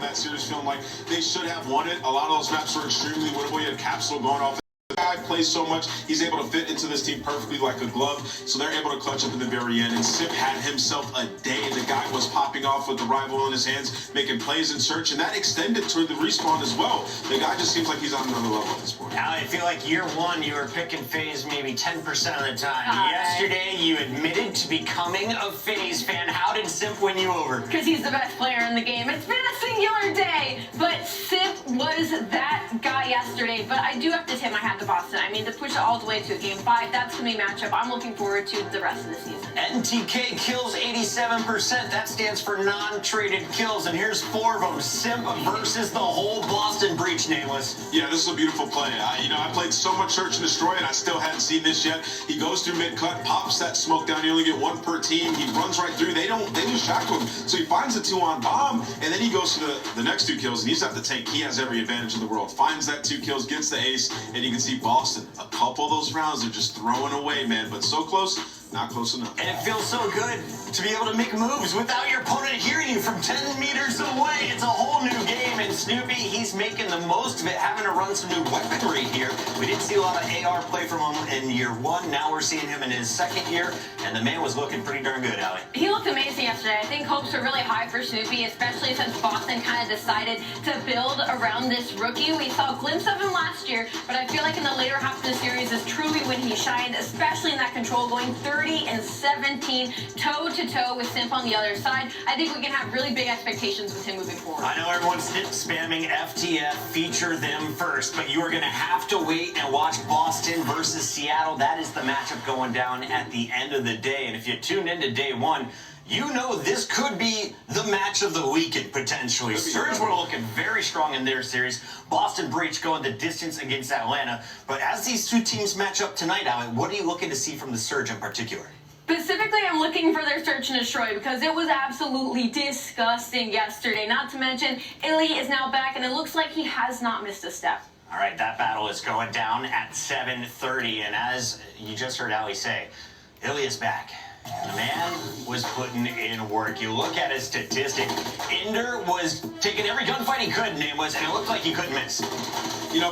that series, feeling like they should have won it. A lot of those maps were extremely winnable. You had Capsule going off. The guy plays so much, he's able to fit into this team perfectly like a glove, so they're able to clutch up in the very end. And Sip had himself a day. The guy was popping off with the rival in his hands, making plays in search, and that extended to the respawn as well. The guy just seems like he's on another level at this point. Now, I feel like year one, you were picking FaZe maybe 10% of the time. Yesterday, you admitted to becoming a FaZe fan. How did Sip win you over? Because he's the best player in the game. It's been a singular day, but Sip was that guy yesterday. But I do have to tip my hat to Boston. I mean, to push it all the way to a game 5, that's going to be a matchup I'm looking forward to the rest of the season. NTK kills 87%. That stands for non-traded kills. And here's 4 of them. Sip versus the whole Boston Breach, Nameless. Yeah, this is a beautiful play. I played so much Search and Destroy, and I still hadn't seen this yet. He goes through mid-cut, pops that smoke down. You only get 1 per team. He runs right through. They lose track of him. So he finds the 2-on bomb, and then he goes to the next 2 kills, and he's at the tank. He has every advantage in the world. Finds that 2 kills, gets the ace, and you can see Boston. A couple of those rounds are just throwing away, man. But so close, not close enough. And it feels so good to be able to make moves without your opponent hearing you from 10 meters away. It's a whole new game, and Snoopy, he's making the most of it, having to run some new weaponry here. We didn't see a lot of AR play from him in year 1. Now we're seeing him in his 2nd year, and the man was looking pretty darn good, Allie. He looked amazing yesterday. I think hopes are really high for Snoopy, especially since Boston kind of decided to build around this rookie. We saw a glimpse of him last year, but I feel like in the later half of the series is truly when he shined, especially in that control, going 30 and 17, toe-to-toe with Simp on the other side. I think we can have really big expectations with him moving forward. I know everyone's spamming FTF, feature them first, but you are going to have to wait and watch Boston versus Seattle. That is the matchup going down at the end of the day. And if you tuned into day 1, you know this could be the match of the weekend, potentially. Surge were looking very strong in their series. Boston Breach going the distance against Atlanta. But as these 2 teams match up tonight, Allie, what are you looking to see from the Surge in particular? Specifically, I'm looking for their Search and Destroy because it was absolutely disgusting yesterday. Not to mention, Illy is now back, and it looks like he has not missed a step. All right, that battle is going down at 7:30, and as you just heard Allie say, Illy is back. The man was putting in work. You look at his statistic. Ender was taking every gunfight he could, Nameless, and it looked like he couldn't miss.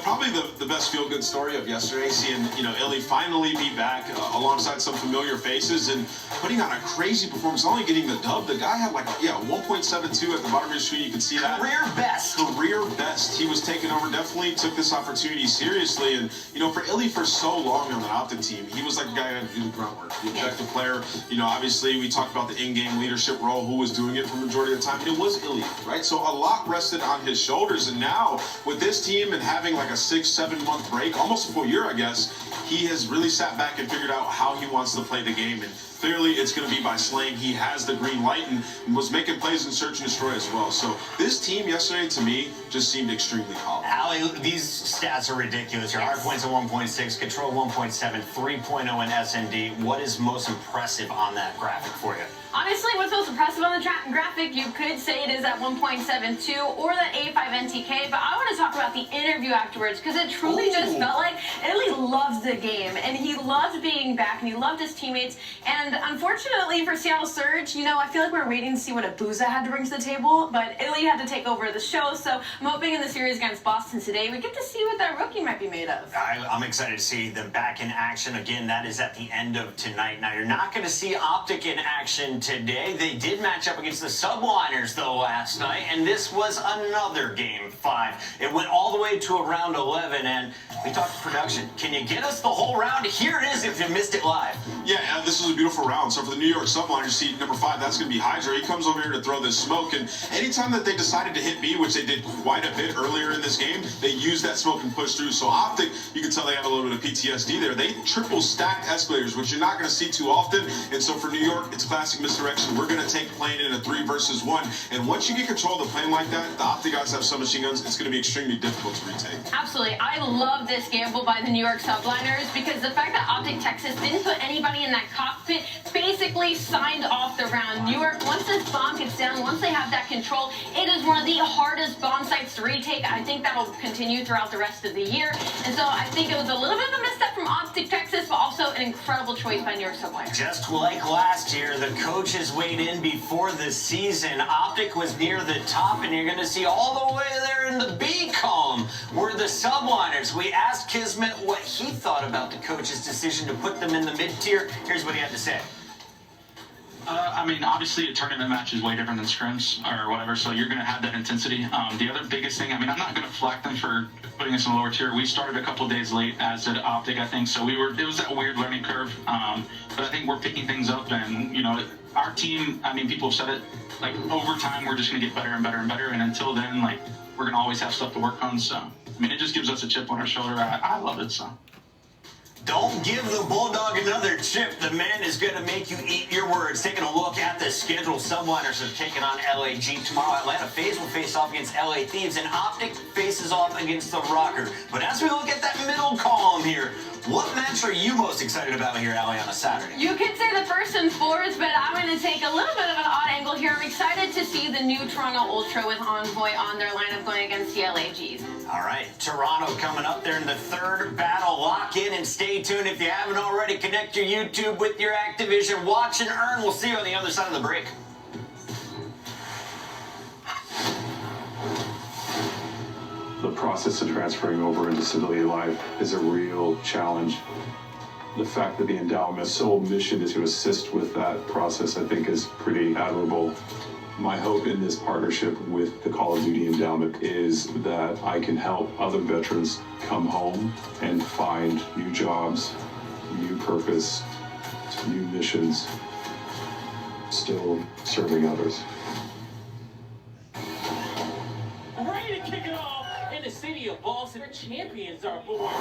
Probably the best feel-good story of yesterday, seeing, Illy finally be back alongside some familiar faces and putting on a crazy performance, not only getting the dub. The guy had 1.72 at the bottom of your screen. You can see that. Career best. Career best. He was taking over, definitely took this opportunity seriously. And, for Illy for so long on the Optic team, he was like a guy who had to do the grunt work, the objective player. Obviously, we talked about the in-game leadership role, who was doing it for the majority of the time. It was Illy, right? So a lot rested on his shoulders. And now, with this team and having like a 6-7 month break, almost a full year, I guess, he has really sat back and figured out how he wants to play the game. And clearly, it's going to be by slaying. He has the green light and was making plays in Search and Destroy as well. So this team yesterday, to me, just seemed extremely powerful. Allie, these stats are ridiculous. Your hard points at 1.6, control 1.7, 3.0 in SND. What is most impressive on that graphic for you? Honestly, what's most impressive on the graphic, you could say it is at 1.72 or that A5 NTK, but I want to talk about the interview afterwards because it truly just felt like Illy loves the game, and he loved being back, and he loved his teammates, and unfortunately for Seattle Surge, I feel like we're waiting to see what Abuza had to bring to the table, but Illy had to take over the show, so I'm hoping in the series against Boston today, we get to see what that rookie might be made of. I'm excited to see them back in action. Again, that is at the end of tonight. Now, you're not going to see Optic in action today. They did match up against the Subliners, though, last night, and this was another Game 5. It went all the way to around 11, and we talked production. Can you get us the whole round? Here it is if you missed it live. Yeah, this was a beautiful round. So for the New York Subliners, seed number 5, that's going to be Hydra. He comes over here to throw this smoke, and anytime that they decided to hit B, which they did quite a bit earlier in this game, they used that smoke and pushed through. So Optic, you can tell they have a little bit of PTSD there. They triple stacked escalators, which you're not going to see too often. And so for New York, it's classic misdirection. We're going to take plane in a 3 versus 1. And once you get control of the plane like that, the Optic guys have submachine guns. It's going to be extremely difficult to retake. Absolutely. I love this gamble by the New York Subliners because the fact that Optic Texas didn't put anybody everybody in that cockpit basically signed off the round. New York, once this bomb gets down, once they have that control, it is one of the hardest bomb sites to retake. I think that'll continue throughout the rest of the year. And so I think it was a little bit of a misstep from Optic Texas, but also an incredible choice by New York Subway. Just like last year, the coaches weighed in before the season. Optic was near the top, and you're going to see all the way there in the B column were the subliners. We asked Kismet what he thought about the coach's decision to put them in the mid-tier. Here's what he had to say. I mean, obviously a tournament match is way different than scrims or whatever, so you're going to have that intensity. The other biggest thing, I mean, I'm not going to flack them for putting us in the lower tier. We started a couple days late, as did Optic, I think, so it was that weird learning curve. But I think we're picking things up, and, you know, our team, I mean, people have said it, like, over time, we're just going to get better and better and better, and until then, like, we're going to always have stuff to work on, so, I mean, it just gives us a chip on our shoulder. I love it, so. Don't give the Bulldog another chip. The man is going to make you eat your words. Taking a look at the schedule, Subliners are taking on LAG tomorrow. Atlanta FaZe will face off against LA Thieves, and Optic faces off against the Rocker. But as we look at that middle column here, what match are you most excited about here, Allie, on a Saturday? You could say the first and fours, but I'm going to take a little bit of an odd angle here. I'm excited to see the new Toronto Ultra with Envoy on their lineup going against the LAGs. All right, Toronto coming up there in the third battle. Lock in and stay tuned. If you haven't already, connect your YouTube with your Activision. Watch and earn. We'll see you on the other side of the break. The process of transferring over into civilian life is a real challenge. The fact that the endowment's sole mission is to assist with that process, I think, is pretty admirable. My hope in this partnership with the Call of Duty Endowment is that I can help other veterans come home and find new jobs, new purpose, new missions, still serving others. Ready to kick it off in the city of Boston. Champions are born.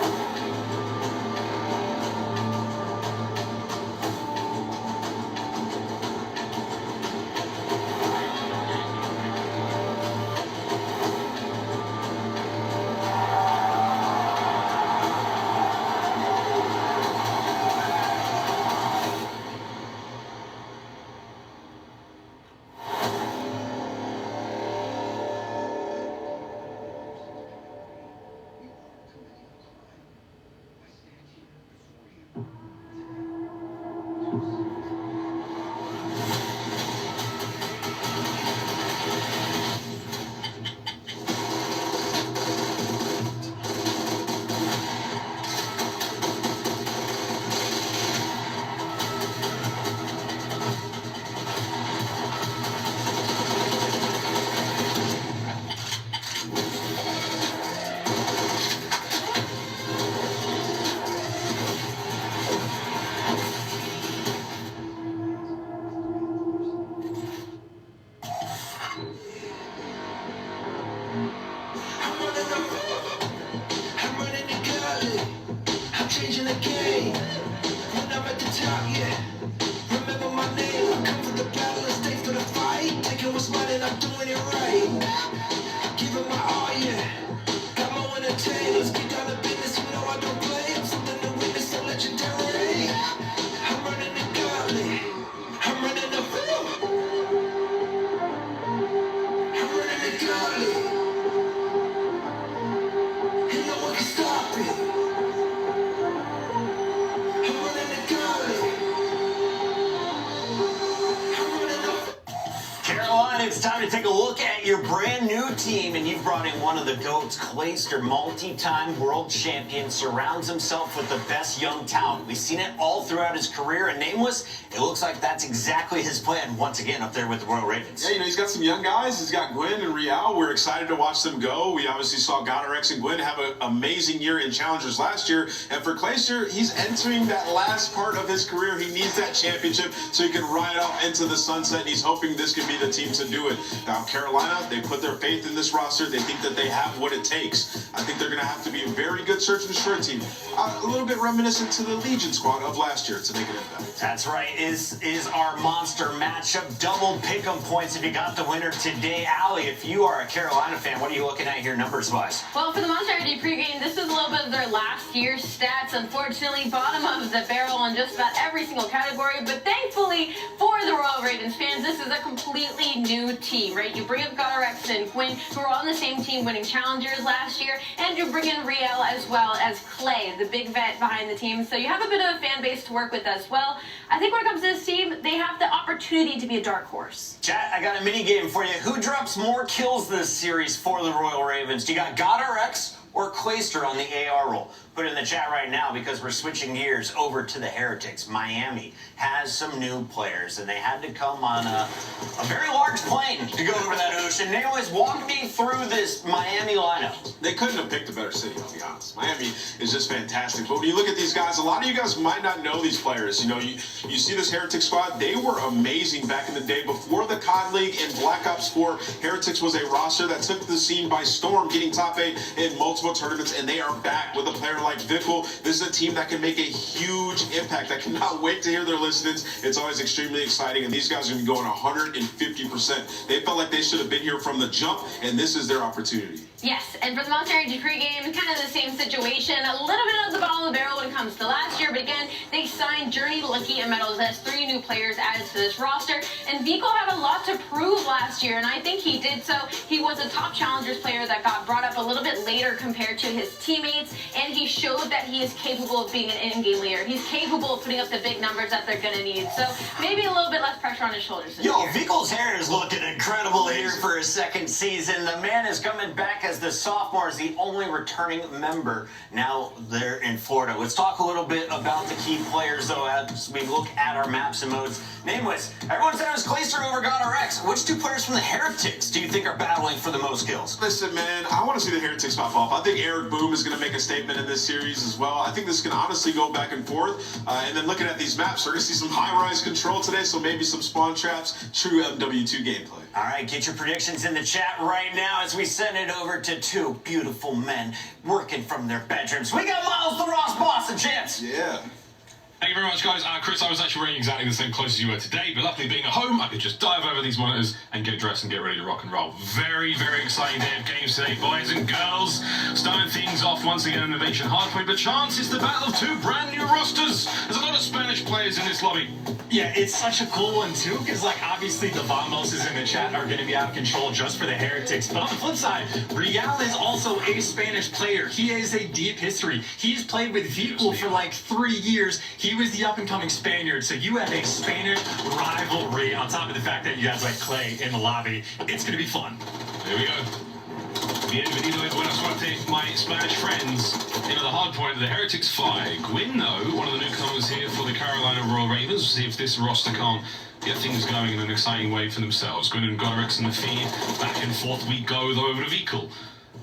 It's time to take a look at your brand new team, and you've brought in one of the GOATs. Clayster, multi-time world champion, surrounds himself with the best young talent. We've seen it all throughout his career, and Nameless, it looks like that's exactly his plan once again up there with the Royal Ravens. Yeah, you know, he's got some young guys. He's got Gwen and Rial. We're excited to watch them go. We obviously saw Godorex and Gwen have an amazing year in Challengers last year, and for Clayster, he's entering that last part of his career. He needs that championship so he can ride off into the sunset, and he's hoping this could be the team to do it. Now, Carolina Carolina. They put their faith in this roster. They think that they have what it takes. I think they're going to have to be a very good search and destroy team. A little bit reminiscent to the Legion squad of last year to make an impact. That's right. Is our monster matchup. Double pick'em points if you got the winner today. Allie, if you are a Carolina fan, what are you looking at here numbers-wise? Well, for the Monster Energy pregame, this is a little bit of their last year's stats. Unfortunately, bottom of the barrel in just about every single category. But thankfully, for the Royal Ravens fans, this is a completely new team, right? You bring up Godorex and Quinn, who were on the same team winning challengers last year, and you bring in Riel as well as Clay, the big vet behind the team. So you have a bit of a fan base to work with as well. I think when it comes to this team, they have the opportunity to be a dark horse. Chat, I got a mini game for you. Who drops more kills this series for the Royal Ravens? Do you got Godorex or Clayster on the AR role? Put it in the chat right now because we're switching gears over to the Heretics. Miami has some new players, and they had to come on a very large plane to go over that ocean. Anyways, walk me through this Miami lineup. They couldn't have picked a better city, I'll be honest. Miami is just fantastic. But when you look at these guys, a lot of you guys might not know these players. You know, you see this Heretic squad, they were amazing back in the day. Before the COD League and Black Ops 4, Heretics was a roster that took the scene by storm, getting top 8 in multiple tournaments, and they are back with a player like Vickle. This is a team that can make a huge impact. I cannot wait to hear their listings. It's always extremely exciting, and these guys are going to be going 150%. They felt like they should have been here from the jump, and this is their opportunity. Yes, and for the Monster Energy pregame, kind of the same situation. A little bit of the bottom of the barrel when it comes to last year, but again, they signed Journey, Lucky, and Metals as 3 new players added to this roster. And Vico had a lot to prove last year, and I think he did so. He was a top challengers player that got brought up a little bit later compared to his teammates, and he showed that he is capable of being an in-game leader. He's capable of putting up the big numbers that they're going to need. So maybe a little bit less pressure on his shoulders this year. Vico's hair is looking incredible here for his second season. The man is coming back as the sophomore, is the only returning member now there in Florida. Let's talk a little bit about the key players, though, as we look at our maps and modes. Nameless, everyone said it was Clayster over Godorex. Which 2 players from the Heretics do you think are battling for the most kills? Listen, man, I want to see the Heretics pop off. I think Eric Boom is going to make a statement in this series as well. I think this can honestly go back and forth. And then looking at these maps, we're going to see some high-rise control today, so maybe some spawn traps, true MW2 gameplay. All right, get your predictions in the chat right now as we send it over to 2 beautiful men working from their bedrooms. We got Miles the Ross Boss and Chance. Yeah. Thank you very much, guys. Chris, I was actually wearing exactly the same clothes as you were today, but luckily being at home, I could just dive over these monitors and get dressed and get ready to rock and roll. Very, very exciting day of games today, boys and girls. Starting things off once again in Innovation Hardpoint, but chance it's the battle of 2 brand new rosters. There's a lot of Spanish players in this lobby. Yeah, it's such a cool one, too, because, like, obviously the Vamoses in the chat are going to be out of control just for the Heretics. But on the flip side, Rial is also a Spanish player. He has a deep history. He's played with Vico for, like, 3 years. He was the up-and-coming Spaniard, so you have a Spanish rivalry on top of the fact that you guys like Clay in the lobby. It's going to be fun. Here we go. Bienvenido y buena suerte, my Spanish friends. Into the hard point of the Heretics fly. Gwyn, though, one of the newcomers here for the Carolina Royal Ravens. We'll see if this roster can't get things going in an exciting way for themselves. Gwyn and Godorex in the feed. Back and forth we go, though, over to Vickle.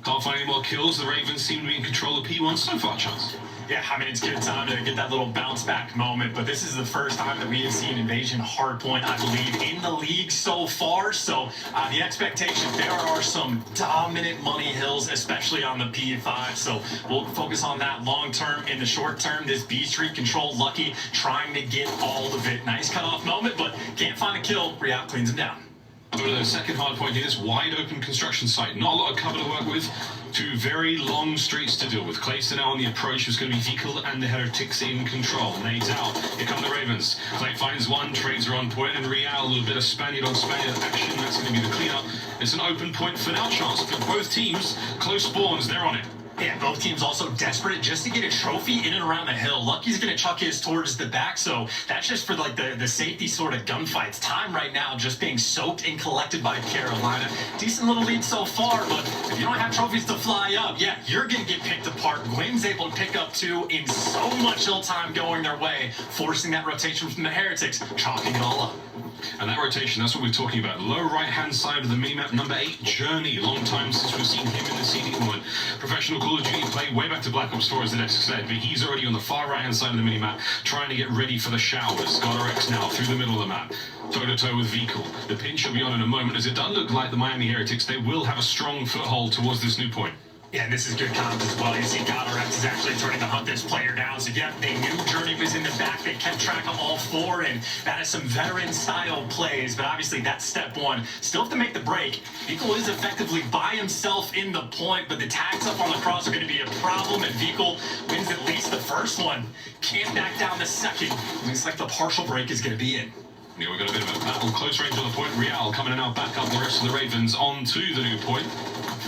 Can't find any more kills. The Ravens seem to be in control of P1 so far, Chance. Yeah, I mean, it's good time to get that little bounce-back moment, but this is the first time that we have seen Invasion Hardpoint, I believe, in the league so far. So the expectation, there are some dominant money hills, especially on the P5. So we'll focus on that long-term. In the short-term, this B Street control Lucky trying to get all of it. Nice cut-off moment, but can't find a kill. Rial cleans him down. Over to the second hard point here, this wide open construction site. Not a lot of cover to work with. 2 very long streets to deal with. Clayster now on the approach, who's going to be Vickle and the Heretics in control. Nades out. Here come the Ravens. Clay finds one, trades are on point, and Rial, a little bit of Spaniard on Spaniard action. That's going to be the cleanup. It's an open point for now, Chance. For both teams, close spawns, they're on it. Yeah, both teams also desperate just to get a trophy in and around the hill. Lucky's going to chuck his towards the back, so that's just for like the safety sort of gunfights. Time right now just being soaked and collected by Carolina. Decent little lead so far, but if you don't have trophies to fly up, yeah, you're going to get picked apart. Gwyn's able to pick up 2 in so much ill time going their way, forcing that rotation from the Heretics, chalking it all up. And that rotation, that's what we're talking about. Low right-hand side of the minimap, number 8, Journey. Long time since we've seen him in the CDL. Professional Call of Duty play way back to Black Ops 4, as the next said, but he's already on the far right-hand side of the minimap, trying to get ready for the showers. GodRx now through the middle of the map, toe-to-toe with Vehicle. The pin shall be on in a moment, as it does look like the Miami Heretics, they will have a strong foothold towards this new point. Yeah, and this is good comms as well. You see GodRx is actually turning to hunt this player down. So, yeah, they knew Journey was in the back. They kept track of all 4, and that is some veteran-style plays. But obviously, that's step 1. Still have to make the break. Vehicle is effectively by himself in the point, but the tags up on the cross are going to be a problem, and Vehicle wins at least the first one. Can't back down the second. Looks like the partial break is going to be in. Yeah, we've got a bit of a battle, close range on the point. Real coming and now back up the rest of the Ravens onto the new point.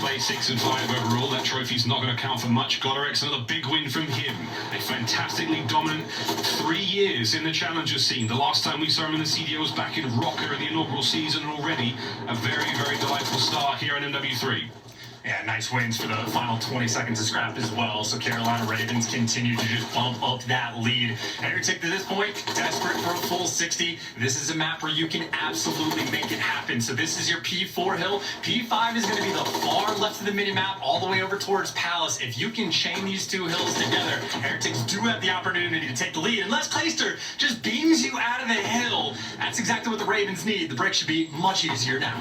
Play 6 and 5 overall. That trophy's not going to count for much. GodRx, another big win from him. A fantastically dominant 3 years in the challenger scene. The last time we saw him in the CDL was back in Rocker in the inaugural season, and already a very, very delightful start here in MW3. Yeah, nice wins for the final 20 seconds of scrap as well. So Carolina Ravens continue to just bump up that lead. Heretic to this point, desperate for a full 60. This is a map where you can absolutely make it happen. So this is your P4 hill. P5 is going to be the far left of the mini-map, all the way over towards Palace. If you can chain these 2 hills together, Heretics do have the opportunity to take the lead. Unless Clayster just beams you out of the hill. That's exactly what the Ravens need. The break should be much easier now.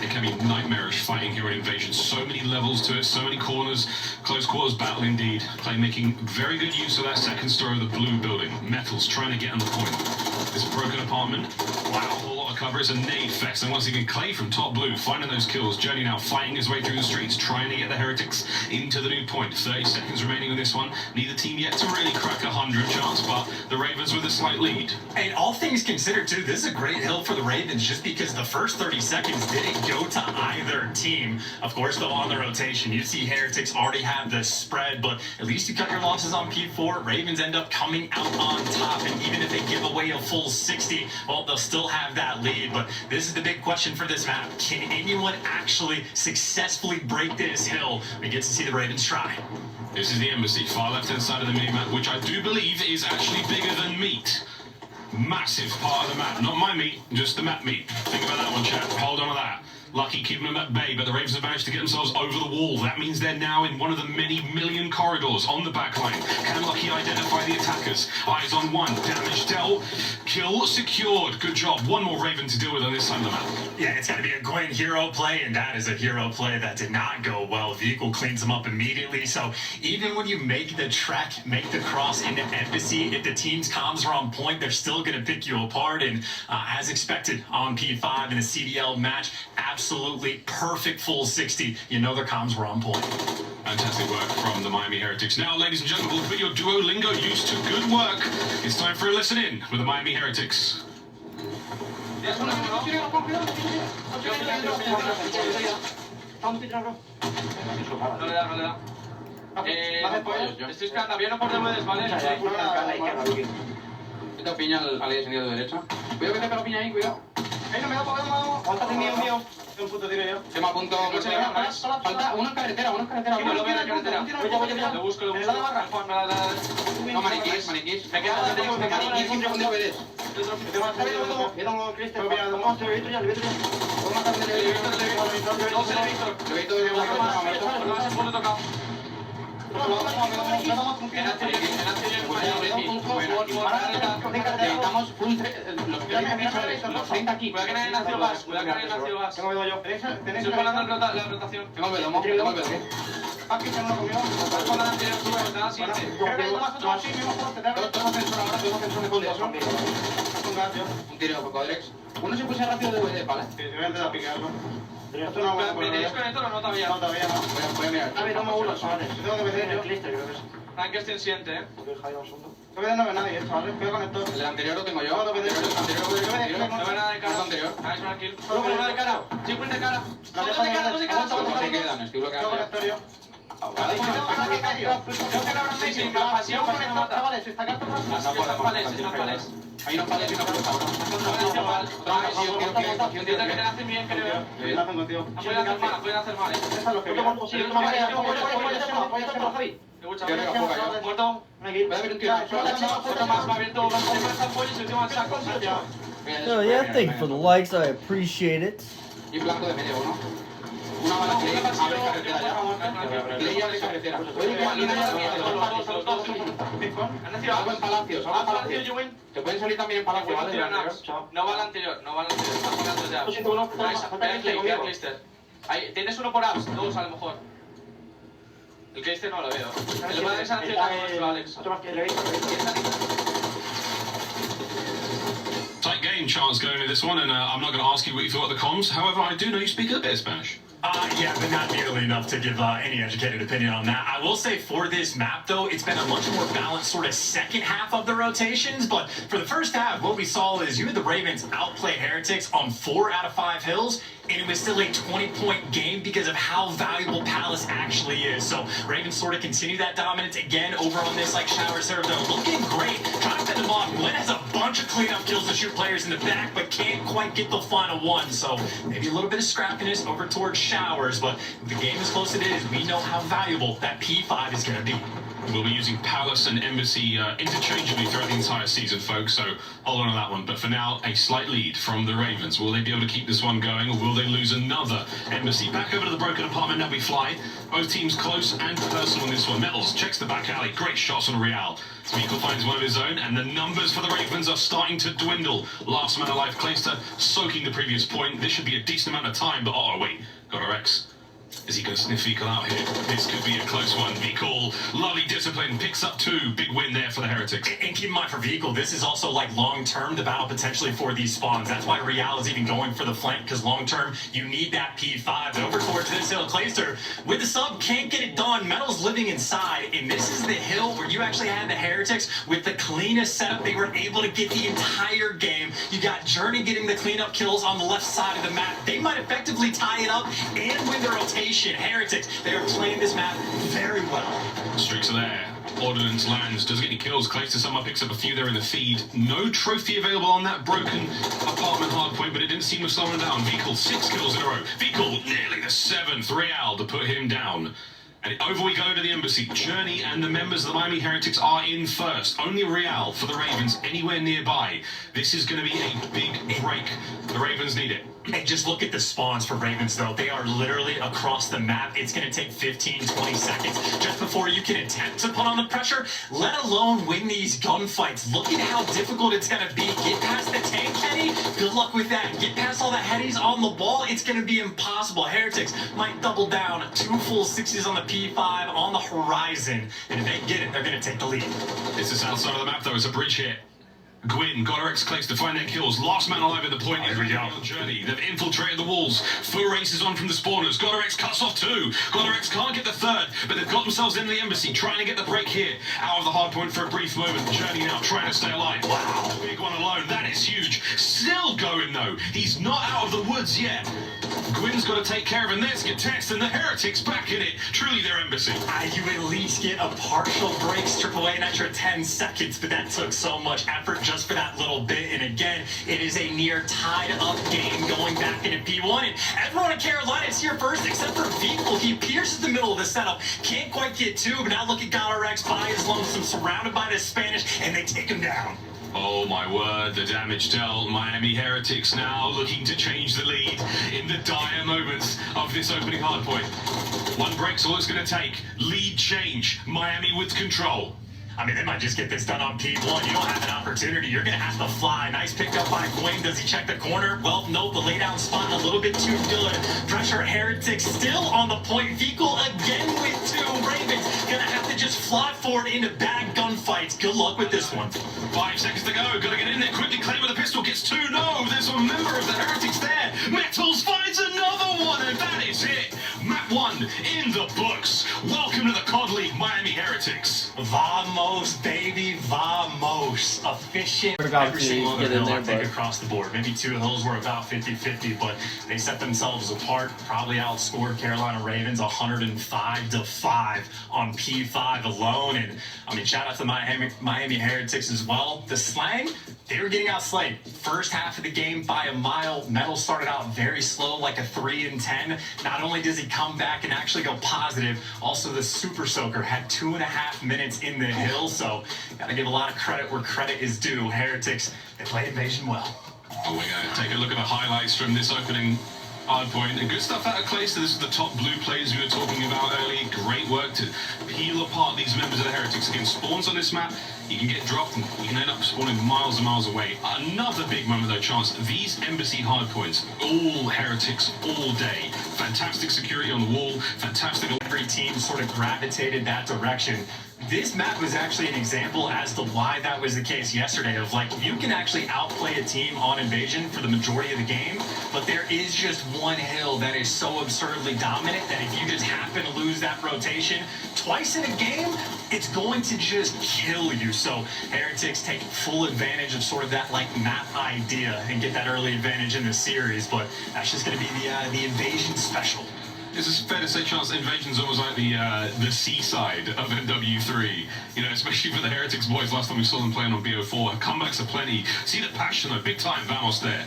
It can be nightmarish fighting here in Invasion. So many levels to it, so many corners. Close quarters battle indeed. Clay making very good use of that second story of the blue building. Metals trying to get on the point. This broken apartment. Wow, a whole lot of cover. It's a nade fest. And once again, Clay from top blue finding those kills. Journey now fighting his way through the streets, trying to get the Heretics into the new point. 30 seconds remaining on this one. Neither team yet to really crack 100 chance, but the Ravens with a slight lead. And all things considered, too, this is a great hill for the Ravens just because the first 30 seconds didn't go to either team. Of course, though, on the rotation, you see Heretics already have the spread, but at least you cut your losses on P4. Ravens end up coming out on top, and even if they give away a full 60, well, they'll still have that lead. But this is the big question for this map. Can anyone actually successfully break this hill? We get to see the Ravens try. This is the Embassy, far left-hand side of the minimap, which I do believe is actually bigger than meat. Massive part of the map. Not my meat, just the map meat. Think about that one, chat. Hold on to that. Lucky keeping them at bay, but the Ravens have managed to get themselves over the wall. That means they're now in one of the many million corridors on the back line. Can Lucky identify the attackers? Eyes on one, damage dealt, kill secured. Good job. One more Raven to deal with on this side of the map. Yeah, it's got to be a Gwen hero play, and that is a hero play that did not go well. Vehicle cleans them up immediately, so even when you make the trek, make the cross into Embassy, if the team's comms are on point, they're still going to pick you apart, and as expected on P5 in a CDL match, absolutely perfect full 60. You know their comms were on point. Fantastic work from the Miami Heretics. Now, ladies and gentlemen, we'll put your Duolingo used to good work. It's time for a listen in with the Miami Heretics. Estoy escalando bien, no por debudes, ¿vale? Meta piña al descendido de derecha. Cuidado que te pego piña ahí, cuidado. No me da por aguántate mío. Un puto tiro yo. Se me apunto. Falta uno en carretera, No lo veo en carretera. Lo busco. No, maniquís. Me queda maniquís y segundo BD. Necesitamos un 30 aquí. Cuidado que nadie nació gas. Tengo miedo yo. Estoy parando la rotación. Tengo el velomo. Papi, que no lo comió. Estás con la anterior, sube, me da 7. Un tiro por Codrex. Uno se puso rápido de VD, ¿vale? Sí, voy a empezar a picarlo. ¿Me tenéis con esto o no todavía? No, todavía no. Voy a mirar. A ver, toma uno, chavales. Tengo que meter yo. Frank es tensiente, ¿eh? No veo nadie, chavales. Cuidado con esto. El anterior lo tengo yo. No veo nada de cara. El anterior. Ah, es una kill. Solo uno de cara. Chip de cara. Dos de cara. ¿Cómo te quedan? Estoy bloqueando. Sí, me pasión con esto. Chavales, está acá. Hay unos pales y una puerta. Entiendo que te hacen bien, creo. Pueden hacer mal, Eso es lo que veo. Muerto. Puede haber un tío. Otro más, me ha abierto. Va a abierto el pollo y se lleva el saco. Oh yeah, thank you for the likes. I appreciate it. Y blanco de medio, ¿no? Una bala Clay, abre carretera ya. Clay abre carretera. Oye, que Malina ya algo en Palacios, algo en Palacios. Se pueden salir también en Palacios, ¿vale? No va al anterior, no va al anterior. Están pegando ya. Pega Clister. Tienes uno por apps, dos a lo mejor. El Clister no lo veo. El padre de San Antonio está nuestro, Alex. Tight game chance going into this one, and I'm not going to ask you what you thought of the comms. However, I do know you speak a bit of Spanish. Yeah, but not nearly enough to give any educated opinion on that. I will say for this map, though, it's been a much more balanced sort of second half of the rotations. But for the first half, what we saw is you had the Ravens outplay Heretics on 4 out of 5 hills, and it was still a 20-point game because of how valuable Palace actually is. So Ravens sort of continue that dominance again over on this like shower serve. They're looking great, trying to fend them off. Gwen has a bunch of cleanup kills to shoot players in the back, but can't quite get the final one. So maybe a little bit of scrappiness over towards showers, but if the game is close as it is, we know how valuable that P5 is going to be. We'll be using Palace and Embassy interchangeably throughout the entire season, folks, so hold on to that one. But for now, a slight lead from the Ravens. Will they be able to keep this one going, or will they lose another Embassy? Back over to the broken apartment, now we fly. Both teams close and personal in this one. Metals checks the back alley. Great shots on Real. Meikle finds one of his own, and the numbers for the Ravens are starting to dwindle. Last man alive, Clayster soaking the previous point. This should be a decent amount of time, but oh, wait. Got our X. Is he going to sniff Meikle out here? This could be a close one. Meikle, lovely discipline, picks up 2. Big win there for the Heretics. And keep in mind for Meikle, this is also like long-term, the battle potentially for these spawns. That's why Real is even going for the flank, because long-term, you need that P5. But over towards this hill, Clayster, with the sub, can't get it done. Metal's living inside, and this is the hill where you actually had the Heretics with the cleanest setup. They were able to get the entire game. You got Journey getting the cleanup kills on the left side of the map. They might effectively tie it up and win the rotation. Heretics, they are playing this map very well. Streaks are there. Ordnance lands. Doesn't get any kills. Clayster somehow picks up a few there in the feed. No trophy available on that broken apartment hardpoint, but it didn't seem to slow him down. Meikle, 6 kills in a row. Meikle, nearly the 7th. Real to put him down. And over we go to the Embassy. Journey and the members of the Miami Heretics are in first. Only Real for the Ravens anywhere nearby. This is going to be a big break. The Ravens need it. And just look at the spawns for Ravens, though. They are literally across the map. It's going to take 15, 20 seconds just before you can attempt to put on the pressure, let alone win these gunfights. Look at how difficult it's going to be. Get past the tank heady, good luck with that. Get past all the headies on the wall, it's going to be impossible. Heretics might double down. 2 full 60s on the P5 on the horizon. And if they get it, they're going to take the lead. It's the south side of the map, though. It's a bridge here. Gwyn, got her X-Clays to find their kills. Last man alive at the point. Here we go. Journey. They've infiltrated the walls. Full races on from the spawners. Got her X cuts off 2. Got her X can't get the 3rd, but they've got themselves in the Embassy, trying to get the break here. Out of the hard point for a brief moment. Journey now trying to stay alive. Wow, big one alone. That is huge. Still going, though. He's not out of the woods yet. Gwyn's got to take care of him. There's your test, and the Heretics back in it. Truly their Embassy. You at least get a partial break, strip away an extra 10 seconds, but that took so much effort just for that little bit. And again, it is a near tied-up game going back into P1. And everyone in Carolina is here first, except for Meikle. He pierces the middle of the setup. Can't quite get 2, but now look at GodRx by his lonesome, surrounded by the Spanish, and they take him down. Oh my word, the damage dealt. Miami Heretics now looking to change the lead in the dire moments of this opening hardpoint. 1 break's all it's going to take. Lead change. Miami with control. I mean, they might just get this done on P1. You don't have an opportunity. You're going to have to fly. Nice pickup by Gwyn. Does he check the corner? Well, no, the laydown spot a little bit too good. Pressure Heretics still on the point. Meikle again with 2. Ravens going to have to just fly forward into bad gunfights. Good luck with this one. 5 seconds to go. Got to get in there quickly. Clay with a pistol gets 2. No, there's a member of the Heretics there. Metals finds another one, and that is it. Map 1 in the books. Welcome to the COD League, Miami Heretics. Vamos, baby, vamos. Efficient every single other hill, I think, across the board. Maybe 2 hills were about 50-50, but they set themselves apart. Probably outscored Carolina Ravens 105-5 on P5 alone. And, I mean, shout out to Miami Heretics as well. The slang, they were getting outslayed. First half of the game by a mile. Metal started out very slow, like a 3-10. Not only does he come back and actually go positive, also the Super Soaker had 2.5 minutes in the hill, so gotta give a lot of credit where credit is due. Heretics, they play Invasion well. Oh, we're going to take a look at the highlights from this opening hardpoint. And good stuff out of Clayster. This is the top blue players we were talking about earlier. Great work to peel apart these members of the Heretics. Again, spawns on this map, you can get dropped and you can end up spawning miles and miles away. Another big moment though, Chance. These embassy hardpoints, all Heretics all day. Fantastic security on the wall, fantastic. Every team sort of gravitated that direction. This map was actually an example as to why that was the case yesterday, of like, you can actually outplay a team on invasion for the majority of the game, but there is just one hill that is so absurdly dominant that if you just happen to lose that rotation twice in a game, it's going to just kill you. So Heretics take full advantage of sort of that like map idea and get that early advantage in the series, but that's just going to be the invasion special. Is it fair to say, Chance, Invasion's almost like the seaside of MW3? You know, especially for the Heretics boys. Last time we saw them playing on BO4, comebacks are plenty. See the passion, though, big time Vamos there.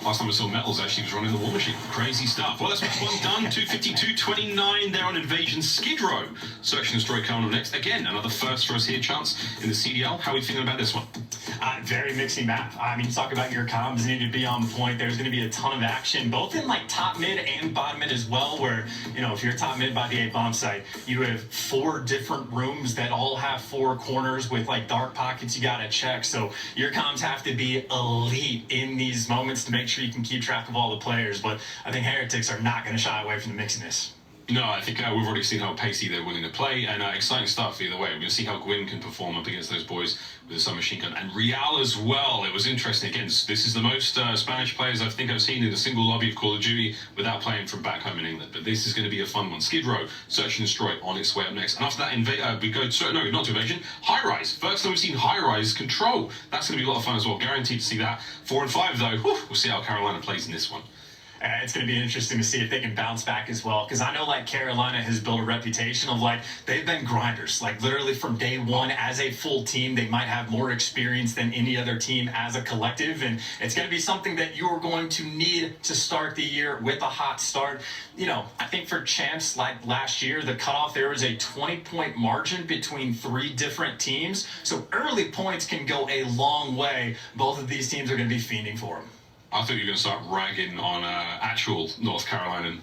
Last time we saw Metals actually was running the war machine. Crazy stuff. Well, that's one done. 252.29 there on Invasion. Skid Row. Search and Destroy coming up next. Again, another first for us here, Chance, in the CDL. How are we feeling about this one? Very mixy map. I mean, talk about your comms need to be on point. There's going to be a ton of action, both in like top mid and bottom mid as well, where, you know, if you're top mid by the A bomb site, you have 4 different rooms that all have 4 corners with like dark pockets you got to check. So your comms have to be elite in these moments to make sure you can keep track of all the players. But I think Heretics are not going to shy away from the mixiness. No, I think we've already seen how pacey they're willing to play, and exciting stuff either way. We're going to see how Gwyn can perform up against those boys with the submachine gun. And Real as well. It was interesting. Again, this is the most Spanish players I think I've seen in a single lobby of Call of Duty without playing from back home in England. But this is going to be a fun one. Skid Row, Search and Destroy on its way up next. And after that, we go to, no, not to Invasion, High Rise. First time we've seen High Rise Control. That's going to be a lot of fun as well. Guaranteed to see that. 4 and 5, though. Whew, we'll see how Carolina plays in this one. It's going to be interesting to see if they can bounce back as well, because I know like Carolina has built a reputation of like they've been grinders, like literally from day one as a full team. They might have more experience than any other team as a collective, and it's going to be something that you're going to need to start the year with a hot start. You know, I think for champs like last year, the cutoff there was a 20-point margin between 3 different teams, so early points can go a long way. Both of these teams are going to be fiending for them. I thought you were going to start ragging on actual North Carolinian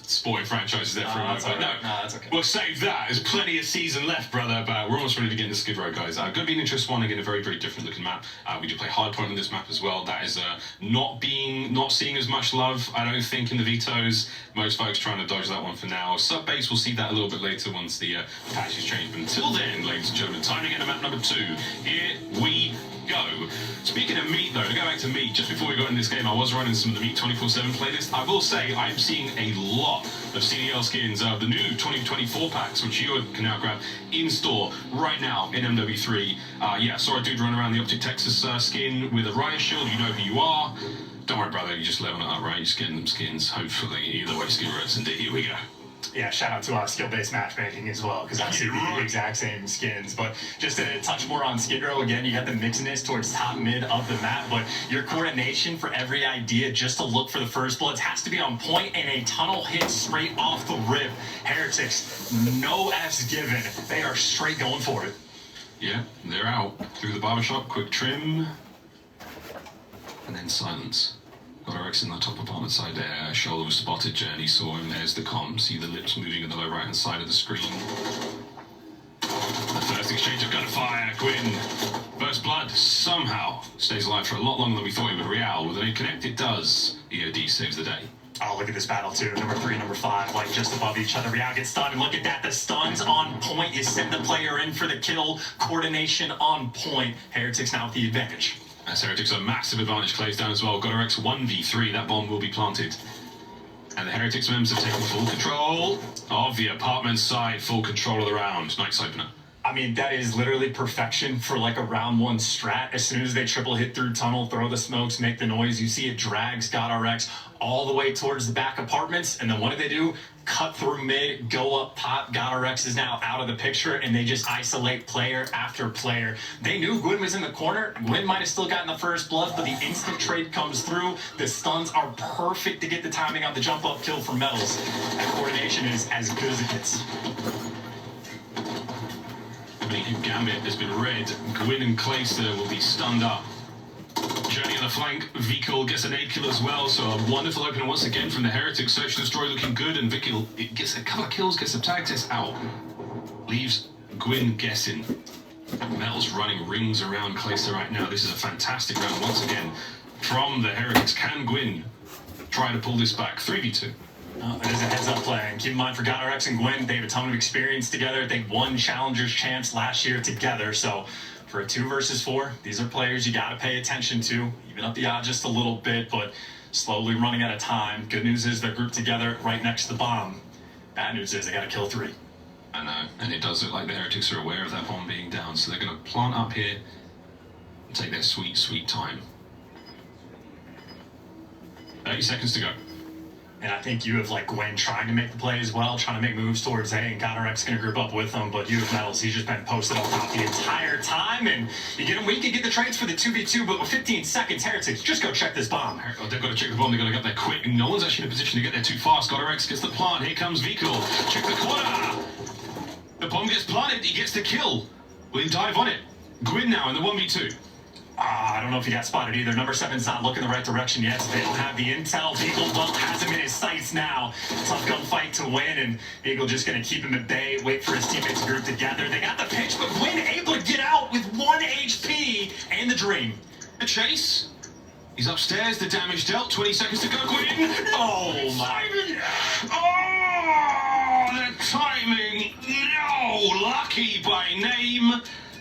sporting franchises there for a moment. Right. No, that's okay. We'll save that. There's plenty of season left, brother, but we're almost ready to get into Skid Row, guys. Going to be an interesting one. Again, a very, very different looking map. We do play hardpoint on this map as well. That is not seeing as much love, I don't think, in the vetoes. Most folks trying to dodge that one for now. Sub-base, we'll see that a little bit later once the patch is changed. But until then, ladies and gentlemen, time to get to map number 2. Here we go. Speaking of meat, though, to go back to meat, just before we got in this game, I was running some of the Meat 24/7 playlist. I will say I'm seeing a lot of CDL skins, the new 2024 packs, which you can now grab in store right now in MW3. Yeah, saw a dude run around the Optic Texas skin with a riot shield. You know who you are. Don't worry, brother, you're just leveling up, right? You're just getting them skins, hopefully. Either way, Skid Rows, indeed. Here we go. Yeah, shout out to skill-based matchmaking as well, because I see the exact same skins. But just to touch more on Skid Row, again, you got the mixiness towards top mid of the map, but your coordination for every idea just to look for the first bloods has to be on point, and a tunnel hit straight off the rip. Heretics, no F's given. They are straight going for it. Yeah, they're out. Through the barbershop, quick trim, and then silence. Got RX in the top apartment side there. Shoulder was spotted. Journey saw him. There's the comm. See the lips moving in the low right-hand side of the screen. The first exchange of gunfire. Gwyn. First blood somehow stays alive for a lot longer than we thought he would. Real with a connect. It does. EOD saves the day. Oh, look at this battle, too. Number 3, number 5, like just above each other. Real gets stunned, and look at that. The stun's on point. You send the player in for the kill. Coordination on point. Heretics now with the advantage. As Heretics a massive advantage, Clay's down as well. Got RX 1v3, that bomb will be planted. And the Heretics members have taken full control of the apartment side, full control of the round. Nice opener. I mean, that is literally perfection for like a round 1 strat. As soon as they triple hit through tunnel, throw the smokes, make the noise, you see it drags God RX all the way towards the back apartments. And then what do? Cut through mid, go up top. God RX is now out of the picture, and they just isolate player after player. They knew Gwyn was in the corner. Gwyn might have still gotten the first blood, but the instant trade comes through. The stuns are perfect to get the timing on the jump up kill from Metals. That coordination is as good as it gets. Gambit has been read. Gwyn and Clayster will be stunned up. journey on the flank. Vikul gets a nade kill as well, so a wonderful opener once again from the Heretics. Search and Destroy looking good, and Vikul gets a couple of kills, gets a tag test out. Leaves Gwyn guessing. Metal's running rings around Clayster right now. This is a fantastic round once again from the Heretics. Can Gwyn try to pull this back? 3v2. It is a heads-up play. And keep in mind, for Godorex and Gwyn, they have a ton of experience together. They won Challenger's Champs last year together. So for a 2 versus 4, these are players you got to pay attention to. Even up the odds just a little bit, but slowly running out of time. Good news is they're grouped together right next to the bomb. Bad news is they got to kill 3. I know, and it does look like the Heretics are aware of that bomb being down, so they're going to plant up here and take their sweet, sweet time. 30 seconds to go. And I think you have, like, Gwyn trying to make the play as well, trying to make moves towards A, and Godorex going to group up with them, but you have Metals, he's just been posted on top the entire time, and you get him weak, you get the trades for the 2v2, but with 15 seconds, Heretics, just go check this bomb. Oh, they've got to check the bomb, they've got to get there quick, and no one's actually in a position to get there too fast. Godorex gets the plant, here comes Vikul. Check the corner! The bomb gets planted, he gets the kill. Will he dive on it? Gwyn now in the 1v2. I don't know if he got spotted either. Number 7's not looking the right direction yet. So they don't have the intel. Eagle has him in his sights now. Tough gunfight to win, and Eagle just going to keep him at bay, wait for his teammates to group together. They got the pitch, but Gwyn able to get out with 1 HP and the dream. The chase. He's upstairs, the damage dealt. 20 seconds to go, Gwyn. Oh, my. Oh, the timing. No, lucky by name.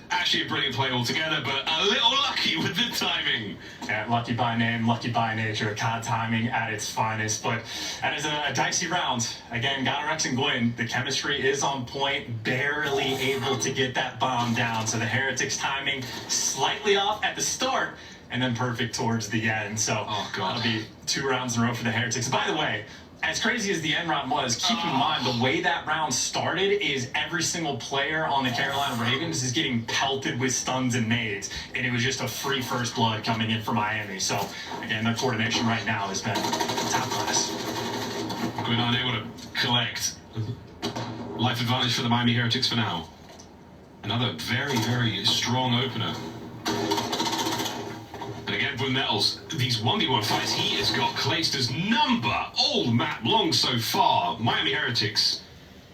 Actually a brilliant play altogether, but a little lucky with the timing. Yeah, lucky by name, lucky by nature, COD timing at its finest, but that is a dicey round. Again, Godorex and Gwyn, the chemistry is on point, barely able to get that bomb down, so the Heretics timing slightly off at the start, and then perfect towards the end, so that'll be 2 rounds in a row for the Heretics. By the way, as crazy as the end round was, keep in mind the way that round started is every single player on the Carolina Ravens is getting pelted with stuns and nades, and it was just a free first blood coming in for Miami. So again, their coordination right now has been top class. Gwyn unable to collect. Life advantage for the Miami Heretics for now. Another very, very strong opener. And again, for Nettles, these 1v1 fights, he has got Clayster's number all map long so far. Miami Heretics,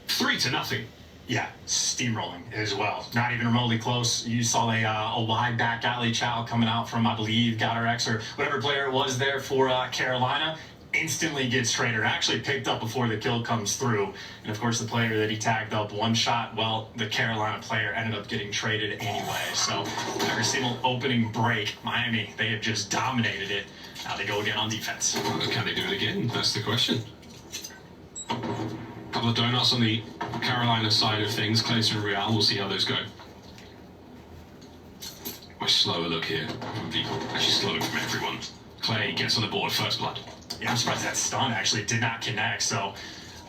3-0. Yeah, steamrolling as well. Not even remotely close. You saw a wide back alley chow coming out from, I believe, Godorex or whatever player it was there for Carolina. Instantly gets traded, actually picked up before the kill comes through. And of course, the player that he tagged up one shot, well, the Carolina player ended up getting traded anyway. So every single opening break, Miami, they have just dominated it. Now they go again on defense. Can they do it again? That's the question. Couple of donuts on the Carolina side of things. Clayster and Real, we'll see how those go. Much slower look here from people. Actually, slow look from everyone. Clay gets on the board, first blood. Yeah, I'm surprised that stun actually did not connect. So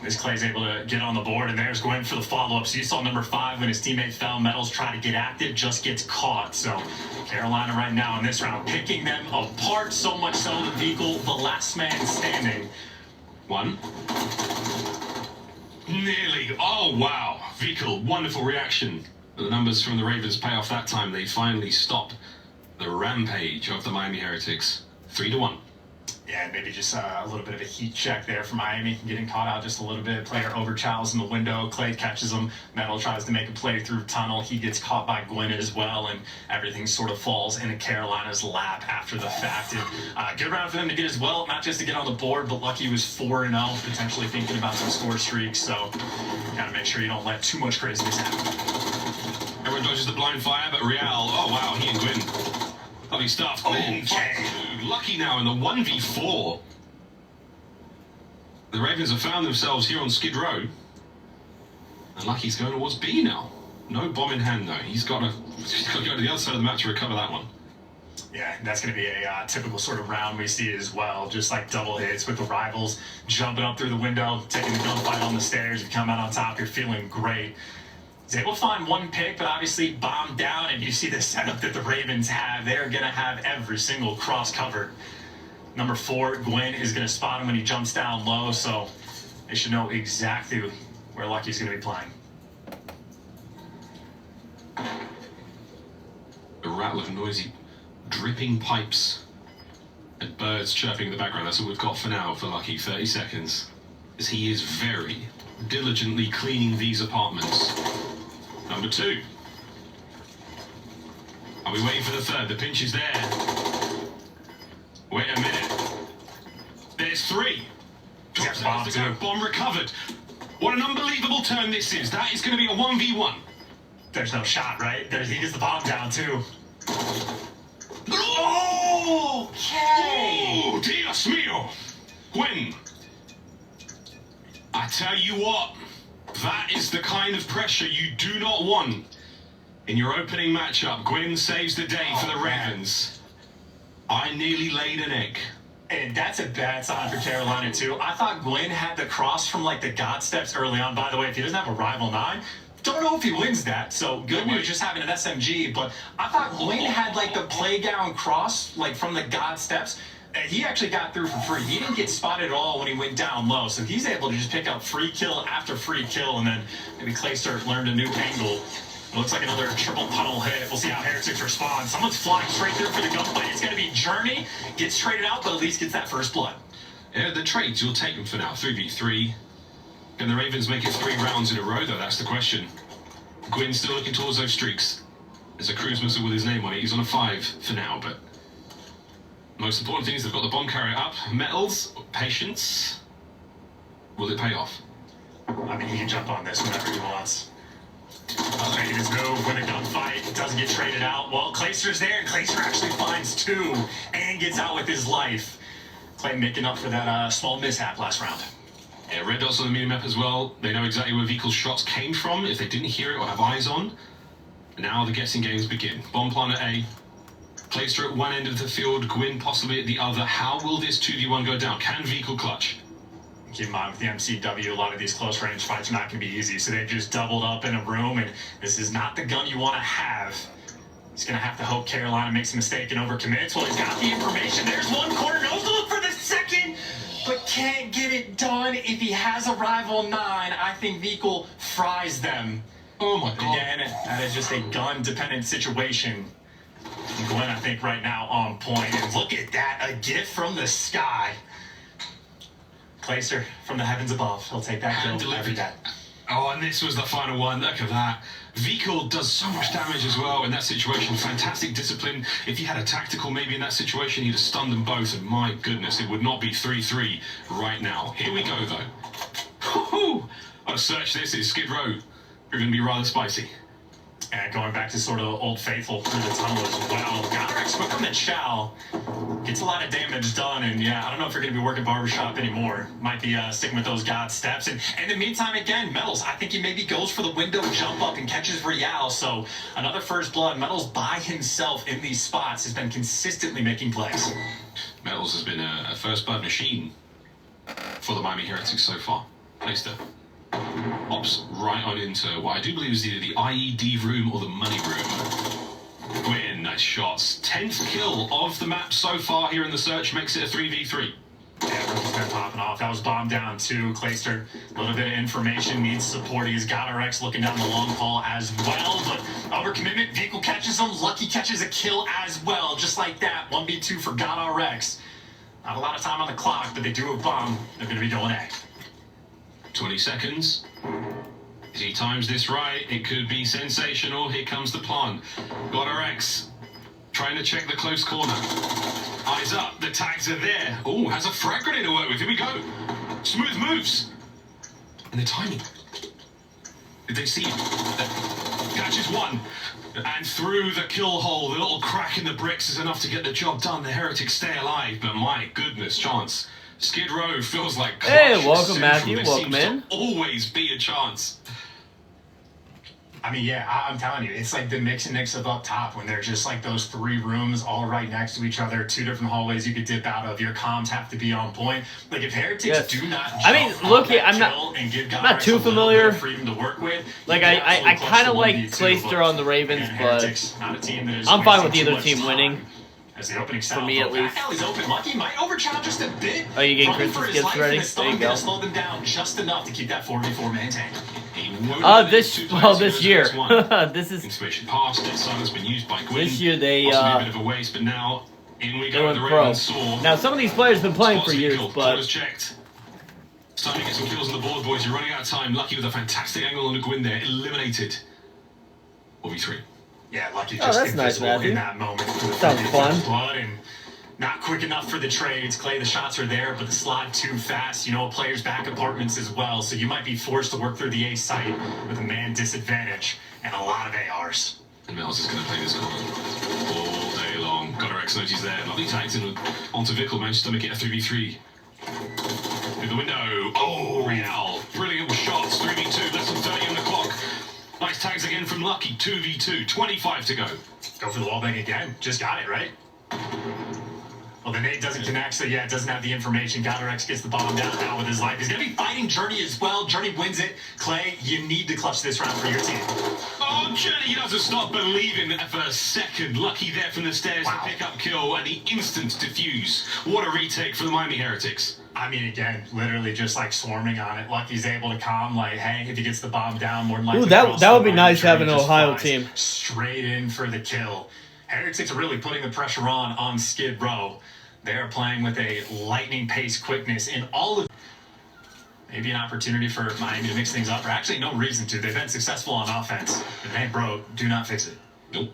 this Clay's able to get on the board, and there's Gwyn for the follow-up. So you saw number 5 when his teammate fell. Metals try to get active, just gets caught. So Carolina right now in this round picking them apart, so much so that Vikul, the last man standing. 1. Nearly. Oh, wow. Vikul, wonderful reaction. The numbers from the Ravens pay off that time. They finally stopped the rampage of the Miami Heretics. 3-1. Yeah, maybe just a little bit of a heat check there for Miami, getting caught out just a little bit. Player over Childs in the window. Clay catches him. Metal tries to make a play through tunnel. He gets caught by Gwyn as well, and everything sort of falls into Carolina's lap after the fact. And good round for them to get as well, not just to get on the board, but lucky was 4-0, potentially thinking about some score streaks. So got to make sure you don't let too much craziness happen. Everyone dodges the blind fire, but Real, oh wow, he and Gwyn. Lovely stuff. Okay. Lucky now in the 1v4. The Ravens have found themselves here on Skid Row. And Lucky's going towards B now. No bomb in hand though. He's got to go to the other side of the map to recover that one. Yeah, that's going to be a typical sort of round we see as well. Just like double hits with the rivals jumping up through the window, taking the gunfight on the stairs. You come out on top, you're feeling great. He's able to find 1 pick, but obviously bombed down, and you see the setup that the Ravens have. They're going to have every single cross covered. Number 4, Gwyn, is going to spot him when he jumps down low, so they should know exactly where Lucky's going to be playing. A rattle of noisy, dripping pipes And birds chirping in the background. That's all we've got for now for Lucky. 30 seconds. As he is very diligently cleaning these apartments. Number 2. Are we waiting for the 3rd? The pinch is there. Wait a minute. There's 3. Bomb recovered. What an unbelievable turn this is. That is going to be a 1v1. There's no shot, right? He gets the bomb down, too. Okay. Oh, Dios mío. Gwyn. I tell you what, that is the kind of pressure you do not want in your opening matchup. Gwyn saves the day for the Ravens. I nearly laid an egg. And that's a bad sign for Carolina, too. I thought Gwyn had the cross from, like, the God steps early on. By the way, if he doesn't have a rival 9, don't know if he wins that. So good news just having an SMG. But I thought Gwyn had, like, the playground cross, like, from the God steps. He actually got through for free. He didn't get spotted at all when he went down low. So he's able to just pick up free kill after free kill. And then maybe Clayster learned a new angle. It looks like another triple tunnel hit. We'll see how Heretics respond. Someone's flying straight through for the gunfight. It's going to be Journey. Gets traded out, but at least gets that first blood. Yeah, the trades, you'll take them for now. 3v3. Can the Ravens make it 3 rounds in a row, though? That's the question. Gwyn's still looking towards those streaks. There's a cruise missile with his name on it. He's on a 5 for now, but most important thing is they've got the bomb carrier up. Metals, patience. Will it pay off? I mean, he can jump on this whenever he wants. Making his move with a gunfight, doesn't get traded out. Well, Clayster's there, and Clayster actually finds 2 and gets out with his life. Clay making up for that small mishap last round. Yeah, red dots on the minimap as well. They know exactly where Vehicle's shots came from if they didn't hear it or have eyes on. Now the guessing games begin. Bomb plant at A. Clayster at one end of the field, Gwyn possibly at the other. How will this 2v1 go down? Can Vehicle clutch? Keep in mind with the MCW, a lot of these close range fights are not going to be easy. So they've just doubled up in a room, and this is not the gun you want to have. He's going to have to hope Carolina makes a mistake and overcommits. Well, he's got the information. There's one corner, knows to look for the second, but can't get it done. If he has a rival 9, I think Vehicle fries them. Oh my God. Again, that is just a gun-dependent situation. Gwyn, I think, right now on point. And look at that, a gift from the sky. Clayster from the heavens above. He'll take that kill every day. Oh, and this was the final one. Look at that. Vehicle does so much damage as well in that situation. Fantastic discipline. If he had a tactical maybe in that situation, he'd have stunned them both. And my goodness, it would not be 3-3 right now. Here we go, though. Woo-hoo! I'll search this. Is Skid Row proving to be rather spicy. And going back to sort of Old Faithful through the tunnel as well. Godrex quick on the Chow. Gets a lot of damage done. And yeah, I don't know if you're going to be working barbershop anymore. Might be sticking with those God steps. And in the meantime, again, Metals, I think he maybe goes for the window jump up and catches Real. So another first blood. Metals by himself in these spots has been consistently making plays. Metals has been a first blood machine for the Miami Heretics so far. Placed it. Ops right on into what I do believe is either the IED room or the money room. Gwyn, nice shots. 10th kill of the map so far here in the search makes it a 3v3. Yeah, Rookie's been popping off. That was bomb down too. Clayster, a little bit of information, needs support. He's got RX looking down the long haul as well, but overcommitment, Vehicle catches him. Lucky catches a kill as well, just like that. 1v2 for God RX. Not a lot of time on the clock, but they do have bomb. They're going to be going A. 20 seconds. If he times this right, it could be sensational. Here comes the plant. Got RX. Trying to check the close corner. Eyes up. The tags are there. Oh, has a frag grenade to work with. Here we go. Smooth moves. And the timing. Did they see him? Catches one. And through the kill hole, the little crack in the bricks is enough to get the job done. The Heretics stay alive, but my goodness, chance. Skid Row feels like clutch. Hey, welcome, central. Matthew. There Welcome seems in. to always be a chance. I mean, yeah, I'm telling you, it's like the mix and mix of up top when they're just like those 3 rooms all right next to each other, 2 different hallways you could dip out of. Your comms have to be on point. Like if Heretics do not jump I mean, look here, I'm not too familiar. Freedom to work with, like I kind of like Clayster on the Ravens, but I'm fine with either team winning. As the opening for me, at least. Alley's open. Lucky might overcharge just a bit. Are you getting Christmas gifts ready? There you go. Slow them down just enough to keep that 4v4 maintained. This year. This is information passed. This has been used by Gwyn. This year they a bit of a waste, but now In we They go. went The pro. Ravens saw. Now, some of these players have been playing for Spots years, Vehicle. but Corners checked. It's time to get some kills on the board, boys. You're running out of time. Lucky with a fantastic angle on the Gwyn there. Eliminated. 4v3. Yeah, Lucky Oh, just that's nice, invisible Matthew. in that moment. Sounds fun. Blood and not quick enough for the trades. Clay, the shots are there, but the slot too fast. You know, a player's back apartments as well, so you might be forced to work through the A site with a man disadvantage and a lot of ARs. And Mills is going to play this corner all day long. Got X knows he's there. Lovely tags in onto Vickle. Managed to make it a 3v3. Through the window. Oh, Real. Brilliant shots. 3v2. Less than 30 on the clock. Nice tags again from Lucky. 2v2. 25 to go. Go for the wall bang again. Just got it, right? Well, the nade doesn't connect, so yeah, it doesn't have the information. X gets the bomb down now with his life. He's going to be fighting Journey as well. Journey wins it. Clay, you need to clutch this round for your team. Oh, Journey doesn't stop believing for a second. Lucky there from the stairs to pick up kill and the instant defuse. What a retake for the Miami Heretics. I mean, again, literally just like swarming on it. Lucky's able to calm, like, hey, if he gets the bomb down, more than likely. Ooh, that would be nice having an Ohio team. Straight in for the kill. Heretics are really putting the pressure on Skid Row. They're playing with a lightning pace quickness in all of. Maybe an opportunity for Miami to mix things up, or actually no reason to. They've been successful on offense. But hey, bro, do not fix it. Nope.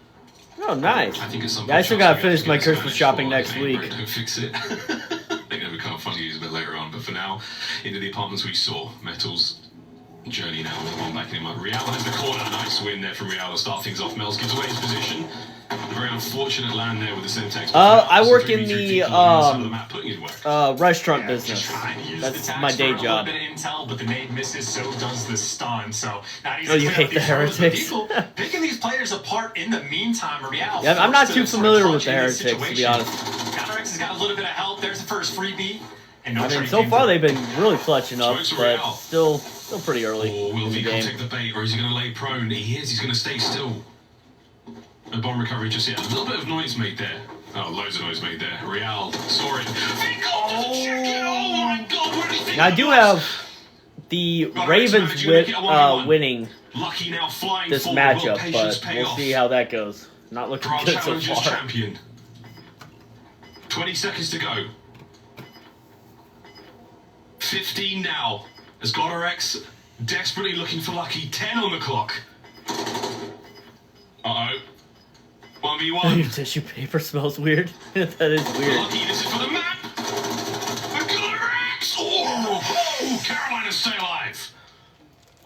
Oh, nice. I think it's Yeah, I still gotta finish my Christmas shopping next week. Bro, don't fix it. They're going to become fun to use a bit later on, but for now, into the apartments we saw. Metals. Journey now with one backing him up. Real has the corner. Nice win there from Real to start things off. Mel's gives away his position. A very unfortunate land there with the syntax. I work in the restaurant Yeah, business. just trying to use That's the my tax day for job. A little bit of intel, but the nade misses, so does the stun. So not easy Oh, you to hate clear the up these numbers, Heretics? but people picking these players apart in the meantime. Real Yeah, I'm not forced too to sort of familiar with clutch the in this Heretics, to be situation. honest. X has got a little bit of help. There's the first freebie. And no I mean, trade so came far through. they've been really clutching up, Smokes but Real. still pretty early Or will in the Vico game. take the bait, or is he going to lay prone? He is. He's going to stay still. A bomb recovery just yet. A little bit of noise made there. Oh, loads of noise made there. Real saw it. Vico doesn't check it. Oh my God! What do you think? Now, I do have the Ravens winning Lucky now flying this forward. Will matchup, patience but pay we'll off? see how that goes. Not looking For our good so challengers far. champion. 20 seconds to go. 15 now. As X desperately looking for Lucky. 10 on the clock. Uh-oh. 1v1. Your tissue paper smells weird. That is weird. Lucky, this is for the map. X. Oh, Carolina stay alive.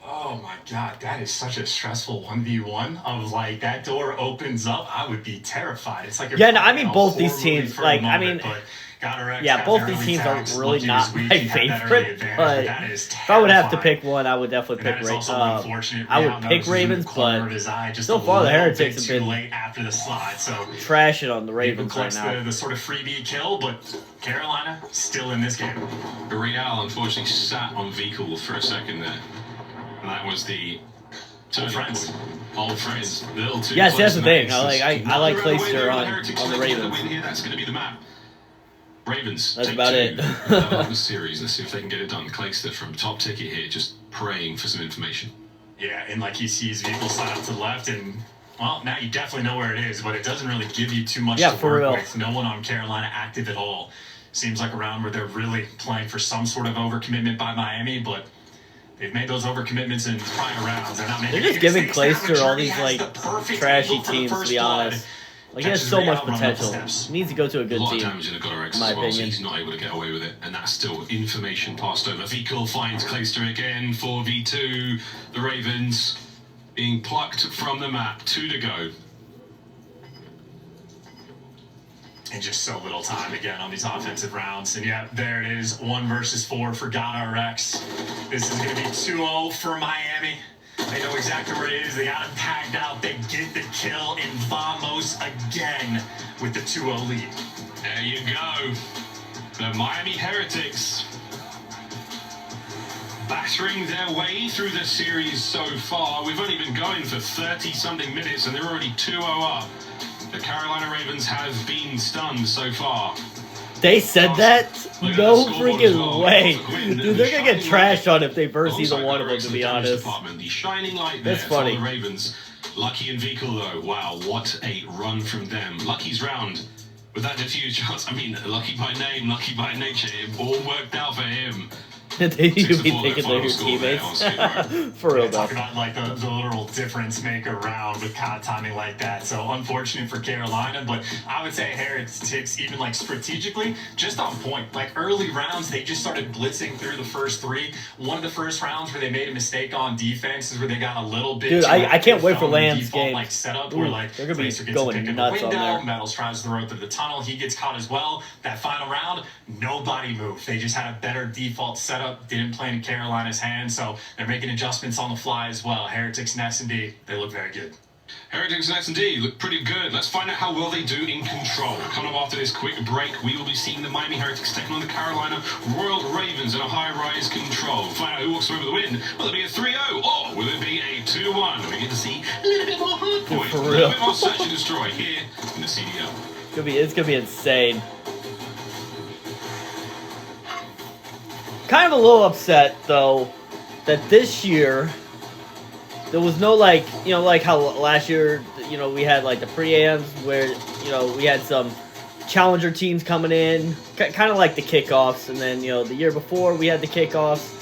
Oh my God, that is such a stressful 1v1 of like that door opens up. I would be terrified. It's like you're Yeah, no, I playing mean a both these horror movie teams. for a Like, I moment, mean, but X yeah, got both their these early teams tags. are really Lucky not was weak. my He had that early favorite, advantage, but that is if I would have to terrifying. pick one, I would definitely And pick that is also unfortunate. I Real would pick notices in the Ravens, corner but of his eye just so a far the little Heretics bit have too been late after the slide. So trashing on the Vico Ravens right collects now. the sort of freebie kill, but Carolina still in this game. Real unfortunately sat on Vico for a second there. And that was the Old friends. Old friends. Little too Yes, that's close the in thing. that instance. I like Another away Clayster there, on Heretics the looking for Ravens. win here. That's going to be the map. Ravens. That's take about 2 it. of the series. Let's see if they can get it done. Clayster from top ticket here, just praying for some information. Yeah, and like he sees vehicle slide up to the left, and well, now you definitely know where it is, but it doesn't really give you too much Yeah, to for work real. with. No one on Carolina active at all. Seems like a round where they're really playing for some sort of overcommitment by Miami, but they've made those overcommitments in prior rounds. They're not making They're just any giving mistakes. Clayster all Journey these has like the perfect trashy angle for the teams, to first be blood. honest. Like he has Catches so Real much running up the potential. steps. He needs to go to a A good lot of team. damage in the X in my as well, so opinion. he's not able to get away with it. And that's still information passed over. Vico finds Clayster again, 4v2. The Ravens being plucked from the map. 2 to go. And just so little time again on these offensive rounds. And yeah, there it is. 1 versus 4 for X. This is going to be 2-0 for Miami. They know exactly where it is. They got him tagged out. They get the kill in Vamos again with the 2-0 lead. There you go. The Miami Heretics battering their way through the series so far. We've only been going for 30-something minutes and they're already 2-0 up. The Carolina Ravens have been stunned so far. They said that? Look at No the scoreboard as freaking well. way. Off the Gwyn, Dude, the they're gonna get shining trashed light on if they verse either alongside one of them, X to in be the damage honest. department. The shining light there That's for funny. the Ravens. Lucky and Vico though, wow, what a run from them. Lucky's round With that defuse shots, I mean, lucky by name, lucky by nature, it all worked out for him. They should be thinking they're your teammates. For real, though. Talk about like the literal difference maker round with COD timing like that. So unfortunate for Carolina, but I would say Heretics, even like strategically, just on point. Like early rounds, they just started blitzing through the first three. One of the first rounds where they made a mistake on defense is where they got a little bit. Dude, I can't wait for Lamb's game. Like setup where like they're gonna be Tracer gets going a pick in nuts the on window, there. Metals tries to throw through the tunnel. He gets caught as well. That final round, nobody moved. They just had a better default setup. Didn't play in Carolina's hands, so they're making adjustments on the fly as well. Heretics and S&D, they look very good. Heretics and S&D look pretty good. Let's find out how well they do in control. Coming up after this quick break, we will be seeing the Miami Heretics taking on the Carolina Royal Ravens in a high-rise control. Find out who walks away with the win. Will it be a 3-0 or will it be a 2-1? We get to see a little bit more hard point, a little bit more search and destroy here in the CDL. It's gonna be insane. Kind of a little upset though that this year there was no like how last year we had like the pre-ams where we had some challenger teams coming in, kind of like the kickoffs, and then the year before we had the kickoffs.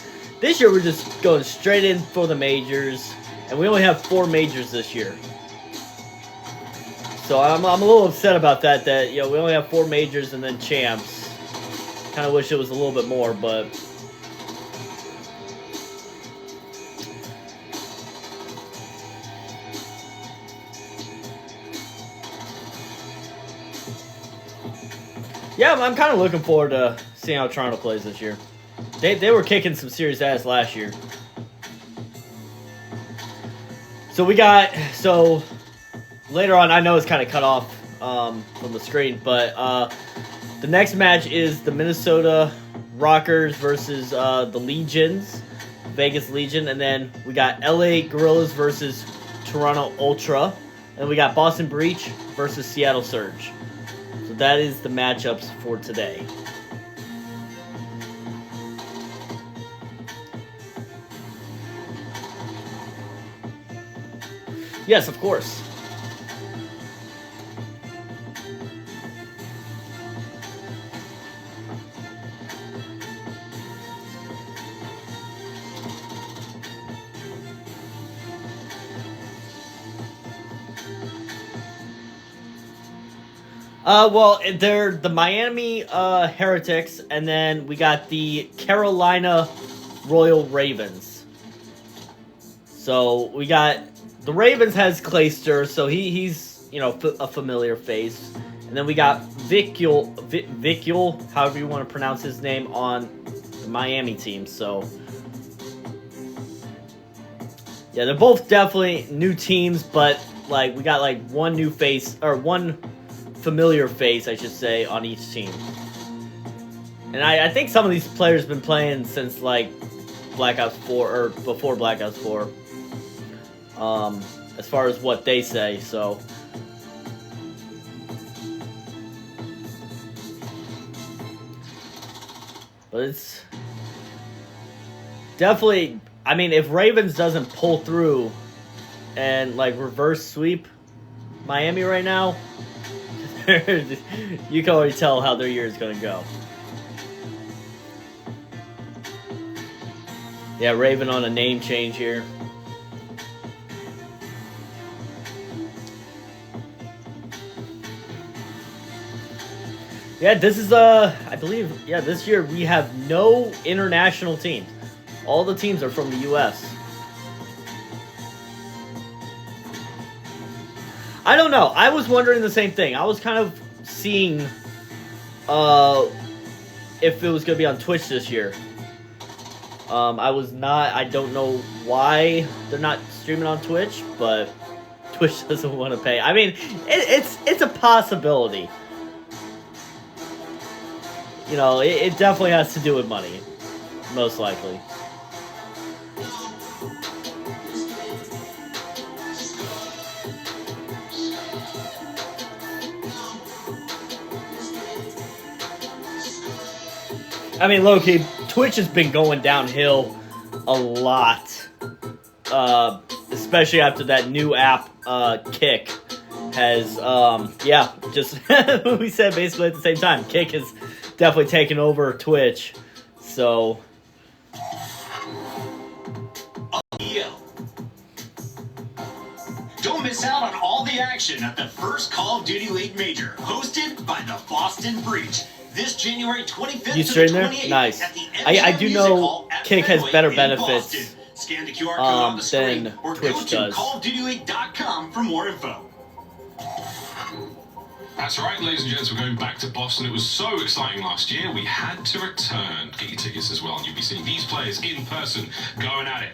This year we're just going straight in for the majors, and we only have 4 majors this year. So I'm a little upset about that we only have 4 majors and then champs. Kind of wish it was a little bit more, but. Yeah, I'm kind of looking forward to seeing how Toronto plays this year. They were kicking some serious ass last year. So later on, I know it's kind of cut off from the screen, but the next match is the Minnesota Rockers versus the Legions, Vegas Legion, and then we got LA Gorillas versus Toronto Ultra, and we got Boston Breach versus Seattle Surge. So that is the matchups for today. Yes, of course. Well, they're the Miami Heretics, and then we got the Carolina Royal Ravens. So we got the Ravens has Clayster, so he's a familiar face, and then we got Vicul, however you want to pronounce his name, on the Miami team. So yeah, they're both definitely new teams, but like we got like one new face or one familiar face, I should say, on each team. And I think some of these players have been playing since like Black Ops 4 or before Black Ops 4. As far as what they say, so. But it's definitely, I mean, if Ravens doesn't pull through and like reverse sweep Miami right now, you can already tell how their year is going to go. Yeah, Raven on a name change here. Yeah, this is, I believe, yeah, this year we have no international teams. All the teams are from the U.S. I don't know. I was wondering the same thing. I was kind of seeing if it was going to be on Twitch this year. I don't know why they're not streaming on Twitch, but Twitch doesn't want to pay. I mean, it's a possibility. It definitely has to do with money, most likely. I mean, low-key, Twitch has been going downhill a lot. Especially after that new app, Kick, has, yeah, just we said basically at the same time. Kick has definitely taken over Twitch, so. Don't miss out on all the action at the first Call of Duty League Major, hosted by the Boston Breach. This January 25th You to stream the there? 28th Nice. at the I do Music know Hall at Kick has Fenway better in benefits Boston. Scan the QR code on the screen than or Twitch go to does. callofdutyleague.com for more info. That's right, ladies and gents, we're going back to Boston. It was so exciting last year, we had to return. Get your tickets as well, and you'll be seeing these players in person going at it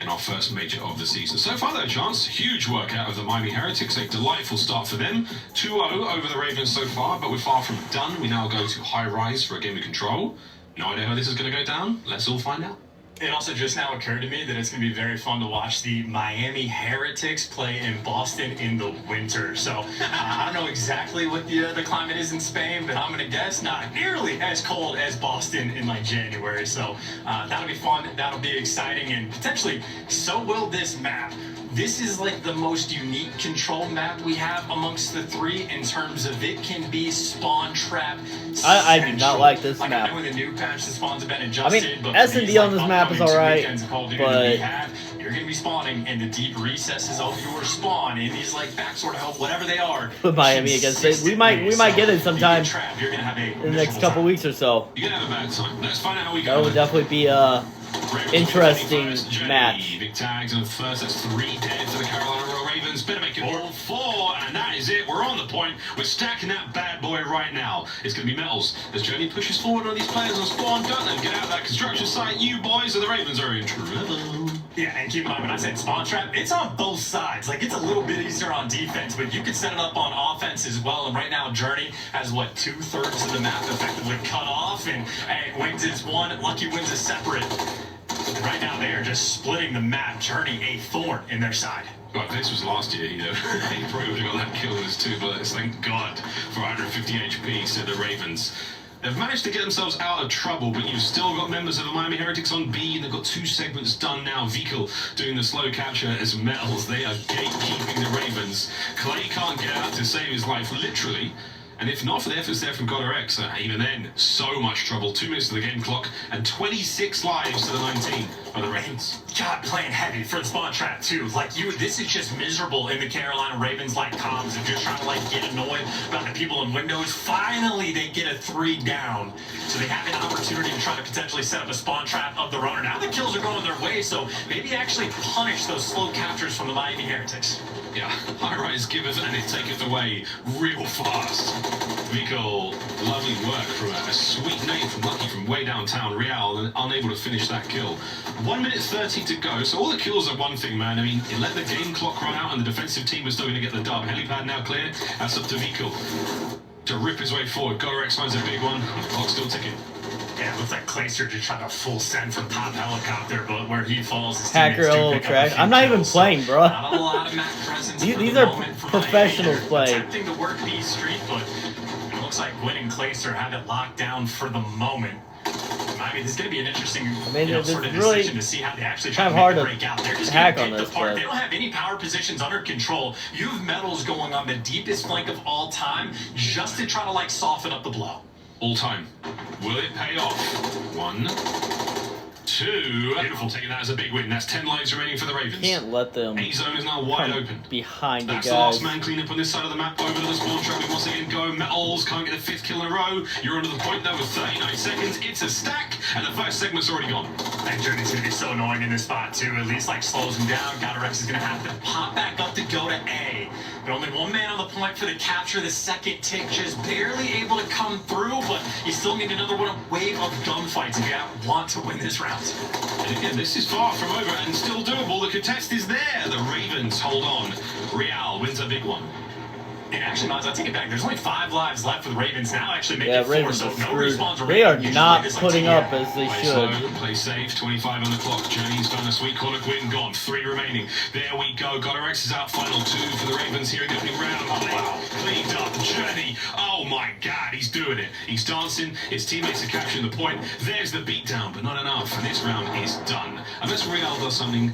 in our first major of the season. So far, though, Chance, huge work out of the Miami Heretics. A delightful start for them. 2-0 over the Ravens so far, but we're far from done. We now go to High Rise for a game of control. No idea how this is going to go down. Let's all find out. It also just now occurred to me that it's going to be very fun to watch the Miami Heretics play in Boston in the winter. So I don't know exactly what the climate is in Spain, but I'm going to guess not nearly as cold as Boston in like January. So that'll be fun. That'll be exciting, and potentially so will this map. This is like the most unique control map we have amongst the three in terms of it can be spawn trap. I do not like this map. I know in the new patch the spawns have been adjusted. I mean, but S&D on this map is alright, but you're going to be spawning in the deep recesses of your spawn in these like backsword help, whatever they are. Put Miami against it. We might get it sometime You're gonna have in the next couple weeks or so. You're going to have a bad time. Let's find out how we go. That would definitely be a interesting match. Big tags, and first that's 3 dead for the Carolina Royal Ravens. Better make it all 4, and that is it. We're on the point. We're stacking that bad boy right now. It's going to be Metals as Journey pushes forward on these players on spawn. Don't let them get out of that construction site. You boys of the Ravens are in trouble. Yeah, and keep in mind, when I said spawn trap, it's on both sides. Like, it's a little bit easier on defense, but you can set it up on offense as well. And right now, Journey has, what, 2/3 of the map effectively cut off, and Wings is one, Lucky Wins is separate. And right now, they are just splitting the map. Journey, a thorn in their side. Well, if this was last year, he probably would have got that kill with his 2 bullets. Thank God for 150 HP, said the Ravens. They've managed to get themselves out of trouble, but you've still got members of the Miami Heretics on B, and they've got 2 segments done now. Vikel doing the slow capture as Metals. They are gatekeeping the Ravens. Clay can't get out to save his life, literally. And if not for the efforts there from GodRx, even then, so much trouble. 2 minutes to the game clock, and 26 lives to the 19 by the Ravens. God, playing heavy for the spawn trap, too. Like, this is just miserable in the Carolina Ravens, like, comms. If you're trying to, like, get annoyed about the people in windows, finally they get a 3 down. So they have an opportunity to try to potentially set up a spawn trap of their own. Now the kills are going their way, so maybe actually punish those slow captures from the Miami Heretics. Yeah, High Rise giveth and it taketh away real fast. Vikel, lovely work from a sweet name from Lucky from way downtown. Real, and unable to finish that kill. 1 minute 30 to go, so all the kills are one thing, man. I mean, you let the game clock run out and the defensive team is still going to get the dub. Helipad now clear. That's up to Vikel to rip his way forward. GodRx finds a big one. The clock's still ticking. Yeah, it looks like Clayster just tried to full send from top helicopter, but where he falls, his Hacker teammates do pick up a trash. few I'm not even kills, playing, bro. Not a lot of map presence. These are professionals playing. Attempting to work B Street, but it looks like Gwyn and Clayster have it locked down for the moment. I mean, this is going to be an interesting sort of really decision to see how they actually try to hard make to it break out. They're just hack going on to this, pick apart. but They don't have any power positions under control. You have Metals going on the deepest flank of all time just to try to, like, soften up the blow. All time. Will it pay off? 1, 2. Beautiful, taking that as a big win. That's 10 lives remaining for the Ravens. Can't let them A-zone is now wide open. behind the That's guys. the last man cleanup on this side of the map. Over to the spawn trap. We once again go. Metals can't get the 5th kill in a row. You're under the point now with 39 seconds. It's a stack, and the first segment's already gone. That Journey's going to be so annoying in this spot, too. At least, like, slows him down. GodRx is going to have to pop back up to go to A. But only 1 man on the point for the capture. The second tick just barely able to come through, but you still need another wave of gunfights if you want to win this round. And again, this is far from over and still doable. The contest is there. The Ravens hold on. Real wins a big one. And actually, Miles, I'll take it back. There's only 5 lives left for the Ravens now. Actually, make it 4, Ravens so are no screwed. respawns. They are not putting up as they Play should. slow, play safe. 25 on the clock. Journey's found a sweet corner. Gwyn gone. 3 remaining. There we go. GodRx is out. Final 2 for the Ravens here in the opening round. Oh, wow. Cleaned up. Journey. Oh, my God. He's doing it. He's dancing. His teammates are capturing the point. There's the beatdown, but not enough. And this round is done. Unless Real does something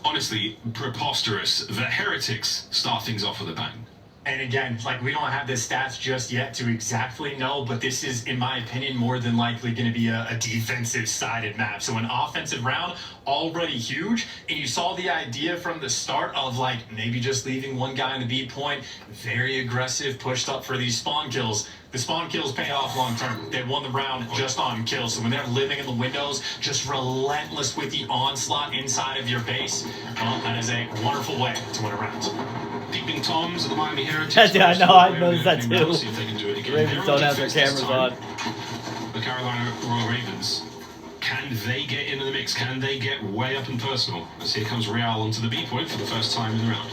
honestly preposterous that Heretics start things off with a bang. And again, like, we don't have the stats just yet to exactly know, but this is, in my opinion, more than likely going to be a defensive-sided map. So an offensive round, already huge, and you saw the idea from the start of, like, maybe just leaving one guy in the B point, very aggressive, pushed up for these spawn kills. The spawn kills pay off long term. They won the round just on kills. So when they're living in the windows, just relentless with the onslaught inside of your base, well, that is a wonderful way to win a round. Peeping Toms at the Miami Heretics. Yeah, I know, I noticed that Now, too. see if they can do it again. Ravens They're don't on have their defense this cameras time. on. The Carolina Royal Ravens. Can they get into the mix? Can they get way up and personal? As here comes Real onto the B point for the first time in the round.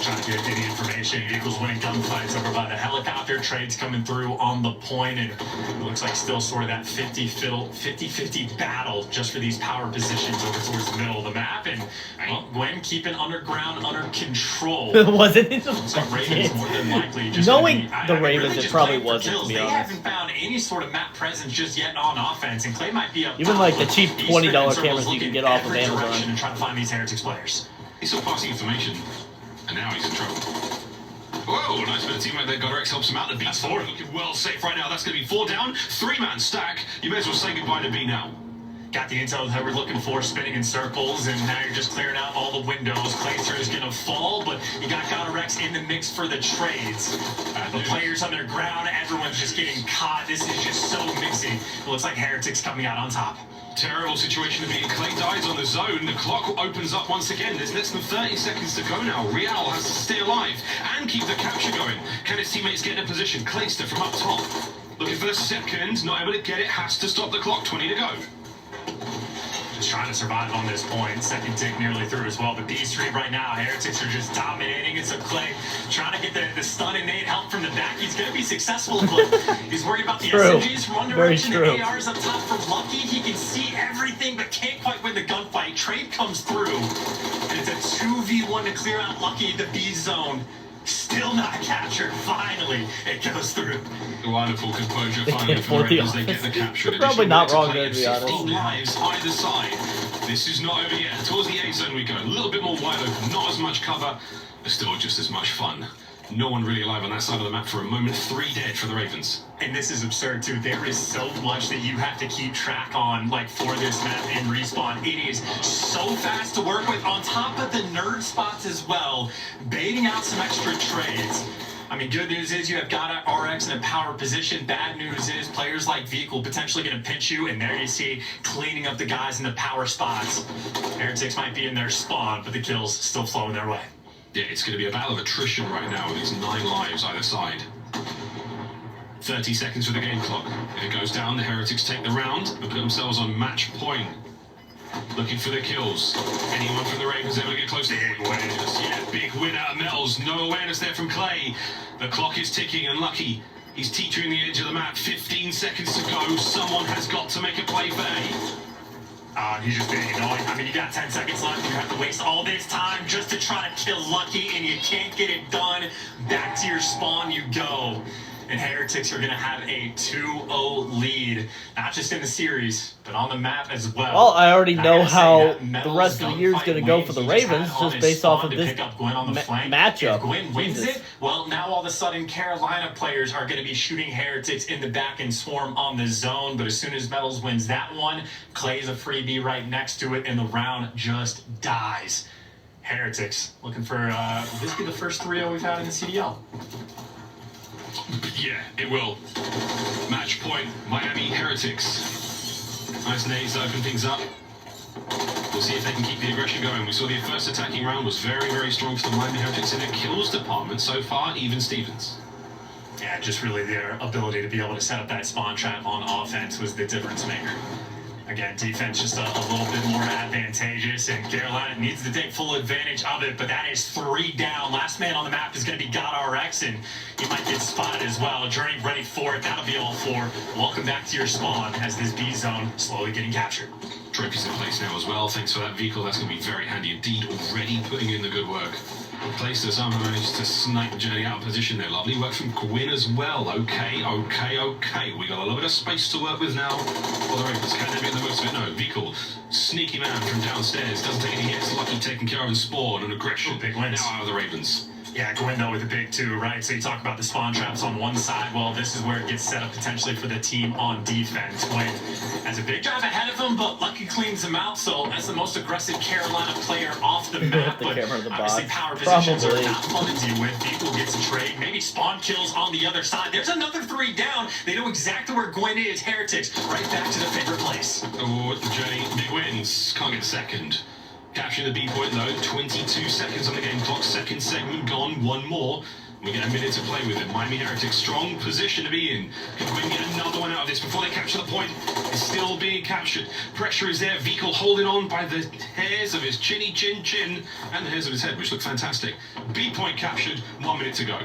Trying to get any information. Eagles winning gunfights over by the helicopter. Trades coming through on the point, and it looks like still sort of that 50-50 battle just for these power positions over towards the middle of the map. And well, Gwen keeping underground under control. Wasn't it? Looks like Ravens more than likely just Knowing the Ravens, really it just probably playing for wasn't, kills. to be They honest. haven't found any sort of map presence just yet on offense, and Clay might be up Even top, like the but cheap he's $20 spinning circles cameras you can looking get off of every Amazon. direction and trying to find these Heretics players. He's still passing information, and now he's in trouble. Whoa, nice bit of teammate there. Godorex helps him out. The B's forward looking well safe right now. That's going to be 4 down, 3-man stack. You may as well say goodbye to B now. Got the intel that we're looking for, spinning in circles, and now you're just clearing out all the windows. Clayster is going to fall, but you got Godorex in the mix for the trades. The players underground, everyone's just getting caught. This is just so mixy. It looks like Heretics coming out on top. Terrible situation to be in. Clay dies on the zone. The clock opens up once again. There's less than 30 seconds to go now. Real has to stay alive and keep the capture going. Can his teammates get in a position? Clayster from up top. Looking for the second. Not able to get it. Has to stop the clock. 20 to go. Just trying to survive on this point. Second tick nearly through as well. But B Street right now, Heretics are just dominating. It's a Clay trying to get the stun and nade help from the back. He's going to be successful, but he's worried about the SMGs from one direction. The ARs up top for Lucky. He can see everything, but can't quite win the gunfight. Trade comes through, and it's a 2v1 to clear out Lucky the B zone. Still not captured. Finally, it goes through. Wonderful composure They finally can't for the afford the Ravens. They get the capture. They're probably not wrong there, to be 15 honest. lives either side. This is not over yet. Towards the A zone we go. A little bit more wide open. Not as much cover, but still just as much fun. No one really alive on that side of the map for a moment. 3 dead for the Ravens. And this is absurd too. There is so much that you have to keep track on, like, for this map in respawn. It is so fast to work with, on top of the nerd spots as well, baiting out some extra trades. I mean, good news is you have got RX in a power position. Bad news is players like Vehicle potentially going to pinch you, and there you see cleaning up the guys in the power spots. Heretics might be in their spawn, but the kills still flowing their way. Yeah, it's going to be a battle of attrition right now with these 9 lives either side. 30 seconds for the game clock. If it goes down, the Heretics take the round and put themselves on match point. Looking for the kills. Anyone from the Ravens able to get close to big winners? Yeah, big win out of Metals. No awareness there from Clay. The clock is ticking, and Lucky, he's teetering the edge of the map. 15 seconds to go. Someone has got to make a play for A. He's just being annoying. I mean, you got 10 seconds left. You have to waste all this time just to try to kill Lucky, and you can't get it done. Back to your spawn you go. And Heretics are going to have a 2-0 lead, not just in the series, but on the map as well. Well, I already know how the rest of the year is going to go for the Ravens, just based off of this matchup. If Gwen wins Jesus. it, well, now all of a sudden Carolina players are going to be shooting Heretics in the back and swarm on the zone. But as soon as Metals wins that one, Clay's a freebie right next to it, and the round just dies. Heretics looking for, will this be the first 3-0 we've had in the CDL? Yeah, it will. Match point, Miami Heretics. Nice nades to open things up. We'll see if they can keep the aggression going. We saw the first attacking round was very, very strong for the Miami Heretics in their kills department. So far, even Stevens. Yeah, just really their ability to be able to set up that spawn trap on offense was the difference maker. Again, defense just a little bit more advantageous, and Carolina needs to take full advantage of it, but that is 3 down. Last man on the map is going to be GodRx, and he might get spotted as well. Journey ready for it. That'll be all 4. Welcome back to your spawn as this B zone slowly getting captured. Trophies in place now as well. Thanks for that vehicle. That's going to be very handy indeed. Already putting in the good work. Placer somehow managed to snipe the Journey out of position there. Lovely work from Gwyn as well. Okay. We got a little bit of space to work with now for the Ravens. Can they make the most of it? No. Vehicle, sneaky man from downstairs. Doesn't take any hits. Lucky taking care of his spawn and aggression. Big wins. Now out of the Ravens. Yeah, Gwyn though with a big 2, right? So you talk about the spawn traps on one side. Well, this is where it gets set up potentially for the team on defense. Gwyn has a big drive ahead of him, but Lucky cleans him out. So that's the most aggressive Carolina player off the map. The but camera of the obviously box. power positions Probably. are not fun to deal with. Vehicle gets a trade. Maybe spawn kills on the other side. There's another 3 down. They know exactly where Gwyn is. Heretics right back to the favorite place. Oh, the Journey, big wins. Can't get second. Capturing the B point though, 22 seconds on the game clock, second segment gone, one more. We get a minute to play with it. Miami Heretics, strong position to be in. Can Gwyn get another one out of this before they capture the point? It's still being captured. Pressure is there. Vehicle holding on by the hairs of his chin and the hairs of his head, which look fantastic. B point captured, 1 minute to go.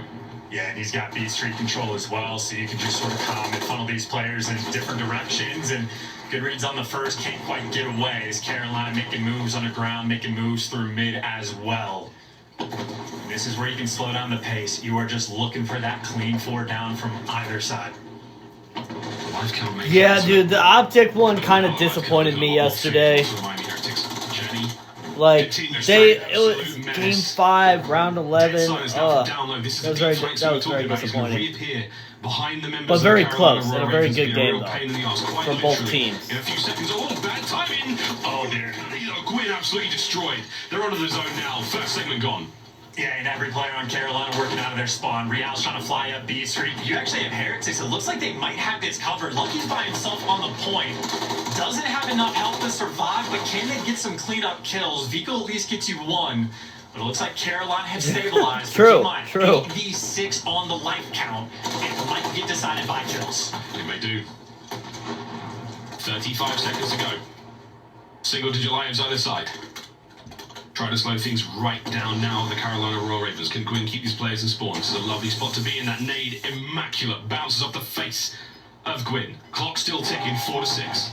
Yeah, and he's got beat streak control as well, so you can just sort of calm and funnel these players in different directions. And good reads on the first, can't quite get away. As Carolina making moves on the ground, making moves through mid as well. And this is where you can slow down the pace. You are just looking for that clean 4 down from either side. Yeah, dude, the optic one kind of disappointed me yesterday. Like, it was game 5, round 11. That was very disappointing. But very close and a very good game, though, from both teams. In a few seconds, bad timing. Oh, dear. Gwyn absolutely destroyed. They're under the zone now. First segment gone. Yeah, and every player on Carolina working out of their spawn. Real's trying to fly up B Street. You actually have Heretics. It looks like they might have this covered. Lucky's by himself on the point. Doesn't have enough health to survive, but can they get some cleanup kills? Vico at least gets you 1. But it looks like Carolina have stabilized. True. 8v6 on the life count. And it might get decided by kills. They may do. 35 seconds to go. Single-digit lives either side. Try to slow things right down now. The Carolina Royal Ravens. Can Gwyn keep these players in spawn? This is a lovely spot to be in. That nade, immaculate, bounces off the face of Gwyn. Clock still ticking, 4 to 6.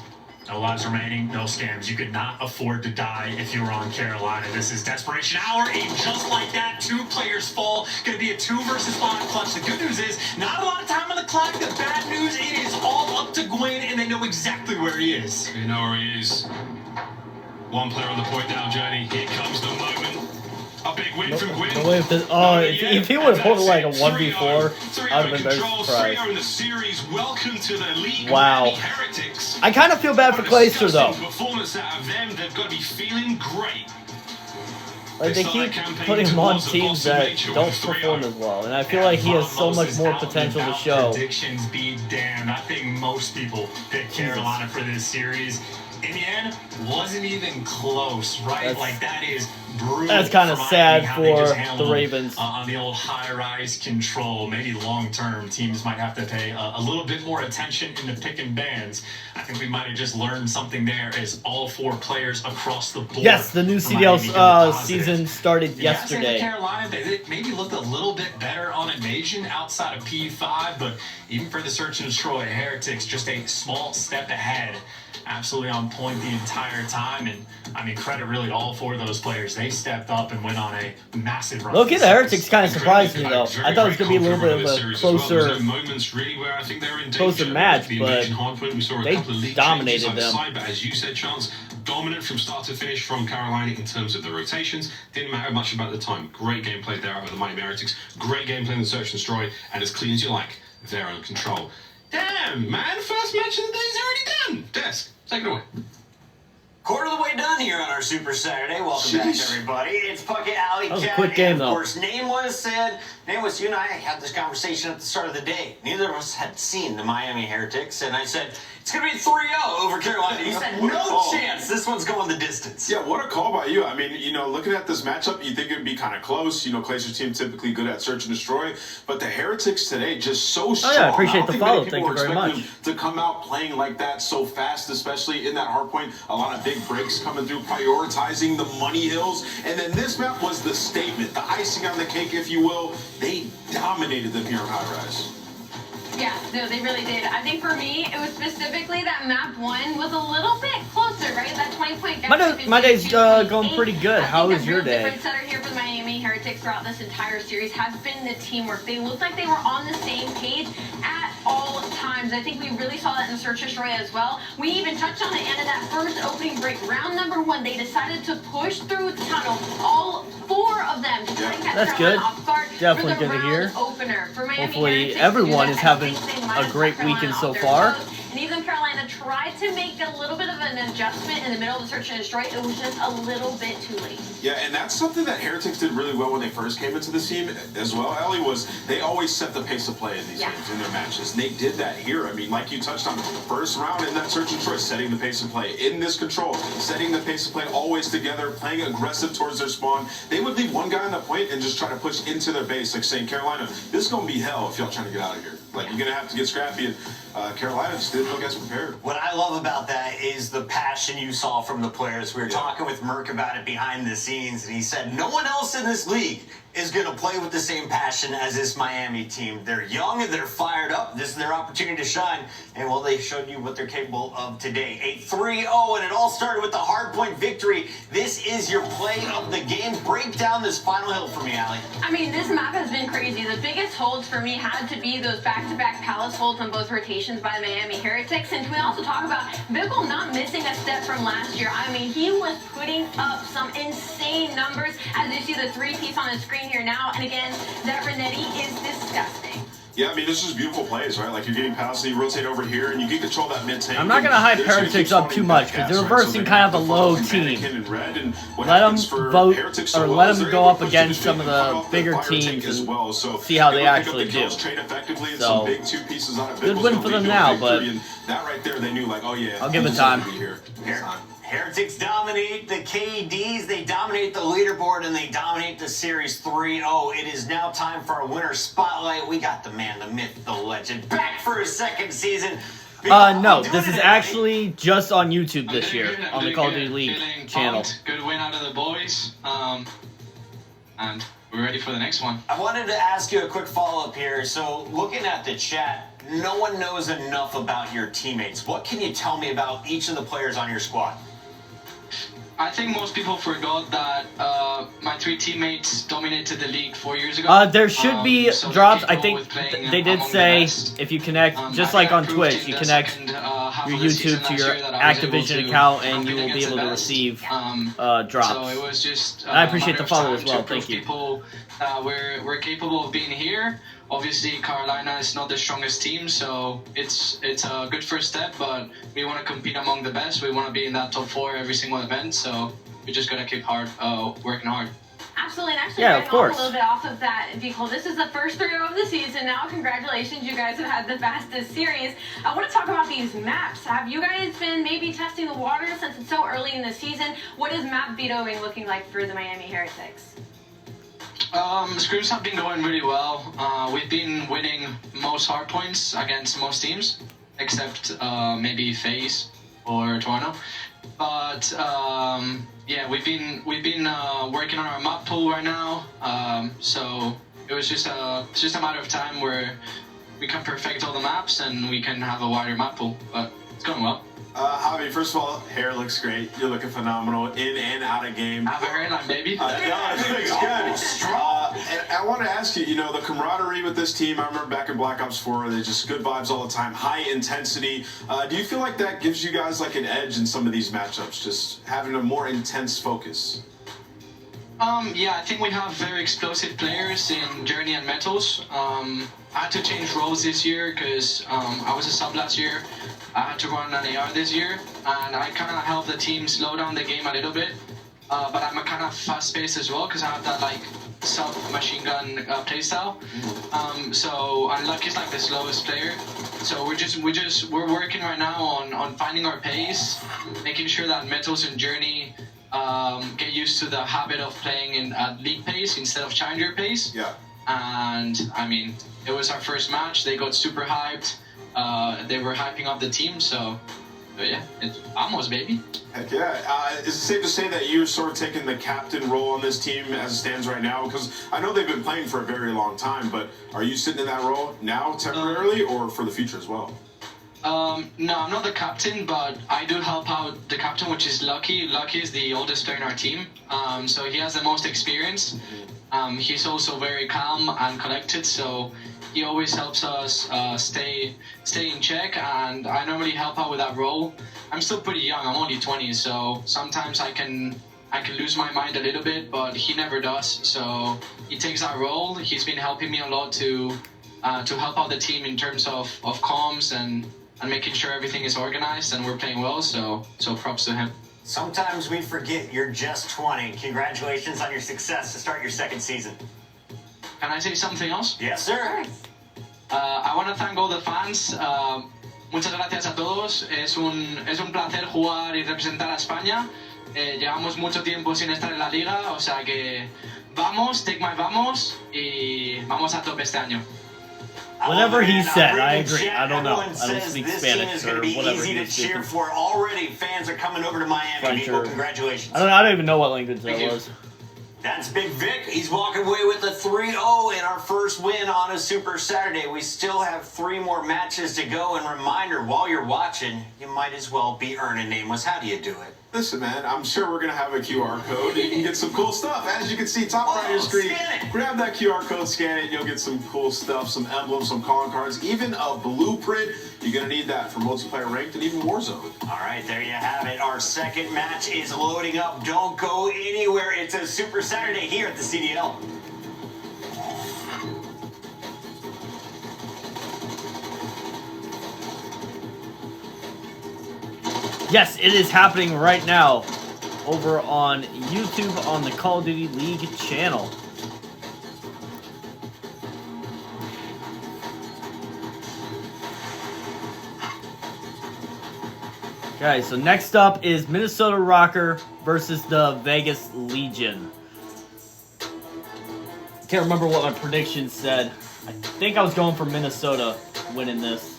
No lives remaining, no scams. You could not afford to die if you were on Carolina. This is desperation hour, and just like that, 2 players fall. Gonna be a 2 versus 5 clutch. The good news is, not a lot of time on the clock. The bad news, it is all up to Gwyn, and they know exactly where he is. They know where he is. 1 player on the point now, Journey. Here comes the moment. A big win from Gwyn. If he would have pulled like a 1v4, I would have been very surprised. In the series. Welcome to the league. Wow. Heretics. I kind of feel bad for Clayster though. Performance out of them. They've got to be feeling great. Like, they keep putting him on teams that don't perform as well, and I feel like he has so much more potential to show. Predictions be damned. I think most people picked Carolina for this series. In the end, wasn't even close, right? Like, that is brutal. That's kind of sad for the Ravens. On the old high-rise control, maybe long-term, teams might have to pay a little bit more attention in the picking bands. I think we might have just learned something there as all 4 players across the board. Yes, the new CDL season started yesterday. Carolina, they maybe looked a little bit better on Invasion outside of P5, but even for the Search and Destroy, Heretics just a small step ahead. Absolutely on point the entire time, and I mean, credit really all 4 of those players. They stepped up and went on a massive run. Look at the Heretics kind of surprised me though. I thought it was going to be a little bit of a closer match, but they dominated them. But as you said, Chance, dominant from start to finish from Carolina in terms of the rotations. Didn't matter much about the time. Great gameplay there out of the Miami Heretics. Great gameplay in the Search and Destroy, and as clean as you like, they're in control. Damn, man, first match of the day's already done. Desk, take it away. Quarter of the way done here on our Super Saturday. Welcome back, everybody. It's Puckett Alley. That was a quick game, though. Of course, name was said. Name was, you and I had this conversation at the start of the day. Neither of us had seen the Miami Heretics, and I said, it's going to be 3-0 over Carolina. You said, no chance. This one's going the distance. Yeah, what a call by you. I mean, you know, looking at this matchup, you think it would be kind of close. You know, Clayster's team typically good at search and destroy, but the Heretics today just so strong. Oh, yeah, I appreciate the follow. Thank you very much. To come out playing like that so fast, especially in that hard point, a lot of big breaks coming through, prioritizing the money hills. And then this map was the statement, the icing on the cake, if you will. They dominated them here on High Rise. Yeah, no, they really did. I think for me, it was specifically that map 1 was a little bit closer, right? That 20-point gap. My day's going pretty good. How was your day? The difference that are here for the Miami Heretics throughout this entire series has been the teamwork. They looked like they were on the same page at all times. I think we really saw that in Search and Destroy as well. We even touched on it, and in that first opening break, round number 1, they decided to push through the tunnel, all 4 of them, to try and catch Carolina off guard. Definitely good to hear. Opener for Miami Hopefully Heretics everyone is having a great weekend so far. And even Carolina tried to make a little bit of an adjustment in the middle of the Search and Destroy. It was just a little bit too late. Yeah, and that's something that Heretics did really well when they first came into the team as well, Ellie, was they always set the pace of play in these games, in their matches. And they did that here. I mean, like you touched on, first round in that Search and Destroy, setting the pace of play. In this Control, setting the pace of play, always together, playing aggressive towards their spawn. They would leave one guy on the point and just try to push into their base, like saying, Carolina, this is going to be hell if y'all trying to get out of here. Like, you're going to have to get scrappy, and Carolina just didn't look as prepared. What I love about that is the passion you saw from the players. We were talking with Merck about it behind the scenes, and he said no one else in this league is going to play with the same passion as this Miami team. They're young and they're fired up. This is their opportunity to shine. And, well, they showed you what they're capable of today. A 3-0, and it all started with the hardpoint victory. This is your play of the game. Break down this final hill for me, Allie. I mean, this map has been crazy. The biggest holds for me had to be those back-to-back palace holds on both rotations by the Miami Heretics. And we also talk about Bickle not missing a step from last year. I mean, he was putting up some insane numbers. As you see the 3-piece on the screen here now, and again, that Renetti is disgusting. Yeah, I mean, this is beautiful plays, right? Like, you're getting past, you rotate over here, and you can control that mid-tank. I'm not going to hype Heretics up too much, because they're reversing kind of a low team. Let them vote, or let them go up against some of the bigger teams and see how they actually do. So, good win for them now, but that right there, they knew, like, oh yeah, I'll give it time. Heretics dominate the KDs, they dominate the leaderboard, and they dominate the series 3-0. It is now time for a winner spotlight. We got the man, the myth, the legend, back for his second season. No, this is actually just on YouTube this year, on the Call of Duty League channel. Good win out of the boys, and we're ready for the next one. I wanted to ask you a quick follow-up here. So, looking at the chat, no one knows enough about your teammates. What can you tell me about each of the players on your squad? I think most people forgot that my 3 teammates dominated the league 4 years ago. There should be drops. I think they did say if you connect, just like on Twitch, you connect your YouTube to your Activision account and you will be able to receive drops. So it was just I appreciate the follow as well. Thank you. People we're capable of being here. Obviously, Carolina is not the strongest team, so it's a good first step, but we want to compete among the best. We want to be in that top 4 every single event, so we just got to keep working hard. Absolutely, and actually, yeah, of course. A little bit off of that, Nicole. This is the first 3-0 of the season now. Congratulations, you guys have had the fastest series. I want to talk about these maps. Have you guys been maybe testing the water since it's so early in the season? What is map vetoing looking like for the Miami Heretics? Scrims have been going really well. We've been winning most hard points against most teams, except maybe FaZe or Toronto. But yeah, we've been working on our map pool right now. So it was just a matter of time where we can perfect all the maps and we can have a wider map pool. But it's going well. Javi, first of all, hair looks great. You're looking phenomenal in and out of game. I have a hairline, baby. No, I think it's good. And I want to ask you, the camaraderie with this team, I remember back in Black Ops 4, they're just good vibes all the time, high intensity. Do you feel like that gives you guys like an edge in some of these matchups, just having a more intense focus? Yeah, I think we have very explosive players in Journey and Metals. I had to change roles this year because I was a sub last year. I had to run an AR this year, and I kind of helped the team slow down the game a little bit. But I'm a kind of fast-paced as well because I have that like sub-machine gun playstyle. So Unlucky is like the slowest player. So we're working right now on finding our pace, making sure that Metals and Journey get used to the habit of playing in at league pace instead of challenger pace. Yeah. And I mean, it was our first match. They got super hyped. They were hyping up the team, so But yeah, it's vamos, baby. Heck yeah. Is it safe to say that you're sort of taking the captain role on this team as it stands right now? Because I know they've been playing for a very long time, but are you sitting in that role now temporarily or for the future as well? No, I'm not the captain, but I do help out the captain, which is Lucky. Lucky is the oldest player in our team, so he has the most experience. He's also very calm and collected, so he always helps us stay in check, and I normally help out with that role. I'm still pretty young, I'm only 20, so sometimes I can lose my mind a little bit, but he never does, so he takes that role. He's been helping me a lot to help out the team in terms of comms and making sure everything is organized and we're playing well, so props to him. Sometimes we forget you're just 20. Congratulations on your success to start your second season. Can I say something else? Yes, sir. I want to thank all the fans. Muchas gracias a todos. Es un placer jugar y representar a España. Llevamos mucho tiempo sin estar en la liga, o sea que vamos, take my vamos y vamos a tope este año. Whatever he man, said, I reading agree. chat, I don't know. everyone I don't says speak this Spanish team is or going to be whatever easy he to was cheer speaking. for. Already, fans are coming over to Miami. French People, or- congratulations. I don't even know what language that was. That's Big Vic. He's walking away with a 3-0 in our first win on a Super Saturday. We still have 3 more matches to go. And reminder, while you're watching, you might as well be earning nameless. How do you do it? Listen, man, I'm sure we're going to have a QR code. You can get some cool stuff. As you can see, top right of your screen, grab that QR code, scan it, and you'll get some cool stuff, some emblems, some calling cards, even a blueprint. You're going to need that for multiplayer ranked and even Warzone. All right, there you have it. Our second match is loading up. Don't go anywhere. It's a Super Saturday here at the CDL. Yes, it is happening right now over on YouTube on the Call of Duty League channel. Okay, so next up is Minnesota Rocker versus the Vegas Legion. Can't remember what my prediction said. I think I was going for Minnesota winning this.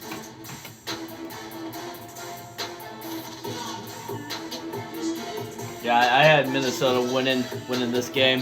Yeah, I had Minnesota winning this game.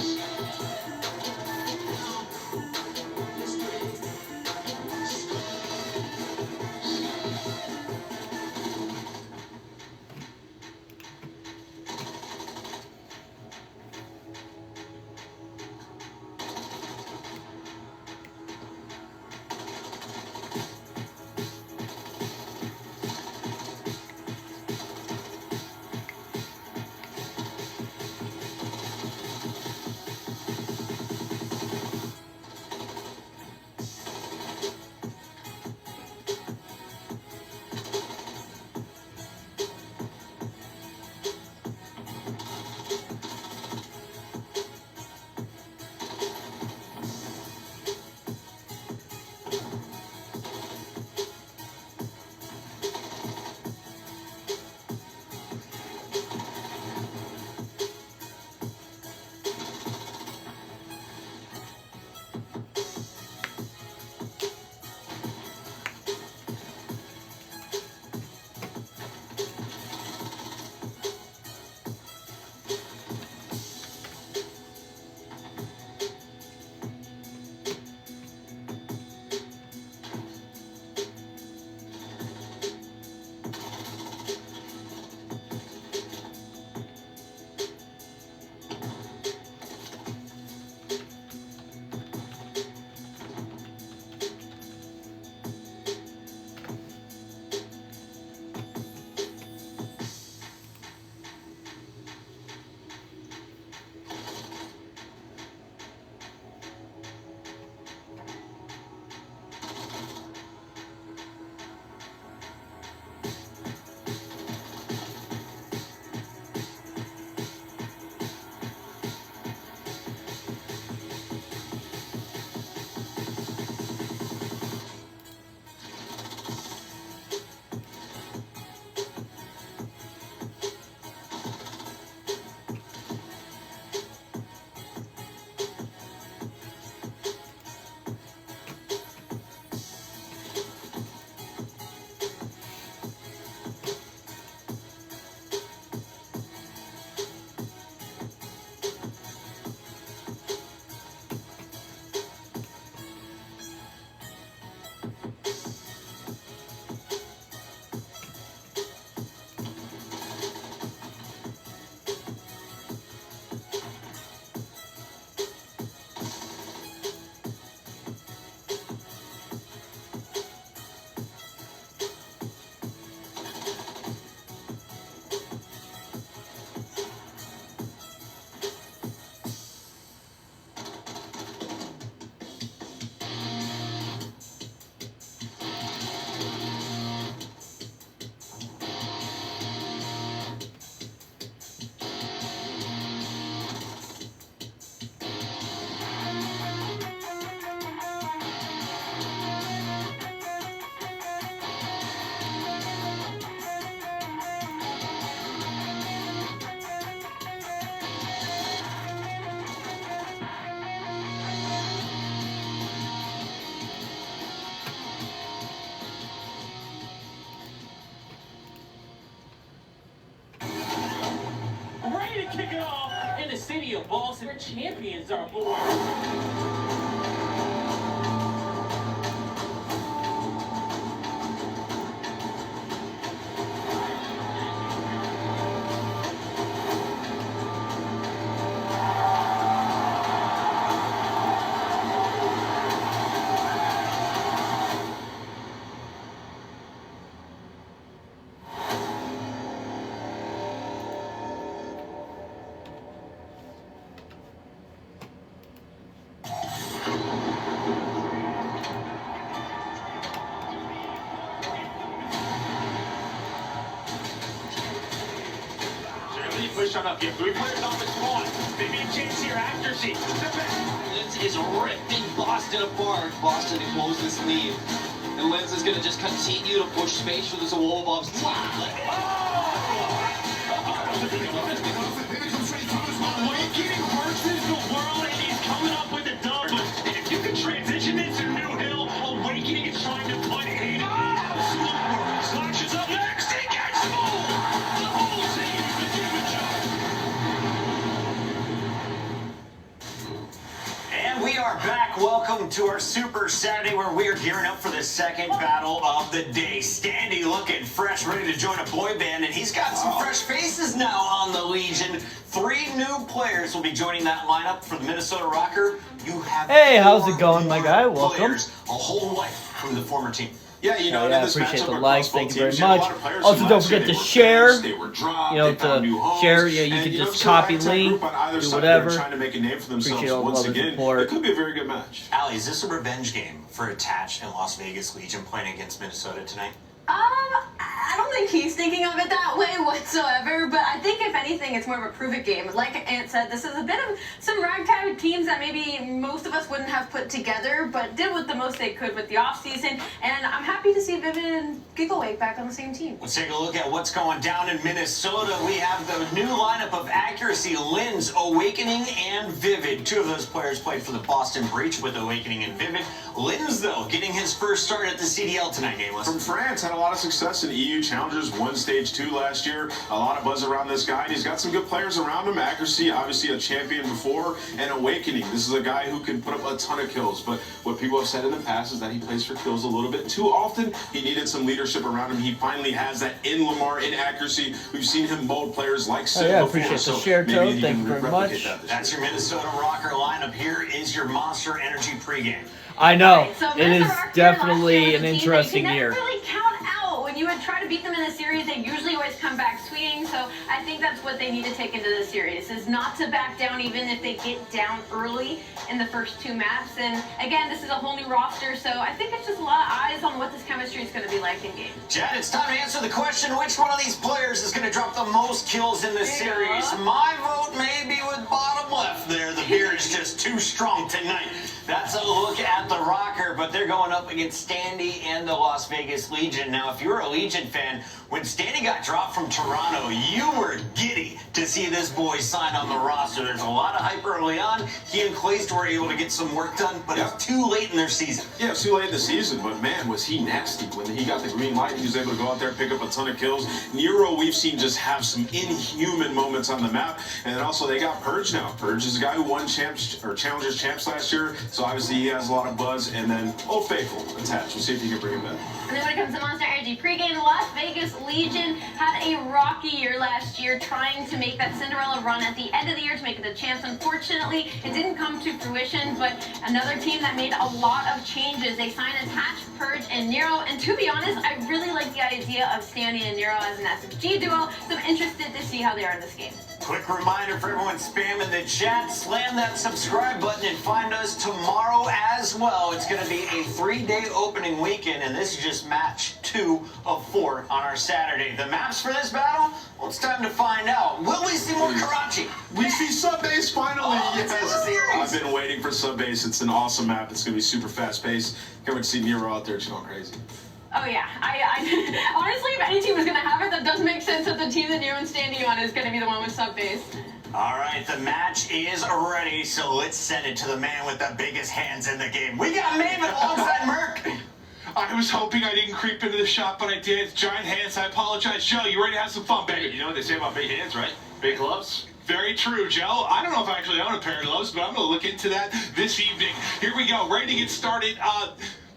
city of Boston, where champions are born. Push on up. You have 3 players on the squad. Maybe a chance here. Accuracy. Lenz is ripping Boston apart. Boston to close this lead. And Lenz is going to just continue to push space for this Wolbov's team. Awakening versus the world, and he's coming up with a dub. And if you can transition this to New Hill, Awakening is trying to put it in. Slashes up next. He gets full. The whole team is doing And we are back. Welcome to our Super Saturday, where we are gearing up for the second battle of the day. Standy looking fresh, ready to join a boy band, and he's got some fresh faces now on the Legion. 3 new players will be joining that lineup for the Minnesota Rocker. You have Hey, how's it going, my guy? Welcome. Players, a whole life from the former team. Yeah, you know, yeah, in this appreciate matchup the likes. across Thank both you very teams, you have a much. lot of players Also, who don't last year forget to they were share. benched, they were dropped, You know, they found new to homes, share. Yeah, you and, can you know, just so copy ragtag link, group on either do side, whatever. they're trying to make a name for themselves Appreciate all the once love and again. support. It could be a very good match. Allie, is this a revenge game for Attach and Las Vegas Legion playing against Minnesota tonight? I don't think he's thinking of it that way whatsoever, but I think if anything, it's more of a prove-it game. Like Ant said, this is a bit of some ragtag teams that maybe most of us wouldn't have put together, but did with the most they could with the offseason, and I'm happy to see Vivid and Gigglewake back on the same team. Let's take a look at what's going down in Minnesota. We have the new lineup of Accuracy, Lenz, Awakening, and Vivid. 2 of those players played for the Boston Breach with Awakening and Vivid. Lenz, though, getting his first start at the CDL tonight, Nameless. From France, had a lot of success in EU Challengers, won Stage 2 last year. A lot of buzz around this guy, and he's got some good players around him. Accuracy, obviously a champion before, and Awakening. This is a guy who can put up a ton of kills, but what people have said in the past is that he plays for kills a little bit too often. He needed some leadership around him. He finally has that in Lamar, in Accuracy. We've seen him mold players like Sid before, appreciate so the share maybe code. he Thank can you very replicate much. That's your Minnesota Rocker lineup. Here is your Monster Energy pregame. I know. Right, so It Minnesota is Rocker definitely last year an was a team interesting that you year. could never really count out. When you would try to beat them in the series, they usually always come back swinging. So I think that's what they need to take into the series, is not to back down even if they get down early in the first 2 maps. And again, this is a whole new roster, so I think it's just a lot of eyes on what this chemistry is going to be like in game. Chad, it's time to answer the question, which one of these players is going to drop the most kills in the series? My vote may be with bottom left there. The beer is just too strong tonight. That's a look at the Rocker, but they're going up against Standy and the Las Vegas Legion. Now, if you're a Legion fan, when Standy got dropped from Toronto, you were giddy to see this boy sign on the roster. There's a lot of hype early on. He and Clayst were able to get some work done, but it's too late in their season. Yeah, it's too late in the season, but man, was he nasty. When he got the green light, he was able to go out there and pick up a ton of kills. Nero, we've seen just have some inhuman moments on the map, and also they got Purge now. Purge is a guy who won Challengers Champs last year, so obviously he has a lot of buzz, and then Old Faithful, Attached. We'll see if he can bring him back. And then when it comes to Monster Energy pregame, Las Vegas Legion had a rocky year last year trying to make that Cinderella run at the end of the year to make it the champs. Unfortunately, it didn't come to fruition, but another team that made a lot of changes. They signed Attached, Purge, and Nero, and to be honest, I really like the idea of Standy and Nero as an SFG duo, so I'm interested to see how they are in this game. Quick reminder for everyone spamming the chat, slam that subscribe button and find us tomorrow as well. It's going to be a 3-day opening weekend, and this is just match 2 of 4 on our Saturday. The maps for this battle? Well, it's time to find out. Will we see more Karachi? We see Subbase finally! Oh, it's in the series. I've been waiting for Subbase. It's an awesome map. It's going to be super fast-paced. Can't wait to see Nero out there. It's going crazy. Oh yeah, I honestly, if any team is going to have it, that does make sense that the team that Nero and Standy on is going to be the one with Subbase. All right, the match is ready, so let's send it to the man with the biggest hands in the game. We got Maven alongside Merc. I was hoping I didn't creep into the shot, but I did. Giant hands, I apologize. Joe, you ready to have some fun, baby? You know what they say about big hands, right? Big gloves. Very true, Joe. I don't know if I actually own a pair of those, but I'm going to look into that this evening. Here we go, ready to get started.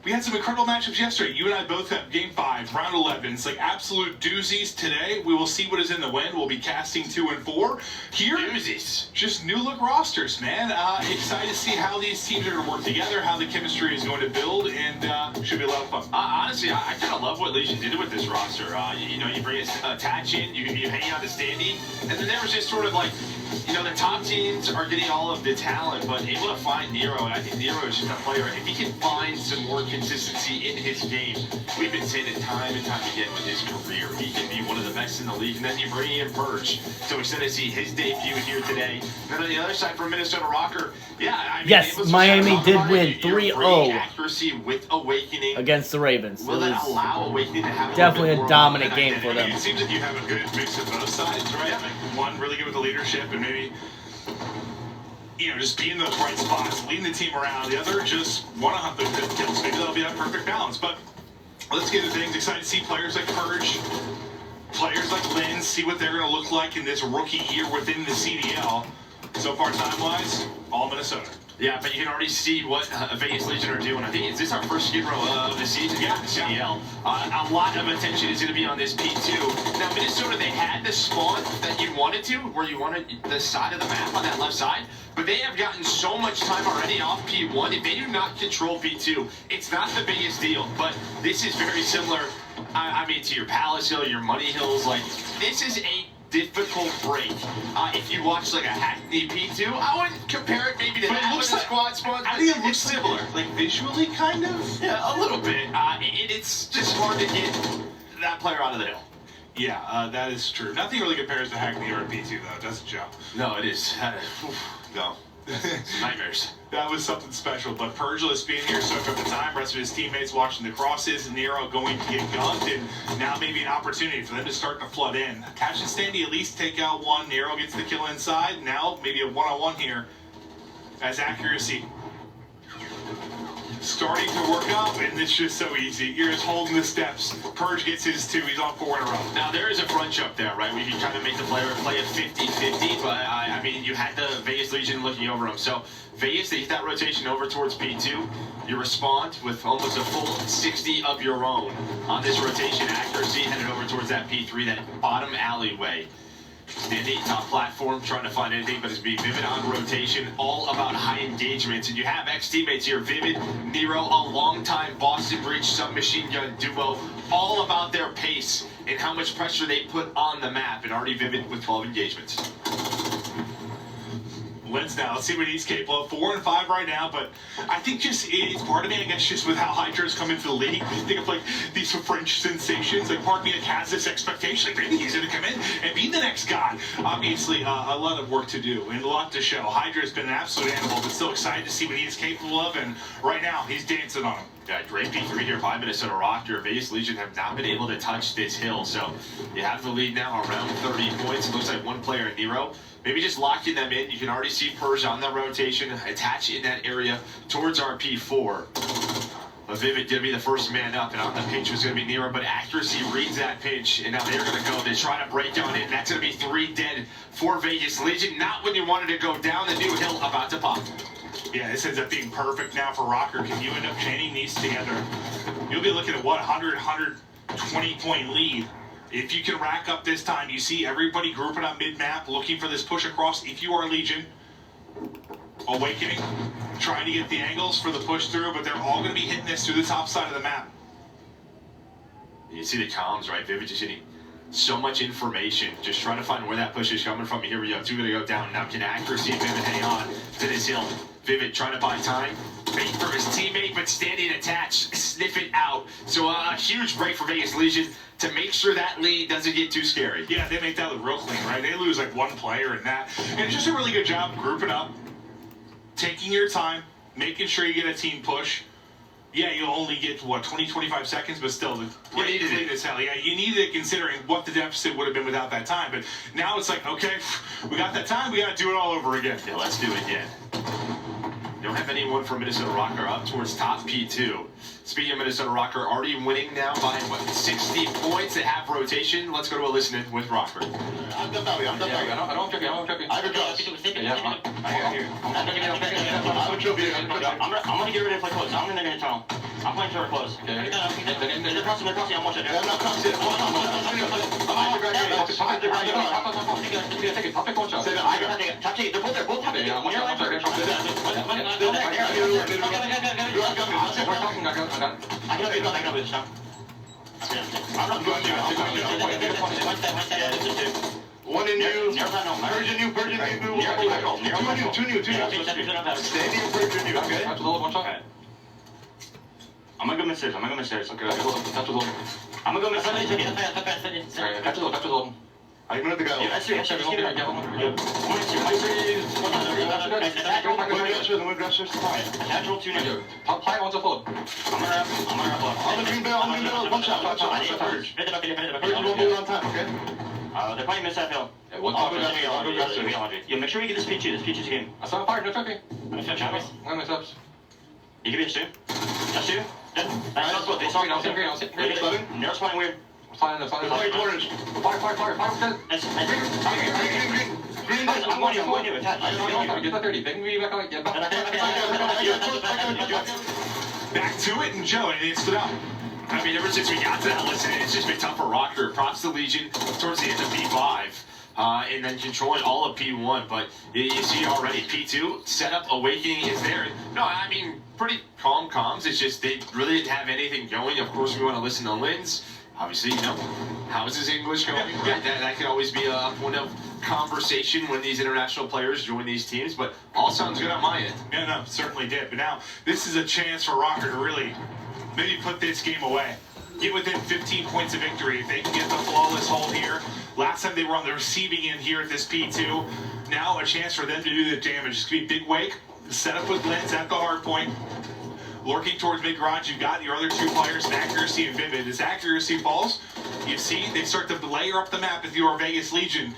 We had some incredible matchups yesterday. You and I both have Game 5, Round 11. It's like absolute doozies today. We will see what is in the wind. We'll be casting 2 and 4. Here, Doozies. just new look rosters, man. Excited to see how these teams are going to work together, how the chemistry is going to build, and should be a lot of fun. Honestly, I kind of love what Legion did with this roster. You bring a Tatch in, you hang out the standee, and then there was just sort of like, the top teams are getting all of the talent, but able to find Nero, and I think Nero is just a player. If he can find some more consistency in his game, we've been saying it time and time again with his career. He can be one of the best in the league, and then you bring in Purge. So excited to see his debut here today. And then on the other side for Minnesota Rocker, yes, Miami did win 3-0 accuracy with Awakening against the Ravens. Will that allow Awakening to have definitely a dominant game for them. It seems like you have a good mix of both sides, right? Yeah. Like one really good with the leadership and maybe, just be in those right spots, leading the team around. The other just want to hunt those kills. Maybe that'll be that perfect balance. But let's get into things. Excited to see players like Purge, players like Lynn, see what they're going to look like in this rookie year within the CDL. So far, time-wise, all Minnesota. Yeah, but you can already see what Vegas Legion are doing. I think, is this our first skid row of the season? Yeah, the CDL. A lot of attention is going to be on this P2. Now, Minnesota, they had the spawn that you wanted to, where you wanted the side of the map on that left side, but they have gotten so much time already off P1. If they do not control P2, it's not the biggest deal, but this is very similar, to your Palace Hill, your Money Hills. Like, this is a difficult break. If you watch like a Hackney P2, I wouldn't compare it maybe to that with the squad spawn. I think it looks similar. Like visually, kind of? Yeah, a little bit. It's just hard to get that player out of the hill. Yeah, that is true. Nothing really compares to Hackney or P2, though, does it, Joe? No, it is. No. Nightmares. That was something special. But Purgeless being here soaked up the time, rest of his teammates watching the crosses, Nero going to get gunned, and now maybe an opportunity for them to start to flood in. Catch and Standy at least take out one. Nero gets the kill inside. Now maybe a one-on-one here as accuracy starting to work up, and it's just so easy. You're just holding the steps. Purge gets his 2. He's on 4 in a row. Now, there is a front jump there, right? We can kind of make the player play a 50-50, but, you had the Vegas Legion looking over him. So, Vegas, they hit that rotation over towards P2. You respond with almost a full 60 of your own on this rotation. Accuracy headed over towards that P3, that bottom alleyway. Standing top platform, trying to find anything, but it's being Vivid on rotation, all about high engagements. And you have ex-teammates here, Vivid, Nero, a long-time Boston Breach submachine gun duo, all about their pace and how much pressure they put on the map. And already Vivid with 12 engagements. Let's see what he's capable of. 4 and 5 right now, but I think just it's part of me, I guess, just with how Hydra's come into the league. You think of like these French sensations, like part of me that has this expectation, like maybe he's going to come in and be the next guy. Obviously, a lot of work to do and a lot to show. Hydra's been an absolute animal, but still excited to see what he's capable of, and right now he's dancing on him. Yeah, great P3 here by Minnesota Rocker. Vegas Legion have not been able to touch this hill, so you have the lead now around 30 points. It looks like one player, Nero. Maybe just locking them in. You can already see Purge on the rotation, attach in that area towards our P4. But Vivid going to be the first man up, and on the pinch was going to be Nero, but accuracy reads that pinch, and now they're going to go. They try to break down it. That's going to be 3 dead for Vegas Legion. Not when you wanted to go down the new hill, about to pop. Yeah, this ends up being perfect now for Rocker. Can you end up chaining these together? You'll be looking at, what, 120-point lead. If you can rack up this time, you see everybody grouping on mid-map, looking for this push across. If you are Legion, Awakening, trying to get the angles for the push through, but they're all going to be hitting this through the top side of the map. You see the comms, right? Vivid just hitting so much information, just trying to find where that push is coming from. Here we go, 2 going to go down. Now can accuracy and Vivid hang on to this hill? Vivid trying to buy time, wait for his teammate, but standing attached, sniff it out. So a huge break for Vegas Legion to make sure that lead doesn't get too scary. Yeah, they make that look real clean, right? They lose like 1 player in that. And it's just a really good job grouping up, taking your time, making sure you get a team push. Yeah, you'll only get, what, 20-25 seconds, but still, the great lead as hell. Yeah, you needed it considering what the deficit would have been without that time. But now it's like, okay, we got that time, we got to do it all over again. Yeah, let's do it again. Don't have anyone from Minnesota Rocker up towards top P2. Speaking of Minnesota Rocker, already winning now by, what, 60 points. They have rotation. Let's go to a listen with Rocker. I'm done now. I'm done now. I don't trip you. I have a cross. I'm gonna get ready to play close. I'm gonna tunnel. I'm playing short close. Okay. They're crossing. I'm watching. I'm not crossing. They're both tapping. One in you, Virgin new, two new. Standing Virgin new, okay? Okay. I'm gonna go mid-stairs, Okay, I'm gonna go mid-stairs. I'm gonna go. Yeah, that's true. Natural 2 new. Apply onto full. I'm gonna on the green bell, one shot. Purge. Purge won't be on time, okay? They're playing mid-side hill. Yeah, make sure we get this P2. This P2's game. I saw a fire, no tripping. I'm gonna mess up. You give me a 2. That's 2. That's good. They saw me. I'll sit green. Nero's playing weird. Fire. Green. I'm going to attach. Get the 30. They can be back on. Back to it, and Joe, it stood out. I mean, ever since we got to that listen, it's just been tough for Rocker. Props to Legion towards the end of P5. And then controlling all of P1, but you see already P2 setup awakening is there. No, I mean pretty calm comms. It's just they really didn't have anything going. Of course, we want to listen to Linz. Obviously, you know, how is his English going? Yeah. That could always be a point of conversation when these international players join these teams. But all sounds good on my end. Yeah, no, certainly did. But now this is a chance for Rocker to really maybe put this game away. Get within 15 points of victory. If they can get the flawless hold here. Last time they were on the receiving end here at this P2. Now a chance for them to do the damage. It's going to be Big Wake. Set up with Linz at the hard point. Lurking towards mid-garage, you've got your other 2 players in Accuracy and Vivid. As Accuracy falls, you see they start to layer up the map if you are Vegas Legion.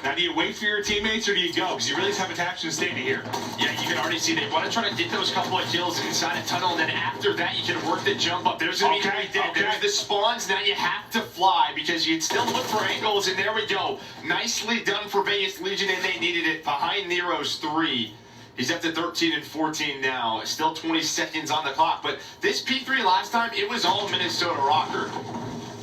Now, do you wait for your teammates or do you go? Because you really just have attachment to stay here. Yeah, you can already see they want to try to get those couple of kills inside a tunnel, and then after that, you can work the jump up. There's going to be there's the spawns. Now you have to fly because you'd still look for angles, and there we go. Nicely done for Vegas Legion, and they needed it behind Nero's 3. He's up to 13 and 14 now. Still 20 seconds on the clock. But this P3 last time, it was all Minnesota Rocker.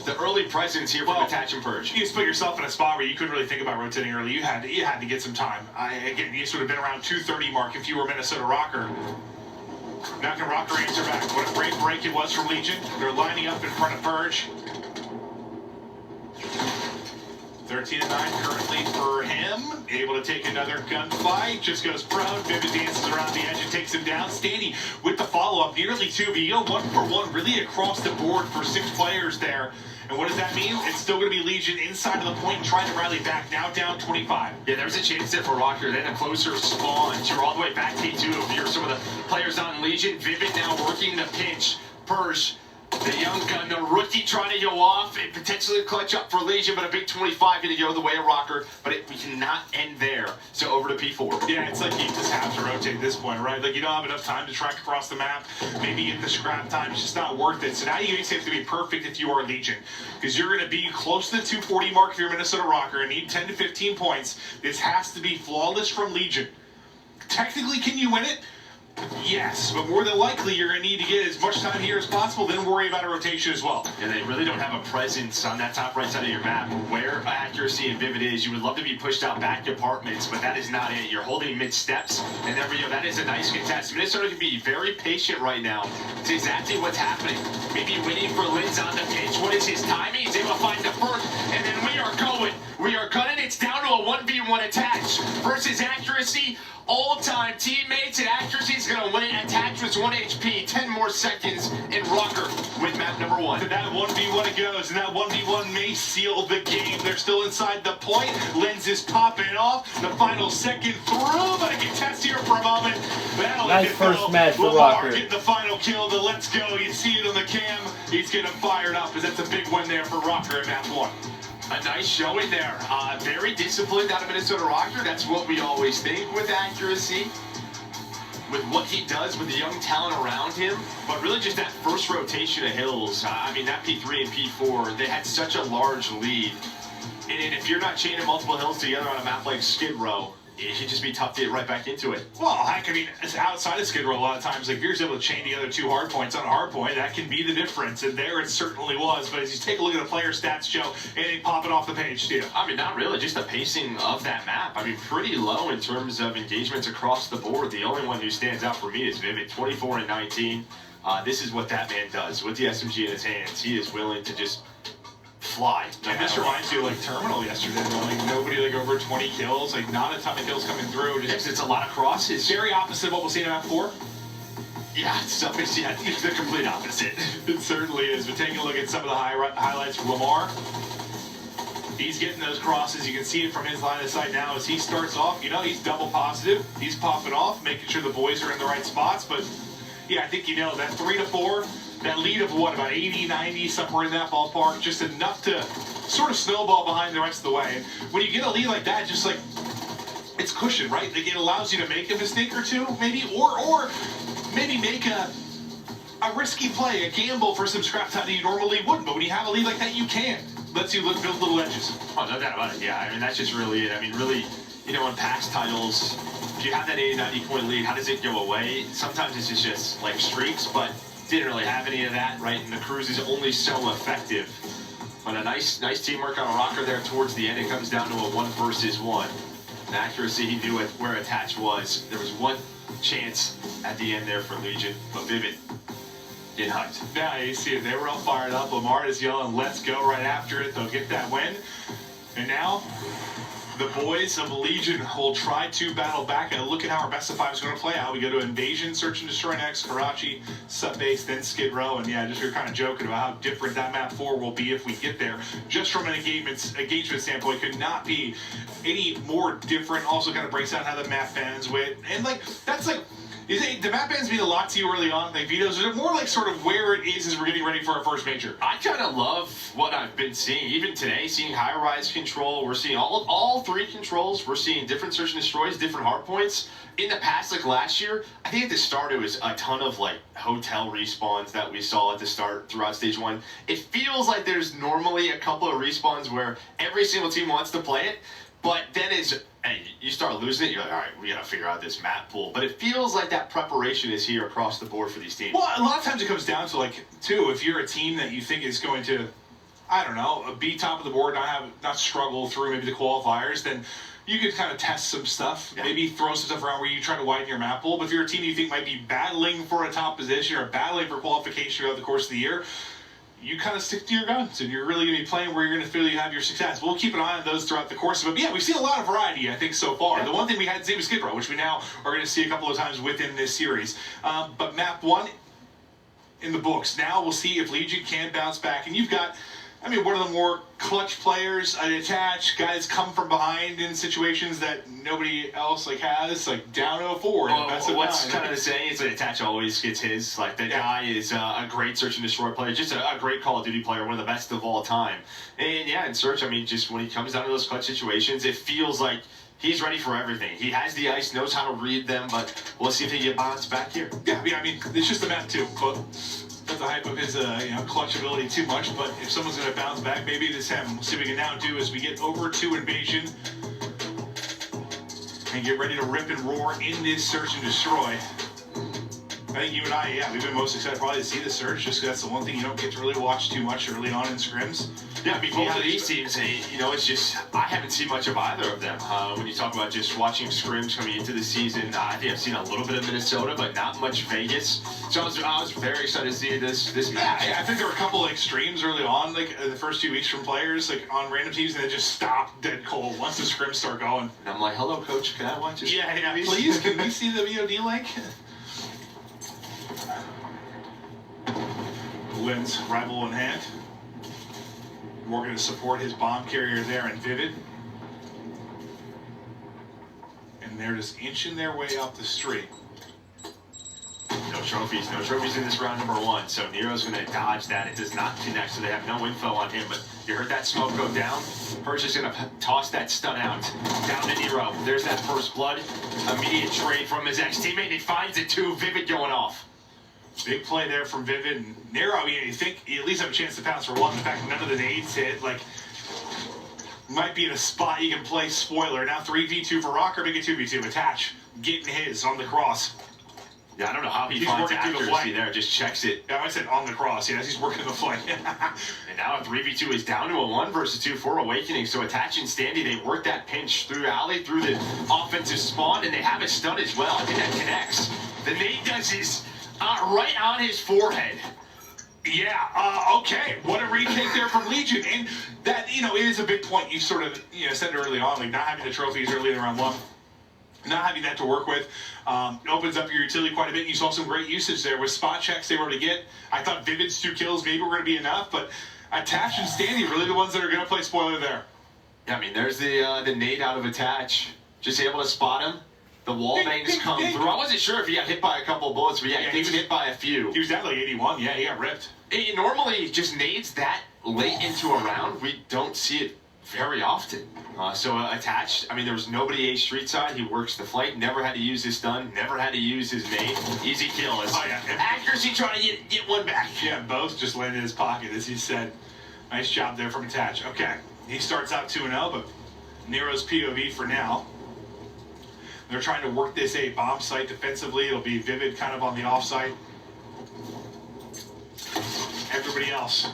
The early presence here from Attach and Purge. You just put yourself in a spot where you couldn't really think about rotating early. You had to get some time. Again, you sort of been around 2:30 mark if you were Minnesota Rocker. Now can Rocker answer back? What a great break it was from Legion. They're lining up in front of Purge. 13 and 9 currently for him. Able to take another gunfight. Just goes prone. Vivid dances around the edge and takes him down. Standy with the follow-up. Nearly 2. But you go 1 for 1 really across the board for 6 players there. And what does that mean? It's still going to be Legion inside of the point and trying to rally back. Now down 25. Yeah, there's a chance there for Rocker. Then a closer spawn. You're all the way back T2. Here's some of the players on Legion. Vivid now working the pinch. Purge. The young gun, the rookie trying to go off and potentially clutch up for Legion, but a big 25 going to go the way of Rocker. But we cannot end there. So over to P4. Yeah, it's like you just have to rotate at this point, right? Like you don't have enough time to track across the map. Maybe get the scrap time. It's just not worth it. So now you basically have to be perfect if you are Legion. Because you're going to be close to the 240 mark if you're Minnesota Rocker and need 10 to 15 points. This has to be flawless from Legion. Technically, can you win it? Yes, but more than likely you're going to need to get as much time here as possible, then worry about a rotation as well. And they really don't have a presence on that top right side of your map. Where Accuracy and Vivid is, you would love to be pushed out back departments, but that is not it. You're holding mid-steps, and there we go. That is a nice contest. Minnesota can be very patient right now. It's exactly what's happening. Maybe waiting for Linz on the pitch. What is his timing? He's able to find the first, and then we are going. We are cutting. It's down to a 1v1 attach versus Accuracy. All-time teammates, and Accuracy is going to win it. Attach was 1 HP, 10 more seconds, and Rocker with map number 1. To that 1v1 it goes, and that 1v1 may seal the game. They're still inside the point. Linz is popping off. The final second through, but a contest here for a moment. Nice first match for Rocker. Getting the final kill, the let's go. You see it on the cam. He's getting fired up, as that's a big win there for Rocker in map 1. A nice showing there. Very disciplined out of Minnesota Rocker. That's what we always think with Accuracy. with what he does with the young talent around him, but really just that first rotation of hills. I mean, that P3 and P4, they had such a large lead. And if you're not chaining multiple hills together on a map like Skid Row, it should just be tough to get right back into it. Well, heck, I mean, it's outside of Skid Row a lot of times. Like, if you're able to chain together 2 hard points on a hard point, that can be the difference. And there it certainly was. But as you take a look at the player stats, Joe, anything popping off the page, Steve? I mean, not really. Just the pacing of that map. I mean, pretty low in terms of engagements across the board. The only one who stands out for me is Vivid, 24 and 19. This is what that man does with the SMG in his hands. He is willing to just fly. And this reminds you of like Terminal yesterday, though. Like nobody like over 20 kills, like not a ton of kills coming through. Just, it's a lot of crosses. Very opposite of what we'll see in map 4. Yeah, it's the complete opposite. It certainly is. But taking a look at some of the highlights from Lamar, he's getting those crosses. You can see it from his line of sight now as he starts off. You know, he's double positive. He's popping off, making sure the boys are in the right spots. But yeah, I think you know that 3 to 4. That lead of what, about 80, 90, somewhere in that ballpark, just enough to sort of snowball behind the rest of the way. And when you get a lead like that, just like, it's cushion, right? Like, it allows you to make a mistake or two, maybe, or maybe make a risky play, a gamble for some scrap time that you normally wouldn't. But when you have a lead like that, you can. Lets you build little edges. Oh, no doubt about it. Yeah, I mean, that's just really it. I mean, really, you know, in past titles, if you have that 80, 90-point lead, how does it go away? Sometimes it's just like streaks, but didn't really have any of that, right? And the cruise is only so effective. But a nice teamwork on a rocker there towards the end. It comes down to a 1 versus 1. And accuracy, he knew where attach was. There was one chance at the end there for Legion, but Vivid did hunt. Yeah, you see it. They were all fired up. Lamar is yelling, "Let's go!" right after it. They'll get that win. And now, the boys of Legion will try to battle back. And look at how our best of 5 is going to play out. We go to Invasion, Search and Destroy next, Karachi, Sub Base, then Skid Row. And yeah, just you're kind of joking about how different that map 4 will be if we get there. Just from an engagement standpoint, could not be any more different. Also kind of breaks down how the map bans with. And like, that's like, the map bans mean a lot to you early on, like Vito's? Is it more like sort of where it is as we're getting ready for our first major? I kind of love what I've been seeing. Even today, seeing high-rise control, we're seeing all 3 controls. We're seeing different search and destroys, different hard points. In the past, like last year, I think at the start it was a ton of like hotel respawns that we saw at the start throughout stage 1. It feels like there's normally a couple of respawns where every single team wants to play it, but then hey, you start losing it, you're like, all right, we got to figure out this map pool. But it feels like that preparation is here across the board for these teams. Well, a lot of times it comes down to, like, too, if you're a team that you think is going to, I don't know, be top of the board, not struggle through maybe the qualifiers, then you could kind of test some stuff, maybe throw some stuff around where you try to widen your map pool. But if you're a team you think might be battling for a top position or battling for qualification throughout the course of the year, you kind of stick to your guns, and you're really going to be playing where you're going to feel you have your success. We'll keep an eye on those throughout the course of it. But yeah, we've seen a lot of variety, I think, so far. The one thing we hadn't seen was Skid Row, which we now are going to see a couple of times within this series. But map 1 in the books. Now we'll see if Legion can bounce back. And you've got, I mean, one of the more clutch players, an attach, guys come from behind in situations that nobody else like has, like down 0-4. What's kind of the saying is that attach always gets his. Like, the guy is a great search and destroy player, just a great Call of Duty player, one of the best of all time. And yeah, in search, I mean, just when he comes down to those clutch situations, it feels like he's ready for everything. He has the ice, knows how to read them, but we'll see if he can bounce back here. Yeah, I mean, it's just a map too, but not the hype of his clutch ability too much, but if someone's going to bounce back, maybe it is him. We'll see what we can now do as we get over to Invasion and get ready to rip and roar in this Search and Destroy. I think you and I, we've been most excited probably to see the Search, just because that's the one thing you don't get to really watch too much early on in scrims. Yeah, I mean, both of these teams, you know, it's just, I haven't seen much of either of them. When you talk about just watching scrims coming into the season, I think I've seen a little bit of Minnesota, but not much Vegas. So I was very excited to see this match. Yeah, I think there were a couple like streams early on, like the first few weeks from players, like on random teams, and they just stopped dead cold once the scrims start going. And I'm like, hello, coach, can I watch this? Yeah, please, can we see the VOD link? Lynn's rival in hand. Morgan to support his bomb carrier there in Vivid. And they're just inching their way up the street. No trophies. No trophies in this round number 1. So Nero's going to dodge that. It does not connect, so they have no info on him. But you heard that smoke go down. Perch is going to toss that stun out. Down to Nero. There's that first blood. Immediate trade from his ex-teammate. He finds it too. Vivid going off. Big play there from Vivid. And Nero, I mean, you think you at least have a chance to pounce for 1. The fact that none of the nades hit, like, might be in a spot you can play spoiler. Now 3v2 for Rocker, make it 2v2. Attach. Getting his on the cross. Yeah, I don't know how he He's finds working through the accuracy flank. there. Just checks it. Yeah, I said on the cross. Yes, he's working the flank. And now a 3v2 is down to a 1 versus 2 for Awakening. So Attach and Standy, they work that pinch through Alley, through the offensive spawn, and they have a stun as well. I think that connects. The nade does his right on his forehead. Yeah, okay. What a retake there from Legion. And that, it is a big point. You sort of, said it early on, like not having the trophies early in round 1. Not having that to work with opens up your utility quite a bit. You saw some great usage there with spot checks they were able to get. I thought Vivid's 2 kills maybe were going to be enough, but Attach and Standy really the ones that are going to play spoiler there. Yeah, I mean, there's the nade out of Attach. Just able to spot him. The wall bangs come through. I wasn't sure if he got hit by a couple of bullets, but yeah, he was hit by a few. He was down like 81. Yeah, he got ripped. Normally, just nades that late into a round, we don't see it very often. So Attached, I mean, there was nobody A street side. He works the flank, never had to use his stun, never had to use his nade. Easy kill. Accuracy trying to get one back. Yeah, both just landed in his pocket, as he said. Nice job there from Attach. Okay, he starts out 2-0, but Nero's POV for now. They're trying to work this A bomb site defensively. It'll be Vivid kind of on the offsite. Everybody else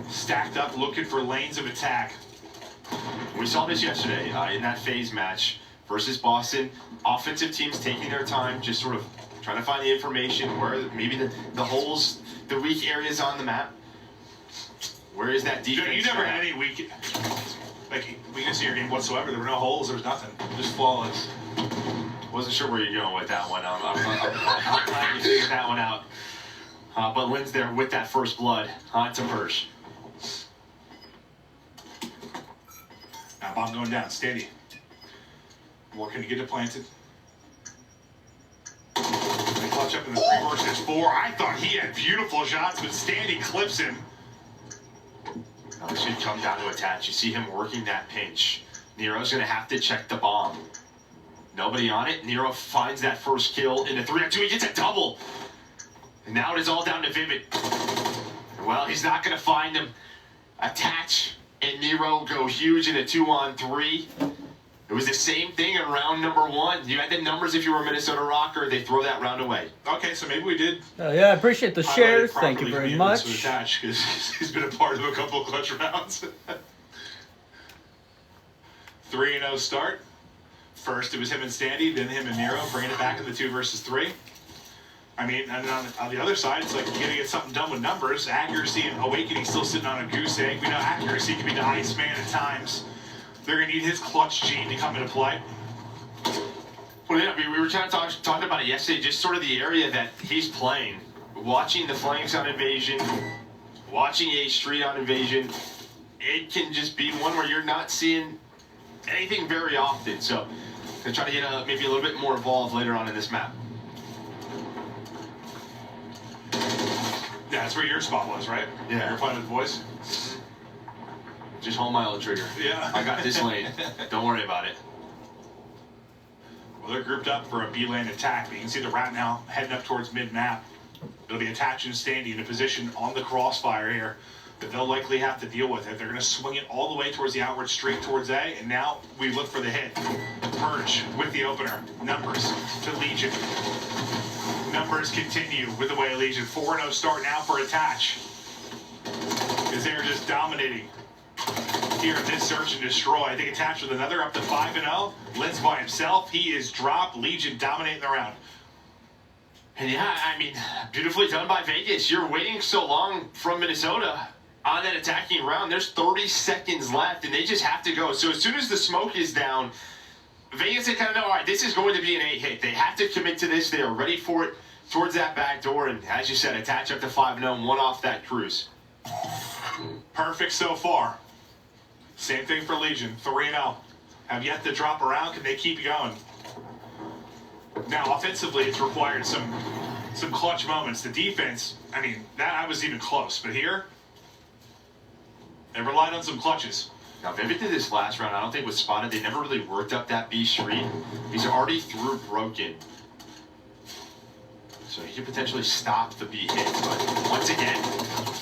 stacked up looking for lanes of attack. We saw this yesterday in that phase match versus Boston. Offensive teams taking their time, just sort of trying to find the information, where maybe the holes, the weak areas on the map. Where is that defense? You never had any weakness in your game whatsoever. There were no holes. There was nothing. Just flawless. Wasn't sure where you're going with that one. I'm glad you figured that one out. But Lynn's there with that first blood onto Perch. Now bomb going down. Steady. Working to get it planted. They clutch up in the 3 versus 4. I thought he had beautiful shots, but Standy clips him. Now this should come down to Attach. You see him working that pinch. Nero's going to have to check the bomb. Nobody on it. Nero finds that first kill in the 3-on-2. He gets a double. And now it is all down to Vivid. Well, he's not going to find him. Attach and Nero go huge in a 2-on-3. It was the same thing in round number 1. You had the numbers if you were a Minnesota Rocker. They throw that round away. Okay, so maybe we did. Yeah, I appreciate the shares. Thank you very much. Attach, because he's been a part of a couple of clutch rounds. 3-0 start. First, it was him and Standy, then him and Nero, bringing it back in the 2 versus 3. I mean, and on the other side, it's like you got to get something done with numbers. Accuracy and Awakening still sitting on a goose egg. We know accuracy can be the highest man at times. They're going to need his clutch gene to come into play. Well, yeah, I mean, we were talking about it yesterday, just sort of the area that he's playing. Watching the flanks on Invasion, watching A Street on Invasion, it can just be one where you're not seeing anything very often. So, they're trying to get maybe a little bit more involved later on in this map. Yeah, that's where your spot was, right? Yeah. You're playing with the boys? Just hold my old trigger. Yeah. I got this lane. Don't worry about it. Well, they're grouped up for a B lane attack. But you can see the rat now heading up towards mid-map. It'll be Attach and Standy in a position on the crossfire here that they'll likely have to deal with it. They're going to swing it all the way towards the outward straight towards A, and now we look for the hit. Purge with the opener. Numbers to Legion. Numbers continue with the way of Legion. 4-0 start now for Attach. Because they're just dominating here in this search and destroy. I think Attach with another up to 5-0. Lynn's by himself. He is dropped. Legion dominating the round. And yeah, I mean, beautifully done by Vegas. You're waiting so long from Minnesota on that attacking round. There's 30 seconds left, and they just have to go. So as soon as the smoke is down, Vegas, they kind of know, all right, this is going to be an A hit. They have to commit to this. They are ready for it towards that back door. And as you said, Attach up to 5-0, one off that cruise. Perfect so far. Same thing for Legion. 3-0. Have yet to drop around. Can they keep going? Now, offensively, it's required some some clutch moments. The defense, I mean, that was even close. But here, they relied on some clutches. Now, Vivid did this last round. I don't think was spotted. They never really worked up that B street. He's already through broken. So he could potentially stop the B hit. But once again,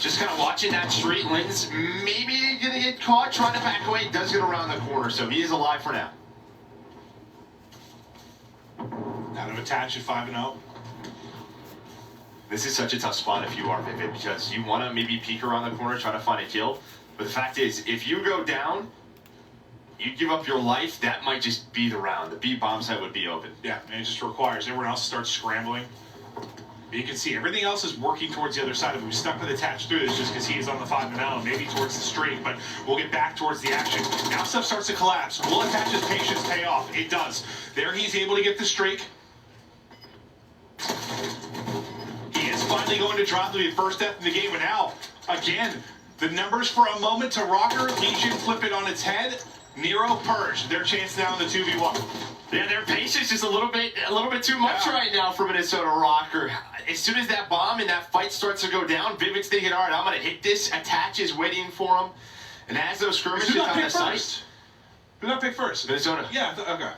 just kind of watching that street. Lynn's maybe going to get caught trying to back away. Does get around the corner, so he is alive for now. Out of attach at 5-0. This is such a tough spot if you are Vivid, because you want to maybe peek around the corner, try to find a kill. But the fact is, if you go down, you give up your life, that might just be the round. The B bomb site would be open. Yeah, and it just requires everyone else to start scrambling. But you can see everything else is working towards the other side. If we stuck with attached through this just because he is on the 5-0, maybe towards the straight, but we'll get back towards the action. Now stuff starts to collapse. Will Attach's patience pay off? It does. There he's able to get the streak. He is finally going to drop the first death in the game, and now, again, the numbers for a moment to Rocker. Legion flip it on its head. Nero purge. Their chance now in the 2v1. Yeah, their patience is a little bit too much right now for Minnesota Rocker. As soon as that bomb and that fight starts to go down, Vivid's thinking, all right, I'm going to hit this. Attach is waiting for him. And as those skirmishes on the site... Who got picked first? Minnesota. Yeah, okay.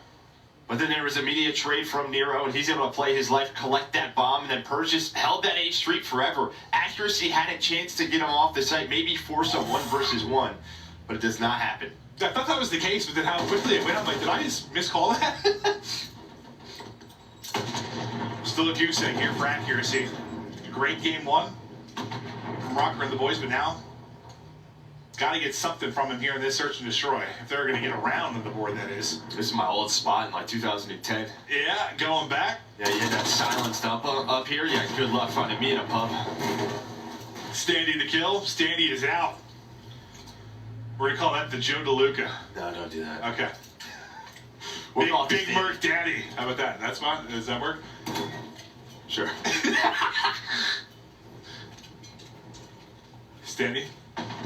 But then there was immediate trade from Nero, and he's able to play his life, collect that bomb, and then Purge just held that H streak forever. Accuracy had a chance to get him off the site, maybe force a 1-versus-1, but it does not happen. I thought that was the case, but then how quickly it went, I'm like, did I just miscall that? Still a goose egg here for accuracy. Great game one from Rocker and the boys, but now got to get something from him here in this search and destroy. If they're going to get around on the board, that is. This is my old spot in like 2010. Yeah, going back. Yeah, you had that silenced up here. Yeah, good luck finding me in a pub. Standy the kill. Standy is out. We're going to call that the Joe DeLuca. No, don't do that. Okay. Big Merc Daddy. How about that? That's fine. Does that work? Sure. Standy.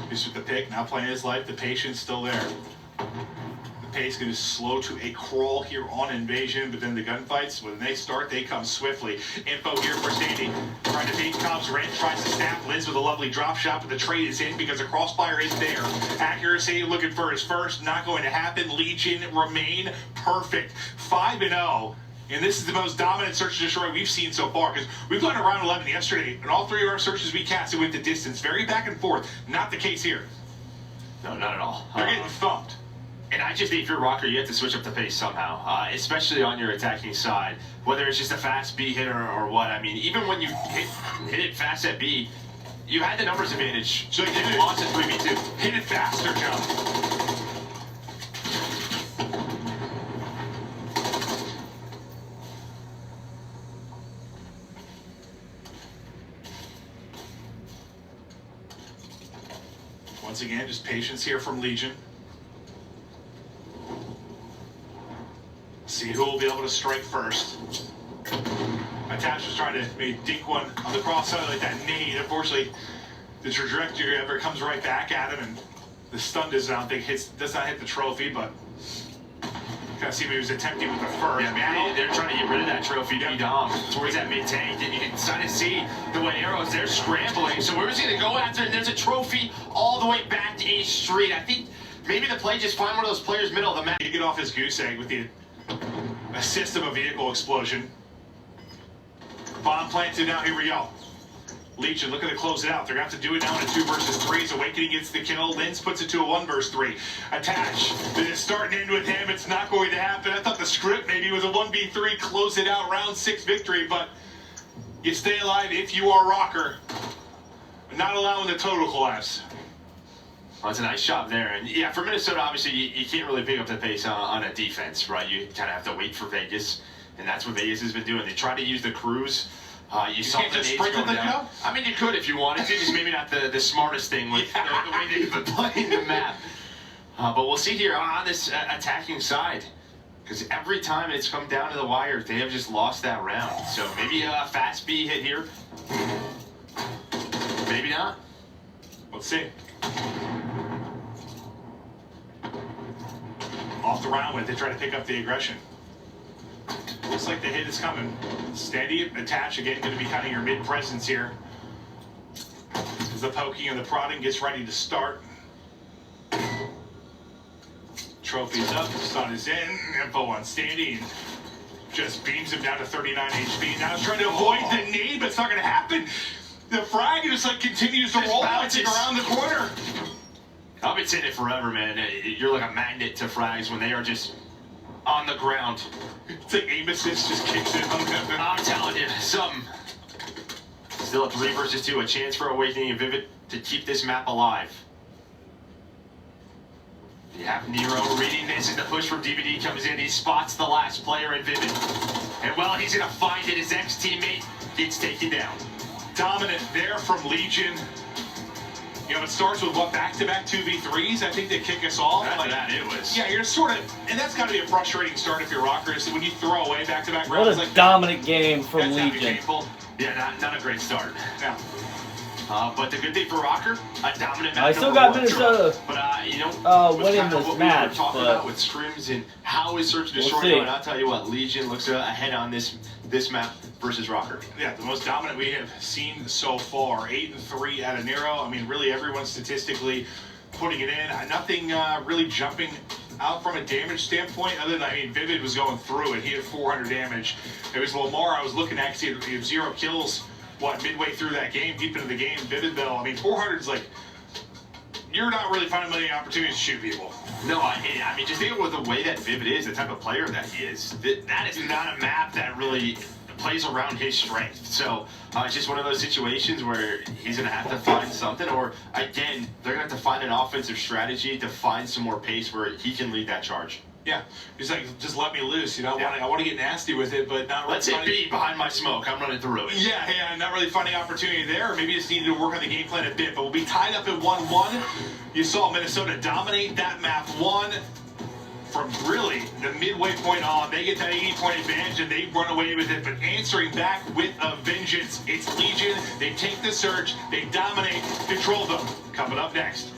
He's with the pick, now playing his life. The patience still there. The pace going to slow to a crawl here on Invasion, but then the gunfights, when they start, they come swiftly. Info here for Standy. Trying to beat Cobb's Rent, tries to snap. Liz with a lovely drop shot, but the trade is in because the crossfire is there. Accuracy looking for his first, not going to happen. Legion remain perfect. 5-0. And this is the most dominant search and destroy we've seen so far, because we've gone to round 11 yesterday, and all three of our searches we cast, it went the distance. Very back and forth. Not the case here. No, not at all. They're getting thumped. And I just think if you're Rocker, you have to switch up the pace somehow, especially on your attacking side. Whether it's just a fast B hit or what. I mean, even when you hit it fast at B, you had the numbers advantage. So you didn't lost at 3v2. Hit it faster, Joe. Once again, just patience here from Legion. See who will be able to strike first. Attach was trying to maybe dink one on the cross side like that nade. Unfortunately, the trajectory ever comes right back at him, and the stun does not hit the trophy, but kind of see what he was attempting with the first. Yeah, man, they're trying to get rid of that trophy B-Dom towards that mid-tank, and you can kind of see the way arrows, they're scrambling. So where's he going to go after? And there's a trophy all the way back to H Street. I think maybe the play just find one of those players middle of the map. To get off his goose egg with the assist of a vehicle explosion. Bomb planted now, here we go. Legion looking to close it out. They're going to have to do it now in a 2-versus-3s. Awakening gets the kill. Linz puts it to a 1-versus-3. Attach. It's starting to end with him. It's not going to happen. I thought the script maybe was a 1v3, close it out, round 6 victory, but you stay alive if you are Rocker. Not allowing the total collapse. Well, it's a nice shot there. And yeah, for Minnesota, obviously, you can't really pick up the pace on a defense, right? You kind of have to wait for Vegas, and that's what Vegas has been doing. They try to use the cruise. You saw can't the just sprint to the down. I mean, you could if you wanted to. Just maybe not the smartest thing with the way they've been playing the map. But we'll see here on this attacking side. Because every time it's come down to the wire, they have just lost that round. So maybe a fast B hit here. Maybe not. Let's see. Off the round with it, try to pick up the aggression. Looks like the hit is coming. Steady, attach again, going to be kind of your mid presence here. As the poking and the prodding gets ready to start. Trophy's up, sun is in, info on Standy. Just beams him down to 39 HP. Now he's trying to avoid the knee, but it's not going to happen. The frag just like continues to roll, bouncing around the corner. I've been saying it forever, man. You're like a magnet to frags when they are just on the ground. It's like aim assist just kicks in. I'm telling you, something. Still a 3 versus 2, a chance for Awakening and Vivid to keep this map alive. You have Nero reading this as the push from DVD comes in. He spots the last player in Vivid. And while he's going to find it, his ex-teammate gets taken down. Dominant there from Legion. You know, it starts with what, back-to-back 2v3s? I think they kick us off. After that, it was. Yeah, you're sort of, and that's got to be a frustrating start if you're Rockers. When you throw away back-to-back rounds What a like dominant game from that's Legion. Painful. Yeah, not a great start. Yeah. But the good thing for Rocker, a dominant match. I still got Minnesota But, you know, winning this what match, we were talking but about with scrims and how is Search and we'll Destroy see. going. I'll tell you what, Legion looks ahead on this map versus Rocker. Yeah, the most dominant we have seen so far. 8-3 out of Nero. I mean, really everyone statistically putting it in. Nothing really jumping out from a damage standpoint other than, I mean, Vivid was going through it. He had 400 damage. It was Lamar I was looking at because he had 0 kills, midway through that game, deep into the game. Vivid, though, I mean, 400 is like, you're not really finding many opportunities to shoot people. No, I mean, just think of the way that Vivid is, the type of player that he is. That is not a map that really plays around his strength. So it's just one of those situations where he's going to have to find something, or again, they're going to have to find an offensive strategy to find some more pace where he can lead that charge. Yeah, he's like, just let me loose. You know, I want to get nasty with it, but not really. Let's hit B behind my smoke. I'm running through it. Yeah, not really finding opportunity there. Maybe just needed to work on the game plan a bit, but we'll be tied up at 1-1. You saw Minnesota dominate that map 1. From really the midway point on, they get that 80-point advantage and they run away with it, but answering back with a vengeance. It's Legion. They take the Surge. They dominate, control them. Coming up next.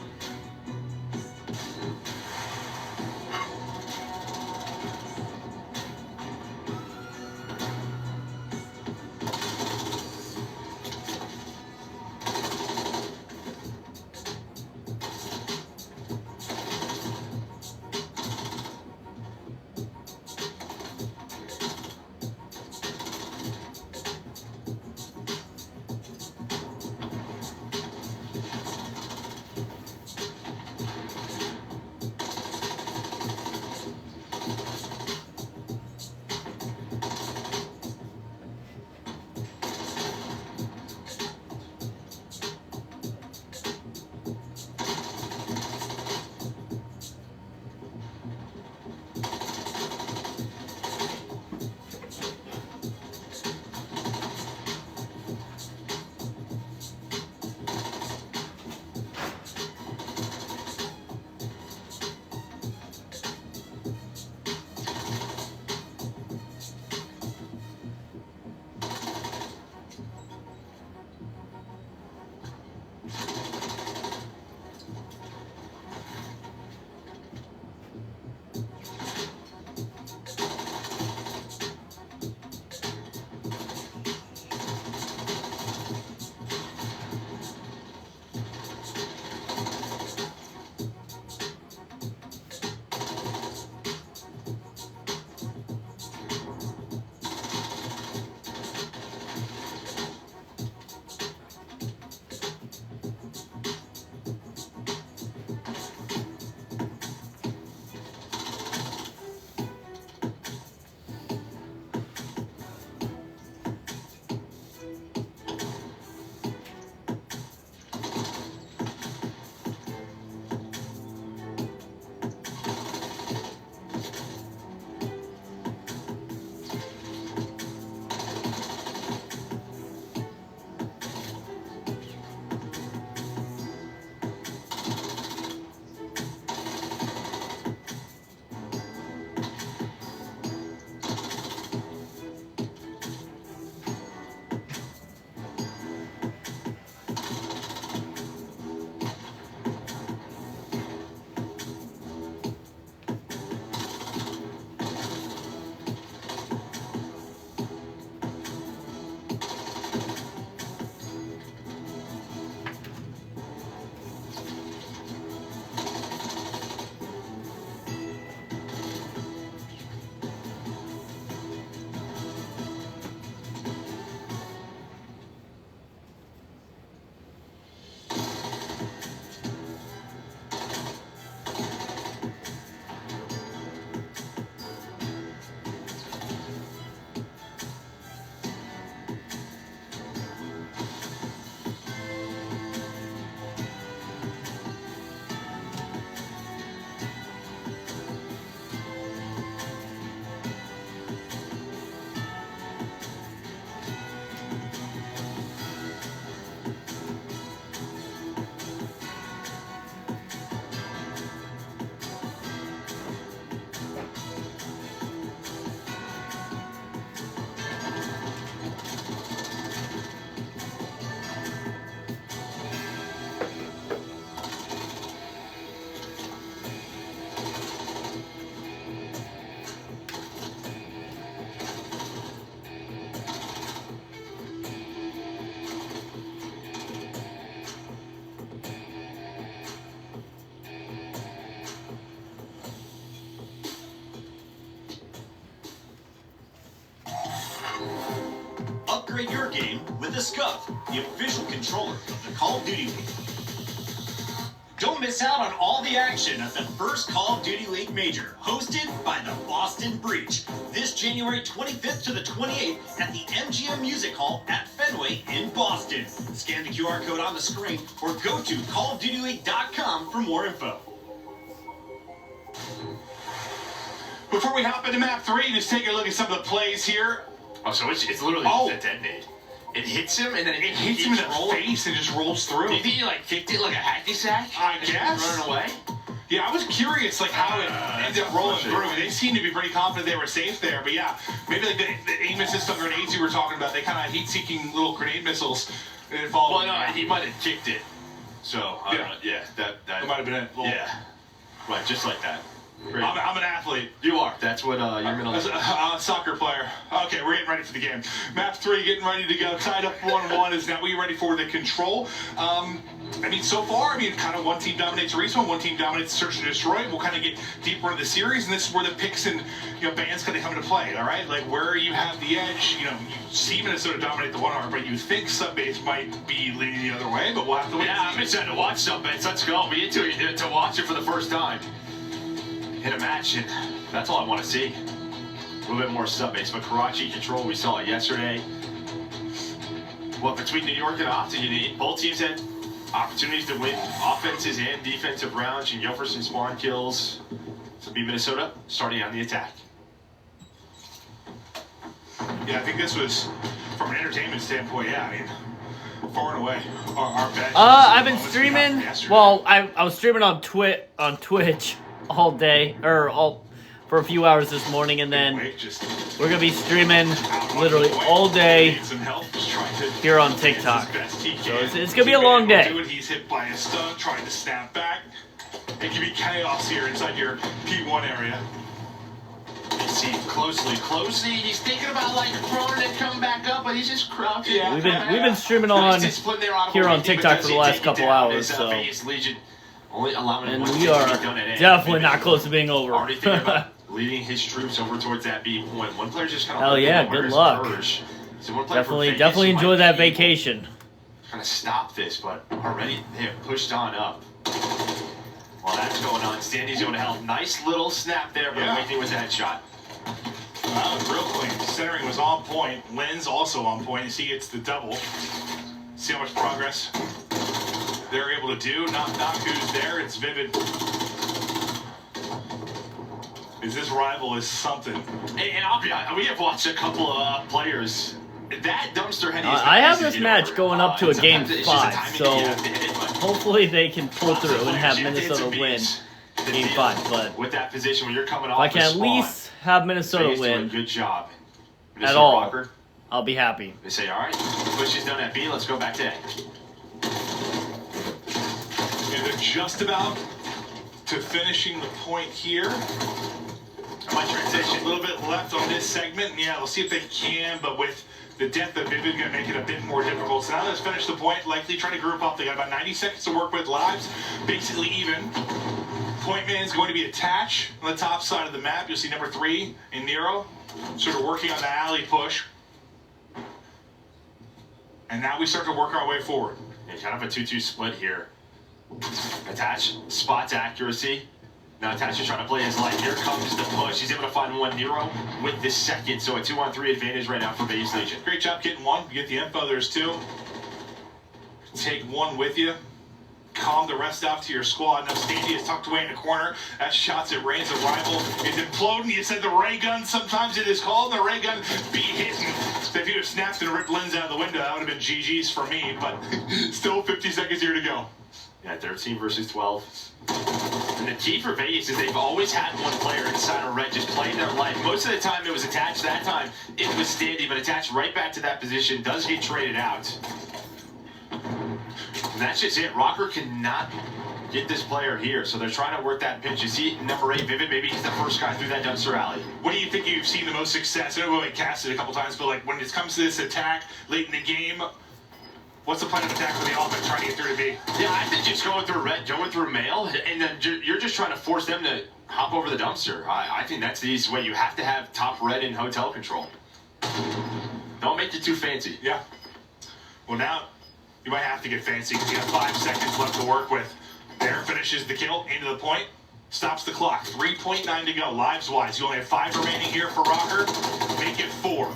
Upgrade your game with the SCUF, the official controller of the Call of Duty League. Don't miss out on all the action at the first Call of Duty League Major, hosted by the Boston Breach, this January 25th to the 28th at the MGM Music Hall at Fenway in Boston. Scan the QR code on the screen or go to callofdutyleague.com for more info. Before we hop into map 3, just take a look at some of the plays here. Oh, so it's literally just a detonate. It hits him, and then it hits him in the face and just rolls through. Do you think he like kicked it like a hacky sack? I guess. Running away? Yeah, I was curious like how it ended up rolling through. They seemed to be pretty confident they were safe there, but yeah, maybe like the aim assist on grenades you were talking about, they kind of heat-seeking little grenade missiles. And well, no, he might have kicked it. So, that might have been it. Yeah. Right, just like that. I'm an athlete. You are. That's what your middle name is. I'm a soccer player. Okay, we're getting ready for the game. Map 3, getting ready to go. Tied up 1-1. Is now we ready for the control? I mean, so far, kind of one team dominates respawn, one team dominates search and destroy. We'll kind of get deeper into the series, and this is where the picks and bands kind of come into play. All right, like where you have the edge. You see Minnesota dominate the 1R, but you think Subbase might be leaning the other way. But we'll have to wait. Yeah, I'm excited to watch Subbase. Let's go. Me into it to watch it for the first time. Hit a match, and that's all I want to see. A little bit more Subbase, but Karachi control, we saw it yesterday. Well, between New York and Opta, you need both teams had opportunities to win offenses and defensive rounds, and Jefferson spawn kills. So be Minnesota starting on the attack. Yeah, I think this was, from an entertainment standpoint, yeah, I mean, far and away, our best. I've been streaming. Well, I was streaming on Twitch all day, for a few hours this morning, and then we're gonna be streaming literally all day here on TikTok. So it's gonna be a long day. He's hit by a stun, trying to snap back. It can be chaos here inside your P1 area. You see closely. He's thinking about like throwing it, coming back up, but he's just crouching. Yeah, we've been streaming on here on TikTok for the last couple hours, so. And we are definitely not close to being over. Already thinking about leading his troops over towards that B point. One player just kind of. Hell yeah, good luck. So definitely enjoy that vacation. Kind of stop this, but already they have pushed on up. While that's going on, Standy's going to help. Nice little snap there, but Whitney with that shot. That was real clean. Centering was on point. Lynn's also on point. You see, it's the double. See how much progress they're able to do. Not who's there. It's Vivid. Is this rival is something? And we have watched a couple of players. That dumpster head. I have this match going up to a game 5, so hopefully they can pull through and have Minnesota win game 5. But with that position when you're coming off, if I can at least have Minnesota win, good job at all, I'll be happy. They say, all right, push is done at B. Let's go back to A. And they're just about to finishing the point here. My transition. A little bit left on this segment. And yeah, we'll see if they can, but with the death of Vivid, going to make it a bit more difficult. So now let's finish the point. Likely trying to group up. They got about 90 seconds to work with. Lives basically even. Point man is going to be attached on the top side of the map. You'll see number 3 in Nero, sort of working on the alley push. And now we start to work our way forward. Yeah, kind of a 2-2 split here. Attach spots accuracy. Now Attach is trying to play his life. Here comes the push. He's able to find one Nero with this second. So a 2-on-3 advantage right now for Vegas Legion. Great job getting one. You get the info. There's 2. Take one with you. Calm the rest out to your squad. Now Standy is tucked away in the corner. That shot's at range. The rival is imploding. You said the ray gun. Sometimes it is called the ray gun. Be hitting. So if you have snapped and ripped Lens out of the window, that would have been GG's for me. But still 50 seconds here to go. Yeah, 13 versus 12. And the key for Vegas is they've always had one player inside of red just playing their life. Most of the time it was Attached. That time it was Standy, but Attached right back to that position. Does get traded out. And that's just it. Rocker cannot get this player here, so they're trying to work that pitch. You see number 8, Vivid, maybe he's the first guy through that dumpster alley. What do you think you've seen the most success? I know we cast it a couple times, but like when it comes to this attack late in the game, what's the plan of attack for the offense trying to get through to B? Yeah, I think just going through red, going through mail, and then you're just trying to force them to hop over the dumpster. I think that's the easiest way. You have to have top red in hotel control. Don't make get too fancy. Yeah. Well, now you might have to get fancy because you have 5 seconds left to work with. There finishes the kill into the point. Stops the clock. 3.9 to go. Lives-wise, you only have 5 remaining here for Rocker. Make it 4.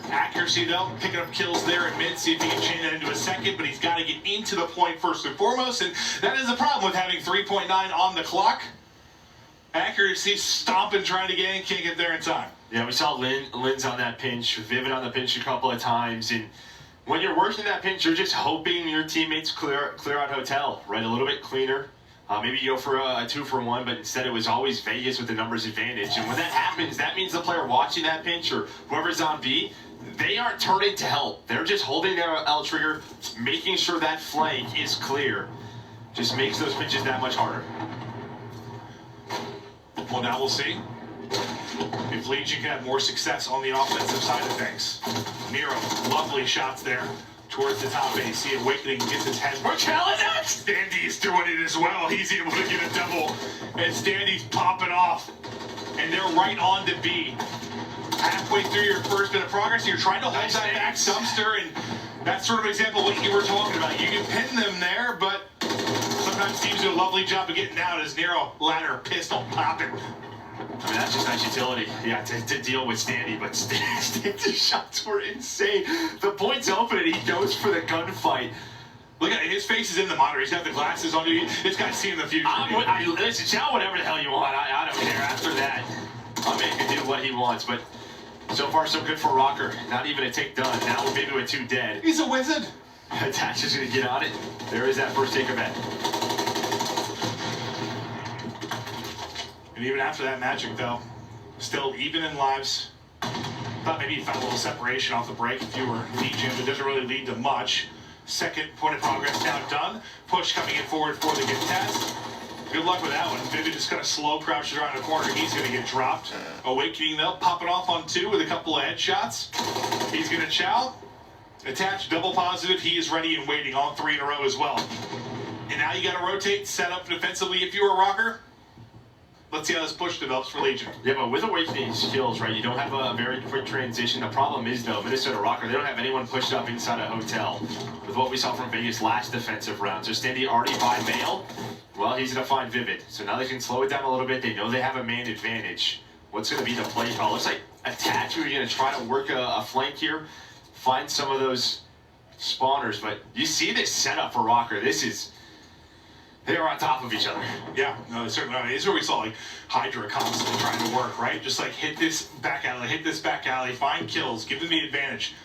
Accuracy, though, picking up kills there at mid. See if he can chain that into a second, but he's got to get into the point first and foremost, and that is the problem with having 3.9 on the clock. Accuracy, stomping, trying to get in, can't get there in time. Yeah, we saw Lynn's on that pinch, Vivid on the pinch a couple of times, and when you're working that pinch, you're just hoping your teammates clear out Hotel, right? A little bit cleaner. Maybe you go for a 2-for-1, but instead it was always Vegas with the numbers advantage. And when that happens, that means the player watching that pinch or whoever's on B, they aren't turning to help. They're just holding their L trigger, making sure that flank is clear. Just makes those pinches that much harder. Well, now we'll see if Legion can have more success on the offensive side of things. Nero, lovely shots there towards the top base. See Awakening gets his head. We're challenging it! Standy's doing it as well. He's able to get a double. And Standy's popping off. And they're right on to B. Halfway through your first bit of progress, you're trying to hold that back dumpster, and that's sort of an example of what you were talking about. You can pin them there, but sometimes teams do a lovely job of getting out as Nero ladder pistol popping. I mean, that's just nice utility, yeah, to deal with Standy, but Standy's shots were insane. The point's open, and he goes for the gunfight. Look at it, his face is in the monitor. He's got the glasses on. This guy's seeing the future. Listen, shout whatever the hell you want. I don't care. After that, I'll make him do what he wants, but so far so good for Rocker. Not even a tick done. Now we're maybe with 2 dead. He's a wizard. Attach is going to get on it. There is that first take of it. And even after that magic, though, still even in lives. Thought maybe you found a little separation off the break if you were Legion, but doesn't really lead to much. Second point of progress now done. Push coming in forward for the get test. Good luck with that one. Vivid just kind of slow crouches around the corner. He's going to get dropped. Awakening, though, popping off on 2 with a couple of headshots. He's going to chow. Attach, double positive. He is ready and waiting on 3 in a row as well. And now you got to rotate, set up defensively if you're a Rocker. Let's see how this push develops for Legion. Yeah, but with Awakening skills, right, you don't have a very quick transition. The problem is, though, Minnesota Rocker, they don't have anyone pushed up inside a Hotel. With what we saw from Vegas last defensive round. So Standy already by mail. Well, he's going to find Vivid. So now they can slow it down a little bit. They know they have a man advantage. What's going to be the play call? Looks like Attach, we're going to try to work a flank here. Find some of those spawners. But you see this setup for Rocker. This is... They are on top of each other. Yeah, no, certainly. I mean, this is where we saw like Hydra constantly trying to work, right? Just like hit this back alley, find kills, give them the advantage.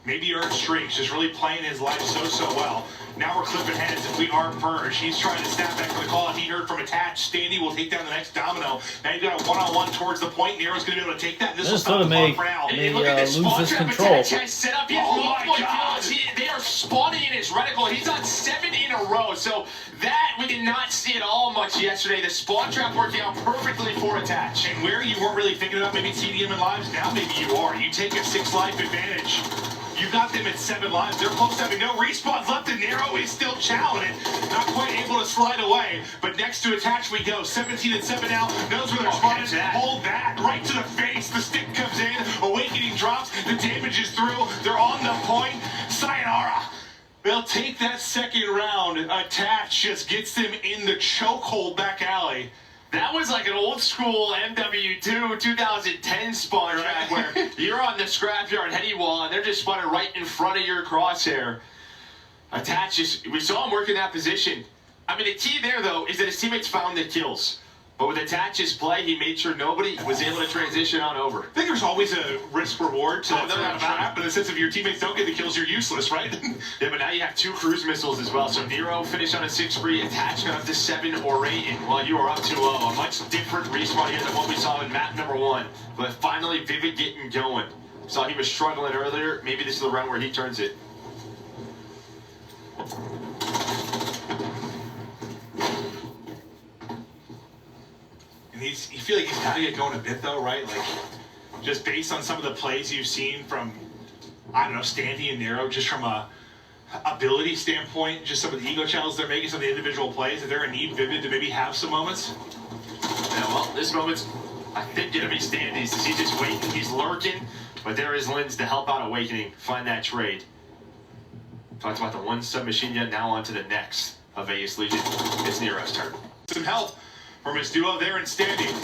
Maybe earn streaks, just really playing his life so well. Now we're clipping heads if we are Purge. He's trying to snap back for the call. He heard from Attach. Standy will take down the next domino. Now you've got a one-on-one towards the point. Nero's going to be able to take that. And this will stop the clock for now. Look at this spawn trap Attach has set up. He has multiple kills. They are spawning in his reticle. He's on 7 in a row. So that we did not see at all much yesterday. The spawn trap working out perfectly for Attach. And where you weren't really thinking about maybe TDM and lives, now maybe you are. You take a 6 life advantage. You got them at 7 lives. They're close to having no respawns left, and Nero is still chowing it. Not quite able to slide away. But next to Attach we go. 17 and 7 now. Knows where they're spawning. Hold that. Right to the face. The stick comes in. Awakening drops. The damage is through. They're on the point. Sayonara. They'll take that second round. Attach just gets them in the chokehold back alley. That was like an old school MW2 2010 spawn track where you're on the scrapyard heady wall and they're just spawning right in front of your crosshair. Attach we saw him work in that position. I mean, the key there, though, is that his teammates found the kills. But with Attach's play, he made sure nobody was able to transition on over. I think there's always a risk-reward to that trap, in the sense if your teammates don't get the kills, you're useless, right? Yeah, but now you have 2 cruise missiles as well. So Nero finished on a 6 free, Attach got up to 7 or 8, and while you are up 2-0, a much different respawn here than what we saw in map number 1. But finally, Vivid getting going. Saw he was struggling earlier. Maybe this is the round where he turns it. You feel like he's got to get going a bit, though, right? Like, just based on some of the plays you've seen from, I don't know, Standy and Nero, just from a ability standpoint, just some of the ego challenges they're making, some of the individual plays, that they're going to need Vivid to maybe have some moments. Yeah, well, this moment's, I think, going to be Standy's. He's just waiting. He's lurking, But there is Linz to help out Awakening find that trade. Talked about the one submachine gun, now on to the next of Vegas Legion. It's Nero's turn. Some help from his duo there in standing.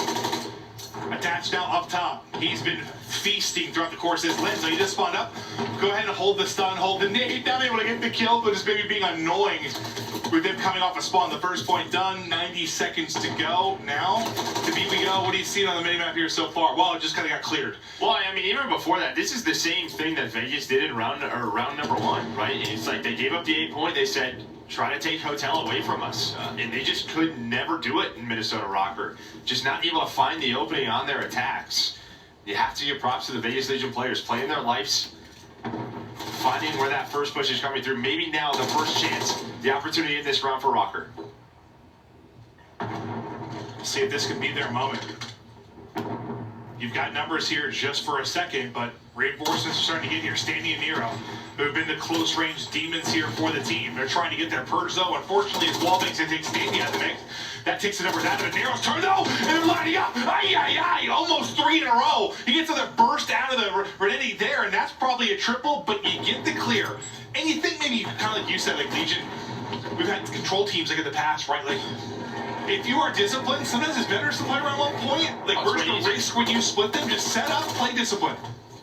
Attached now up top. He's been feasting throughout the course of his Linz. So he just spawned up. Go ahead and hold the stun, hold the nade. Not able to get the kill, but just maybe being annoying with them coming off a spawn. The first point done. 90 seconds to go. Now, to beat we go. What do you see on the minimap here so far? Well, it just kind of got cleared. Well, I mean, even before that, this is the same thing that Vegas did in round number 1, right? It's like they gave up the 8 point. They said, try to take Hotel away from us. And they just could never do it in Minnesota Rocker. Just not able to find the opening on their attacks. You have to give props to the Vegas Legion players, playing their lives, finding where that first push is coming through. Maybe now the first chance, the opportunity in this round for Rocker. See if this can be their moment. You've got numbers here just for a second, but reinforcements are starting to get here. Standing and Nero, who have been the close-range demons here for the team. They're trying to get their purge, though. Unfortunately, as Wallbanks and takes Standing out of the mix. That takes the numbers out of it. Nero's turn, though, and they're lining up. Ay. Almost 3 in a row. He gets another burst out of the Renetti there, and that's probably a triple, but you get the clear. And you think maybe, kind of like you said, like Legion, we've had control teams like in the past, right? Like, if you are disciplined, sometimes it's better to play around 1 point. Like, where's the risk when you split them? Just set up, play discipline.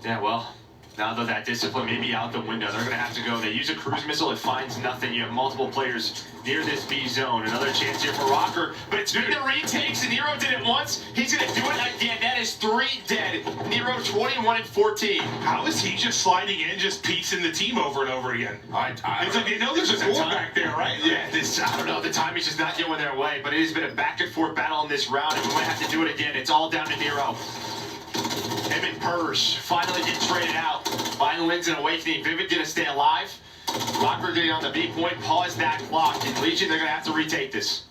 Yeah, well, now that that discipline may be out the window, they're going to have to go. They use a cruise missile. It finds nothing. You have multiple players near this B zone. Another chance here for Rocker, but it's been the retakes, and Nero did it once. He's going to do it again. That is 3 dead. Nero 21 and 14. How is he just sliding in, just piecing the team over and over again? It's like they know there's a goal back there, right? Yeah, I don't know. The timing's just not going their way, but it has been a back-and-forth battle in this round, and we might have to do it again. It's all down to Nero. Him and Purge finally get traded out. Find Linz and Awakening. Vivid gonna stay alive. Rocker getting on the B point. Pause that clock. And Legion, they're gonna have to retake this.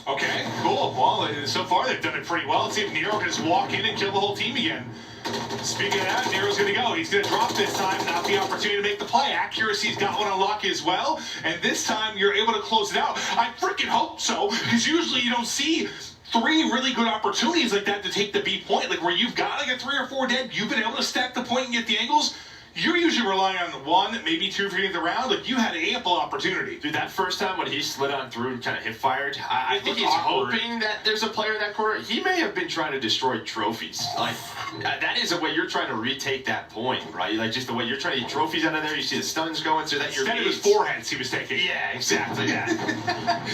Okay, cool. Well, so far they've done it pretty well. Let's see if Nero can just walk in and kill the whole team again. Speaking of that, Nero's going to go. He's going to drop this time, not the opportunity to make the play. Accuracy's got one on lock as well. And this time you're able to close it out. I freaking hope so, because usually you don't see 3 really good opportunities like that to take the B point. Like where you've got like a 3 or 4 dead, you've been able to stack the point and get the angles. You're usually relying on 1, maybe 2 for getting the round. Like you had ample opportunity. Dude, that first time when he slid on through and kind of hip fired, I think he's hoping that there's a player in that corner. He may have been trying to destroy trophies. Like that is the way you're trying to retake that point, right? Like just the way you're trying to get trophies out of there. You see the stuns going so that you're. Instead it was foreheads he was taking. Yeah, exactly. Yeah.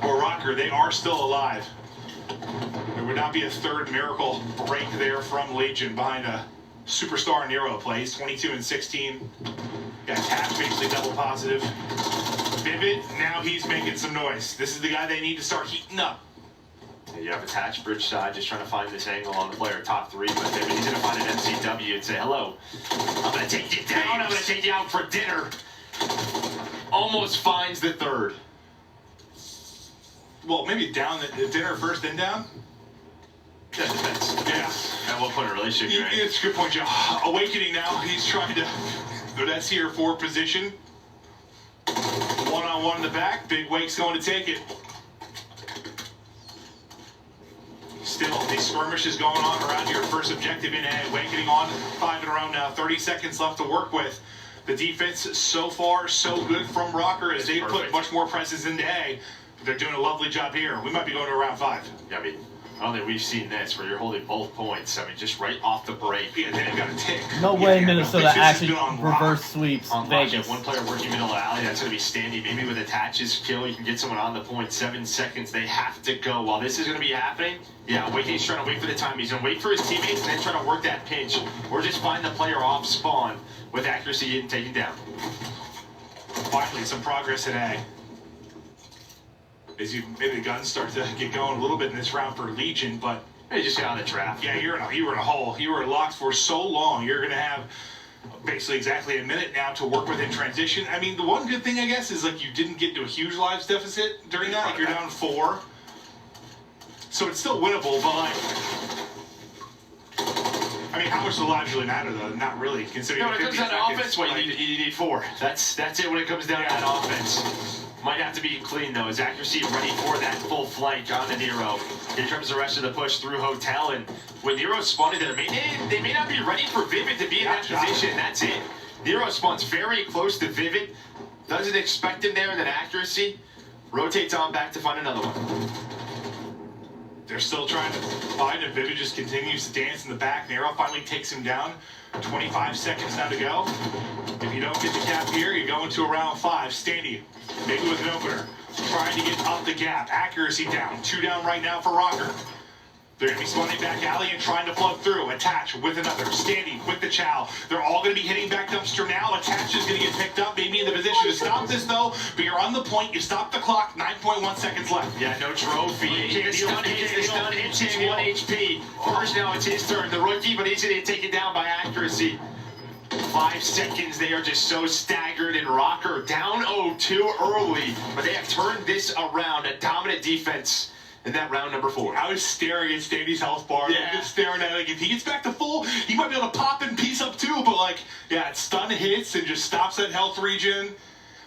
Or Rocker, they are still alive. There would not be a third miracle break there from Legion behind a superstar Nero plays 22 and 16. Got Tash basically double positive. Vivid, now he's making some noise. This is the guy they need to start heating up. You have attached bridge side, just trying to find this angle on the player top 3, but Vivid, he's going to find an MCW and say, hello, I'm going to take you down, I'm going to take you out for dinner. Almost finds the 3rd. Well, maybe down the dinner first, then down? Yeah, depends. Yeah. At what point in a relationship you're in. It's a good point, Joe. Awakening now, he's trying to, that's here for position. 1-on-1 in the back, Big Wake's going to take it. Still, these skirmishes going on around your first objective in A. Awakening on 5 in a row now, 30 seconds left to work with. The defense so far so good from Rocker as they put much more presence into A. They're doing a lovely job here. We might be going to round 5. Yeah, I mean, I don't think we've seen this where you're holding both points. I mean, just right off the break. Yeah, then it got a tick. No way Minnesota actually reverse sweeps Vegas. One player working middle alley, that's going to be Standing. Maybe with attaches kill, you can get someone on the point. 7 seconds, they have to go. While this is going to be happening, yeah, Awakening's trying to wait for the time. He's going to wait for his teammates and then try to work that pinch. Or just find the player off spawn with accuracy getting taken down. Finally, some progress at A. As maybe the guns start to get going a little bit in this round for Legion, but you just got on the trap. Yeah, you were in a hole. You were locked for so long. You're going to have basically exactly a minute now to work with in transition. I mean, the one good thing, I guess, is like you didn't get into a huge lives deficit during that. Like you're down 4. So it's still winnable, but like, I mean, how much do lives really matter, though? Not really, considering. No, when it comes down to offense, well, you need 4. That's it when it comes down to that offense. Might have to be clean, though. His accuracy ready for that full flank on the Nero. Here comes the rest of the push through Hotel, and when Nero spun there, they may not be ready for Vivid to be in that position. That's it. Nero spawns very close to Vivid. Doesn't expect him there, and then accuracy. Rotates on back to find another one. They're still trying to find him. Vivid just continues to dance in the back. Nero finally takes him down. 25 seconds now to go. If you don't get the cap here, you're going to a round 5. Standy, maybe with an opener. Trying to get up the gap. Accuracy down. 2 down right now for Rocker. They're going to be spawning back alley and trying to float through. Attach with another. Standy with the Chow. They're all going to be hitting back dumpster now. Attach is going to get picked up. Maybe in the position to stop this, though. But you're on the point. You stop the clock. 9.1 seconds left. Yeah, no trophy. The stun hits him 1 HP. First now it's his turn. The rookie, but he's going to take it down by accuracy. 5 seconds. They are just so staggered, and Rocker down 0-2 early. But they have turned this around. A dominant defense. In that round number 4. I was staring at Standy's health bar. Yeah. Just staring at it. Like, if he gets back to full, he might be able to pop and piece up too. But, like, yeah, it stun hits and just stops that health regen.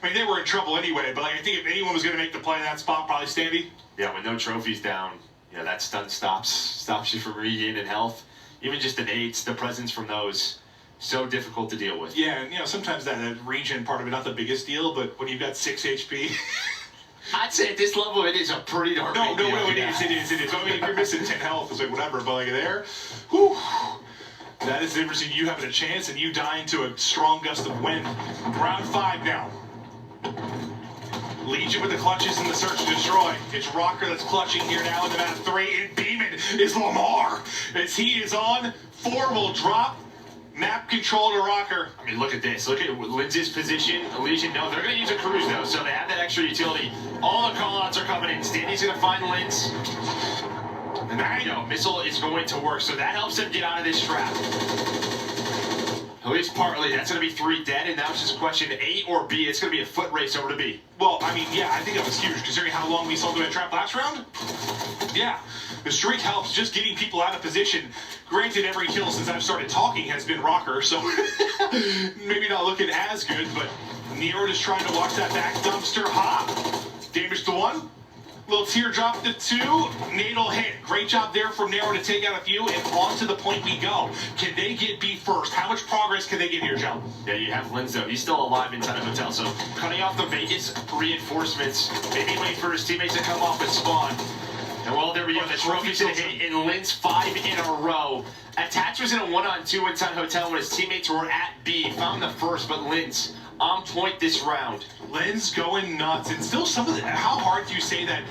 I mean, they were in trouble anyway. But, like, I think if anyone was going to make the play in that spot, probably Standy. Yeah, with no trophies down, yeah, that stun stops you from regaining health. Even just the nades, the presence from those, so difficult to deal with. Yeah, and, you know, sometimes that regen part of it, not the biggest deal. But when you've got 6 HP... I'd say at this level, it is a pretty darn big deal. No, it is. I mean, if you're missing 10 health, it's like whatever, but like there, whew, that is the difference in you having a chance and you dying to a strong gust of wind. Round 5 now. Legion with the clutches in the search to destroy. It's Rocker that's clutching here now in the map 3, and Beeman is Lamar. As he is on, 4 will drop. Map control to Rocker. I mean, look at this. Look at Lindsay's position. Legion, no, they're going to use a cruise, though, so they have that extra utility. All the callouts are coming in. Standy's going to find Linz. And there you go. Missile is going to work, so that helps him get out of this trap. At least partly. That's going to be 3 dead, and now it's just a question A or B. It's going to be a foot race over to B. Well, I mean, yeah, I think that was huge, considering how long we saw through that trap last round. Yeah. The streak helps just getting people out of position. Granted, every kill since I've started talking has been Rocker, so maybe not looking as good, but Nero just trying to watch that back dumpster hop. Damage to 1. Little teardrop to 2. Nadal hit. Great job there from Nero to take out a few, and on to the point we go. Can they get B first? How much progress can they get here, Joe? Yeah, you have Linzo. He's still alive inside of Hotel, so cutting off the Vegas reinforcements. Maybe wait for his teammates to come off and spawn. And well, there we go. The trophy's going to hit in Linz 5 in a row. Attach was in a 1-on-2 inside Hotel when his teammates were at B. Found the first, but Linz on point this round. Linz going nuts. And still some of the... How hard do you say that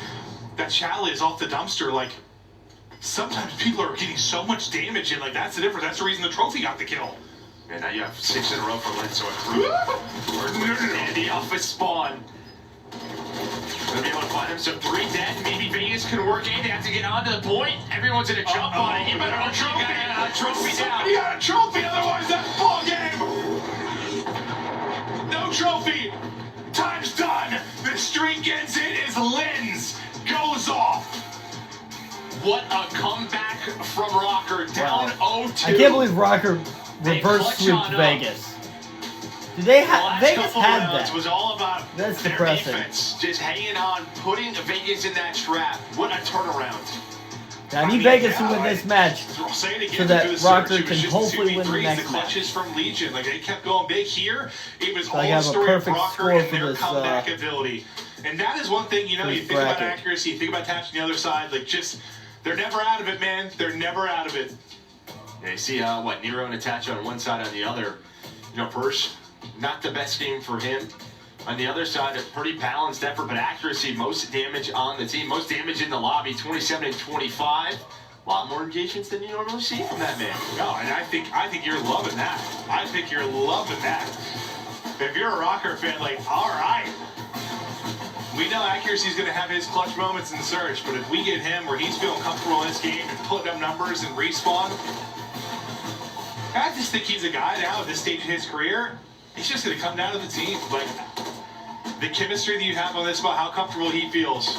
Chally is off the dumpster? Like, sometimes people are getting so much damage in. Like, that's the difference. That's the reason the trophy got the kill. And now you have 6 in a row for Linz, so and the alpha spawn. Gonna be able to find him. So 3 dead. Maybe Vegas can work in. They have to get onto the point. Everyone's gonna jump on it. You better hope you got a trophy down. You got a trophy, otherwise that's ball game. No trophy. Time's done. The streak ends it as Linz goes off. What a comeback from Rocker. Down 0-2. I can't believe Rocker reverse sweeped Vegas. Did they have Vegas had that? Was all about that's their depressing. Defense, just hanging on, putting Vegas in that trap. What a turnaround! I need Vegas to win this match so that Rocker can hopefully win the next the clutches match. from Legion, like they kept going big here. It was So all I the have a story of perfect Rocker score and for their this, comeback ability. And that is one thing, you know, you think about bracket. accuracy, you think about attaching the other side, like just, they're never out of it, man. They're never out of it. Yeah, you see, what, Nero and Attach on one side, on the other. You know, Persh, not the best game for him. On the other side, a pretty balanced effort, but accuracy, most damage on the team, most damage in the lobby, 27 and 25. A lot more engagements than you normally see from that man. No, and I think you're loving that. I think you're loving that. If you're a Rocker fan, like, all right. We know accuracy's going to have his clutch moments in the search, but if we get him where he's feeling comfortable in this game and putting up numbers and respawn, I just think he's a guy now at this stage in his career. He's just going to come down to the team. Like, the chemistry that you have on this spot, how comfortable he feels.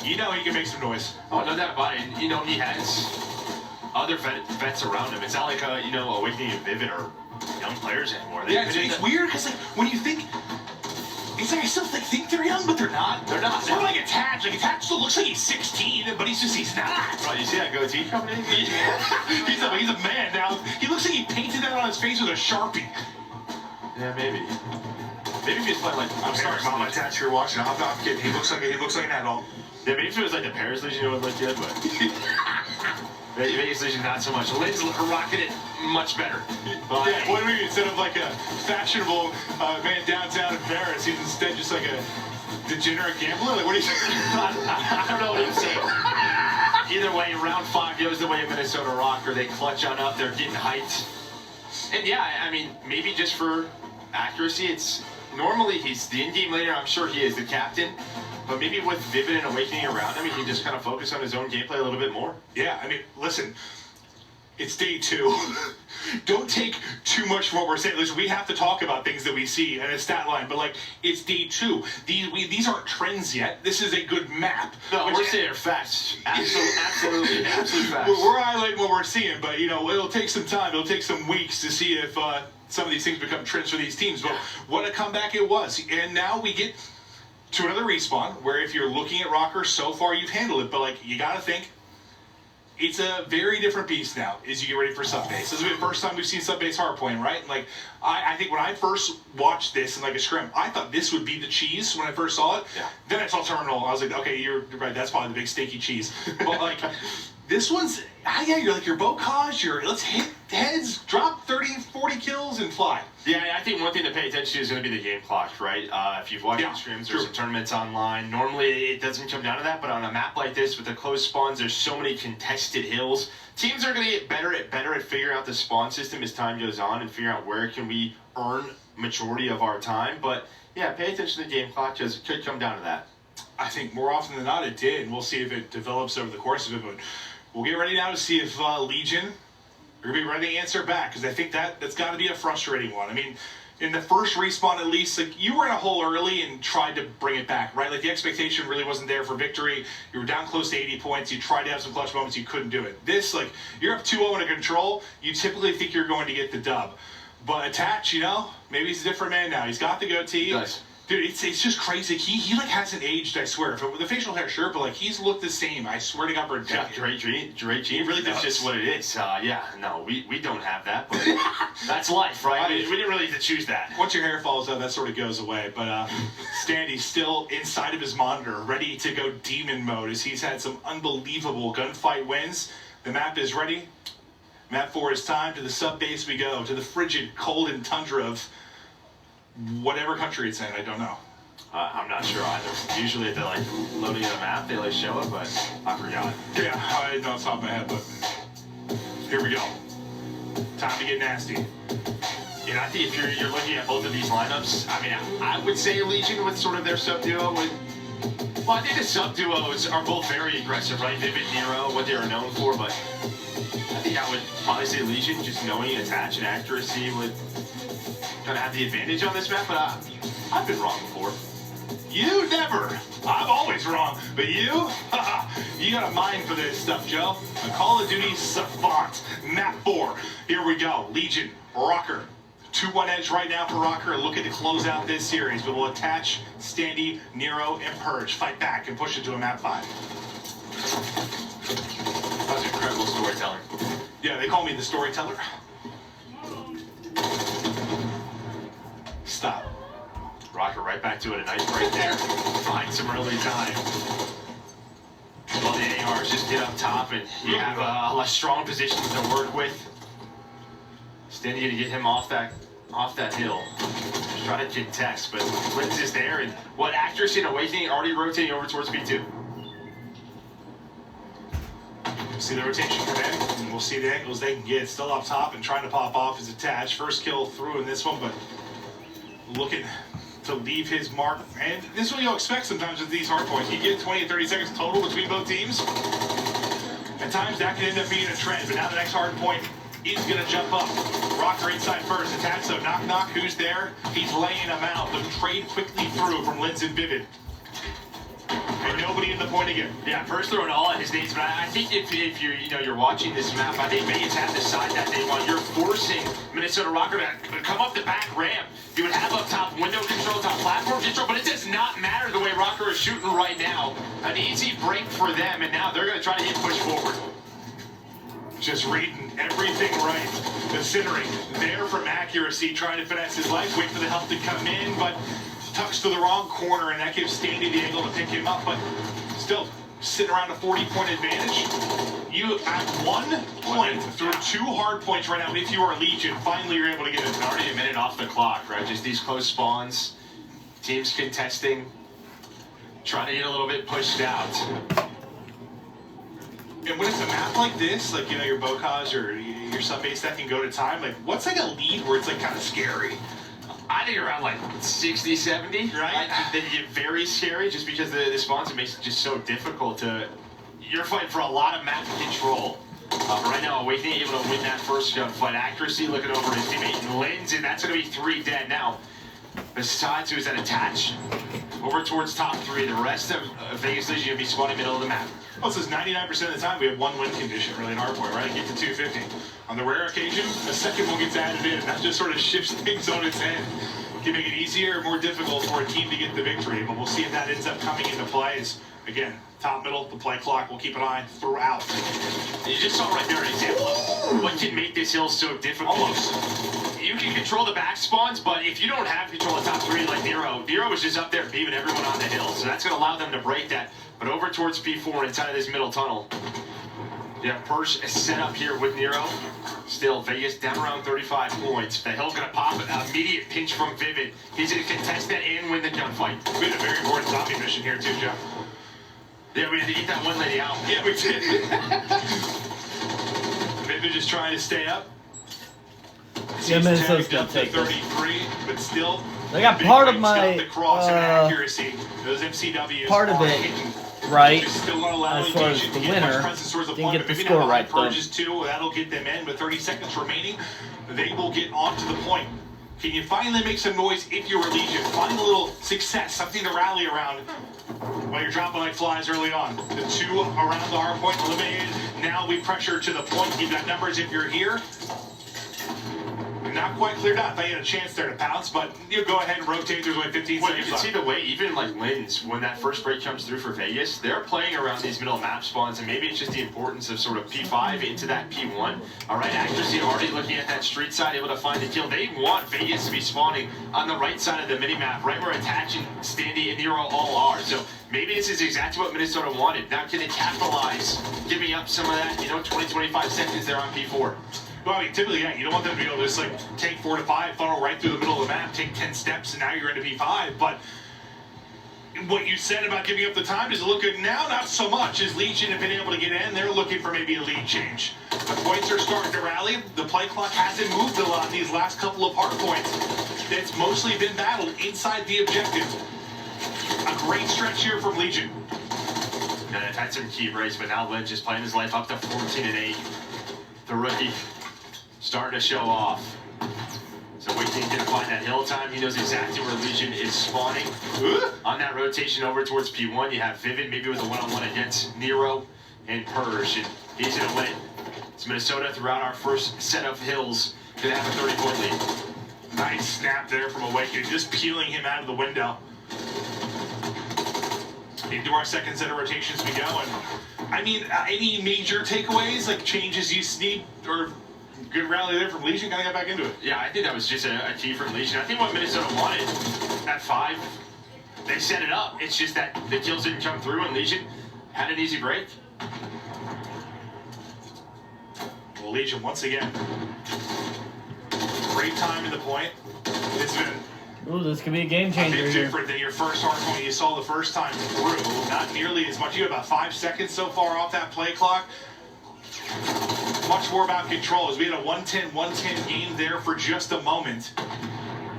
You know he can make some noise. Oh, no doubt about it. And, you know, he has other vets around him. It's not like, you know, Awakening and Vivid or young players anymore. Yeah, it's weird because, like, when you think... It's like I still think they're young, but they're not. They're not. Sort of like Attach. Like Attach still looks like he's 16, but he's not. Bro, you see that goatee coming in? he's a man now. He looks like he painted that on his face with a Sharpie. Yeah, maybe. Maybe if he's playing like. I'm sorry, Mom. Attach, you're watching. I'm kidding. He looks like an adult. Yeah, maybe if it was like the Paris Legion, it would look good, but. Vegas Legion, not so much. Lynn's rocking it much better. But yeah, what do we mean? Instead of like a fashionable man downtown in Paris, he's instead just like a degenerate gambler? Like, what are you saying? I don't know what I'm saying. Either way, round 5 goes the way of Minnesota Rocker. They clutch on up. They're getting hyped. And yeah, I mean, maybe just for accuracy, it's normally he's the in-game leader. I'm sure he is the captain. But maybe with Vivid and Awakening around him, he can just kind of focus on his own gameplay a little bit more. Yeah, I mean, listen, it's day 2. Don't take too much from what we're saying. Listen, we have to talk about things that we see in a stat line, but like, it's day 2. These aren't trends yet. This is a good map. No, we're saying facts. Absolutely facts. We're highlighting what we're seeing, but you know, it'll take some time. It'll take some weeks to see if some of these things become trends for these teams. But what a comeback it was. And now we get to another respawn where if you're looking at Rocker, so far you've handled it, but like, you gotta think, it's a very different beast now as you get ready for Subbase. This is the first time we've seen Subbase hardpoint, right? Like, I think when I first watched this in like a scrim, I thought this would be the cheese when I first saw it. Yeah. Then I saw Terminal, I was like, okay, you're right, that's probably the big stinky cheese. But like, this one's, yeah, you're like your Bocage, let's hit heads, drop 30, 40 kills and fly. Yeah, I think one thing to pay attention to is going to be the game clock, right? If you've watched the streams or some tournaments online, normally it doesn't come down to that, but on a map like this with the closed spawns, there's so many contested hills. Teams are going to get better at figuring out the spawn system as time goes on and figuring out where can we earn majority of our time. But yeah, pay attention to the game clock because it could come down to that. I think more often than not it did, and we'll see if it develops over the course of it. But we'll get ready now to see if Legion are going to be ready to answer back, because I think that's got to be a frustrating one. I mean, in the first respawn at least, like, you were in a hole early and tried to bring it back, right? Like, the expectation really wasn't there for victory. You were down close to 80 points. You tried to have some clutch moments. You couldn't do it. This, like, you're up 2-0 in a control. You typically think you're going to get the dub. But Attach, you know, maybe he's a different man now. He's got the goatee. Nice. Dude, it's just crazy. He like hasn't aged, I swear. With the facial hair, sure, but like he's looked the same. I swear to God, for a decade. Great gene. Really that's does. just what it is. Yeah, no, we don't have that, but that's life, right? We didn't really get to choose that. Once your hair falls out, that sort of goes away. But Standy's still inside of his monitor, ready to go demon mode, as he's had some unbelievable gunfight wins. The map is ready. Map 4 is time. To the Subbase we go. To the frigid, cold, and tundra of whatever country it's in. I don't know. I'm not sure either. Usually at the like loading of the map, they like show it, but I forgot. Yeah, I don't know off the top of my head, but here we go. Time to get nasty. You know, I think if you're looking at both of these lineups, I mean, I would say Legion with sort of their sub duo with. Well, I think the sub duos are both very aggressive, right? Vivid, Nero, what they are known for, but I think I would probably say Legion, just knowing Attach and accuracy would kind of have the advantage on this map, but I've been wrong before. You never. I'm always wrong. But you? You got a mind for this stuff, Joe. A Call of Duty savant. Map 4. Here we go. Legion, Rocker. 2-1 edge right now for Rocker, looking to close out this series. But we'll Attach, Standy, Nero, and Purge. Fight back and push it to a map 5. That was incredible storytelling. Yeah, they call me the storyteller. Stop. Rocker right back to it, a nice break there. Find some early time. Well, the ARs just get up top, and you have a less strong positions to work with. Standy to get him off that hill. Just try to contest, but Lynn's is there, and what accuracy and Awakening already rotating over towards B2. See the rotation come in, and we'll see the angles they can get. Still up top and trying to pop off his Attach. First kill through in this one, but looking to leave his mark. And this is what you'll expect sometimes with these hard points. You get 20 to 30 seconds total between both teams. At times that can end up being a trend, but now the next hard point is going to jump up. Rocker inside first. Attach, so knock, who's there? He's laying him out. The trade quickly through from Linz and Vivid. And nobody in the point again. Yeah, first throwing all at his needs, but I think if you're watching this map, I think Vegas have the side that they want. You're forcing Minnesota Minnesota Rocker to come up the back ramp. You would have up top window control, top platform control, but it does not matter the way Rocker is shooting right now. An easy break for them, and now they're going to try to get pushed forward. Just reading everything right. The centering there from accuracy, trying to finesse his life, wait for the help to come in, but tucks to the wrong corner, and that gives Standy the angle to pick him up, but still sitting around a 40-point advantage. You at 1 point through 2 hard points right now. If you are Legion, finally you're able to get it. Already a minute off the clock, right? Just these close spawns, teams contesting, trying to get a little bit pushed out. And when it's a map like this, like, you know, your Bocage or your sub-base that can go to time, like, what's like a lead where it's like kind of scary? I think around like 60, 70, right? Then you get very scary just because the sponsor makes it just so difficult to. You're fighting for a lot of map control. Right now, Awakening able to win that first gunfight. Accuracy looking over his teammate Linz, and that's going to be 3 dead now. Besides, who's that attach over towards top 3. The rest of Vegas Legion going to be spawning middle of the map. Well, it says 99% of the time we have 1 win condition really in our point, right? Get to 250. On the rare occasion, a second one gets added in. That just sort of shifts things on its head. Can make it easier or more difficult for a team to get the victory, but we'll see if that ends up coming into plays. Again, top, middle, the play clock, we'll keep an eye throughout. You just saw right there an example of what can make this hill so difficult. You can control the back spawns, but if you don't have control of top 3 like Nero is just up there beaming everyone on the hill, so that's going to allow them to break that. But over towards P4 inside of this middle tunnel. Yeah, Persh is set up here with Nero. Still, Vegas down around 35 points. The hill's going to pop an immediate pinch from Vivid. He's going to contest that and win the gunfight. We had a very important zombie mission here too, Jeff. Yeah, we had to eat that one lady out. Yeah, we did. Vivid just trying to stay up. Yeah, Minnesota's gonna take 33, but still. They got part of my the cross and accuracy. Those MCWs part of it right. Still not allowing as far as the winner, didn't get the score right though. Too, that'll get them in. With 30 seconds remaining, they will get onto the point. Can you finally make some noise if you're a Legion? Find a little success, something to rally around while you're dropping like flies early on. The 2 around the hard point eliminated. Now we pressure to the point. You've got numbers if you're here. Not quite cleared out. They had a chance there to pounce, but you go ahead and rotate. There's only 15 seconds. You can see the way, even like Linz, when that first break comes through for Vegas, they're playing around these middle map spawns, and maybe it's just the importance of sort of P5 into that P1. All right, accuracy already looking at that street side, able to find the kill. They want Vegas to be spawning on the right side of the mini-map, right where Attach and Standy and Nero all are. So maybe this is exactly what Minnesota wanted. Now can they capitalize, giving up some of that, 20, 25 seconds there on P4? Well, I mean, typically, yeah, you don't want them to be able to just, like, take 4 to 5, funnel right through the middle of the map, take 10 steps, and now you're into P5. But what you said about giving up the time, does it look good now? Not so much. As Legion have been able to get in, they're looking for maybe a lead change. The points are starting to rally. The play clock hasn't moved a lot in these last couple of hard points. It's mostly been battled inside the objective. A great stretch here from Legion. Yeah, they've had some key breaks, but now Lynch is playing his life up to 14-8. The rookie starting to show off. So Wakening gonna find that hill time. He knows exactly where Legion is spawning. On that rotation over towards P1, you have Vivid, maybe with a one-on-one against Nero and Purge, and he's gonna win it. It's Minnesota throughout our first set of hills. Gonna have a 30-point lead. Nice snap there from Awakening, just peeling him out of the window. Into our second set of rotations we go, and I mean, any major takeaways, like changes you need, or good rally there from Legion, gotta get back into it. Yeah, I think that was just a key from Legion. I think what Minnesota wanted at 5, they set it up. It's just that the kills didn't come through, and Legion had an easy break. Well, Legion, once again, great time in the point. It's been ooh, this could be a game changer a bit here. different than your first hard point you saw the first time through. Not nearly as much. You have about 5 seconds so far off that play clock. Much more about control, as we had a 110 game there for just a moment.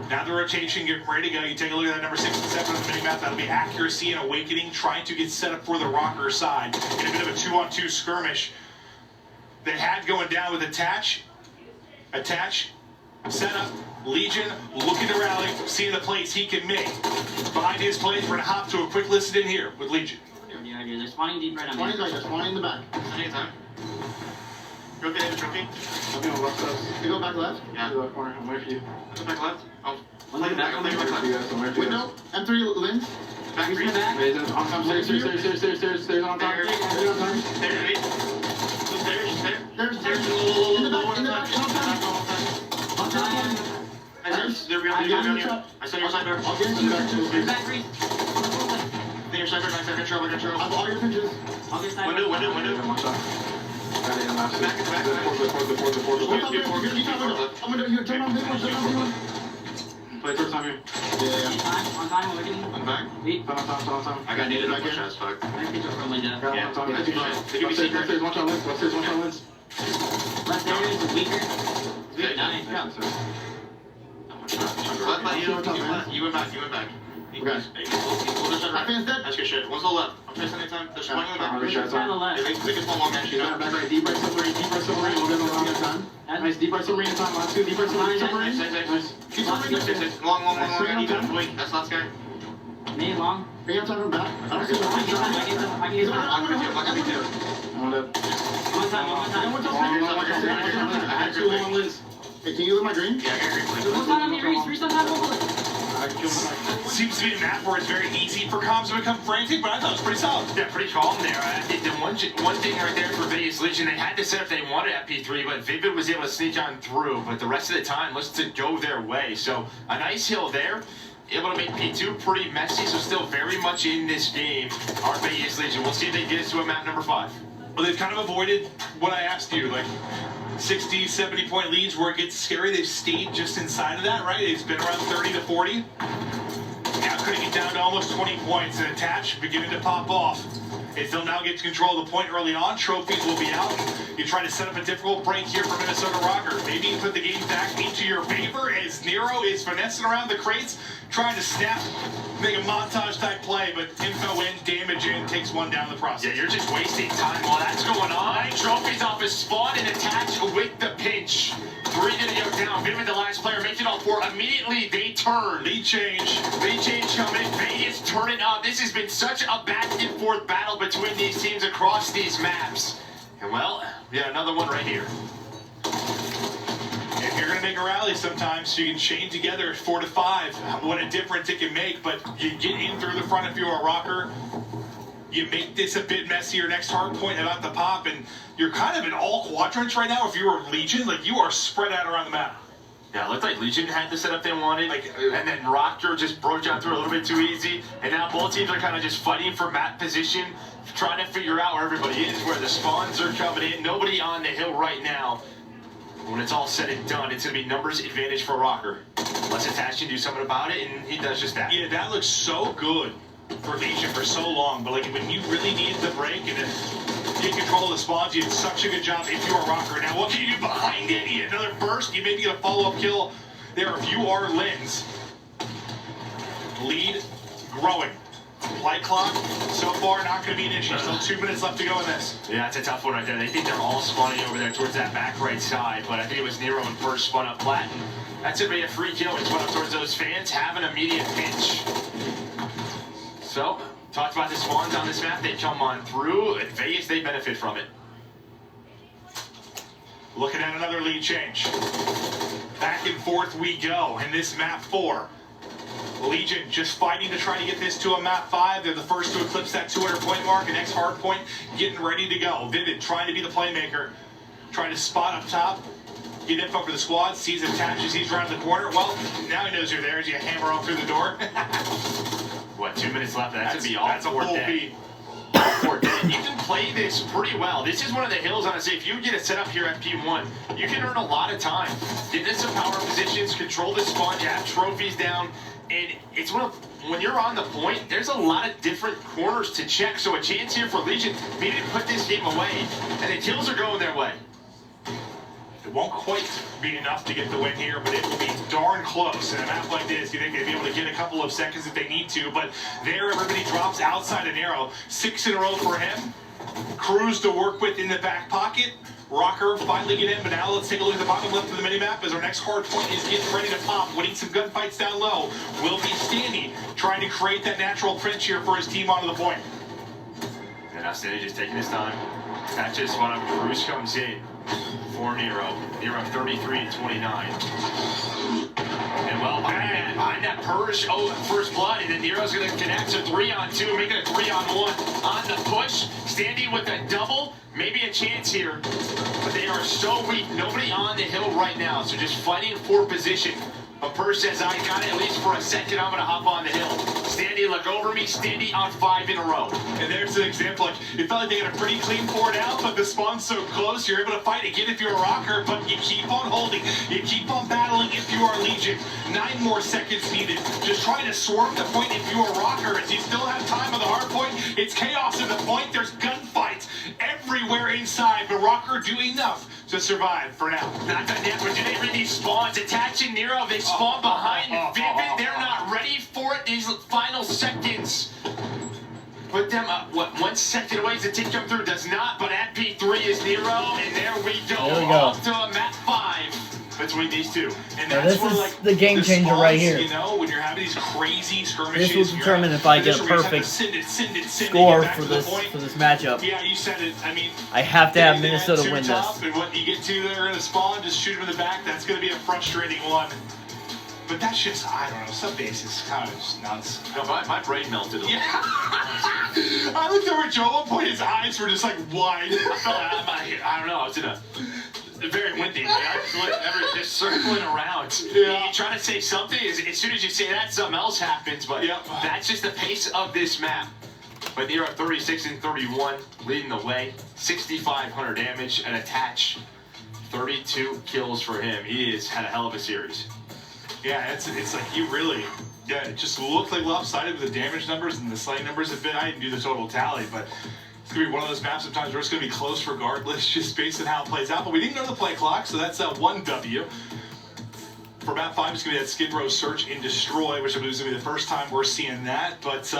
Now the rotation, getting ready to go. You take a look at that number 6 and 7 on the mini-map. That'll be Accuracy and Awakening, trying to get set up for the Rocker side in a bit of a 2-on-2 skirmish. They had going down with Attach, set up. Legion looking to rally, seeing the plays he can make. Behind his plays, we're going to hop to a quick listen in here with Legion. They're spawning deep right on me. They're spawning in the back. Trophy, I have a trophy. Let me on left side. You go back left? Yeah. To the corner. I'm waiting for you. Go back left. Oh. One leg back, I'm waiting for you guys. I'm waiting for you guys. Window, M3 lens. Back He's three. in the back. Wait, on time. Stairs on time. Stairs on time. Stairs, wait. There's In the back, on time. On time. They're beyond you. I saw your sniper. I'll get into back too. There's back three. Your sniper, control. I have all your pinches. Window. One shot. Got it in last. Back. Fourth. I'm gonna you turn on big one. Play first time here. Yeah. On time, we're getting. I'm back. On time. I got needed on push as fuck. I pinch from window. Yeah, on time. They give me secret. Upstairs, one shot wins. Left there is weaker. Nice. You went back. Okay. I finished that. That's good shit. What's the left? I'm chasing anytime. There's one in the back. On the left. They can pull long man. She's Back right. Deep right submarine. We'll get on time. Nice. Deep right submarine time. Last two. Deep right submarine. Nice. Keep long. Wait, that's last guy. Me long. Bring up time from back. I can get time. I'm gonna do. I'm on I had good wins. Hey, can you look my green? Yeah, I got a great What's on your reach? Reach on that one. Seems to be a map where it's very easy for comms to become frantic, but I thought it was pretty solid. Yeah, pretty calm there. I think the one thing right there for Vegas Legion, they had to set up they wanted FP3, but Vivid was able to sneak on through. But the rest of the time, let's go their way. So a nice hill there. Able to make P2 pretty messy, so still very much in this game. Our Vegas Legion. We'll see if they get us to a map number 5. Well, they've kind of avoided what I asked you, like 60, 70 point leads where it gets scary. They've stayed just inside of that, right? It's been around 30 to 40. Now cutting it down to almost 20 points and attach beginning to pop off. If they'll now get to control of the point early on, trophies will be out. You try to set up a difficult break here for Minnesota Rocker. Maybe you put the game back into your favor as Nero is finessing around the crates, trying to snap, make a montage type play, but info in, damage in, takes one down the process. Yeah, you're just wasting time while that's going on. Trophies off his spawn and attach with the pinch. 3 gonna go down. Vivid, the last player, makes it all 4. Immediately they turn. Lead change coming. Vegas turning up. This has been such a back and forth battle between these teams across these maps. And well, we got another one right here. If you're going to make a rally sometimes, you can chain together at 4 to 5. What a difference it can make, but you get in through the front if you're a Rocker. You make this a bit messier. Next hard point about the pop, and you're kind of in all quadrants right now. If you were Legion, like you are spread out around the map. Yeah, it looked like Legion had the setup they wanted, and then Rocker just broke down through a little bit too easy, and now both teams are kind of just fighting for map position, trying to figure out where everybody is, where the spawns are coming in. Nobody on the hill right now. When it's all said and done, it's going to be numbers advantage for Rocker. Let's attach and do something about it, and he does just that. Yeah, that looks so good for Legion for so long, but like when you really needed the break and get control of the spawns, you did such a good job if you're a Rocker. Now what can you do behind it? You get another burst, you maybe get a follow-up kill there if you are Lens. Lead growing. Play clock, so far not going to be an issue. Still 2 minutes left to go in this. Yeah, it's a tough one right there. They think they're all spawning over there towards that back right side, but I think it was Nero in first spun up flat. That's going to be a free kill. It's one up towards those fans. Have an immediate pinch. So, talked about the spawns on this map. They come on through. At Vegas, they benefit from it. Looking at another lead change. Back and forth we go in this map 4. Legion just fighting to try to get this to a map 5. They're the first to eclipse that 200 point mark. And next hard point getting ready to go. Vivid trying to be the playmaker. Trying to spot up top. Get info for the squad. Sees attaches. He's around the corner. Well, now he knows you're there as you hammer off through the door. What, 2 minutes left? That's going to be all that's a full feed. You can play this pretty well. This is one of the hills, honestly. If you get it set up here at P1, you can earn a lot of time. Get into some power positions, control the spawn, you have trophies down, and it's when you're on the point, there's a lot of different corners to check. So a chance here for Legion, maybe to put this game away, and the kills are going their way. It won't quite be enough to get the win here, but it will be darn close. In a map like this, you think they'd be able to get a couple of seconds if they need to, but there everybody drops outside an arrow. 6 in a row for him. Cruz to work with in the back pocket. Rocker finally get in, but now let's take a look at the bottom left of the minimap as our next hard point is getting ready to pop, winning some gunfights down low. Will be Standy trying to create that natural pinch here for his team onto the point. And now Standy just taking his time. That's just when Cruz comes in. for Nero. Nero 33-29. And well, behind that Purge, first blood, and then Nero's going to connect to 3-on-2, make it a 3-on-1 on the push. Standing with a double, maybe a chance here, but they are so weak. Nobody on the hill right now, so just fighting for position. But Purge says, I got it at least for a second. I'm going to hop on the hill. Standy, look over me. Standy on 5 in a row. And there's an example. Like, it felt like they got a pretty clean forward out, but the spawn's so close, you're able to fight again if you're a rocker, but you keep on holding. You keep on battling if you are Legion. 9 more seconds needed. Just trying to swarm the point if you are rocker. As you still have time on the hard point, it's chaos at the point. There's gunfights everywhere inside, but rocker do enough to survive for now. Not done yet, but do they read these spawns? Attaching Nero, they spawn behind Vivid. They're not ready for it. These final seconds. Put them up, 1 second away as the tick come through. Does not, but at P3 is Nero, and there we go. There we go. Off to a map 5 between these two. And Now, that's this where, is like, the game changer spawns, right here. You know, when you're having these crazy skirmishes. This will determine if I get a perfect score for this matchup. Yeah, you said it. I mean, I have to have Minnesota win top, this. And when you get to there in the spawn, just shoot him in the back. That's going to be a frustrating one. But that's just, I don't know, some bases kind of just nuts. No, my brain melted a little. Yeah. I looked over at Joe at one point, his eyes were just like wide. I felt like I don't know, I was in a very windy. Just circling around. Yeah. You try to say something, as soon as you say that, something else happens. But that's just the pace of this map. But Nero 36-31, leading the way. 6,500 damage and attach. 32 kills for him. He has had a hell of a series. Yeah, it's like you really, it just looked like lopsided with the damage numbers and the slaying numbers have been. I didn't do the total tally, but it's going to be one of those maps sometimes where it's going to be close regardless, just based on how it plays out. But we didn't go to the play clock, so that's 1 W. For map 5, it's going to be that Skid Row Search and Destroy, which I believe is going to be the first time we're seeing that. But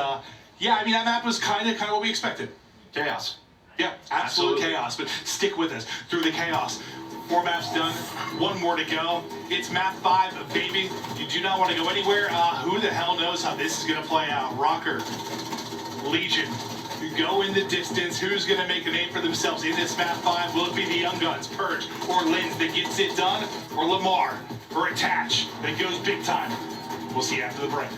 yeah, I mean, that map was kind of what we expected. Chaos. Yeah, absolute chaos, but stick with us through the chaos. 4 maps done, 1 more to go. It's map 5, baby. You do not want to go anywhere. Who the hell knows how this is going to play out? Rocker, Legion, go in the distance. Who's going to make a name for themselves in this map 5? Will it be the Young Guns, Purge, or Lins that gets it done? Or Lamar, or Attach that goes big time? We'll see you after the break.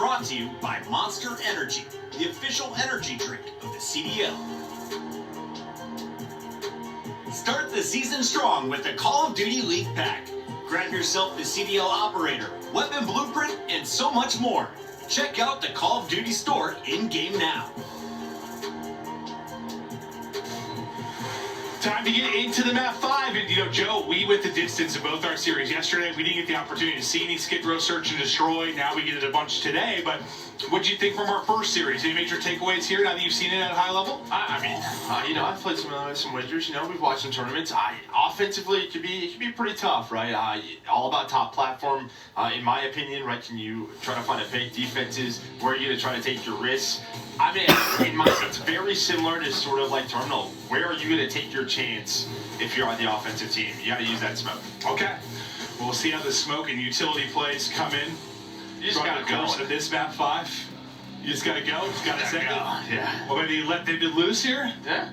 brought to you by Monster Energy, the official energy drink of the CDL. Start the season strong with the Call of Duty League Pack. Grab yourself the CDL Operator, Weapon Blueprint, and so much more. Check out the Call of Duty store in-game now. Time to get into the map 5, and Joe, we went the distance in both our series yesterday. We didn't get the opportunity to see any Skid Row Search and Destroy. Now we get it a bunch today, but what'd you think from our first series? Any major takeaways here now that you've seen it at a high level? I mean, I've played some wagers. We've watched some tournaments. Offensively, it could be pretty tough, right? All about top platform, in my opinion, right? Can you try to find a fake defenses? Where are you going to try to take your risks? I mean, it's very similar to sort of like Terminal. Where are you going to take your chance if you're on the offensive team? You got to use that smoke. Okay. We'll see how the smoke and utility plays come in. You just got to go. To this map 5. You just got to go? Just got to say it? Yeah. Well, maybe you let David loose here? Yeah.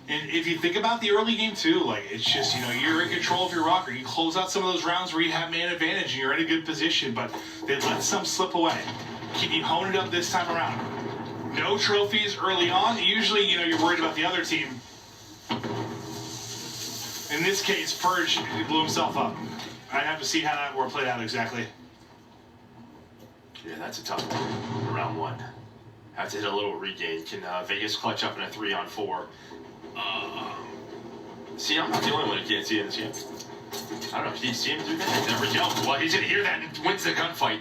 And if you think about the early game too, it's just, you're in control of your rocker. You close out some of those rounds where you have man advantage and you're in a good position, but they let some slip away. Can you hone it up this time around? No trophies early on. Usually, you're worried about the other team. In this case, Purge, he blew himself up. I'd have to see how that war played out exactly. Yeah, that's a tough one. Round 1. Have to hit a little regain. Can Vegas clutch up in a 3-on-4? See, I'm not the only one who can't see in this game. I don't know. Can you see him through that? There we go. Well, he's going to hear that and wins the gunfight.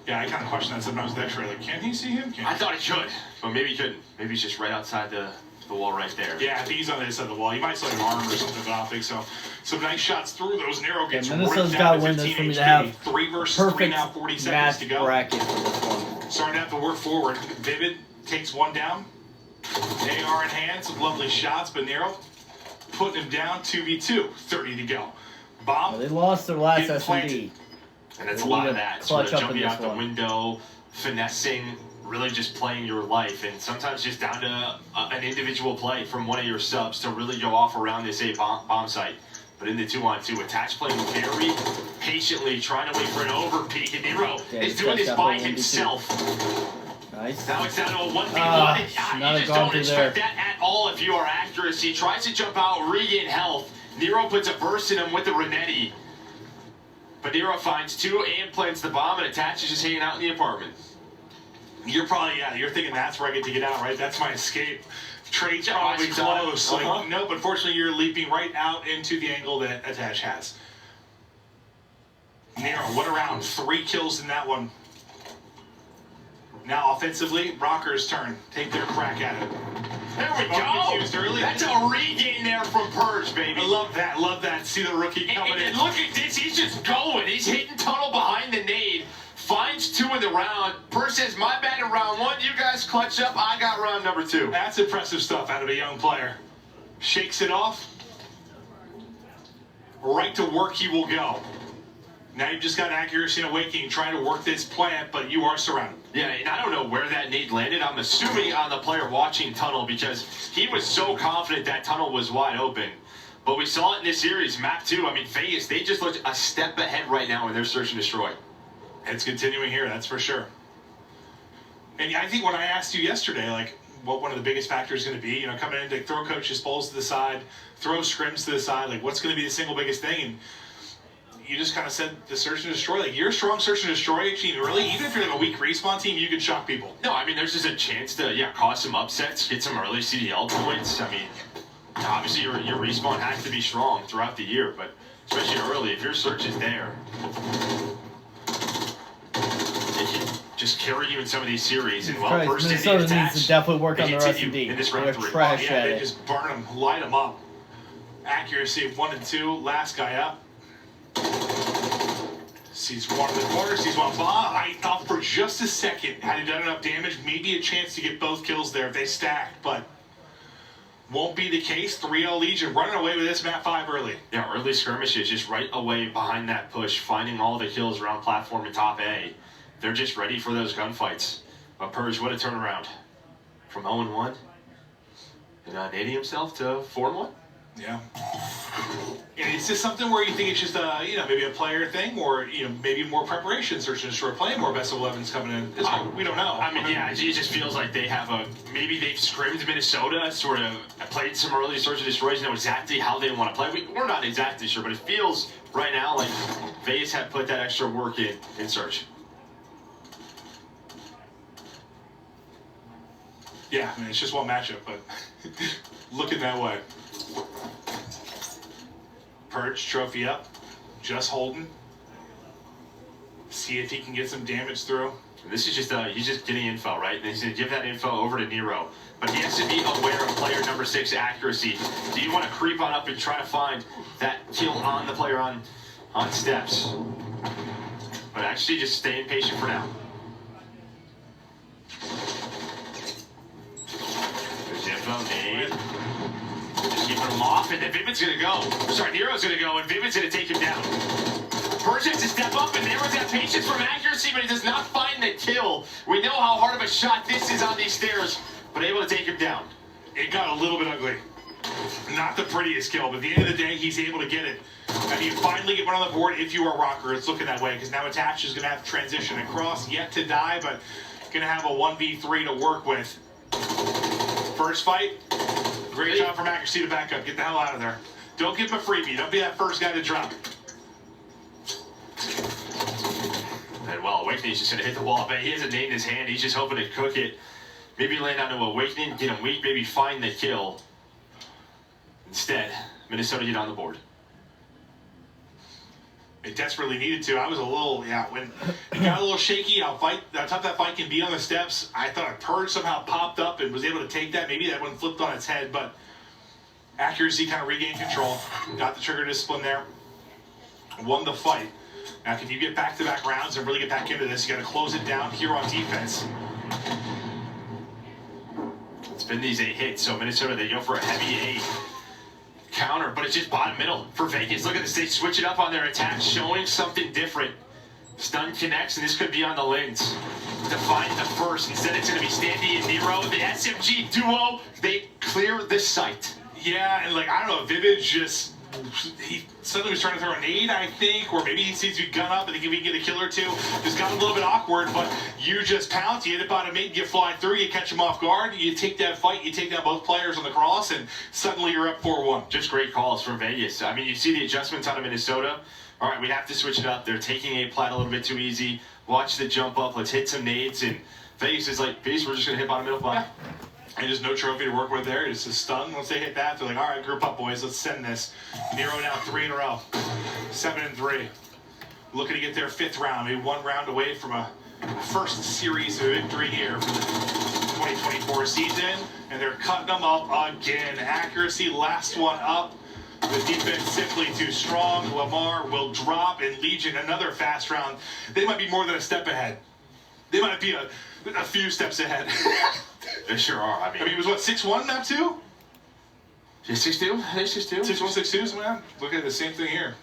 Yeah, I kind of question that sometimes with X-ray. Can he see him? I thought he could, but maybe he couldn't. Maybe he's just right outside the wall right there. Yeah, I think he's on the other side of the wall. He might still have an arm or something, but I don't think so. Some nice shots through those narrow gates. Minnesota's got to win this for me to have 3 versus 3 now, 40 seconds to go. Bracket for this one. Starting to have to work forward. Vivid takes one down. AR in hand, some lovely shots, but Nero putting him down 2v2. 30 to go. Bomb. Well, they lost their last S&D. And it's a lot of that. Sort of jumping out the window, finessing, really just playing your life. And sometimes just down to an individual play from one of your subs to really go off around this A bomb site. But in the 2-on-2, Attach playing very patiently, trying to wait for an overpeak. And Nero is doing this by himself. Nice. Now it's down to a 1v1. You just don't expect that at all if you are accuracy. Tries to jump out, regain health. Nero puts a burst in him with the Renetti. But Nero finds 2 and plants the bomb, and Attach is just hanging out in the apartment. You're probably, you're thinking that's where I get to get out, right? That's my escape. Trade's probably close. Nope, unfortunately, you're leaping right out into the angle that Attach has. Nero, what a round. 3 kills in that one. Now, offensively, Rocker's turn. Take their crack at it. There we go. That's a regain there from Purge, baby. I love that. Love that. See the rookie coming in. And look at this. He's just going. He's hitting tunnel behind the nade. Finds 2 in the round. Purge says, my bad in round 1. You guys clutch up. I got round number 2. That's impressive stuff out of a young player. Shakes it off. Right to work he will go. Now you've just got accuracy and awakening, trying to work this plant, but you are surrounded. Yeah, and I don't know where that nade landed. I'm assuming on the player watching tunnel because he was so confident that tunnel was wide open. But we saw it in this series, map 2. I mean, Vegas, they just looked a step ahead right now in their search and destroy. It's continuing here, that's for sure. And I think when I asked you yesterday, what one of the biggest factors is going to be, coming in to throw coaches' balls to the side, throw scrims to the side, what's going to be the single biggest thing? And you just kind of said the search and destroy. You're a strong search and destroy team, really. Even if you're a weak respawn team, you can shock people. No, I mean, there's just a chance to, cause some upsets, get some early CDL points. I mean, obviously your respawn has to be strong throughout the year, but especially early, if your search is there, it can just carry you in some of these series. And first Minnesota needs to definitely work on their S&D. In this round 3. Trash at they it. just burn them, light them up. Accuracy of 1 and 2, last guy up. Sees one in the corner, sees one bomb. I thought for just a second, had he done enough damage, maybe a chance to get both kills there if they stacked, but won't be the case. 3-0 Legion running away with this map 5 early. Yeah, early skirmishes just right away behind that push, finding all the kills around platform and top A. They're just ready for those gunfights. But Purge, what a turnaround. From 0-1 and nading himself to 4-1. Yeah. And is this something where you think it's just maybe a player thing, or maybe more preparation, search and destroy, playing more best of 11s coming in? We don't know. I mean, yeah, it just feels like they have maybe they've scrimmed Minnesota, sort of played some early search and destroys, know exactly how they want to play. We're not exactly sure, but it feels right now like Vegas have put that extra work in search. Yeah, I mean, it's just one matchup, but looking that way. Purge, trophy up, just holding. See if he can get some damage through. This is just, he's just getting info, right? And he's going to give that info over to Nero. But he has to be aware of player number 6 accuracy. Do you want to creep on up and try to find that kill on the player on steps? But actually just staying patient for now. There's info, nade. Just keeping him off, and then Vivid's going to go. Sorry, Nero's going to go, and Vivid's going to take him down. Purge has to step up, and Nero's got patience from accuracy, but he does not find the kill. We know how hard of a shot this is on these stairs, but able to take him down. It got a little bit ugly. Not the prettiest kill, but at the end of the day, he's able to get it. And you finally get one on the board if you are Rocker. It's looking that way, because now Attach is going to have to transition across, yet to die, but going to have a 1v3 to work with. First fight, great job from accuracy to back up. Get the hell out of there. Don't give him a freebie. Don't be that first guy to drop. And well, Awakening's just going to hit the wall, but he has a nade in his hand. He's just hoping to cook it. Maybe land onto Awakening, get him weak, maybe find the kill. Instead, Minnesota get on the board. It desperately needed to. I was a little, when it got a little shaky, how tough that fight can be on the steps. I thought a Purge somehow popped up and was able to take that. Maybe that one flipped on its head, but accuracy kind of regained control. Got the trigger discipline there. Won the fight. Now, can you get back-to-back rounds and really get back into this? You got to close it down here on defense. It's been these 8 hits, so Minnesota, they go for a heavy 8 counter, but it's just bottom middle for Vegas. Look at this, they switch it up on their attack, showing something different. Stun connects, and this could be on the lens to find the first. Instead, it's going to be Standy and Nero. The SMG duo, they clear the site. Yeah, and I don't know, Vivid just, he suddenly was trying to throw a nade, I think, or maybe he sees you gun up and think if he can get a kill or two. Just got a little bit awkward, but you just pounce, you hit about a mate, you fly through, you catch him off guard, you take that fight, you take down both players on the cross, and suddenly you're up 4-1. Just great calls from Vegas. I mean, you see the adjustments out of Minnesota. All right, we have to switch it up. They're taking a plat a little bit too easy. Watch the jump up. Let's hit some nades. And Vegas is like, peace, we're just going to hit bottom middle plat. Yeah. And just no trophy to work with there. Just a stun. Once they hit that, they're like, all right, group up, boys. Let's send this. Nero now 3 in a row. 7-3. Looking to get their 5th round. Maybe 1 round away from a first series of victory here for the 2024 season. And they're cutting them up again. Accuracy, last one up. The defense simply too strong. Lamar will drop, and Legion another fast round. They might be more than a step ahead. They might be a few steps ahead. They sure are. I mean, it was what, 6-1 map 2? Yeah, 6-2? I think 6-2. 6-1, 6-2, man. Look at the same thing here.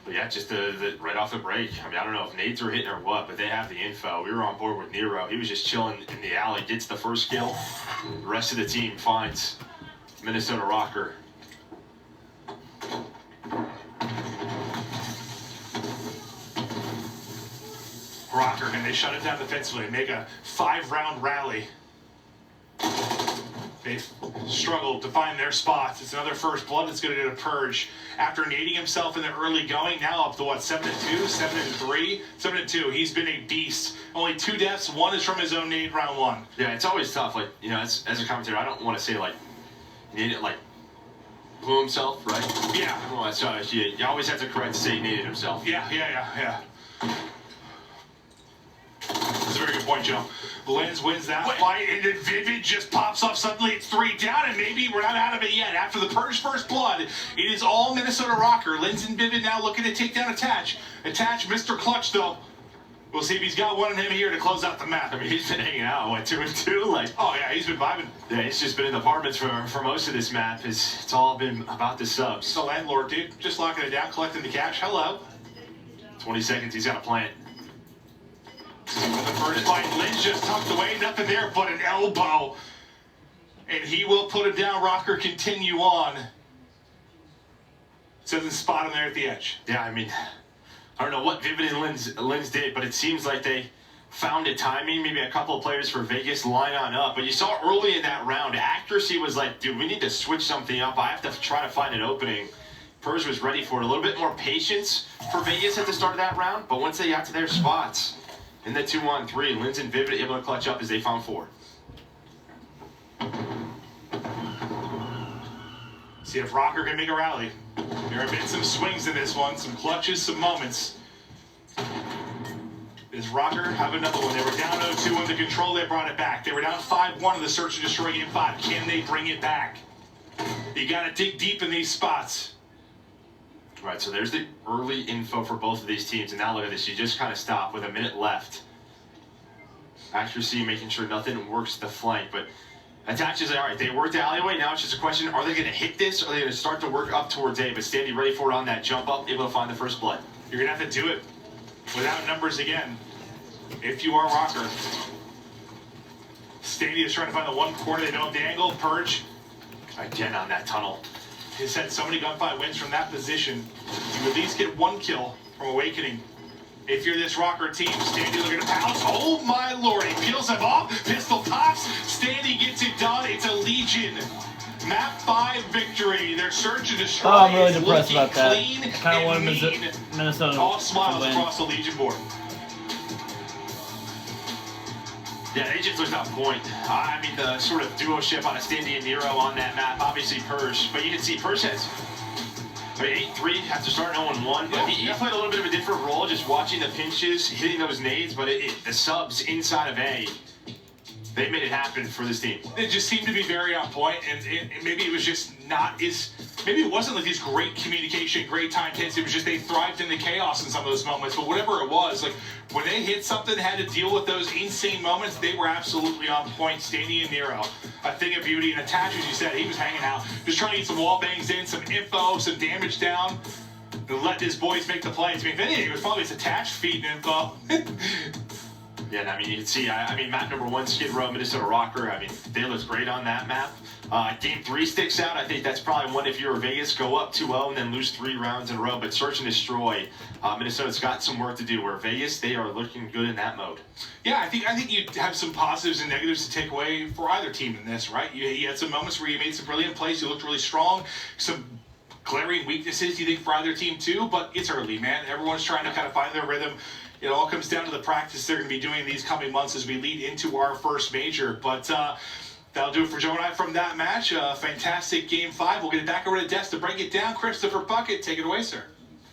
But yeah, just the right off the break. I mean, I don't know if nades were hitting or what, but they have the info. We were on board with Nero. He was just chilling in the alley, gets the first kill. The rest of the team finds Minnesota Rocker. Rocker, and they shut it down defensively, make a 5-round rally. They've struggled to find their spots. It's another first blood that's going to get a Purge. After nading himself in the early going, now up to what, 7-2, 7-3, 7-2. He's been a beast. Only 2 deaths. 1 is from his own nade round 1. Yeah, it's always tough. As a commentator, I don't want to say he needed blew himself, right? Yeah. Well, so you always have to correct to say he needed himself. Yeah. That's a very good point, Joe. Lens wins that fight, and then Vivid just pops up. Suddenly it's 3 down, and maybe we're not out of it yet. After the Purge first blood, it is all Minnesota Rocker. Lens and Vivid now looking to take down Attach. Attach, Mr. Clutch, though. We'll see if he's got one in him here to close out the map. I mean, he's been hanging out, 2-2? Oh, yeah, he's been vibing. Yeah, he's just been in the apartments for most of this map. It's all been about the subs. He's the landlord, dude. Just locking it down, collecting the cash. Hello. 20 seconds, he's got a plant. The first fight, Lynch just tucked away, nothing there but an elbow. And he will put it down. Rocker continue on. Doesn't spot him there at the edge. Yeah, I mean, I don't know what Vivid and Lens did, but it seems like they found a timing. Maybe a couple of players for Vegas line on up. But you saw early in that round, accuracy was like, dude, we need to switch something up. I have to try to find an opening. Purge was ready for it. A little bit more patience for Vegas at the start of that round. But once they got to their spots in the 2-on-3, Lens and Vivid able to clutch up as they found 4. See if Rocker can make a rally. There have been some swings in this one, some clutches, some moments. Does Rocker have another one? They were down 0-2 in the control, they brought it back. They were down 5-1 in the search and destroy game 5. Can they bring it back? You gotta dig deep in these spots. All right, so there's the early info for both of these teams. And now look at this, you just kind of stop with a minute left. Accuracy, making sure nothing works the flank, but attaches, all right, they worked the alleyway. Now it's just a question, are they going to hit this? Or are they going to start to work up towards A? But Standy ready for it on that jump up, able to find the first blood. You're going to have to do it without numbers again. If you are Rocker. Standy is trying to find the one corner. They don't have the angle. Purge. Again on that tunnel. He's had so many gunfight wins from that position. You at least get 1 kill from Awakening. If you're this Rocker team, Standy looking to pounce. Oh my lord, he peels him off. Pistol pops. Standy gets it done. It's a Legion. Map 5 victory. Their search and destroy. Oh, I'm really depressed about that. Clean I kind of wanted Minnesota all to smiles win. across the Legion board. Yeah, they just looked on point. I mean, the sort of duo ship on a Standy and Nero on that map. Obviously, Purge. But you can see Purge has 8-3 after starting 0-1, but he played a little bit of a different role, just watching the pinches, hitting those nades, but the subs inside of A, they made it happen for this team. It just seemed to be very on point, and maybe it was just not as, maybe it wasn't like these great communication, great time hits, it was just they thrived in the chaos in some of those moments, but whatever it was, like when they hit something, had to deal with those insane moments, they were absolutely on point. Standy and Nero, a thing of beauty, and Attach, as you said, he was hanging out, just trying to get some wall bangs in, some info, some damage down, and let his boys make the plays. I mean, if anything, it was probably his Attach feeding info. Yeah, and I mean, you can see, I mean, map number 1, Skid Row, Minnesota Rocker, I mean, they look great on that map. Game 3 sticks out. I think that's probably one if you're Vegas, go up 2-0 and then lose 3 rounds in a row. But search and destroy, Minnesota's got some work to do. Where Vegas, they are looking good in that mode. Yeah, I think you have some positives and negatives to take away for either team in this, right? You had some moments where you made some brilliant plays, you looked really strong, some glaring weaknesses, you think, for either team too, but it's early, man. Everyone's trying to kind of find their rhythm. It all comes down to the practice they're going to be doing these coming months as we lead into our first major. But that'll do it for Joe and I from that match. Fantastic Game 5. We'll get it back over to Des to break it down. Christopher Bucket, take it away, sir.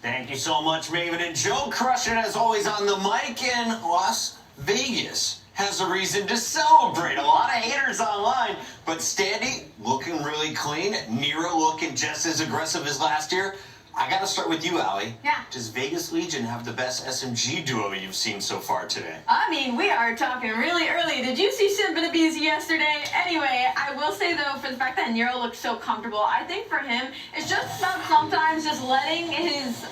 Thank you so much, Maven and Joe. Crushing as always on the mic. And Las Vegas has a reason to celebrate. A lot of haters online, but Standy looking really clean. Nero looking just as aggressive as last year. I got to start with you, Allie. Yeah. Does Vegas Legion have the best SMG duo you've seen so far today? I mean, we are talking really early. Did you see Simbanabese yesterday? Anyway, I will say, though, for the fact that Nero looks so comfortable, I think for him, it's just about sometimes just letting his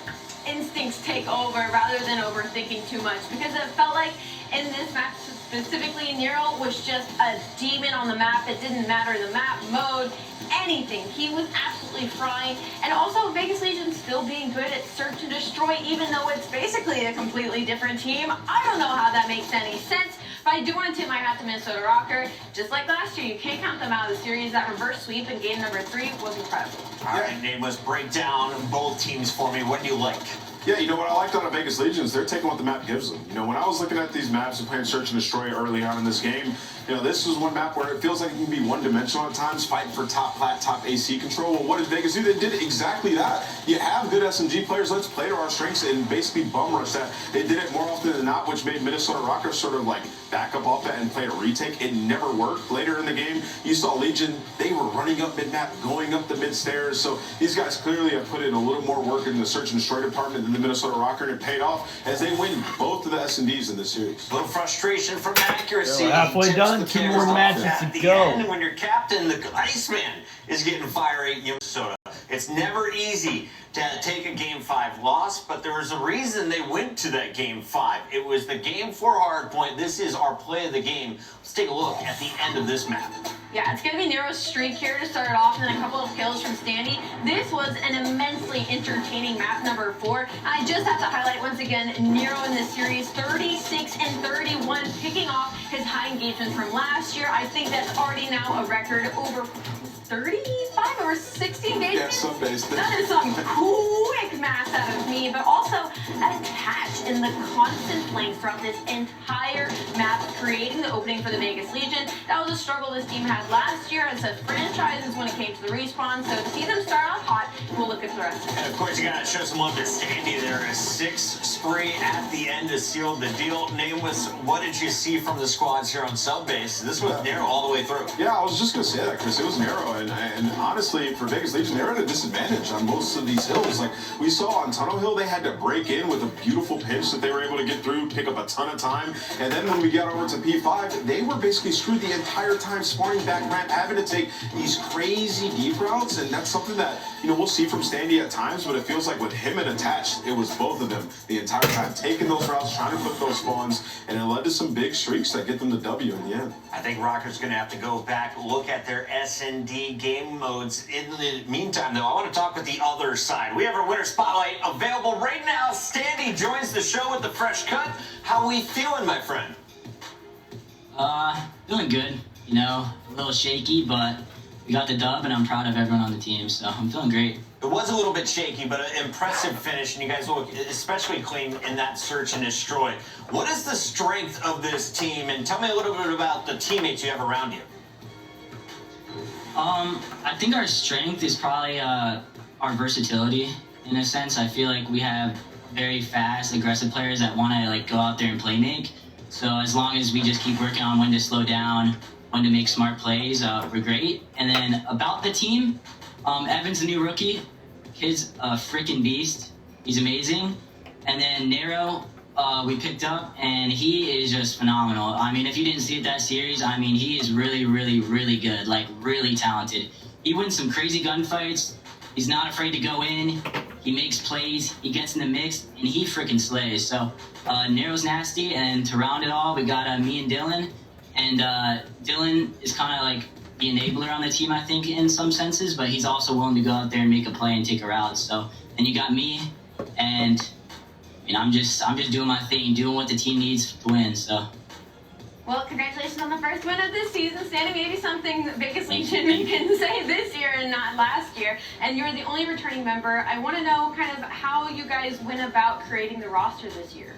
instincts take over rather than overthinking too much. Because it felt like in this match specifically, Nero was just a demon on the map. It didn't matter the map, mode, anything. He was absolutely frying. And also, Vegas Legion still being good at search and destroy, even though it's basically a completely different team. I don't know how that makes any sense, but I do want to tip my hat to Minnesota Rocker. Just like last year, you can't count them out of the series. That reverse sweep in game number 3 was incredible. All right, Nate, let's break down both teams for me. What do you like? Yeah, you know what I liked out of Vegas Legion is they're taking what the map gives them. You know, when I was looking at these maps and playing Search and Destroy early on in this game, you know, this was one map where it feels like it can be one-dimensional at times, fighting for top plat, top AC control. Well, what did Vegas do? They did exactly that. You have good SMG players, let's play to our strengths and basically bum rush that. They did it more often than not, which made Minnesota Rockers sort of like back up off that and play a retake. It never worked. Later in the game, you saw Legion, they were running up mid-map, going up the mid-stairs. So these guys clearly have put in a little more work in the Search and Destroy department than the Minnesota Rocker, and it paid off as they win both of the S&Ds in this series. A little frustration from accuracy. We're halfway done. 2 more matches to go. And when your captain, the Iceman, is getting fiery, Minnesota. It's never easy to take a Game 5 loss, but there was a reason they went to that Game 5. It was the Game 4 hardpoint. This is our play of the game. Let's take a look at the end of this map. Yeah, it's going to be Nero's streak here to start it off, and then a couple of kills from Standy. This was an immensely entertaining map number 4. I just have to highlight once again Nero in this series, 36 and 31, picking off his high engagement from last year. I think that's already now a record over 35 or 60 engagements. Yeah, some base. That is some quick math out of me, but also attached in the constant flanks throughout this entire map, creating the opening for the Vegas Legion. That was a struggle this team had last year as a franchise when it came to the respawn, so to see them start off hot will look good for the rest of it. And of course, you gotta show some love to Standy there. A 6 spree at the end to seal the deal. Nameless, what did you see from the squads here on sub base? This was Nero all the way through. Yeah, I was just going to say that, Chris. It was Nero, and honestly, for Vegas Legion, they're at a disadvantage on most of these hills. Like we saw on Tunnel Hill, they had to break in with a beautiful pinch that they were able to get through, pick up a ton of time, and then when we got over to P5, they were basically screwed the entire time, spawning back ramp, having to take these crazy deep routes, and that's something that, you know, we'll see from Standy at times, but it feels like with him and Attached, it was both of them the entire time, taking those routes, trying to put those spawns, and it led to some big streaks that get them the W in the end. I think Rocker's going to have to go back, look at their S&D game modes. In the meantime, though, I want to talk with the other side. We have our winner spotlight available right now. Standy joins the show with the fresh cut. How are we feeling, my friend? Feeling good. You know, a little shaky, but we got the dub, and I'm proud of everyone on the team, so I'm feeling great. It was a little bit shaky, but an impressive finish, and you guys look especially clean in that search and destroy. What is the strength of this team, and tell me a little bit about the teammates you have around you. I think our strength is probably our versatility, in a sense. I feel like we have very fast, aggressive players that want to like go out there and play make. So as long as we just keep working on when to slow down, when to make smart plays, we're great. And then about the team, Evan's a new rookie. Kid's a freaking beast. He's amazing. And then Nero, we picked up, and he is just phenomenal. I mean, if you didn't see it that series, I mean, he is really, really, really good, like really talented. He wins some crazy gunfights. He's not afraid to go in. He makes plays. He gets in the mix, and he freaking slays. So Nero's nasty, and to round it all, we got me and Dylan. And Dylan is kind of like the enabler on the team, I think, in some senses, but he's also willing to go out there and make a play and take her out. So then you got me, and I mean, I'm just doing my thing, doing what the team needs to win. So. Well, congratulations on the first win of this season. Standy, maybe something Vegas Legion can say this year and not last year. And you're the only returning member. I want to know kind of how you guys went about creating the roster this year.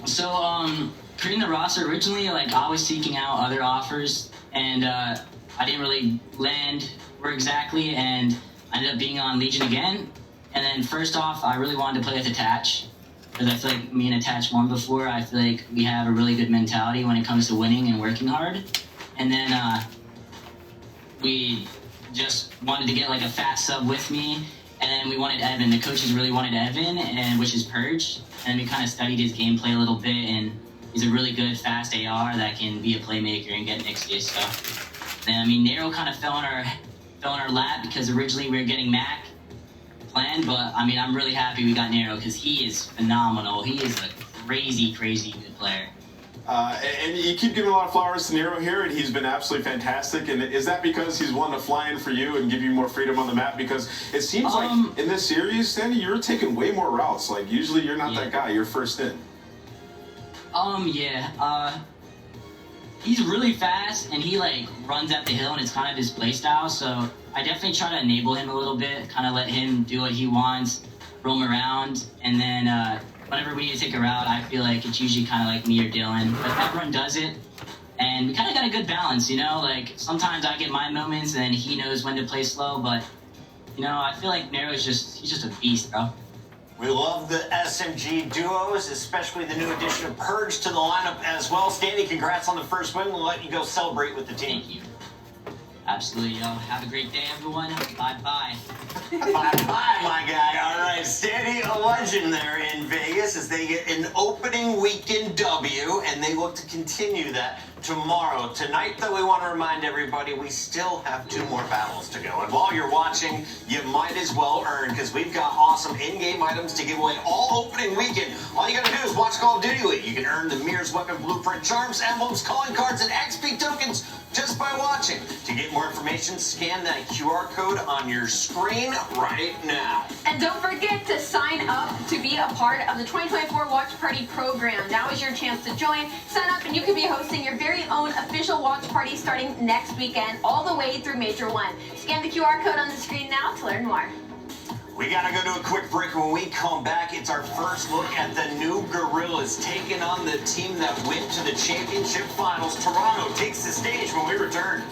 So, creating the roster, originally, like, I was seeking out other offers, and I didn't really land where exactly, and I ended up being on Legion again. And then first off, I really wanted to play with Attach, because I feel like me and Attach won before. I feel like we have a really good mentality when it comes to winning and working hard. And then we just wanted to get like a fat sub with me, and then we wanted Evan. The coaches really wanted Evan, and which is Purge. And we kind of studied his gameplay a little bit, and he's a really good fast AR that can be a playmaker and get next to his stuff. And I mean, Nero kind of fell in our lap because originally we were getting Mac planned, but I mean, I'm really happy we got Nero because he is phenomenal. He is a crazy, crazy good player. And you keep giving a lot of flowers to Nero here, and he's been absolutely fantastic. And is that because he's wanting to fly in for you and give you more freedom on the map? Because it seems like in this series, Standy, you're taking way more routes. Like, usually you're not that guy. You're first in. He's really fast, and he, like, runs at the hill, and it's kind of his play style. So I definitely try to enable him a little bit, kind of let him do what he wants, roam around, and then whenever we need to take a route, I feel like it's usually kind of like me or Dylan. But everyone does it, and we kind of got a good balance, you know? Like, sometimes I get my moments, and he knows when to play slow, but, you know, I feel like Nero's he's just a beast, bro. We love the SMG duos, especially the new addition of Purge to the lineup as well. Standy, congrats on the first win. We'll let you go celebrate with the team. Thank you. Absolutely, yo. Have a great day, everyone. Bye-bye. Bye-bye, my guy. All right, Standy, a legend there in Vegas as they get an opening weekend W, and they look to continue that tomorrow. Tonight, though, we want to remind everybody we still have 2 more battles to go. And while you're watching, you might as well earn, because we've got awesome in-game items to give away all opening weekend. All you got to do is watch Call of Duty League. You can earn the Mirror's Weapon Blueprint charms, emblems, calling cards, and XP tokens just by watching. To get more information, scan that QR code on your screen right now. And don't forget to sign up to be a part of the 2024 Watch Party program. Now is your chance to join. Sign up and you can be hosting your very own official watch party starting next weekend all the way through Major 1. Scan the QR code on the screen now to learn more. We gotta go to a quick break. When we come back, it's our first look at the new Gorillas taking on the team that went to the championship finals. Toronto takes the stage when we return.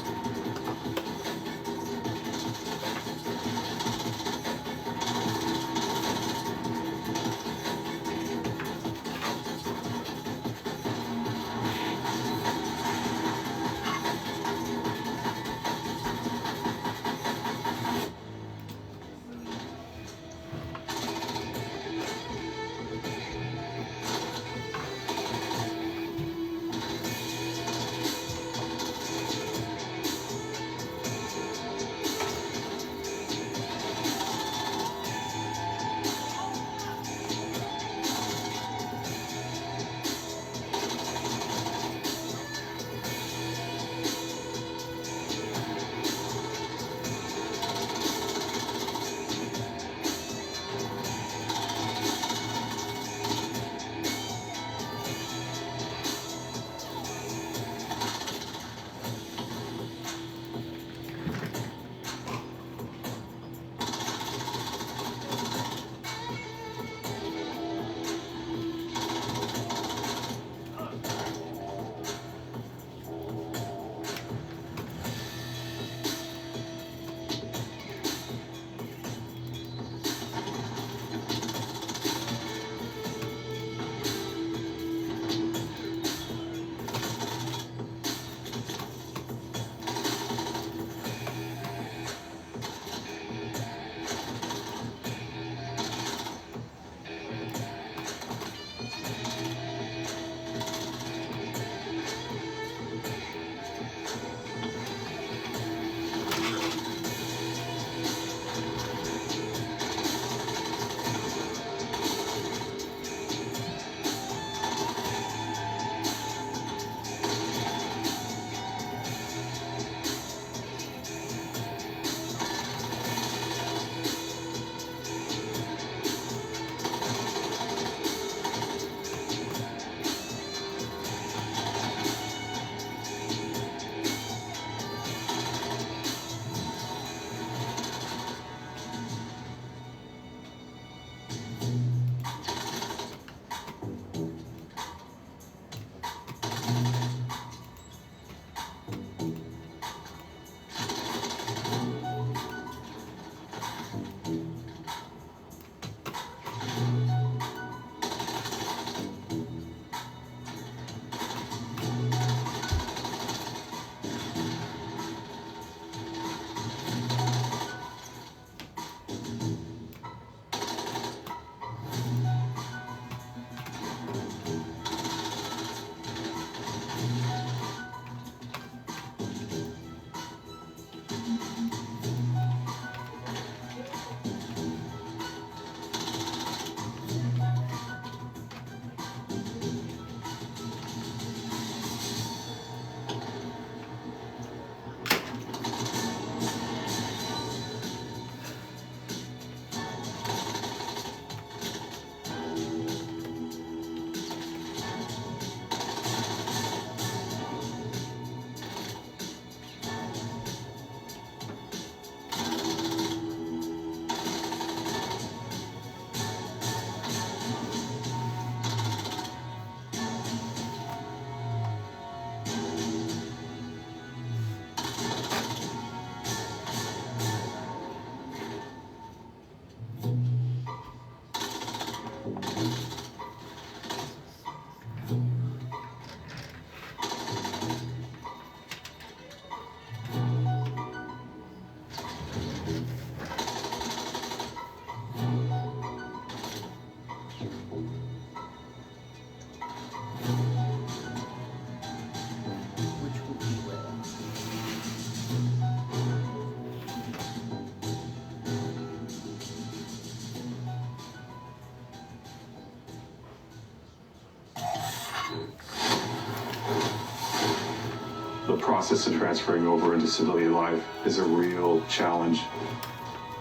The process of transferring over into civilian life is a real challenge.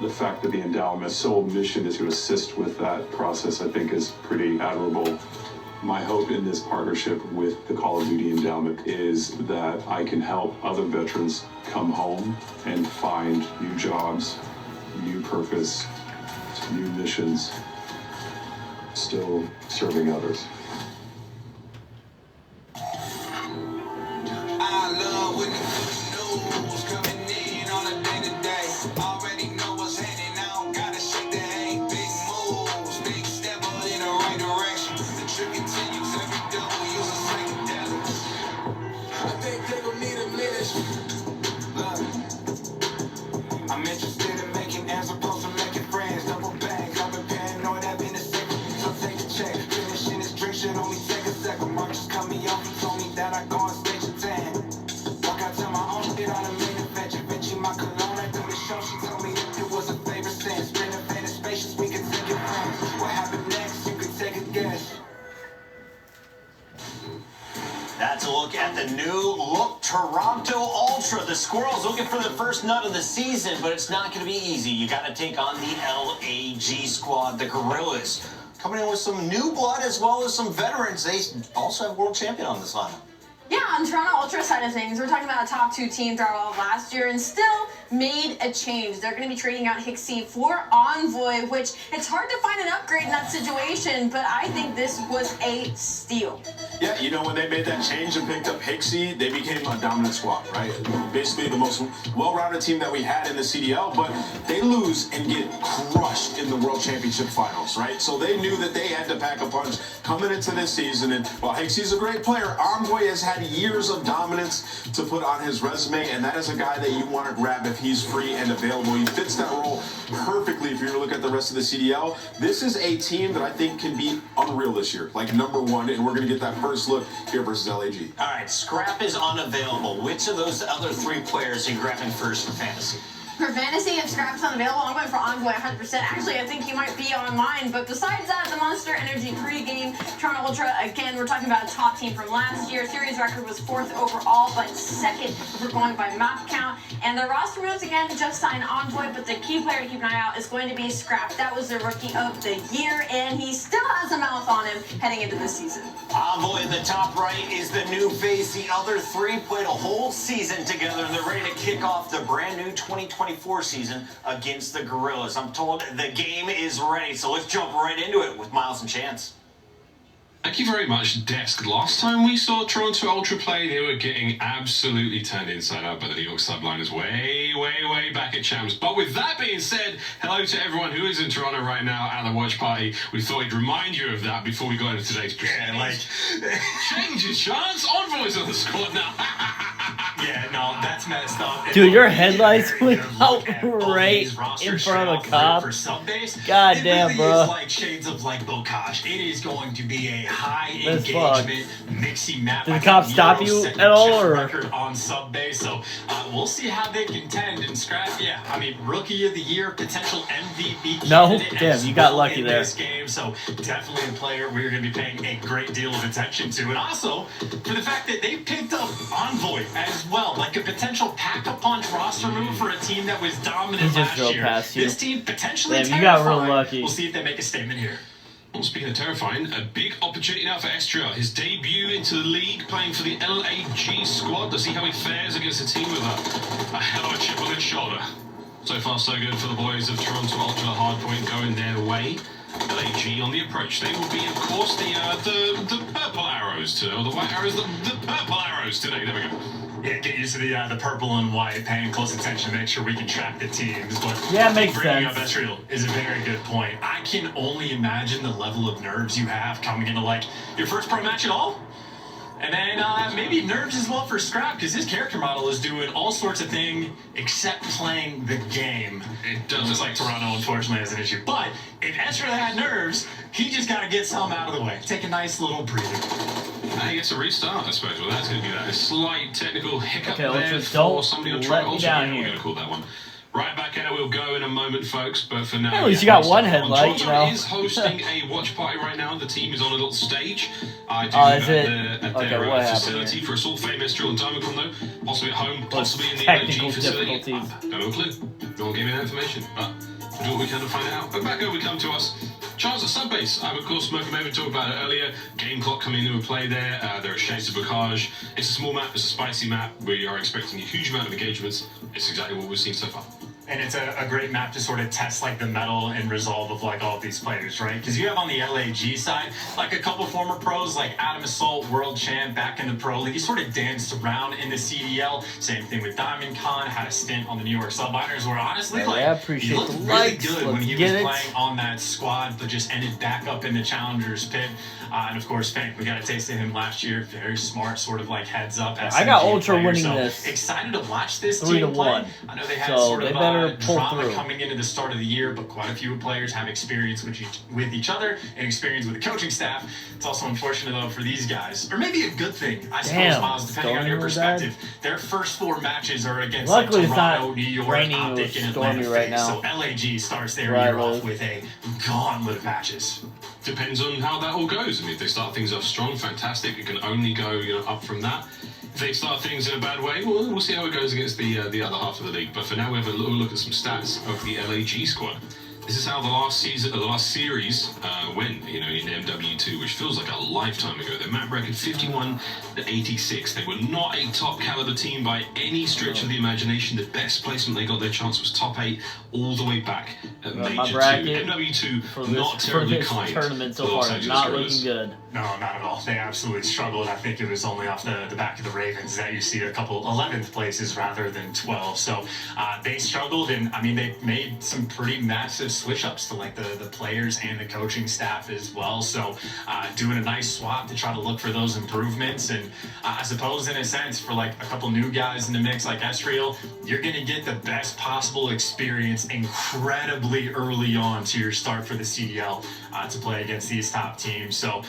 The fact that the endowment's sole mission is to assist with that process, I think, is pretty admirable. My hope in this partnership with the Call of Duty Endowment is that I can help other veterans come home and find new jobs, new purpose, new missions, still serving others. I love when the news coming in on a day-to-day. Already know what's happening, I don't gotta shake the hay. Big moves, big step in the right direction. The trip continues, every double use a psychedelics. I think they gon' need a minute. Look, I'm interested in making as opposed to making friends. Double bags, I've been paranoid, I've been a second. So take a check, finishing this drink should only take a second. Mark just cut me off, he told me that I go on stage at 10. Walk out to my own shit on a main adventure. Vinci my cologne after the show, she told me if it was a favorite sense. Bring a fan of spacious, we can take it friends. What happened next, you can take a guess. That's a look at the new look Toronto Ultra. The Squirrels looking for the first nut of the season, but it's not going to be easy. You got to take on the LAG squad, the Gorillas. Coming in with some new blood as well as some veterans. They also have world champion on this lineup. Yeah, on Toronto Ultra side of things, we're talking about a top 2 team throughout all of last year and still made a change. They're going to be trading out Hixie for Envoy, which it's hard to find an upgrade in that situation, but I think this was a steal. Yeah, you know, when they made that change and picked up Hixie, they became a dominant squad, right? Basically the most well-rounded team that we had in the CDL, but they lose and get crushed in the World Championship Finals, right? So they knew that they had to pack a punch coming into this season, and while Hixie's a great player, Envoy has had years of dominance to put on his resume, and that is a guy that you want to grab if he's free and available. He fits that role perfectly if you're to look at the rest of the CDL. This is a team that I think can be unreal this year, like #1, and we're going to get that first look here versus LAG. All right, Scrap is unavailable. Which of those other 3 players are you grabbing first for fantasy? For fantasy, if Scrap's unavailable, I'm going for Envoy 100%. Actually, I think he might be on mine. But besides that, the Monster Energy pregame, Toronto Ultra, again, we're talking about a top team from last year. Series record was 4th overall, but 2nd if we're going by map count. And the roster moves, again, just signed Envoy, but the key player to keep an eye out is going to be Scrap. That was the Rookie of the Year, and he still has a mouth on him heading into this season. Envoy in the top right is the new face. The other 3 played a whole season together, and they're ready to kick off the brand new 2024 season against the Gorillas. I'm told the game is ready, so let's jump right into it with Miles and Chance. Thank you very much, Desk. Last time we saw Toronto Ultra play, they were getting absolutely turned inside out by the New York subliners way back at Champs. But with that being said, hello to everyone who is in Toronto right now at the watch party. We thought we'd remind you of that before we go into today's proceedings. Yeah, like... Changes, Chance. Envoy's on the squad now. Yeah, no, that's messed up. Dude, your headlights went out right in front of a cop. For sub-base, God damn, really bro. Is like shades of like Bokash. It is going to be a high That's engagement mixy map. Did the cop stop you at all, or record on sub-base? So we'll see how they contend and Scrap. Yeah, I mean, Rookie of the Year, potential MVP. No, candidate damn, as you got well lucky in there. This game, so definitely a player we're going to be paying a great deal of attention to, and also for the fact that they picked up Envoy as well, like a potential pack-a-punch roster move for a team that was dominant last year. Past you. This team potentially Damn, you got real terrifying. lucky. We'll see if they make a statement here. Well, speaking of terrifying, a big opportunity now for Estra. His debut into the league, playing for the LAG squad. To see how he fares against a team with a hell of a chip on his shoulder. So far, so good for the boys of Toronto Ultra. The hard point going their way. LAG on the approach. They will be, of course, the purple arrows today, or the white arrows, the purple arrows today. There we go. Yeah, get used to the purple and white, paying close attention to make sure we can track the teams. But yeah, makes bringing sense. up Esriel is a very good point. I can only imagine the level of nerves you have coming into like your first pro match at all. And then maybe nerves as well for Scrap, because his character model is doing all sorts of things except playing the game. It does. Just like Toronto, unfortunately, has an issue. But if Esra had nerves, he just got to get some out of the way. Take a nice little breather. He gets a restart, I suppose. Well, that's going to be that. A slight technical hiccup okay, there just for don't somebody on let Toronto me Ultra. down We're here. going to call that one. Right back at it, we'll go in a moment, folks. But for now, At least you got one headlight, Toronto is hosting a watch party right now. The team is on a little stage. I do Is it? at Okay, their what facility happened for Assault Fame, Estriel, and Dimacon, though. Possibly at home, possibly in the technical LNG facility. difficulties. Got no clue. No one gave me that information, but we'll do what we can to find out. But back over we come to us. Charles at Subbase. I've, of course, spoken maybe talked about it earlier. Game clock coming into play there. There are shades of Bocage. It's a small map. It's a spicy map. We are expecting a huge amount of engagements. It's exactly what we've seen so far. And it's a great map to sort of test like the mettle and resolve of like all of these players, right? Because you have on the LAG side like a couple former pros like Adam Assault, world champ, back in the pro league. He sort of danced around in the CDL. Same thing with Diamond Con, had a stint on the New York Subliners where honestly like I appreciate he looked the really likes. good when he was Get it. playing on that squad, but just ended back up in the Challengers pit. And of course, Fank, we got a taste of him last year. Very smart, sort of like heads up. I got SMG Ultra player, winning so this. Excited to watch this 3-1. team play. I know they had So sort they of better pull drama through. coming into the start of the year, but quite a few players have experience with each other and experience with the coaching staff. It's also unfortunate though for these guys, or maybe a good thing, I suppose, Damn, Miles, depending on your stormy was bad. perspective. Their first 4 matches are against Luckily like, it's Toronto, not New York, raining or Optic, and stormy Atlanta right FaZe. now. So LAG starts their Right, year off Luke. with a gauntlet of matches. Depends on how that all goes. I mean, if they start things off strong, fantastic. It can only go up from that. If they start things in a bad way, well, we'll see how it goes against the other half of the league. But for now, we have a little look at some stats of the LAG squad. This is how the last series went, in MW2, which feels like a lifetime ago. Their map record 51-86. They were not a top caliber team by any stretch of the imagination. The best placement they got their chance was top 8 all the way back at Major 2. MW2 not terribly kind. Tournament to so Los far, Angeles not Guerrillas. looking good. No, not at all. They absolutely struggled. I think it was only off the back of the Ravens that you see a couple 11th places rather than 12. So they struggled, and I mean they made some pretty massive switch ups to like the players and the coaching staff as well. So doing a nice swap to try to look for those improvements, and I suppose in a sense for like a couple new guys in the mix like Estriel, you're gonna get the best possible experience incredibly early on to your start for the CDL to play against these top teams. So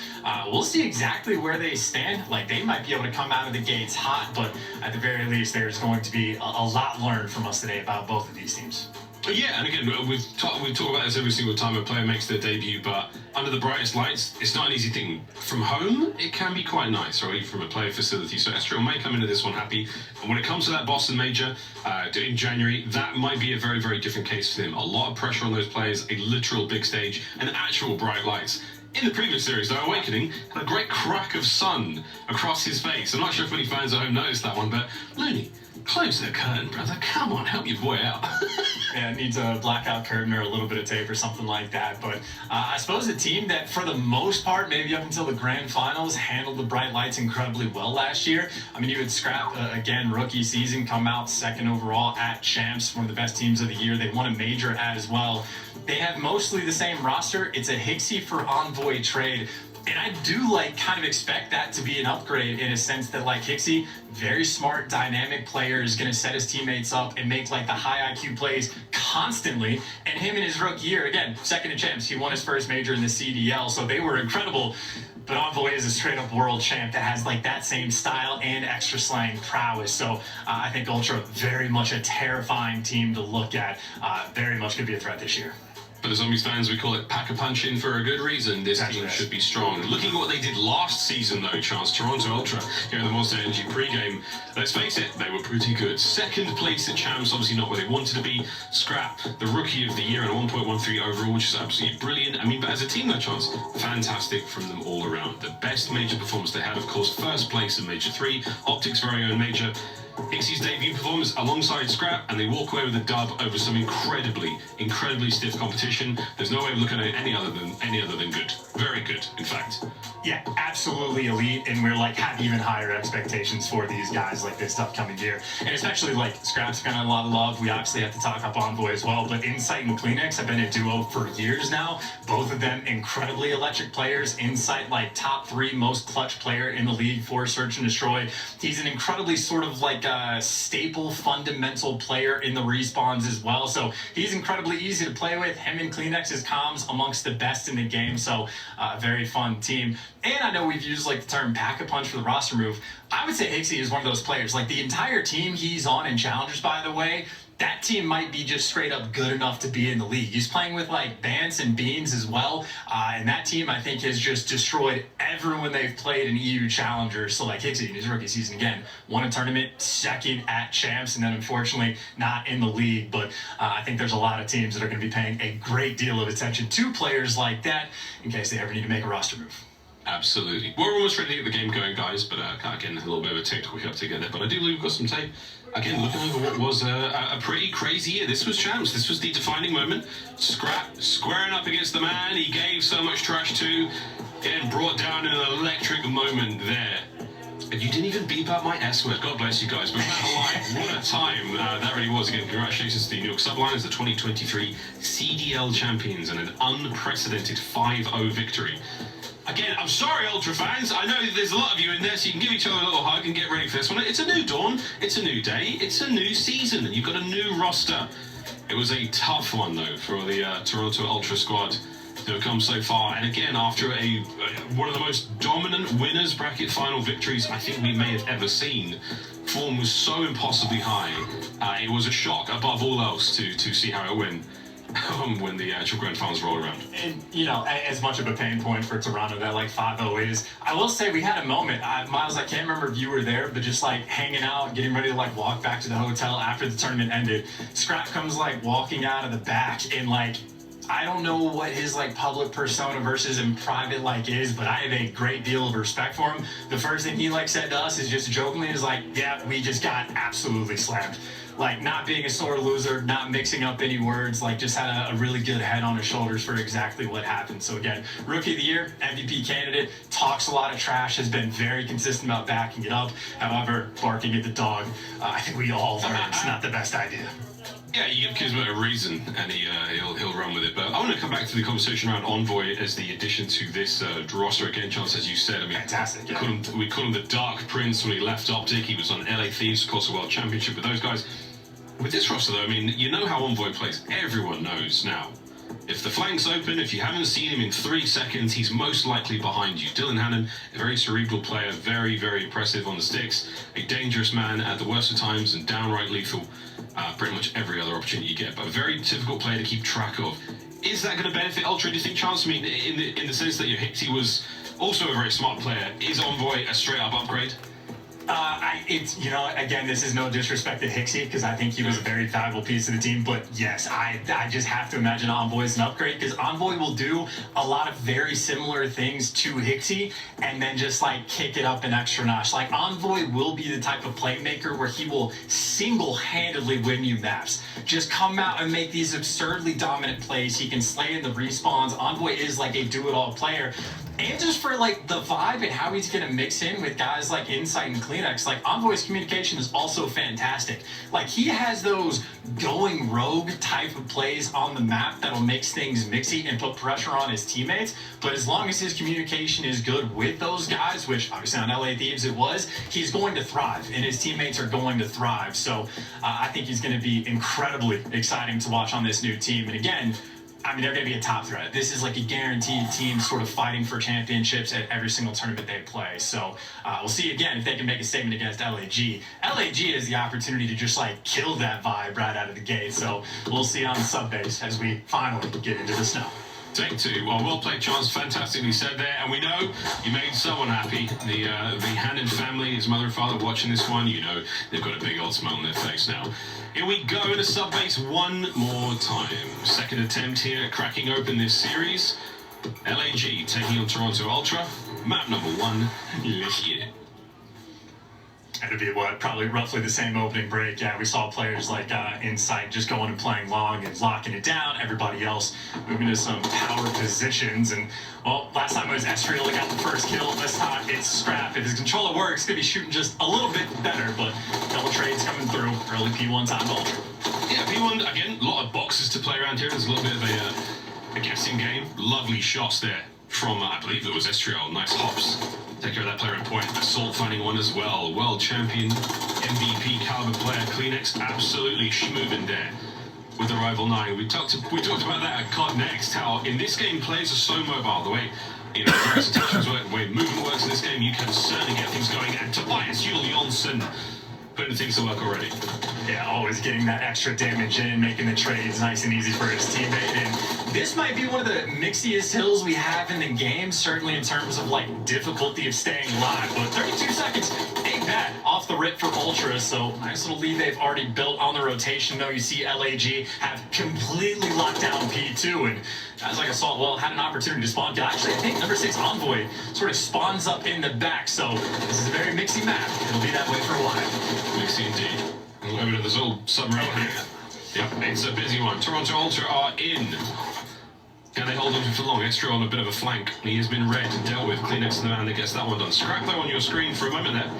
we'll see exactly where they stand. Like they might be able to come out of the gates hot, but at the very least there's going to be a lot learned from us today about both of these teams. Yeah, and again, we talk about this every single time a player makes their debut, but under the brightest lights, it's not an easy thing. From home, it can be quite nice, or even from a player facility. So Estriel may come into this one happy. And when it comes to that Boston Major in January, that might be a very, very different case for him. A lot of pressure on those players, a literal big stage, and actual bright lights. In the previous series, though, Awakening had a great crack of sun across his face. I'm not sure if any fans at home noticed that one, but Looney, close the curtain, brother. Come on, help your boy out. Yeah, it needs a blackout curtain or a little bit of tape or something like that. But I suppose a team that, for the most part, maybe up until the grand finals, handled the bright lights incredibly well last year. I mean, you would Scrap, again, rookie season, come out 2nd overall at Champs, one of the best teams of the year. They won a major as well. They have mostly the same roster. It's a Hixie for Envoy trade. And I do kind of expect that to be an upgrade in a sense that Hixie, very smart, dynamic player, is going to set his teammates up and make the high IQ plays constantly. And him in his rookie year, again, 2nd in Champs, he won his first major in the CDL, so they were incredible. But Envoy is a straight up world champ that has that same style and extra slang prowess. So I think Ultra, very much a terrifying team to look at. Very much could be a threat this year. For the Zombies fans, we call it pack-a-punching for a good reason. This team should be strong. Looking at what they did last season, though, Charles, Toronto Ultra, here in the Monster Energy pregame, let's face it, they were pretty good. 2nd place at Champs, obviously not where they wanted to be. Scrap, the Rookie of the Year, and a 1.13 overall, which is absolutely brilliant. I mean, but as a team, though, Charles, fantastic from them all around. The best major performance they had, of course, 1st place in Major 3, Optic's very own major. Hixie's debut performance alongside Scrap, and they walk away with a dub over some incredibly stiff competition. There's no way of looking at it any other than good. Very good, in fact. Yeah, absolutely elite, and we're have even higher expectations for these guys this upcoming year. And especially Scrap's gotten a lot of love. We obviously have to talk up Envoy as well, but Insight and Kleenex have been a duo for years now. Both of them incredibly electric players. Insight top 3 most clutch player in the league for Search and Destroy. He's an incredibly sort of staple fundamental player in the respawns as well, so he's incredibly easy to play with. Him and Kleenex's comms amongst the best in the game, so very fun team. And I know we've used the term pack-a-punch for the roster move. I would say Hixie is one of those players. The entire team he's on in Challengers, by the way, that team might be just straight up good enough to be in the league. He's playing with like Bance and Beans as well, and that team I think has just destroyed everyone they've played in EU Challengers. So like Hicksy in his rookie season again, won a tournament, second at Champs, and then unfortunately not in the league. But I think there's a lot of teams that are going to be paying a great deal of attention to players like that in case they ever need to make a roster move. Absolutely. We're almost ready to get the game going, guys, but again, a little bit of a technical hiccup to get there. But I do believe we've got some tape. Again, looking over what was a pretty crazy year. This was Champs. This was the defining moment. Scrap squaring up against the man he gave so much trash to, getting brought down in an electric moment there. And you didn't even beep out my S word. God bless you guys. But what a time that really was. Again, congratulations to the New York Sublines, the 2023 CDL champions, and an unprecedented 5-0 victory. Again, I'm sorry, Ultra fans. I know there's a lot of you in there, so you can give each other a little hug and get ready for this one. It's a new dawn. It's a new day. It's a new season, and you've got a new roster. It was a tough one, though, for the Toronto Ultra squad to have come so far. And again, after one of the most dominant winners bracket final victories I think we may have ever seen, form was so impossibly high. It was a shock, above all else, to see how it went. When the actual grand finals roll around. And, you know, as much of a pain point for Toronto that like 5-0 is, I will say we had a moment, Miles, I can't remember if you were there, but just like hanging out, getting ready to like walk back to the hotel after the tournament ended. Scrap comes like walking out of the back and like, I don't know what his like public persona versus in private like is, but I have a great deal of respect for him. The first thing he like said to us is just jokingly is like, yeah, we just got absolutely slammed. Like not being a sore loser, not mixing up any words, like just had a really good head on his shoulders for exactly what happened. So again, Rookie of the Year, MVP candidate, talks a lot of trash, has been very consistent about backing it up. However, barking at the dog, I think we all learned it's not the best idea. Yeah, you give Kismet a reason, and he'll run with it. But I want to come back to the conversation around Envoy as the addition to this roster again, Chance, as you said. I mean, fantastic. Yeah. We call him the Dark Prince when he left Optic. He was on LA Thieves, of course, a World Championship with those guys. With this roster, though, I mean, you know how Envoy plays. Everyone knows now. If the flank's open, if you haven't seen him in 3 seconds, he's most likely behind you. Dylan Hannon, a very cerebral player, very, very impressive on the sticks, a dangerous man at the worst of times, and downright lethal pretty much every other opportunity you get, but a very difficult player to keep track of. Is that going to benefit Ultra, do you think, Chance? I mean, in the sense that your Hixie was also a very smart player, is Envoy a straight-up upgrade? It's, you know, again, this is no disrespect to Hixie because I think he was a very valuable piece of the team, but yes, I just have to imagine Envoy is an upgrade because Envoy will do a lot of very similar things to Hixie and then just like kick it up an extra notch. Like Envoy will be the type of playmaker where he will single-handedly win you maps. Just come out and make these absurdly dominant plays. He can slay in the respawns. Envoy is like a do-it-all player. And just for like the vibe and how he's gonna mix in with guys like Insight and Kleenex, like Envoy's communication is also fantastic. Like he has those going rogue type of plays on the map that'll mix things mixy and put pressure on his teammates. But as long as his communication is good with those guys, which obviously on LA Thieves it was, he's going to thrive and his teammates are going to thrive. So I think he's gonna be incredibly exciting to watch on this new team. And again, I mean, they're going to be a top threat. This is like a guaranteed team sort of fighting for championships at every single tournament they play. So we'll see again if they can make a statement against LAG. LAG has the opportunity to just like kill that vibe right out of the gate. So we'll see on the sub base as we finally get into the snow. Take two. Well played, Chance. Fantastically said there. And we know you made someone happy. The Hannon family, his mother and father watching this one, you know they've got a big old smile on their face now. Here we go into sub base one more time. Second attempt here at cracking open this series. LAG taking on Toronto Ultra. Map number 1, let's get it. And it'd be what, probably roughly the same opening break. Yeah, we saw players like Insight just going and playing long and locking it down. Everybody else moving to some power positions. And well, last time it was Estriel that got the first kill. This time it's Scrap. If his controller works, gonna be shooting just a little bit better. But double trades coming through. Early P1 time ball. Yeah, P1 again. A lot of boxes to play around here. There's a little bit of a guessing game. Lovely shots there from I believe it was Estriel. Nice hops. Take care of that player at point. Assault finding one as well. World champion, MVP caliber player. Kleenex absolutely schmoving there with the rival 9. We talked about that at COD Next, how in this game players are so mobile. The way various attachments work, the way movement works in this game, you can certainly get things going. And Tobias Julianson put putting things to work already. Yeah, always getting that extra damage in, making the trades nice and easy for his teammate. And this might be one of the mixiest hills we have in the game, certainly in terms of like difficulty of staying alive. But 32 seconds ain't bad off the rip for Ultra. So nice little lead they've already built on the rotation. Though you see LAG have completely locked down P2, and as like Assault, well, had an opportunity to spawn. Actually, I think number 6 Envoy sort of spawns up in the back. So this is a very mixy map. It'll be that way for a while. Mixy indeed. Over to this little submarine here. Yep, it's a busy one. Toronto Ultra are in. Can they hold on for long? Extra on a bit of a flank. He has been read and dealt with. Kleenex is the man that gets that one done. Scrap though on your screen for a moment there.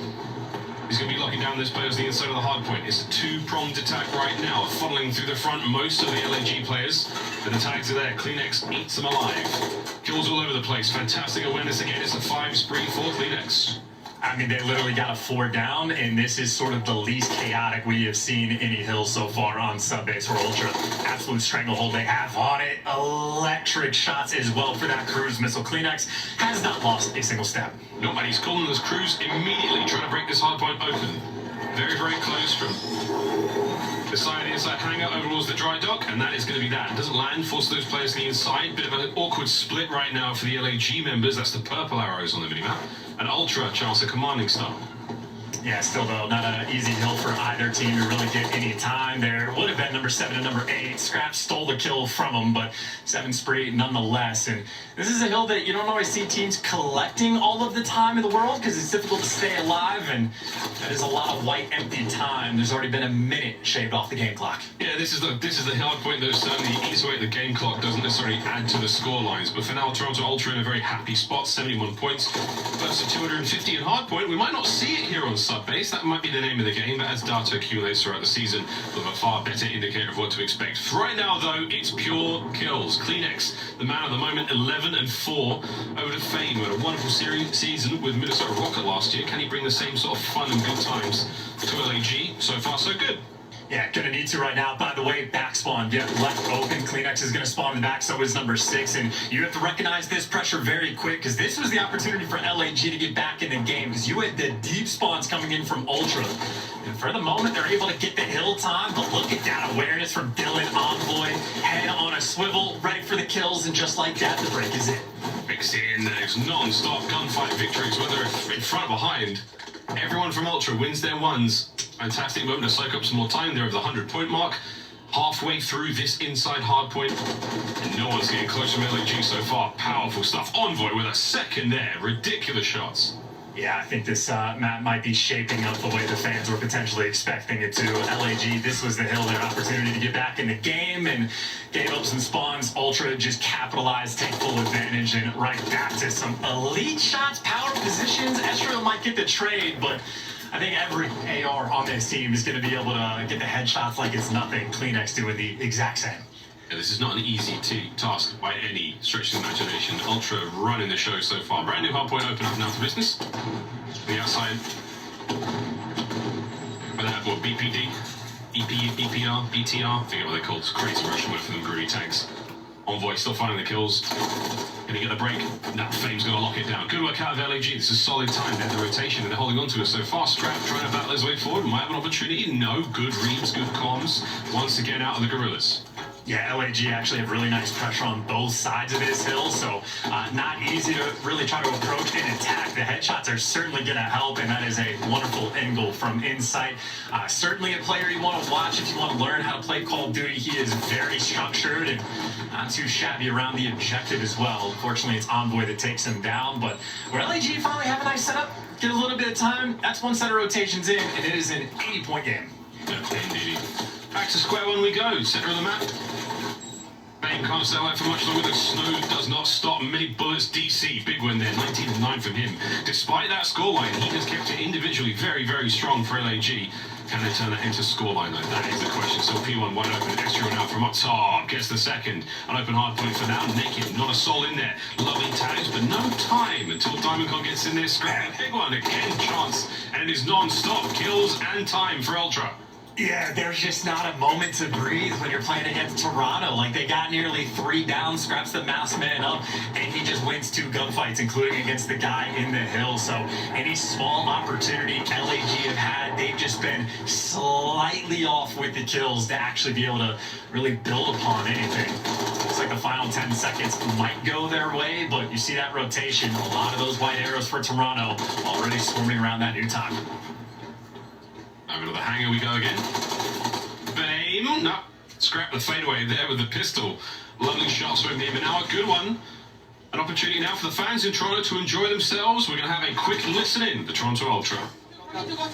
He's going to be locking down this player to the inside of the hard point. It's a two-pronged attack right now, funneling through the front most of the LAG players. And the tags are there. Kleenex eats them alive. Kills all over the place. Fantastic awareness again. It's a 5 spree for Kleenex. I mean, they literally got a 4 down, and this is sort of the least chaotic we have seen any hill so far on sub-base for Ultra. Absolute stranglehold they have on it. Electric shots as well for that cruise missile. Kleenex has not lost a single step. Nobody's calling this cruise immediately trying to break this hard point open. Very, very close from the side of the inside hangar over towards the dry dock, and that is going to be that. It doesn't land, force those players to the inside. Bit of an awkward split right now for the LAG members. That's the purple arrows on the minimap. And Ultra, chance of commanding style. Yeah, still though, not an easy hill for either team to really get any time there. Would have been number 7 and number 8. Scrap stole the kill from them, but 7 spree nonetheless. And this is a hill that you don't always see teams collecting all of the time in the world because it's difficult to stay alive, and that is a lot of white empty time. There's already been a minute shaved off the game clock. Yeah, this is the hard point that certainly eats away at the game clock, doesn't necessarily add to the score lines. But for now, Toronto Ultra in a very happy spot, 71 points versus 250 in hard point. We might not see it here on sub-base, that might be the name of the game, but as data accumulates throughout the season, we'll have a far better indicator of what to expect. Right now, though, it's pure kills. Kleenex, the man of the moment, 11 and 4 over to Fame, who had a wonderful season with Minnesota Rocket last year. Can he bring the same sort of fun and good times to LAG? So far, so good. Yeah, gonna need to right now. By the way, back spawn, get left open. Kleenex is gonna spawn in the back, so is number 6. And you have to recognize this pressure very quick, because this was the opportunity for LAG to get back in the game, because you had the deep spawns coming in from Ultra. And for the moment, they're able to get the hill time, but look at that awareness from Dylan Envoy. Head on a swivel, ready for the kills, and just like that, the break is in. Mixed in those non-stop gunfight victories, whether in front or behind. Everyone from Ultra wins their ones. Fantastic moment to soak up some more time there of the 100-point mark. Halfway through this inside hard point, and no one's getting close from LAG so far. Powerful stuff. Envoy with a second there. Ridiculous shots. Yeah, I think this map might be shaping up the way the fans were potentially expecting it to. LAG, this was the hill, their opportunity to get back in the game, and gave up some spawns. Ultra just capitalized, take full advantage, and right back to some elite shots, power positions. Ezreal might get the trade, but I think every AR on this team is going to be able to get the headshots like it's nothing. Kleenex doing the exact same. Yeah, this is not an easy task by any stretch of the imagination. Ultra running the show so far. Brand new hardpoint open up now for business. The outside. Where they have what, BPD, EP, BPR, BTR, I forget what they're called. It's a crazy Russian word for them greedy tags. Envoy still finding the kills. Gonna get the break. Now Fame's gonna lock it down. Good work out of LAG. This is solid time. They're the rotation and they're holding on to it so far. Scrap trying to battle his way forward. Might have an opportunity. No. Good reads, good comms. Once again out of the Gorillas. Yeah, LAG actually have really nice pressure on both sides of this hill, so not easy to really try to approach and attack. The headshots are certainly going to help, and that is a wonderful angle from Insight. Certainly a player you want to watch if you want to learn how to play Call of Duty. He is very structured and not too shabby around the objective as well. Unfortunately, it's Envoy that takes him down, but where LAG finally have a nice setup, get a little bit of time, that's one set of rotations in, and it is an 80-point game. Yeah, indeed. Back to square one we go. Center of the map. Bane can't stay alive for much longer. The snow does not stop. Many bullets. DC. Big win there. 19-9 from him. Despite that scoreline, he has kept it individually very, very strong for LAG. Can they turn that into scoreline though? That is the question. So P1 wide open. Extra now from up top. Gets the second. An open hard point for now. Naked. Not a soul in there. Lovely tags, but no time until Diamondcon gets in there. Scrap. Big one. Again, chance. And it is non-stop. Kills and time for Ultra. Yeah, there's just not a moment to breathe when you're playing against Toronto. Like, they got nearly 3 down, scraps the mouse man up, and he just wins 2 gunfights, including against the guy in the hill. So any small opportunity LAG have had, they've just been slightly off with the kills to actually be able to really build upon anything. Looks like the final 10 seconds might go their way, but you see that rotation. A lot of those white arrows for Toronto already swarming around that new time. Over to the hanger we go again. Bame. No. Scrap the fadeaway there with the pistol. Lovely shots from him. And now a good one. An opportunity now for the fans in Toronto to enjoy themselves. We're going to have a quick listen in. The Toronto Ultra. Loading.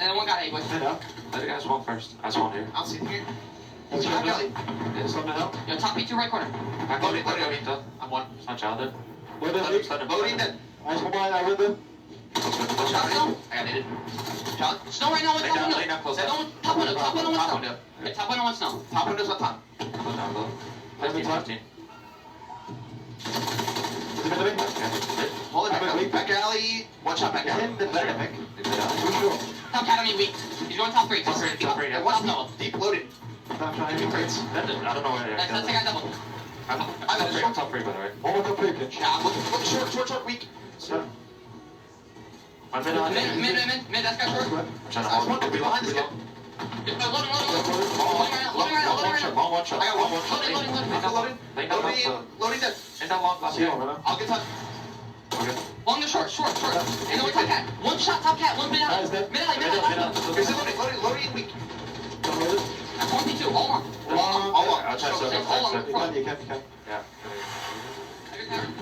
And one guy, wait. Let the guy smoke first. I spawn here. I'll sit here. Yo, top me to right corner. Loading. I'm one. It's not child. Loading then. I got needed. Child. Snow right now. Top window. Top window, one snow. Top window's on top. 15. Hold it back alley. One shot back alley. Top cat on me weak. He's going top 3. Top 3. One snow. Deep loaded. I don't know where. Let's take a double. I'm top 3 by the way. One top 3 pitch. Yeah, short, weak. Mid, that's got short. I'm trying to hold it. Behind this guy. Loading that. I'll get touch. Long to short. And one top cat. One shot top cat. One mid alley. Loading weak. 22, all on. Yeah.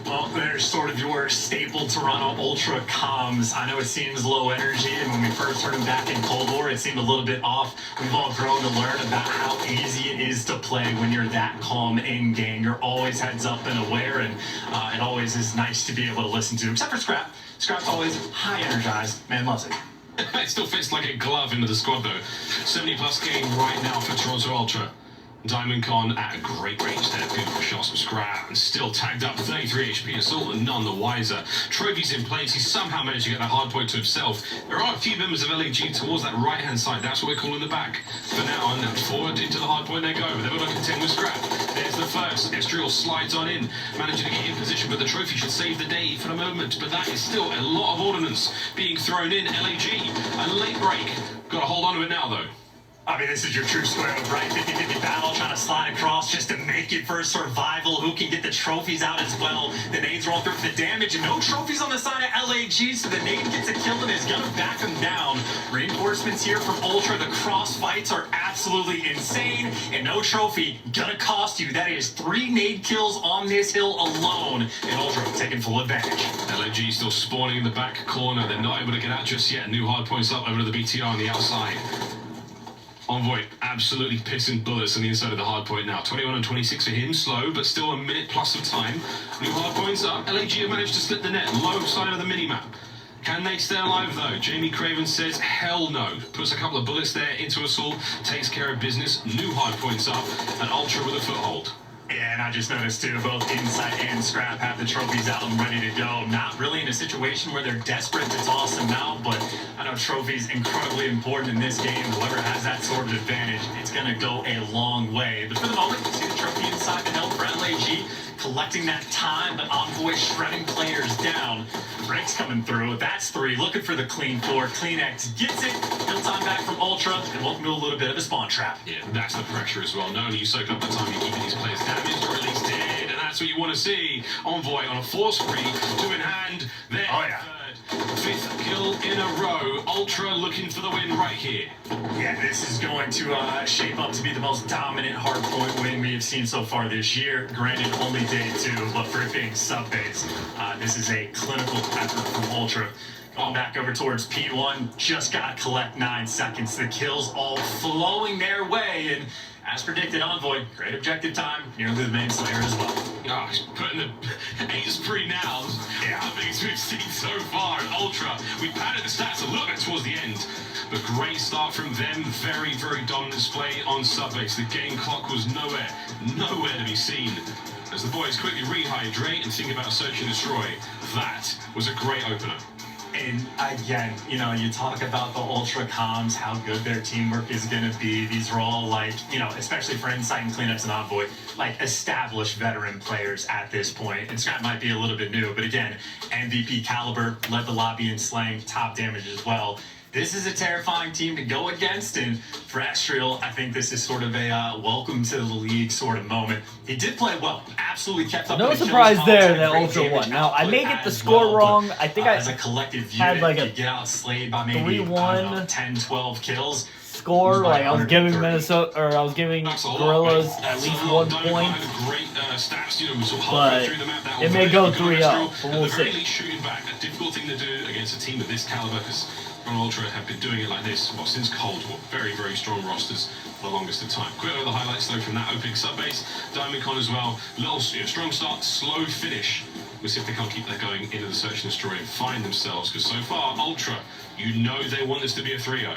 Well, there's sort of your staple Toronto Ultra comms. I know it seems low energy, and when we first heard him back in Cold War, it seemed a little bit off. We've all grown to learn about how easy it is to play when you're that calm in game. You're always heads up and aware, and it always is nice to be able to listen to. Except for Scrap. Scrap's always high energized. Man loves it. It still fits like a glove into the squad, though. 70+ game right now for Toronto Ultra. Diamond Con at a great range there. Beautiful shots from Scrap. And still tagged up 33 HP assault and none the wiser. Trophies in place. He somehow managed to get that hard point to himself. There are a few members of LAG towards that right-hand side. That's what we're calling the back. For now, and then forward into the hard point they go. They're going to contend with Scrap. There's the first. Estriel slides on in. Managing to get in position, but the trophy should save the day for the moment. But that is still a lot of ordnance being thrown in. LAG. A late break. Got to hold on to it now, though. I mean, this is your true square of right 50-50 battle, trying to slide across just to make it for survival. Who can get the trophies out as well? The nades roll through for the damage, and no trophies on the side of LAG, so the nade gets a kill and is going to back him down. Reinforcements here from Ultra. The cross fights are absolutely insane, and no trophy gonna cost you. That is 3 nade kills on this hill alone, and Ultra taking full advantage. LAG still spawning in the back corner. They're not able to get out just yet. New hard points up over to the BTR on the outside. Envoy absolutely pissing bullets on the inside of the hard point now. 21 and 26 for him, slow, but still a minute plus of time. New hard points up. LAG have managed to split the net, low side of the minimap. Can they stay alive though? Jamie Craven says hell no. Puts a couple of bullets there into Assault, takes care of business. New hard points up, and Ultra with a foothold. Yeah, and I just noticed too, both Insight and Scrap have the trophies out and ready to go. Not really in a situation where they're desperate to toss them out, but I know trophies incredibly important in this game. Whoever has that sort of advantage, it's going to go a long way. But for the moment, you see the trophy inside the hill for LAG, collecting that time, but Envoy shredding players down. Breaks coming through. That's 3. Looking for the clean 4. Clean X gets it. Kill time back from Ultra, and welcome to a little bit of a spawn trap. Yeah, that's the pressure as well. Not only you soak up the time, you're keeping these players damaged or at least dead, and that's what you want to see. Envoy on a force spree, 2 in hand. There. Oh, yeah. 5th kill in a row. Ultra looking for the win right here. Yeah, this is going to shape up to be the most dominant hardpoint win we have seen so far this year. Granted, only day 2, but for it being sub-base, this is a clinical effort from Ultra. Going back over towards P1, just got to collect 9 seconds. The kills all flowing their way, and as predicted, Envoy, great objective time, nearly the main slayer as well. Gosh, putting the ace pretty now. Yeah, the biggest we've seen so far. Ultra, we padded the stats a little bit towards the end. But great start from them. Very, very dominant display on subbase. The game clock was nowhere to be seen. As the boys quickly rehydrate and think about search and destroy. That was a great opener. And again, you know, you talk about the Ultra comms, how good their teamwork is going to be. These are all like, you know, especially for Insight and Cleanups and Envoy, like established veteran players at this point. And Scrap might be a little bit new, but again, MVP caliber, led the lobby in slaying, top damage as well. This is a terrifying team to go against, and for Estriel, I think this is sort of a welcome to the league sort of moment. He did play well, absolutely kept up. No surprise there that Ultra won. Now, I may get the score wrong. I think I as a collective unit, had like a you get outslayed by maybe 3-1 10, 12 kills. score. Like I was giving Minnesota, or I was giving Gorillas at least 1 point. But it may go 3-0, but we'll see. Shooting back, a difficult thing to do against a team of this caliber, because Ultra have been doing it like this, well, since Cold War. Very, very strong rosters for the longest of time. Quick over the highlights, though, from that opening subbase. Diamond as well. Little strong start, slow finish. We'll see if they can't keep that going into the search and destroy and find themselves, because so far, Ultra, you know they want this to be a 3-0.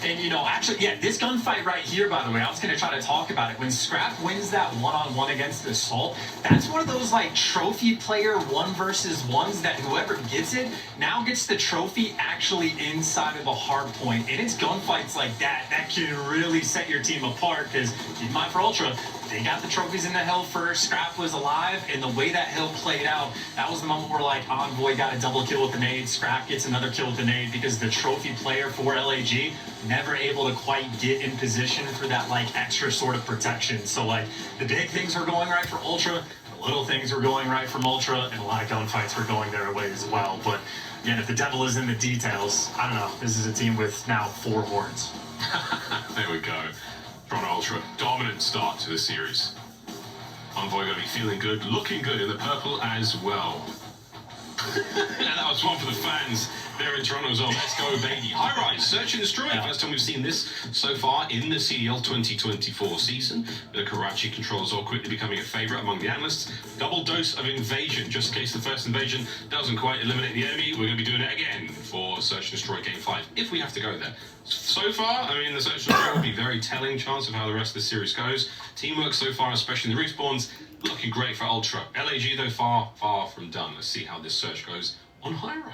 And, you know, actually, yeah, this gunfight right here, by the way, I was going to try to talk about it. When Scrap wins that one-on-one against Assault, that's one of those, like, trophy player 1 versus 1s that whoever gets it now gets the trophy actually inside of a hard point. And it's gunfights like that that can really set your team apart, because, keep in mind for Ultra, they got the trophies in the hill first. Scrap was alive, and the way that hill played out, that was the moment where, like, Envoy got a double kill with the nade, Scrap gets another kill with the nade, because the trophy player for LAG never able to quite get in position for that, like, extra sort of protection. So, like, the big things are going right for Ultra, the little things are going right from Ultra, and a lot of gunfights are going their way as well. But, again, if the devil is in the details, I don't know, this is a team with now 4 horns. There we go. From Ultra, dominant start to the series. Envoy gonna be feeling good, looking good in the purple as well. And that was one for the fans there in Toronto as well. Let's go, baby. High Rise, search and destroy. First time we've seen this so far in the CDL 2024 season. The Karachi controls all quickly becoming a favourite among the analysts. Double dose of invasion, just in case the first invasion doesn't quite eliminate the enemy. We're going to be doing it again for search and destroy game 5, if we have to go there. So far, I mean, the search and destroy will be very telling chance of how the rest of the series goes. Teamwork so far, especially in the respawns, looking great for Ultra. LAG, though, far, far from done. Let's see how this search goes on High Rise.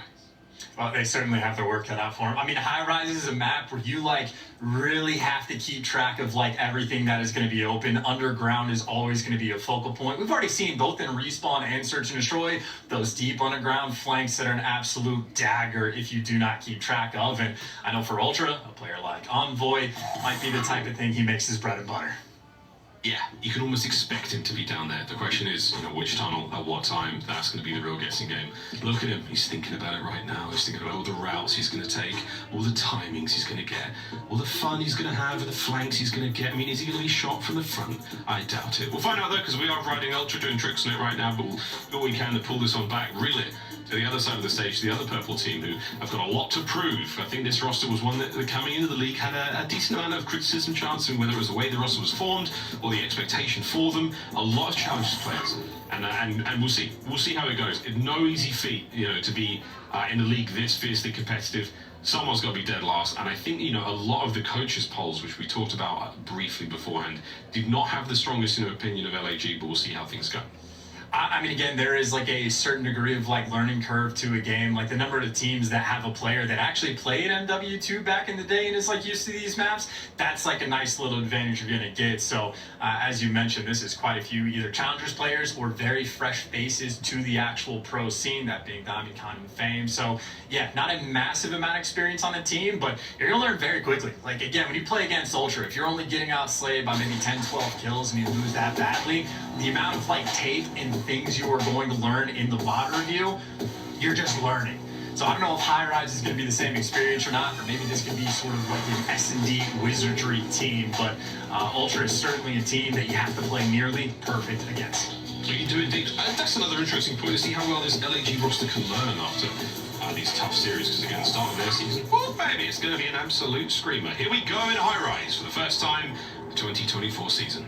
Well, they certainly have their work cut out for them. I mean, High Rise is a map where you, like, really have to keep track of, like, everything that is going to be open. Underground is always going to be a focal point. We've already seen both in Respawn and Search and Destroy those deep underground flanks that are an absolute dagger if you do not keep track of. And I know for Ultra, a player like Envoy might be the type of thing he makes his bread and butter. Yeah, you can almost expect him to be down there. The question is, you know, which tunnel, at what time. That's going to be the real guessing game. Look at him. He's thinking about it right now. He's thinking about all the routes he's going to take, all the timings he's going to get, all the fun he's going to have, and the flanks he's going to get. I mean, is he going to be shot from the front? I doubt it. We'll find out, though, because we are riding Ultra, doing tricks on it right now, but we'll do what we can to pull this on back, reel it to the other side of the stage, the other purple team, who have got a lot to prove. I think this roster was one that coming into the league had a decent amount of criticism chance, and whether it was the way the roster was formed or the expectation for them. A lot of challenges players, and we'll see. We'll see how it goes. It's no easy feat, you know, to be in the league this fiercely competitive. Someone's got to be dead last, and I think, you know, a lot of the coaches' polls, which we talked about briefly beforehand, did not have the strongest, you know, opinion of LAG, but we'll see how things go. I mean, again, there is like a certain degree of like learning curve to a game. Like the number of teams that have a player that actually played MW2 back in the day and is like used to these maps, that's like a nice little advantage you're going to get. So as you mentioned, this is quite a few either challengers players or very fresh faces to the actual pro scene, that being Diamond Con and Fame. So yeah, not a massive amount of experience on the team, but you're going to learn very quickly. Like again, when you play against Ultra, if you're only getting outslayed by maybe 10, 12 kills and you lose that badly, the amount of like tape and things you are going to learn in the VOD review, you're just learning. So I don't know if High Rise is going to be the same experience or not, or maybe this could be sort of like an S&D wizardry team, but Ultra is certainly a team that you have to play nearly perfect against. We do indeed. That's another interesting point to see how well this LAG roster can learn after these tough series, because again, the start of their season, oh baby, it's going to be an absolute screamer. Here we go in High Rise for the first time the 2024 season.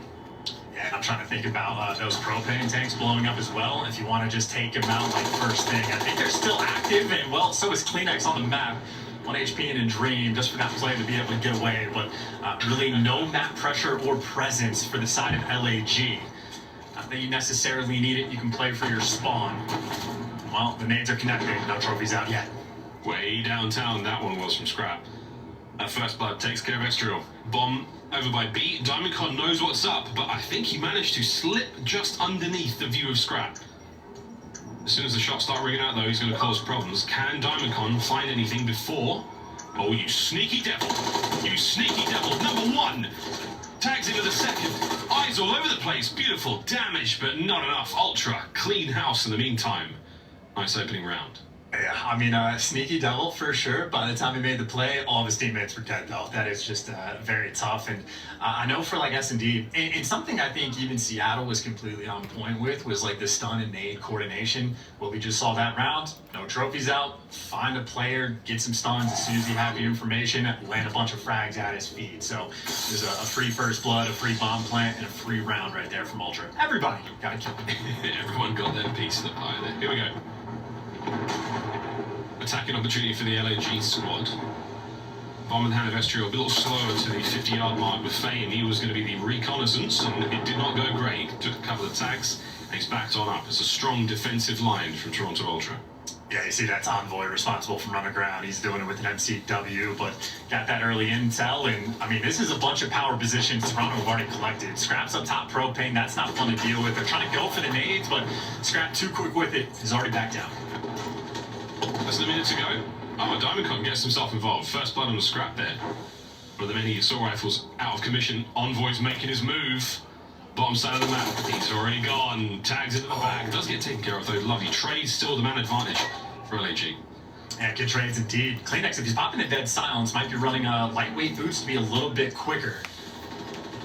Yeah, I'm trying to think about those propane tanks blowing up as well. If you want to just take them out like first thing, I think they're still active, and well, so is Kleenex on the map. 1 HP in a dream just for that play to be able to get away, but really no map pressure or presence for the side of LAG. Not that you necessarily need it, you can play for your spawn. Well, the nades are connected, no trophies out yet. Way downtown, that one was from Scrap. First Blood takes care of Estriel. Bomb over by B. Diamondcon knows what's up, but I think he managed to slip just underneath the view of Scrap. As soon as the shots start ringing out, though, he's going to cause problems. Can Diamondcon find anything before? Oh, you sneaky devil. You sneaky devil. Number 1. Tags into the second. Eyes all over the place. Beautiful. Damage, but not enough. Ultra. Clean house in the meantime. Nice opening round. Yeah, I mean, sneaky devil for sure. By the time he made the play, all of his teammates were dead, though. That is just very tough. And I know for, like, S&D, and something I think even Seattle was completely on point with was, like, the stun and nade coordination. Well, we just saw that round. No trophies out. Find a player, get some stuns as soon as you have your information, land a bunch of frags at his feet. So there's a free first blood, a free bomb plant, and a free round right there from Ultra. Everybody got killed. Everyone got their piece of the pie there. Here we go. Attacking opportunity for the LAG squad. Bomb in the hand of Estriel, a little slower to the 50-yard mark with Fame. He was going to be the reconnaissance, and it did not go great. Took a couple of tags, and he's backed on up. It's a strong defensive line from Toronto Ultra. Yeah, you see that's Envoy responsible from underground. He's doing it with an MCW, but got that early intel. And, I mean, this is a bunch of power positions Toronto have already collected. Scrap's up top, Propane. That's not fun to deal with. They're trying to go for the nades, but Scrap too quick with it. He's already back down. Less than a minute to go. Oh, Diamondcon gets himself involved. First blood on the Scrap there. One of the many assault rifles out of commission. Envoy's making his move. Bottom side of the map. He's already gone. Tags into the back. Does get taken care of though. Lovely trade. Still the man advantage for LAG. Yeah, good trades indeed. Kleenex, if he's popping a dead silence, might be running a lightweight boost to be a little bit quicker.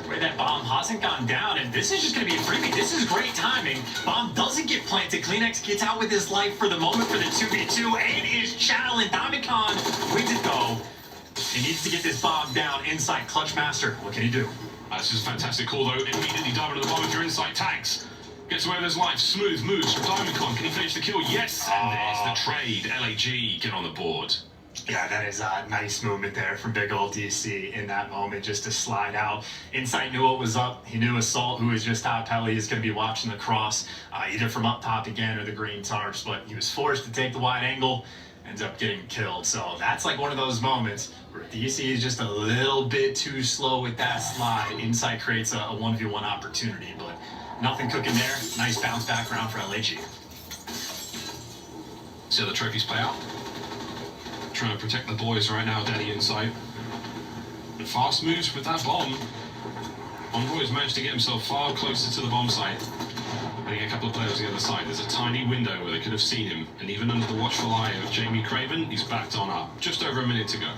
The way that bomb hasn't gone down, and this is just going to be a freebie. This is great timing. Bomb doesn't get planted. Kleenex gets out with his life for the moment for the 2v2 and is channeling. Diamondcon wins it though. He needs to get this bomb down inside Clutch Master. What can he do? This is a fantastic call though. Immediately diving to the bomb if you're inside. Tags. Gets away with his life. Smooth moves from Diamondcon. Can he finish the kill? Yes. And there's the trade. LAG get on the board. Yeah, that is a nice movement there from big old DC in that moment, just to slide out. Insight knew what was up. He knew Assault, who was just top heli, is going to be watching the cross, either from up top again or the green tarps, but he was forced to take the wide angle, ends up getting killed. So that's like one of those moments where DC is just a little bit too slow with that slide. Insight creates a 1v1 opportunity, but nothing cooking there. Nice bounce back round for LAG. See how the trophies play out. Trying to protect the boys right now, Daddy inside. And fast moves with that bomb. Envoy's managed to get himself far closer to the bomb site. Getting a couple of players on the other side. There's a tiny window where they could have seen him. And even under the watchful eye of Jamie Craven, he's backed on up. Just over a minute to go.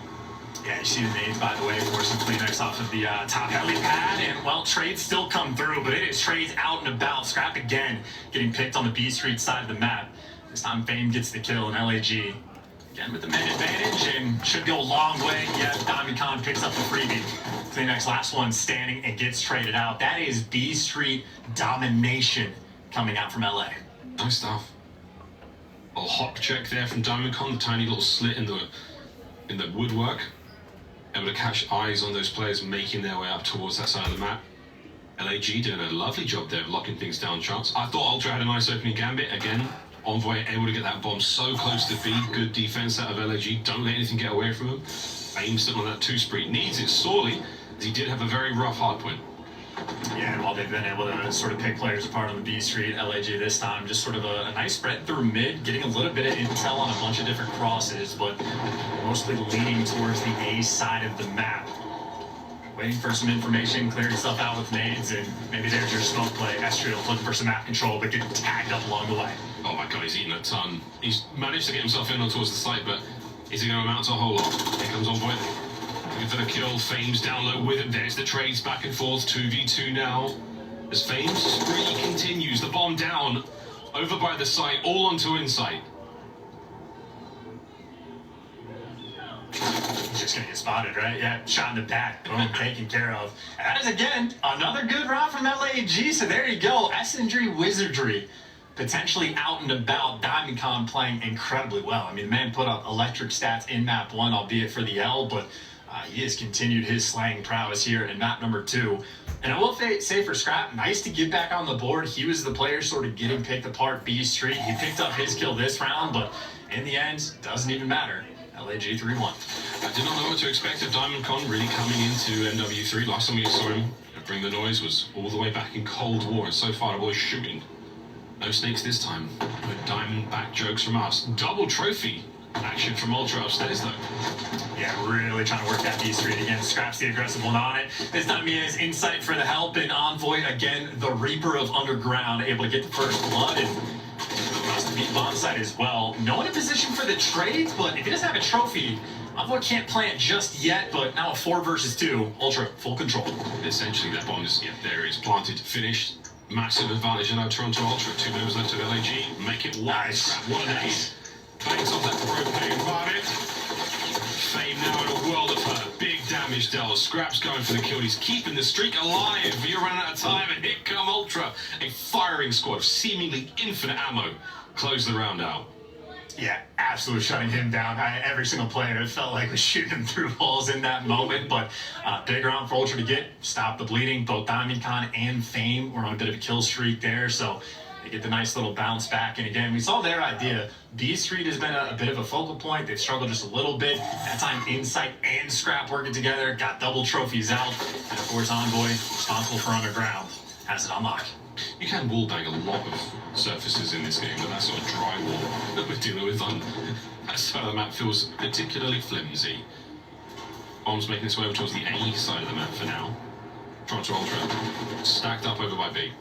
Yeah, you see the nades, by the way, forcing Kleenex off of the top helipad, and, well, trades still come through, but it is trades out and about. Scrap again, getting picked on the B Street side of the map. This time Fame gets the kill in LAG. Again with the man advantage, and should go a long way. Yeah, Diamondcon picks up the freebie. Kleenex last one standing and gets traded out. That is B Street domination coming out from LA. Nice stuff. A hop check there from Diamondcon, the tiny little slit in the woodwork. Able to catch eyes on those players making their way up towards that side of the map. LAG doing a lovely job there of locking things down chance. I thought Ultra had a nice opening gambit. Again, Envoy able to get that bomb so close to B. Good defense out of LAG. Don't let anything get away from him. Fame still on that 2 spree. Needs it sorely, as he did have a very rough hardpoint. Yeah, and while they've been able to sort of pick players apart on the B Street, LAG this time, just sort of a nice spread through mid, getting a little bit of intel on a bunch of different crosses, but mostly leaning towards the A side of the map. Waiting for some information, clearing stuff out with nades, and maybe there's your smoke play. Estriel looking for some map control, but getting tagged up along the way. Oh my god, he's eating a ton. He's managed to get himself in towards the site, but is he going to amount to a whole lot? Here comes Envoy. Looking for the kill. Fame's down low with it. There's the trades back and forth. 2v2 now. As Fame's spree continues, the bomb down. Over by the site, all onto Insight. Just gonna get spotted, right? Yeah, shot in the back. Boom, taken care of. And that is, again, another good round from LAG. So there you go. S&G Wizardry potentially out and about. DiamondCon playing incredibly well. I mean, the man put up electric stats in map 1, albeit for the L, but he has continued his slaying prowess here in map number 2. And I will say for Scrap, nice to get back on the board. He was the player sort of getting picked apart B Street. He picked up his kill this round, but in the end, doesn't even matter. LAG 3-1. I did not know what to expect of DiamondCon really coming into MW3. Last time we saw him bring the noise was all the way back in Cold War, and so far the boys shooting. No snakes this time. No Diamondback jokes from us. Double trophy action from Ultra upstairs, though. Yeah, really trying to work that B Street again. Scraps the aggressive one on it. This time he has insight for the help, and Envoy, again, the Reaper of Underground, able to get the first blood, and must beat bomb site as well. No one in position for the trades, but if he doesn't have a trophy, Envoy can't plant just yet, but now a 4 versus 2. Ultra, full control. Essentially, that bomb is, there it is, planted, finished. Massive advantage now, Toronto Ultra. 2 minutes left of LAG. Make it nice. What an ace. Bangs off that propane rabbit. Fame now in a world of hurt. Big damage dealt. Scrap's going for the kill. He's keeping the streak alive. You're running out of time, and here come Ultra. A firing squad of seemingly infinite ammo. Close the round out. Yeah, absolutely shutting him down. Every single player, it felt like was shooting him through walls in that moment, but big round for Ultra to get. Stop the bleeding. Both DiamondCon and Fame were on a bit of a kill streak there, so they get the nice little bounce back. And again, we saw their idea. B Street has been a bit of a focal point. They've struggled just a little bit. That time, Insight and Scrap working together. Got double trophies out. And of course, Envoy, responsible for Underground, has it on lock. You can wallbang a lot of surfaces in this game, but that sort of drywall that we're dealing with on that side of the map feels particularly flimsy. Bomb's making its way over towards the A side of the map for now. Toronto Ultra stacked up over by B.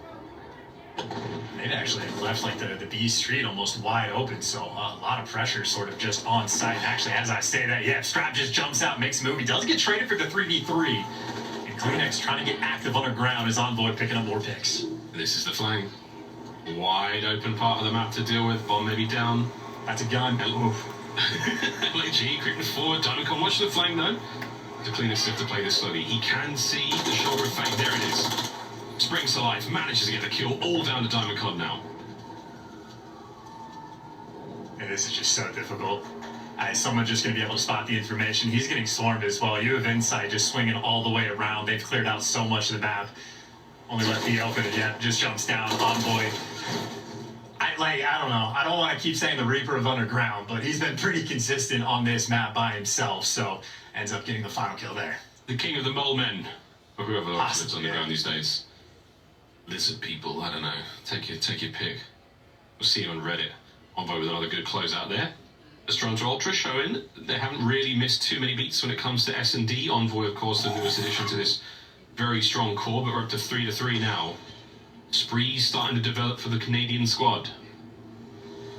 They've actually left like the B Street almost wide open, so a lot of pressure sort of just on site. And actually, as I say that, yeah, Scrap just jumps out, makes a move. He does get traded for the 3v3. And Kleenex trying to get active Underground as Envoy picking up more picks. This is the flank. Wide open part of the map to deal with. Bomb maybe down. That's a gun. Oof. LAG creeping forward. DiamondCon watching the flank though. The Kleenex have to play this slowly. He can see the shoulder of Fame. There it is. Springs to life. Manages to get the kill. All down to DiamondCon now. Yeah, this is just so difficult. Someone's just going to be able to spot the information. He's getting swarmed as well. You have Insight just swinging all the way around. They've cleared out so much of the map. Only left the open, and yeah, just jumps down. Envoy. I don't know. I don't want to keep saying the Reaper of Underground, but he's been pretty consistent on this map by himself, so ends up getting the final kill there. The king of the mole men, or whoever else lives underground these days. Lizard people, I don't know. Take your pick. We'll see you on Reddit. Envoy with another good closeout there. As Toronto Ultra showing, they haven't really missed too many beats when it comes to S&D. Envoy, of course, the newest addition to this very strong core, but we're up to 3-3 now. Spree's starting to develop for the Canadian squad.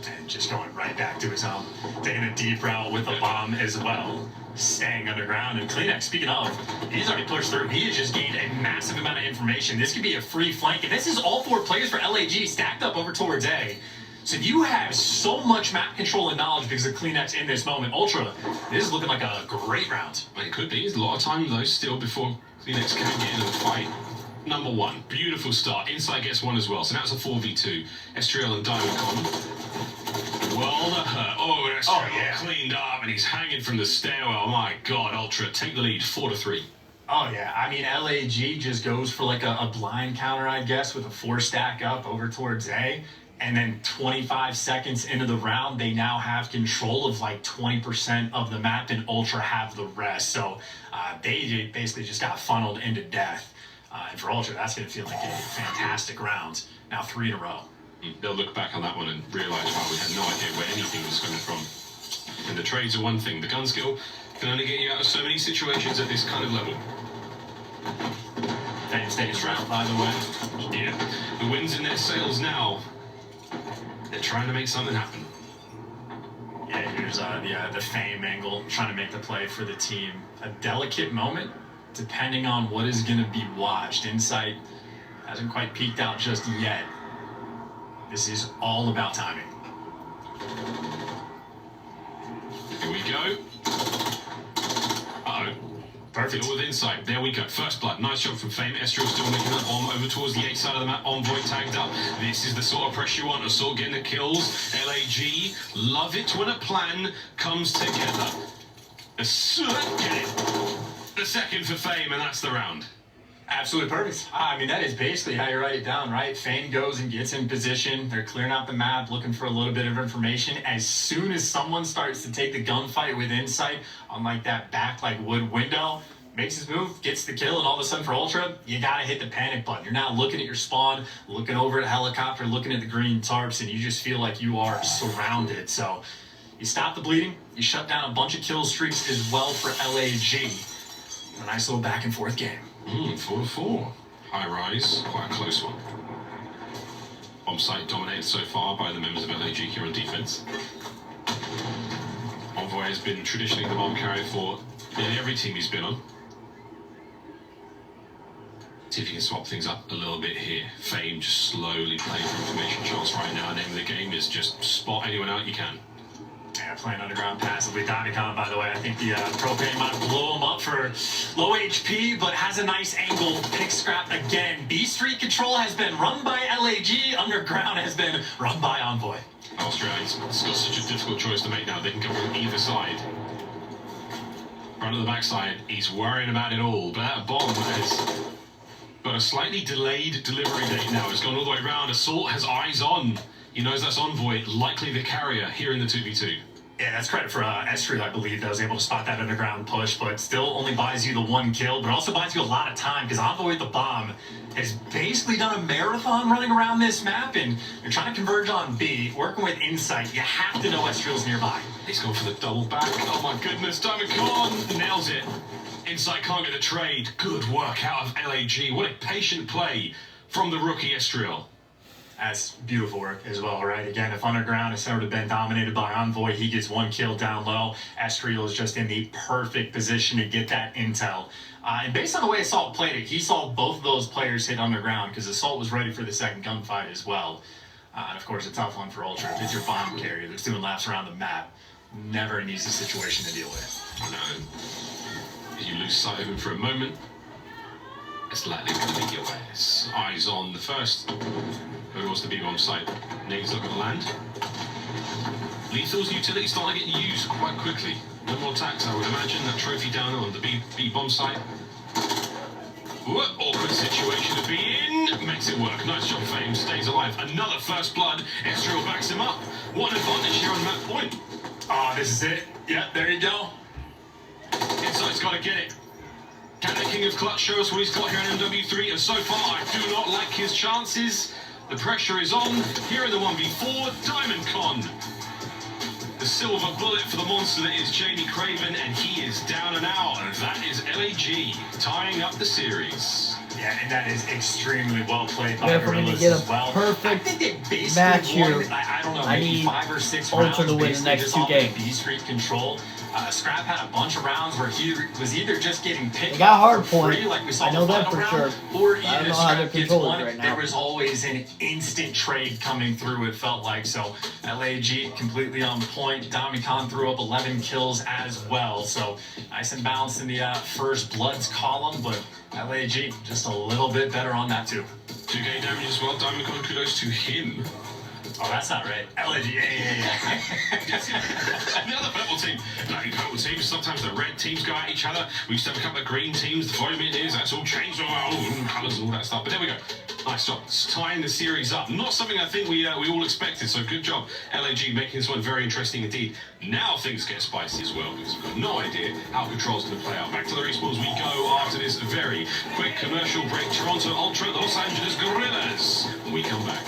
And just going right back to his home. Taking a deep route with the bomb as well. Staying underground. And Kleenex, speaking of, he's already pushed through. He has just gained a massive amount of information. This could be a free flank. And this is all 4 players for LAG stacked up over towards A. So you have so much map control and knowledge because of Kleenex in this moment. Ultra, this is looking like a great round. It could be. There's a lot of time, though, still before Kleenex can get into the fight. Number 1, beautiful start. Inside gets 1 as well, so now it's a 4v2. Estriel and DiamondCon. Well, the hurt. Oh, Estriel cleaned up, and he's hanging from the stairwell. My God, Ultra, take the lead, 4-3. Oh, yeah. I mean, LAG just goes for like a blind counter, I guess, with a 4 stack up over towards A. And then 25 seconds into the round, they now have control of like 20% of the map, and Ultra have the rest. So they basically just got funneled into death. And for Ultra, that's going to feel like a fantastic round. Now 3 in a row. They'll look back on that one and realize, wow, we had no idea where anything was coming from. And the trades are one thing. The gun skill can only get you out of so many situations at this kind of level. Thanks, Davis round, by the way. Yeah, the wind's in their sails now. They're trying to make something happen. Yeah, here's the Fame angle, trying to make the play for the team. A delicate moment, depending on what is going to be watched. Insight hasn't quite peaked out just yet. This is all about timing. Here we go. Uh-oh. Perfect. With insight. There we go. First blood. Nice job from Fame. Estriel still making that bomb over towards the 8 side of the map. Envoy tagged up. This is the sort of pressure you want. Assault getting the kills. LAG love it when a plan comes together. Get it. The second for Fame, and that's the round. Absolutely perfect. I mean, that is basically how you write it down, right? Fame goes and gets in position. They're clearing out the map, looking for a little bit of information. As soon as someone starts to take the gunfight with insight on like that back like wood window, makes his move, gets the kill, and all of a sudden for Ultra, you gotta hit the panic button. You're now looking at your spawn, looking over at a helicopter, looking at the green tarps, and you just feel like you are surrounded. So you stop the bleeding, you shut down a bunch of kill streaks as well for LAG. A nice little back and forth game. 4-4. High rise, quite a close one. Bomb site dominated so far by the members of LAG here on defense. Envoy has been traditionally the bomb carrier for nearly every team he's been on. See if you can swap things up a little bit here. Fame just slowly playing for information chance right now. The name of the game is just spot anyone out you can. Yeah, playing underground passively. Domicon, by the way, I think the propane might blow him up for low HP, but has a nice angle. Pick scrap again. B Street control has been run by LAG. Underground has been run by Envoy. Australia's got such a difficult choice to make now. They can come from either side. Front of the backside, he's worrying about it all, but that bomb has got a slightly delayed delivery date now. It's gone all the way around. Assault has eyes on. He knows that's Envoy, likely the carrier here in the 2v2. Yeah, that's credit for Estriel, I believe, that was able to spot that underground push, but still only buys you the 1 kill, but also buys you a lot of time, because Envoy with the bomb has basically done a marathon running around this map, and you're trying to converge on B, working with Insight. You have to know Estriel's nearby. He's gone for the double back. Oh my goodness, Domicon nails it. Insight can't get the trade. Good work out of LAG. What a patient play from the rookie Estriel. That's beautiful work as well, right? Again, if Underground has sort of been dominated by Envoy, he gets 1 kill down low. Estriel is just in the perfect position to get that intel. And based on the way Assault played it, he saw both of those players hit Underground because Assault was ready for the second gunfight as well. And of course, a tough one for Ultra. If it's your bomb carrier that's doing laps around the map, never an easy situation to deal with. No. You lose sight of him for a moment, it's likely going to be your ways. Eyes on the first. Who wants the B-bomb site? Nade's not going to land. Lethal's utility starting to get used quite quickly. No more attacks, I would imagine. That trophy down on the B-bomb site. What awkward situation to be in. Makes it work. Nice job, Fame. Stays alive. Another first blood. Estriel backs him up. What an advantage here on map point. Oh, this is it. Yeah, there you go. Insight's got to get it. Can the King of Clutch show us what he's got here in MW3? And so far, I do not like his chances. The pressure is on. Here in the 1v4, Diamondcon. The silver bullet for the monster that is Jamie Craven, and he is down and out. And that is LAG tying up the series. Yeah, and that is extremely well played by Yeah, for me to Gorillas get as a well. perfect I think they basically match here, won, I don't know, I maybe need 5 or 6 Ultra rounds to win the basically next just 2 off games. of B Street control. Scrap had a bunch of rounds where he was either just getting picked They got up hard for point. free, like we saw I know in the that final for round, sure. or I even don't if know how they're Scrap gets controlling one, right now. there was always an instant trade coming through, it felt like. So LAG completely on point. Domicon threw up 11 kills as well. So nice and balanced in the first Bloods column, but LAG just a little bit better on that too. 2k damage as well. Domicon, kudos to him. Oh, that's not right. LAG, yeah. The other purple team. Purple teams, sometimes the red teams go at each other. We used to have a couple of green teams. The volume it is, that's all changed. Colours and all that stuff. But there we go. Nice job. Tying the series up. Not something I think we all expected, so good job. LAG making this one very interesting indeed. Now things get spicy as well, because we've got no idea how Control's going to play out. Back to the respawns we go after this very quick commercial break. Toronto Ultra, Los Angeles Gorillas. When we come back.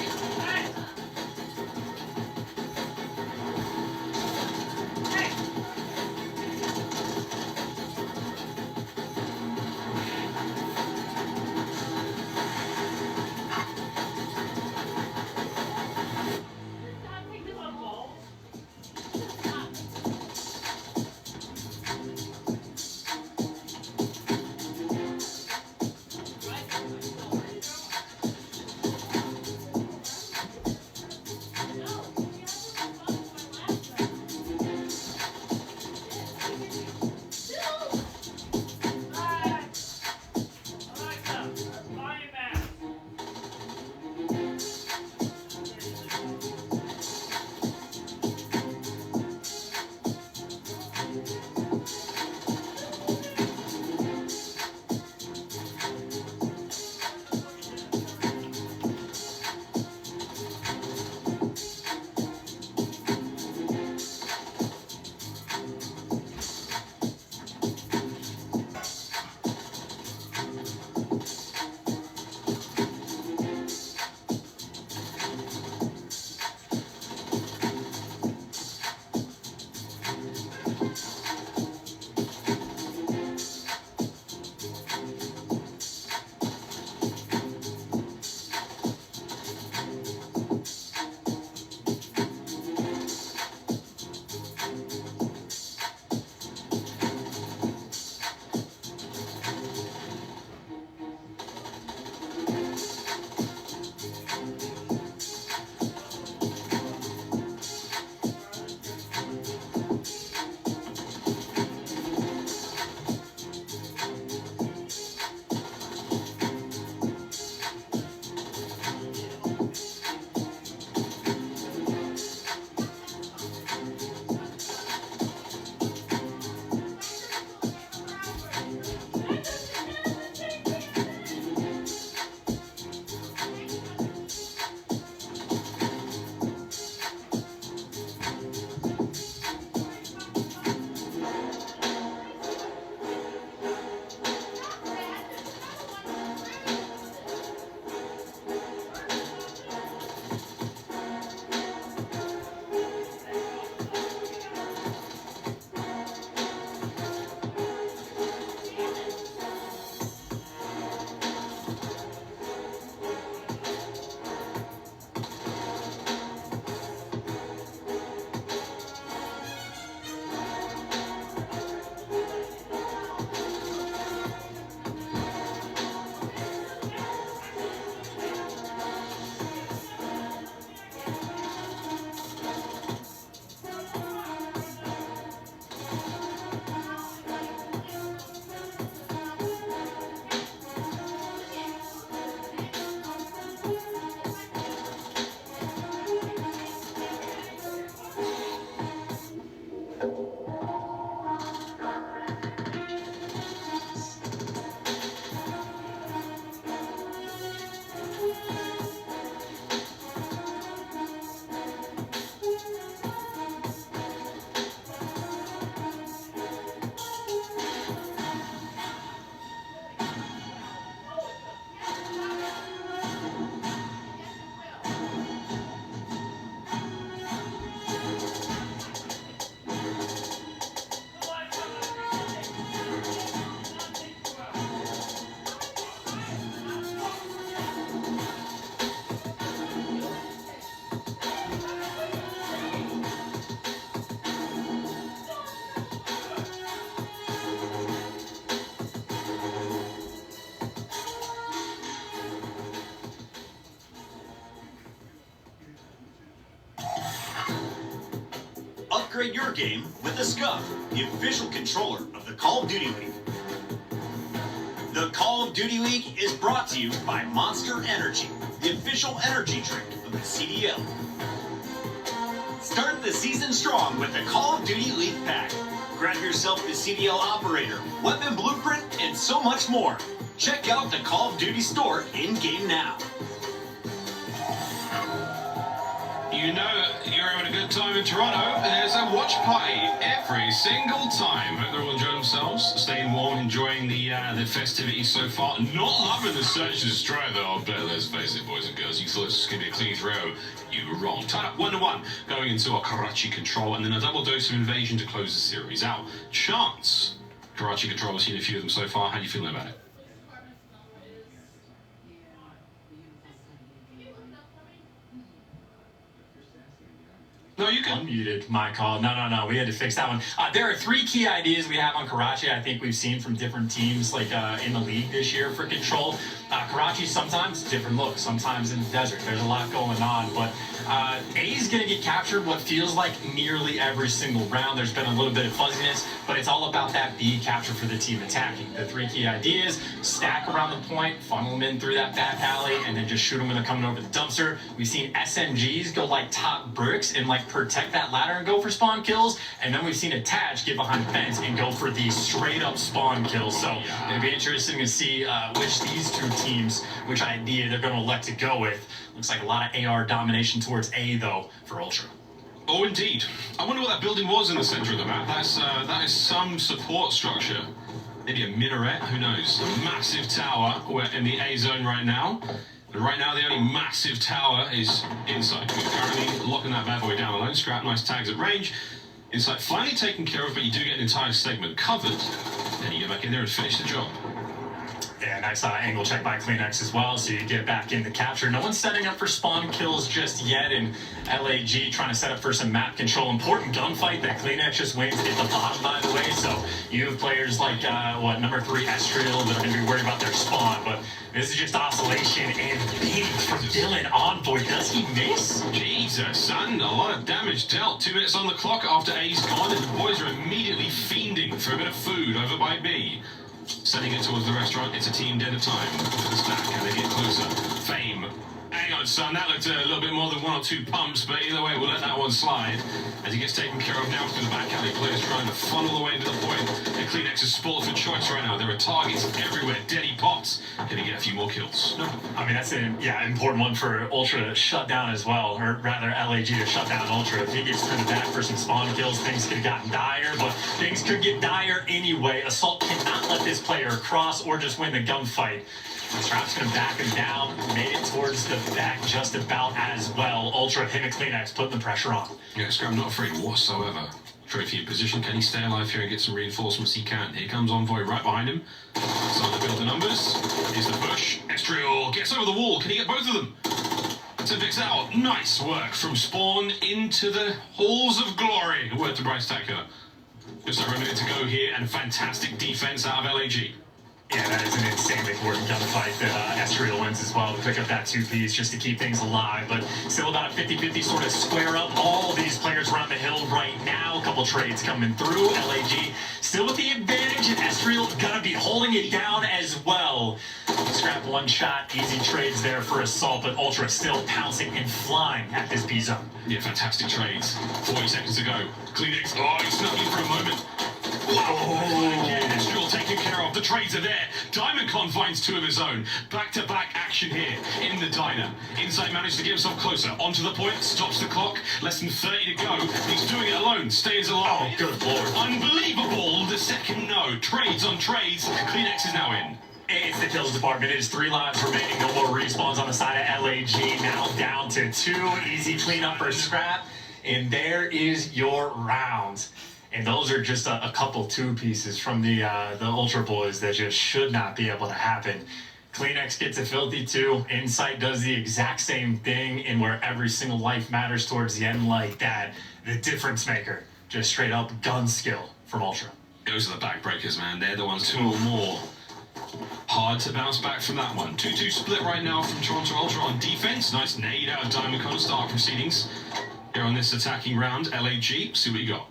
upgrade your game with the Scuff, the official controller of the Call of Duty League. The Call of Duty League is brought to you by Monster Energy, the official energy drink of the CDL. Start the season strong with the Call of Duty League Pack. Grab yourself the CDL Operator, Weapon Blueprint, and so much more. Check out the Call of Duty store in-game now. You know you're having a good time in Toronto. There's a watch party every single time. Hope they're all enjoying themselves, staying warm, enjoying the festivities so far. Not loving the search and destroy though, but let's face it, boys and girls, you thought this was going to be a clean throw. You were wrong. Tied up 1-1, going into our Karachi control, and then a double dose of invasion to close the series out. Chance. Karachi control, we've seen a few of them so far. How are you feeling about it? No, you can. Unmuted, my call. No. We had to fix that one. There are 3 key ideas we have on Karachi I think we've seen from different teams like in the league this year for control. Karachi sometimes different look, sometimes in the desert. There's a lot going on, but A's going to get captured what feels like nearly every single round. There's been a little bit of fuzziness, but it's all about that B capture for the team attacking. The 3 key ideas: stack around the point, funnel them in through that back alley, and then just shoot them when they're coming over the dumpster. We've seen SMGs go like top bricks and like protect that ladder and go for spawn kills, and then we've seen Attach get behind the fence and go for the straight up spawn kills. So it'll be interesting to see which these 2 teams, which idea they're going to elect to go with. Looks like a lot of AR domination towards A though for Ultra. Oh, indeed. I wonder what that building was in the center of the map. That is some support structure. Maybe a minaret, who knows? A massive tower. We're in the A zone right now. And right now, the only massive tower is inside. We're currently locking that bad boy down alone. Scrap, nice tags at range. Inside finally taken care of, but you do get an entire segment covered. Then you get back in there and finish the job. Yeah, nice angle check by CleanX as well, so you get back in the capture. No one's setting up for spawn kills just yet, and LAG trying to set up for some map control. Important gunfight that CleanX just wins at the bottom, by the way, so you have players like, number 3, Estriel, that are going to be worried about their spawn, but this is just oscillation and big from Dylan. Envoy, does he miss? Jesus, son, a lot of damage dealt. 2 minutes on the clock after A's gone, and the boys are immediately fiending for a bit of food over by B. Sending it towards the restaurant, it's a team dead of time. It's back, and they get closer. Fame. Hang on, son, that looked a little bit more than 1 or 2 pumps, but either way, we'll let that one slide. As he gets taken care of now through the back alley, players trying to funnel the way into the point. And CleanX is spoiled for choice right now. There are targets everywhere, deady pots. Can he get a few more kills? No. I mean, that's an important one for Ultra to shut down as well, or rather LAG to shut down Ultra. If he gets through the back for some spawn kills, things could have gotten dire, but things could get dire anyway. Assault cannot let this player cross or just win the gunfight. Strap's going to back him down, made it towards the back just about as well. Ultra, him and CleanX putting the pressure on. Yeah, Scrap not afraid whatsoever. Trophy in position. Can he stay alive here and get some reinforcements? He can. Here comes Envoy right behind him. Starting to build the numbers. Here's the push. Estriel gets over the wall. Can he get both of them? To Vix out. Nice work from Spawn into the halls of glory. A word to Bryce Tacker. Just over a minute to go here, and fantastic defense out of LAG. Yeah, that is an insanely important gunfight that Estriel wins as well to pick up that 2-piece just to keep things alive. But still about a 50-50 sort of square up. All these players around the hill right now. A couple trades coming through. LAG still with the advantage, and Estriel gonna be holding it down as well. Scrap 1 shot, easy trades there for Assault, but Ultra still pouncing and flying at this B zone. Yeah, fantastic trades. 40 seconds to go. CleanX, he snuck in for a moment. Whoa! Again, Estriel taken care of. The trades are there. Diamondcon finds 2 of his own. Back-to-back action here in the diner. Insight managed to get himself closer. Onto the point, stops the clock. Less than 30 to go. He's doing it alone. Stays alive. Oh, good lord. Unbelievable. The second no. Trades on trades. CleanX is now in. It's the kills department. It is 3 lives remaining. No more respawns on the side of LAG. Now down to 2. Easy cleanup for Scrap. And there is your round. And those are just a couple 2-pieces from the Ultra boys that just should not be able to happen. CleanX gets a filthy 2. Insight does the exact same thing, and where every single life matters towards the end like that, the difference maker. Just straight up gun skill from Ultra. Those are the backbreakers, man. They're the ones 2 or more. Hard to bounce back from that one. 2-2 split right now from Toronto Ultra on defense. Nice nade out of Diamondcon start proceedings. Here on this attacking round, LAG, see what you got.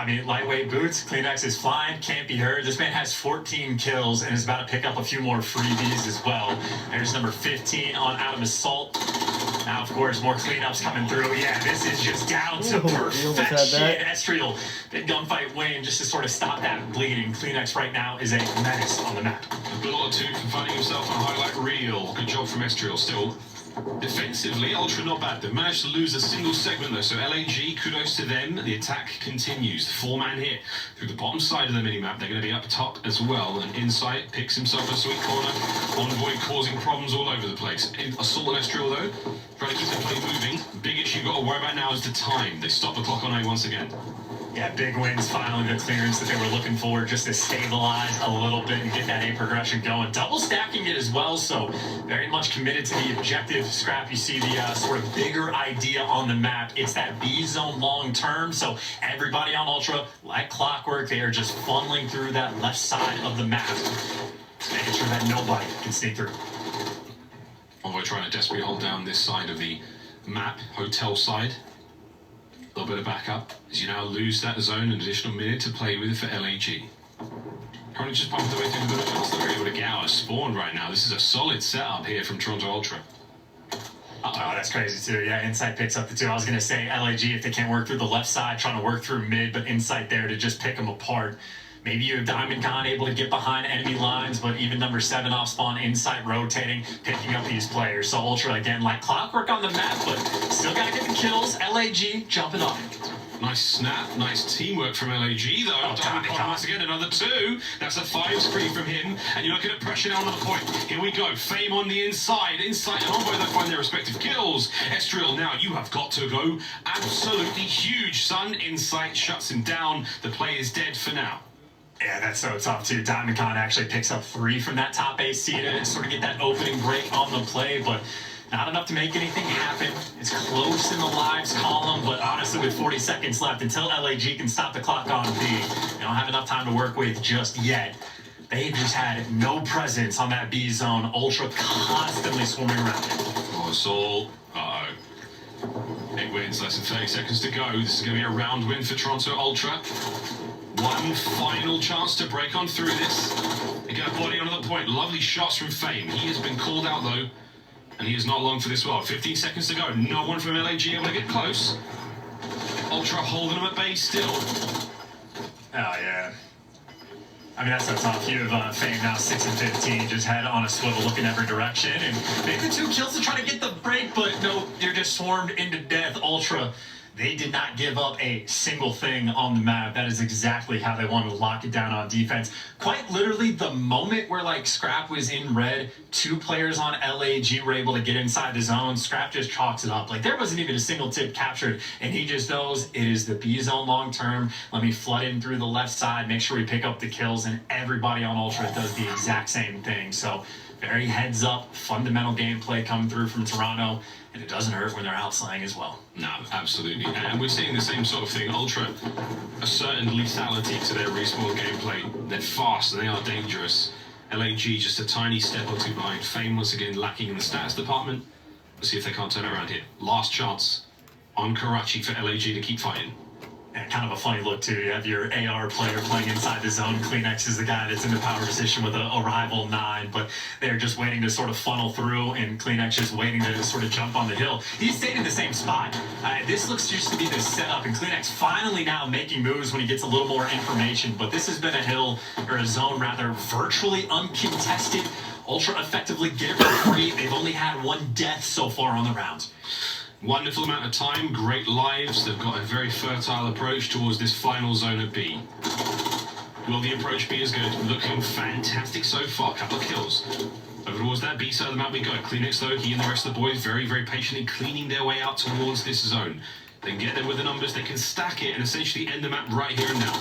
I mean, lightweight boots, Kleenex is flying, can't be heard. This man has 14 kills and is about to pick up a few more freebies as well. There's number 15 on Adam Assault. Now, of course, more cleanups coming through. Yeah, this is just down to perfection. Estriel, big gunfight win just to sort of stop that bleeding. Kleenex right now is a menace on the map. A goal or two finding himself on a highlight reel. Good job from Estriel still. Defensively, Ultra not bad. They've managed to lose a single segment though, so LAG, kudos to them. The attack continues. The 4-man hit through the bottom side of the minimap. They're going to be up top as well. And Insight picks himself a sweet corner. Envoy causing problems all over the place. Assault and Estriel though, trying to keep the play moving. Big issue you've got to worry about now is the time. They stop the clock on A once again. Yeah, big wins, finally the clearance that they were looking for just to stabilize a little bit and get that A progression going. Double stacking it as well, so very much committed to the objective. Scrap, you see the sort of bigger idea on the map. It's that B zone long term, so everybody on Ultra, like clockwork, they are just funneling through that left side of the map, making sure that nobody can sneak through. Envoy trying to desperately hold down this side of the map, hotel side. A little bit of backup as you now lose that zone, an additional minute to play with for LAG. Currently just pumping the way through the middle chance they're able to get out of spawn right now. This is a solid setup here from Toronto Ultra. Oh, that's crazy too. Yeah, Insight picks up the 2. I was going to say LAG, if they can't work through the left side, trying to work through mid, but Insight there to just pick them apart. Maybe you have Diamond Con able to get behind enemy lines, but even number 7 off spawn, Insight rotating, picking up these players. So Ultra, again, like clockwork on the map, but still got to get the kills. LAG jumping on it. Nice snap, nice teamwork from LAG though. Oh, Diamond Con once again, another 2. That's a 5 spree from him. And you're looking at pressure down on the point. Here we go. Fame on the inside. Insight and Envoy, they find their respective kills. Estriel, now you have got to go. Absolutely huge, son. Insight shuts him down. The play is dead for now. Yeah, that's so tough too. Diamond Con actually picks up 3 from that top A seed and sort of get that opening break on the play, but not enough to make anything happen. It's close in the lives column, but honestly with 40 seconds left, until LAG can stop the clock on B, they don't have enough time to work with just yet. They've just had no presence on that B zone. Ultra constantly swarming around it. Oh, Assault. Big wins, less than 30 seconds to go. This is going to be a round win for Toronto Ultra. One final chance to break on through this. They get a body onto the point. Lovely shots from Fame. He has been called out though, and he is not long for this world. 15 seconds to go. No one from LAG able to get close. Ultra holding them at bay still. Oh yeah. I mean, that's so tough. You have Fame now 6 and 15, just head on a swivel looking every direction, and maybe 2 kills to try to get the break, but no, you're just swarmed into death. Ultra, they did not give up a single thing on the map. That is exactly how they wanted to lock it down on defense. Quite literally, the moment where like Scrap was in red, 2 players on LAG were able to get inside the zone. Scrap just chalks it up. Like there wasn't even a single tip captured, and he just knows it is the B zone long term. Let me flood in through the left side, make sure we pick up the kills, and everybody on Ultra does the exact same thing. So very heads up, fundamental gameplay coming through from Toronto. And it doesn't hurt when they're outslaying as well. No, absolutely. And we're seeing the same sort of thing. Ultra, a certain lethality to their respawn gameplay. They're fast and they are dangerous. LAG just a tiny step or 2 behind. Fame once again lacking in the stats department. Let's see if they can't turn it around here. Last chance on Karachi for LAG to keep fighting. And kind of a funny look too. You have your AR player playing inside the zone. Kleenex is the guy that's in the power position with a rival 9, but they're just waiting to sort of funnel through, and Kleenex just waiting to sort of jump on the hill. He stayed in the same spot. This looks just to be the setup, and Kleenex finally now making moves when he gets a little more information, but this has been a hill, or a zone rather, virtually uncontested. Ultra effectively get it for free. They've only had 1 death so far on the round. Wonderful amount of time, great lives. They've got a very fertile approach towards this final zone of B. Will the approach be as good? Looking fantastic so far. Couple of kills. Over towards that B side of the map we go. Kleenex though, he and the rest of the boys very, very patiently cleaning their way out towards this zone. They can get there with the numbers, they can stack it and essentially end the map right here and now.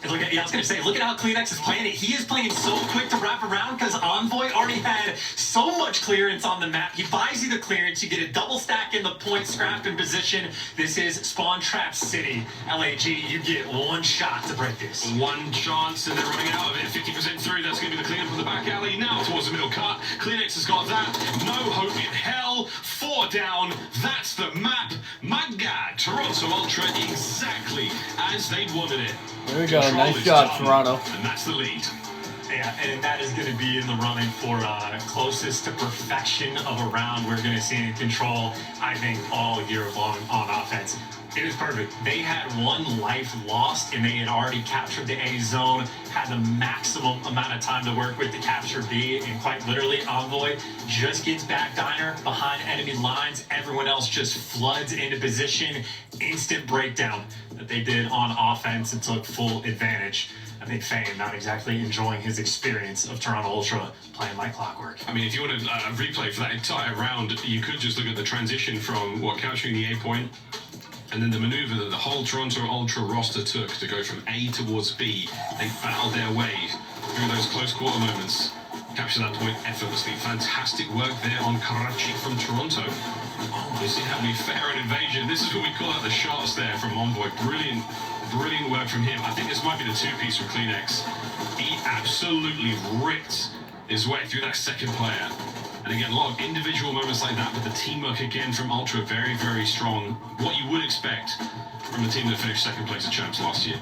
It look at, I was going to say, look at how CleanX is playing it. He is playing so quick to wrap around because Envoy already had so much clearance on the map. He buys you the clearance. You get a double stack in the point scrap in position. This is Spawn Trap City. LAG, you get one shot to break this. One chance, and they're running out of it. 50% through. That's going to be the cleanup of the back alley. Now towards the middle cut. CleanX has got that. No hope in hell. 4 down. That's the map. My God, Toronto Ultra exactly as they wanted it. There we go. Nice shot, Toronto. And that's the lead. Yeah, and that is going to be in the running for closest to perfection of a round we're going to see in Control, I think, all year long on offense. It is perfect. They had 1 life lost, and they had already captured the A zone, had the maximum amount of time to work with to capture B, and quite literally, Envoy just gets back Diner behind enemy lines. Everyone else just floods into position. Instant breakdown that they did on offense and took full advantage. I think Fame not exactly enjoying his experience of Toronto Ultra playing like clockwork. I mean, if you want to replay for that entire round, you could just look at the transition from capturing the A point, and then the maneuver that the whole Toronto Ultra roster took to go from A towards B. They battled their way through those close quarter moments, capture that point effortlessly. Fantastic work there on Karachi from Toronto. Oh, this is happening fair and invasion. This is what we call out the shots there from Envoy. Brilliant work from him. I think this might be the 2-piece from CleanX. He absolutely ripped his way through that second player. And again, a lot of individual moments like that, but the teamwork again from Ultra, very, very strong. What you would expect from the team that finished second place at Champs last year.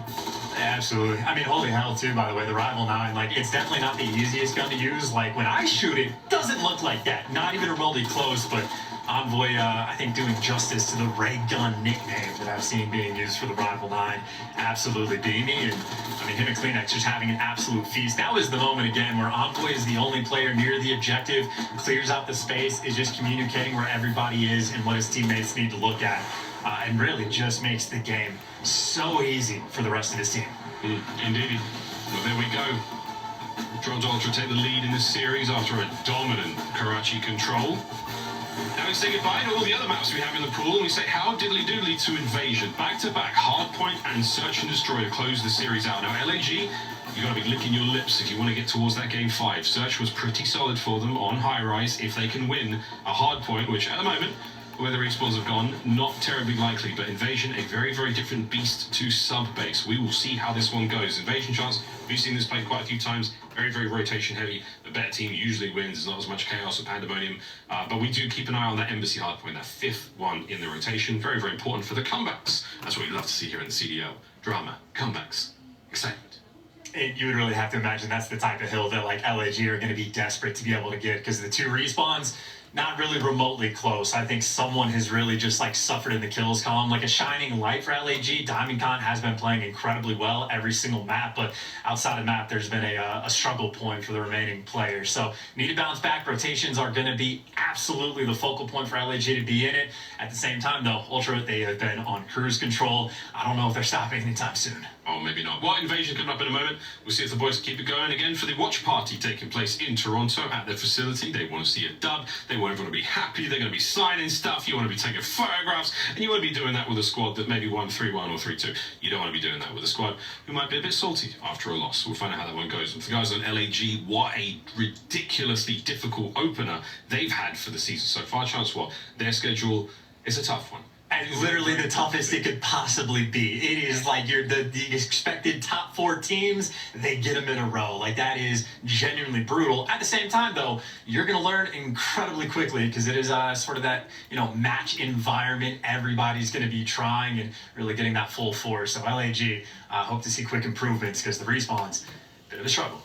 Absolutely. I mean, holy hell, too, by the way, the Rival 9, like, it's definitely not the easiest gun to use. Like, when I shoot it, doesn't look like that. Not even remotely close, but Envoy, I think, doing justice to the Ray Gun nickname that I've seen being used for the Rival 9. Absolutely beamy, and, I mean, him and CleanX just having an absolute feast. Now is the moment, again, where Envoy is the only player near the objective, clears out the space, is just communicating where everybody is and what his teammates need to look at. And really just makes the game so easy for the rest of his team. Indeed. Well, there we go. Toronto Ultra take the lead in this series after a dominant Karachi Control. Now we say goodbye to all the other maps we have in the pool, and we say how diddly doodly to Invasion. Back-to-back Hardpoint and Search and Destroy to close the series out. Now, LAG, you got to be licking your lips if you want to get towards that game 5. Search was pretty solid for them on high-rise if they can win a Hardpoint, which at the moment, where the respawns have gone, not terribly likely, but Invasion, a very, very different beast to sub-base. We will see how this one goes. Invasion chance, we've seen this played quite a few times, very, very rotation heavy. The better team usually wins. There's not as much chaos or pandemonium, but we do keep an eye on that Embassy hardpoint, that 5th one in the rotation. Very, very important for the comebacks. That's what we love to see here in the CDL. Drama, comebacks, excitement. You would really have to imagine that's the type of hill that like LAG are going to be desperate to be able to get, because the 2 respawns, not really remotely close. I think someone has really just like suffered in the kills column, like a shining light for LAG. DiamondCon has been playing incredibly well every single map, but outside of map, there's been a struggle point for the remaining players. So need to bounce back. Rotations are going to be absolutely the focal point for LAG to be in it. At the same time, though, Ultra, they have been on cruise control. I don't know if they're stopping anytime soon. Oh, maybe not. Well, Invasion coming up in a moment. We'll see if the boys keep it going again for the watch party taking place in Toronto at their facility. They want to see a dub. They want everyone to be happy. They're going to be signing stuff. You want to be taking photographs. And you want to be doing that with a squad that maybe won 3-1 or 3-2. You don't want to be doing that with a squad who might be a bit salty after a loss. We'll find out how that one goes. But for the guys on LAG, what a ridiculously difficult opener they've had for the season so far. Chance what? Their schedule is a tough one. And literally the toughest it could possibly be. It is like the expected top 4 teams, they get them in a row. Like, that is genuinely brutal. At the same time, though, you're going to learn incredibly quickly, because it is sort of that, match environment. Everybody's going to be trying and really getting that full force. So LAG, hope to see quick improvements, because the respawn's a bit of a struggle.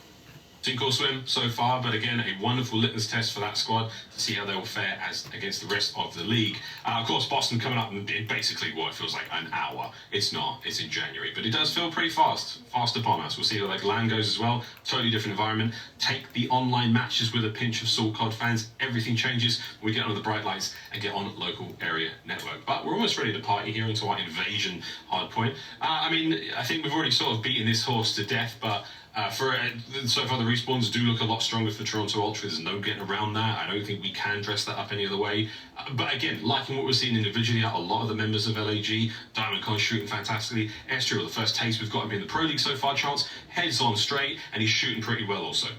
Sink or swim so far, but again, a wonderful litmus test for that squad to see how they will fare as against the rest of the league. Of course, Boston coming up in basically what it feels like an hour. It's not. It's in January, but it does feel pretty fast upon us. We'll see how that LAN goes as well. Totally different environment. Take the online matches with a pinch of salt, COD fans. Everything changes when we get under the bright lights and get on local area network. But we're almost ready to party here into our Invasion hardpoint. I mean, I think we've already sort of beaten this horse to death, but So far, the respawns do look a lot stronger for Toronto Ultra. There's no getting around that. I don't think we can dress that up any other way. But again, liking what we're seeing individually out a lot of the members of LAG. Diamond Con shooting fantastically. Estriel, the first taste we've got him in the Pro League so far, Chance. Heads on straight, and he's shooting pretty well also.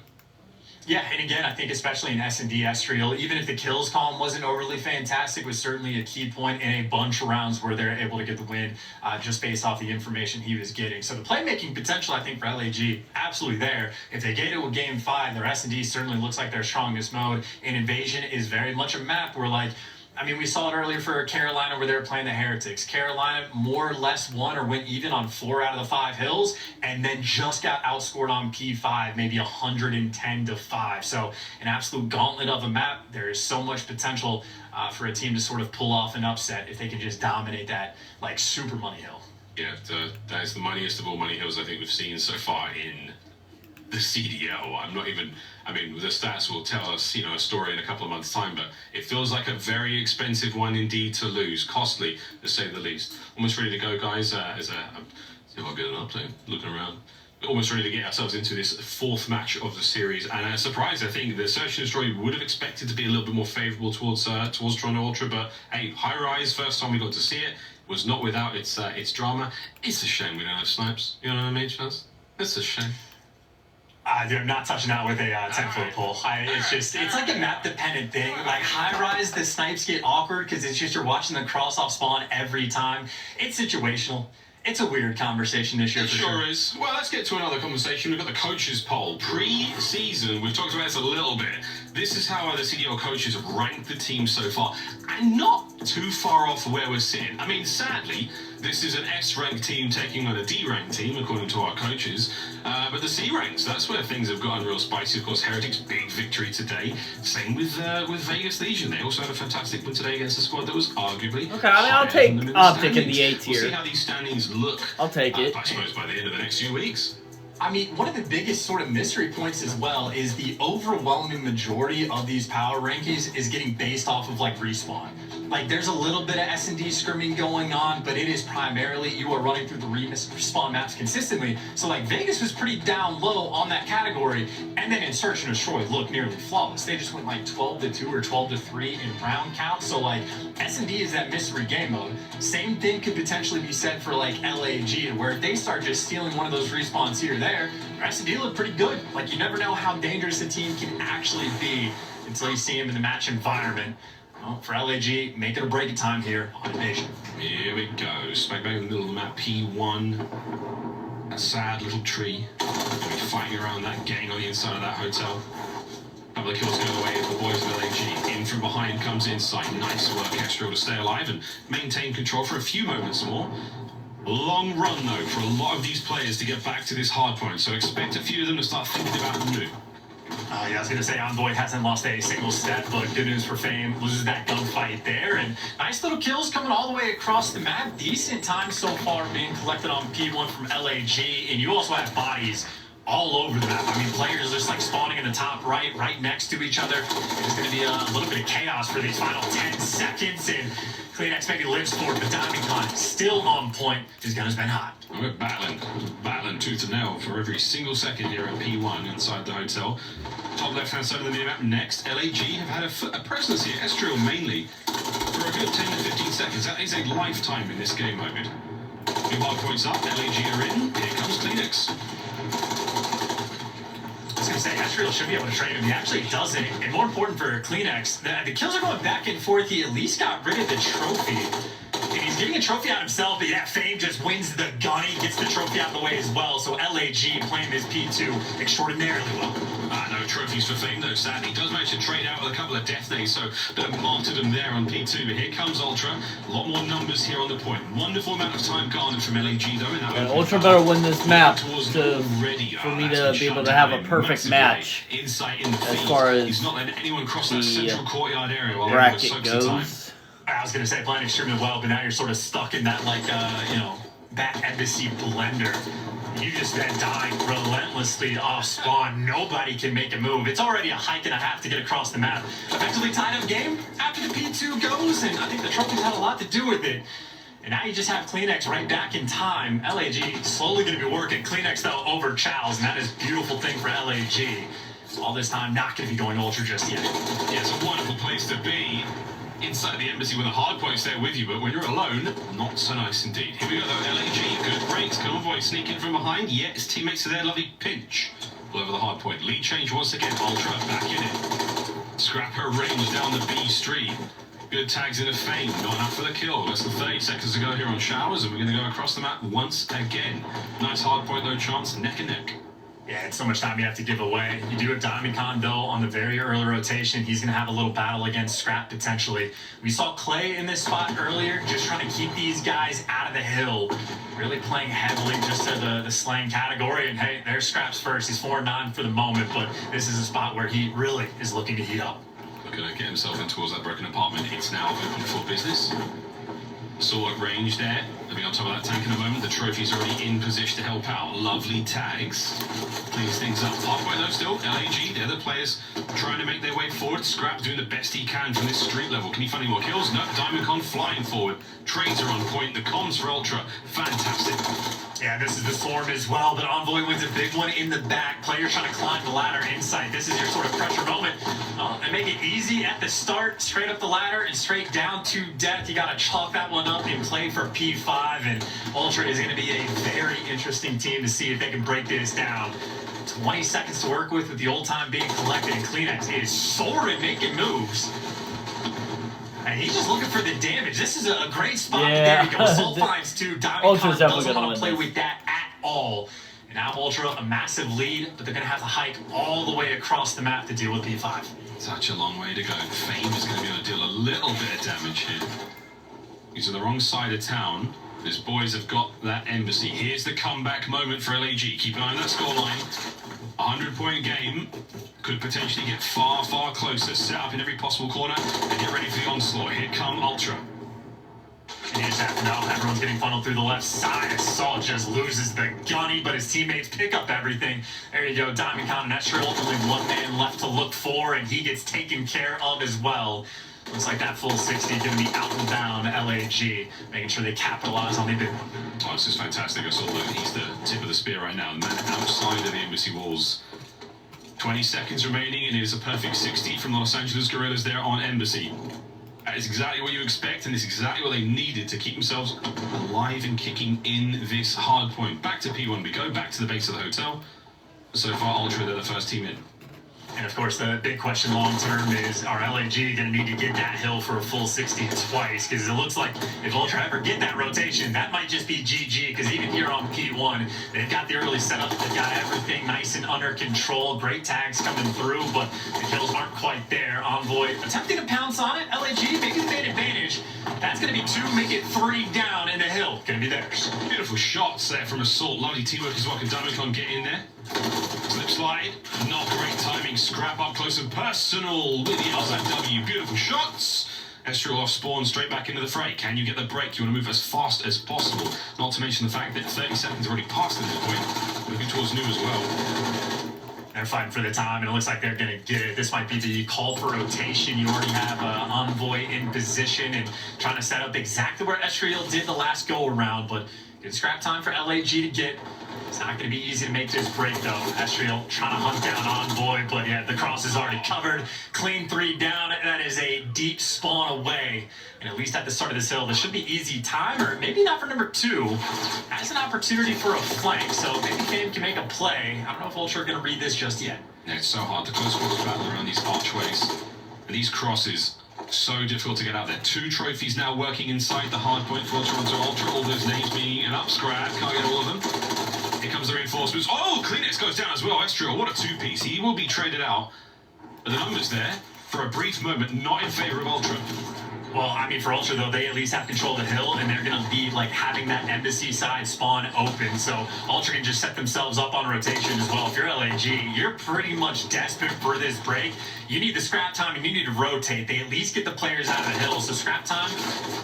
Yeah, and again, I think especially in S&D Estriel, even if the kills column wasn't overly fantastic, was certainly a key point in a bunch of rounds where they're able to get the win just based off the information he was getting. So the playmaking potential, I think, for LAG, absolutely there. If they get it with Game 5, their S&D certainly looks like their strongest mode, and Invasion is very much a map where, like, I mean, we saw it earlier for Carolina where they were playing the Heretics. Carolina more or less won or went even on 4 out of the 5 hills, and then just got outscored on P5, maybe 110-5. So an absolute gauntlet of a map. There is so much potential for a team to sort of pull off an upset if they can just dominate that, like, super money hill. Yeah, that is the moneyest of all money hills I think we've seen so far in the CDL. I'm not even, I mean, the stats will tell us, you know, a story in a couple of months' time, but it feels like a very expensive one indeed to lose. Costly, to say the least. Almost ready to go, guys. See if I get an update. Looking around. Almost ready to get ourselves into this 4th match of the series. And a surprise, I think, the Search and Destroy would have expected to be a little bit more favourable towards Toronto Ultra, but hey, High Rise, first time we got to see it, was not without its drama. It's a shame we don't have snipes. You know what I mean, Chance? It's a shame. Dude, I'm not touching that with a 10-foot pole. It's like a map-dependent thing. Like, High Rise, the snipes get awkward because it's just you're watching them cross off spawn every time. It's situational. It's a weird conversation this year. It sure is. Well, let's get to another conversation. We've got the coaches poll. Pre-season, we've talked about this a little bit. This is how the CDL coaches have ranked the team so far. And not too far off where we're sitting. I mean, sadly, this is an S-ranked team taking on a D-ranked team, according to our coaches. But the C-ranks, that's where things have gotten real spicy. Of course, Heretics, big victory today. Same with Vegas Legion. They also had a fantastic win today against a squad that was arguably okay, I mean, I'm taking the A tier. We'll see how these standings look. I'll take it. I suppose by the end of the next few weeks. I mean, one of the biggest sort of mystery points as well is the overwhelming majority of these power rankings is getting based off of, like, respawn. Like, there's a little bit of S&D scrimming going on, but it is primarily you are running through the respawn maps consistently. So, like, Vegas was pretty down low on that category, and then in Search and Destroy looked nearly flawless. They just went, like, 12-2 or 12-3 in round count. So, like, S&D is that mystery game mode. Same thing could potentially be said for, like, LAG, where if they start just stealing one of those respawns here or there, S&D look pretty good. Like, you never know how dangerous a team can actually be until you see them in the match environment. Well, for LAG, make it or break it time here on Invasion. Here we go. Smack bang in the middle of the map, P1. That sad little tree. Gonna be fighting around that gang on the inside of that hotel. Couple of kills go the way of the boys of LAG. In from behind comes inside. Nice work, Estriel, to stay alive and maintain control for a few moments more. Long run, though, for a lot of these players to get back to this hard point, so expect a few of them to start thinking about new. Yeah, I was going to say Envoy hasn't lost a single step, but good news for Fame, loses that gunfight there, and nice little kills coming all the way across the map. Decent time so far being collected on P1 from LAG, and you also have bodies all over the map. I mean, players just like spawning in the top right next to each other. There's going to be a little bit of chaos for these final 10 seconds, and CleanX maybe lives for it, but Diamond Con still on point. His gun has been hot. We're battling tooth and nail for every single second here at P1 inside the hotel. Top left-hand side of the minimap next. LAG have had a presence here, Estriel mainly, for a good 10 to 15 seconds. That is a lifetime in this game mode. New hard points up, LAG are in. Here comes CleanX. I was going to say, Estriel should be able to trade him. He actually doesn't. And more important for CleanX, the kills are going back and forth. He at least got rid of the trophy. And he's getting a trophy out himself, but yeah, Fame just wins the gun. He gets the trophy out of the way as well. So LAG playing this P2 extraordinarily well. No trophies for Fame, though, sadly. He does manage to trade out with a couple of death days, so a bit of martyrdom there on P2. But here comes Ultra. A lot more numbers here on the point. Wonderful amount of time garnered from LAG, though. In that Ultra better win this map for me to be able to have a perfect match Insight in the as far as he's not letting anyone cross that central courtyard area while bracket goes. I was going to say playing extremely well, but now you're sort of stuck in that, like, you know, that embassy blender. You just been dying relentlessly off spawn. Nobody can make a move. It's already a hike and a half to get across the map. Effectively tied up game after the P2 goes, and I think the trophies had a lot to do with it. And now you just have Kleenex right back in time. LAG slowly going to be working. Kleenex, though, over Chow's, and that is a beautiful thing for LAG. All this time, not going to be going Ultra just yet. Yeah, it's a wonderful place to be. Inside the embassy when the hard point's there with you, but when you're alone, not so nice indeed. Here we go though, LAG, good breaks, Convoy sneaking from behind, yeah, his teammates are there, lovely pinch. All over the hard point, lead change once again, Ultra back in it. Scrap her range down the B street. Good tags in a feint, not enough for the kill. Less than 30 seconds to go here on Showers, and we're going to go across the map once again. Nice hard point though, chance, neck and neck. Yeah, it's so much time you have to give away. You do have Diamond Con, though, on the very early rotation. He's going to have a little battle against Scrap, potentially. We saw Clay in this spot earlier, just trying to keep these guys out of the hill. Really playing heavily just to the slang category. And, hey, there's Scrap's first. He's 4-9 for the moment, but this is a spot where he really is looking to heat up. Looking to get himself in towards that broken apartment. It's now open for business. Sword range there. They'll be on top of that tank in a moment. The trophy's already in position to help out. Lovely tags. Cleans things up. Halfway though still. LAG, they're the players trying to make their way forward. Scrap doing the best he can from this street level. Can he find any more kills? No. Diamond Con flying forward. Trades are on point. The comms for Ultra. Fantastic. Yeah, this is the Storm as well, but Envoy wins a big one in the back. Players trying to climb the ladder inside. This is your sort of pressure moment. And make it easy at the start, straight up the ladder and straight down to death. You got to chalk that one up and play for P5, and Ultra is going to be a very interesting team to see if they can break this down. 20 seconds to work with the old time being collected, and Kleenex is soaring, making moves. And he's just looking for the damage. This is a great spot. Yeah. There you go. Soul finds two. Diamond Con doesn't want to play this. with that at all. And now Ultra, a massive lead, but they're going to have to hike all the way across the map to deal with P5. Such a long way to go. Fame is going to be able to deal a little bit of damage here. He's on the wrong side of town. His boys have got that embassy. Here's the comeback moment for LAG. Keep an eye on that scoreline. 100-point game. Could potentially get far, far closer. Set up in every possible corner and get ready for the onslaught. Here come Ultra. And here's that. No, everyone's getting funneled through the left side. Assault just loses the gunny, but his teammates pick up everything. There you go. Diamond Con and Extra. Ultimately one man left to look for, and he gets taken care of as well. Looks like that full 60 going to be out and down LAG, making sure they capitalize on the big one. Oh, this is fantastic. I saw that he's the tip of the spear right now. The man outside of the embassy walls. 20 seconds remaining, and it is a perfect 60 from the Los Angeles Guerrillas there on embassy. That is exactly what you expect, and it's exactly what they needed to keep themselves alive and kicking in this hard point. Back to P1 we go, back to the base of the hotel. So far, Ultra, they're the first team in. And of course, the big question long term is, are LAG going to need to get that hill for a full 60 twice? Because it looks like if Ultra ever get that rotation, that might just be GG. Because even here on P1, they've got the early setup, they've got everything nice and under control. Great tags coming through, but the kills aren't quite there. Envoy attempting to pounce on it. LAG making the main advantage. That's going to be 2, make it 3 down, and the hill going to be theirs. Beautiful shots there from Assault. Lovely teamwork as well. Can Diamond Con get in there? Slip slide, not great timing. Scrap up close and personal with the outside W. Beautiful shots. Estriel off spawn, straight back into the fray. Can you get the break? You want to move as fast as possible. Not to mention the fact that 30 seconds already passed at this point. Looking towards new as well. They're fighting for the time, and it looks like they're going to get it. This might be the call for rotation. You already have Envoy in position and trying to set up exactly where Estriel did the last go-around, but good scrap time for LAG to get. It's not going to be easy to make this break, though. Estriel trying to hunt down Envoy, but yeah, the cross is already covered. Clean 3 down. That is a deep spawn away. And at least at the start of this hill, this should be easy time, or maybe not for number 2. Has an opportunity for a flank, so maybe Fame can make a play. I don't know if Ultra are going to read this just yet. Yeah, it's so hard to close quarters battle around these archways. And these crosses, so difficult to get out there. 2 trophies now working inside the hard point for Toronto Ultra. All those names being an up scrap. Can't get all of them. Here comes the reinforcements. Oh, Kleenex goes down as well. Estriel, what a 2-piece. He will be traded out. But the numbers there, for a brief moment, not in favor of Ultra. Well, I mean, for Ultra, though, they at least have control of the hill, and they're going to be, like, having that embassy side spawn open. So Ultra can just set themselves up on rotation as well. If you're LAG, you're pretty much desperate for this break. You need the scrap time, and you need to rotate. They at least get the players out of the hill. So scrap time,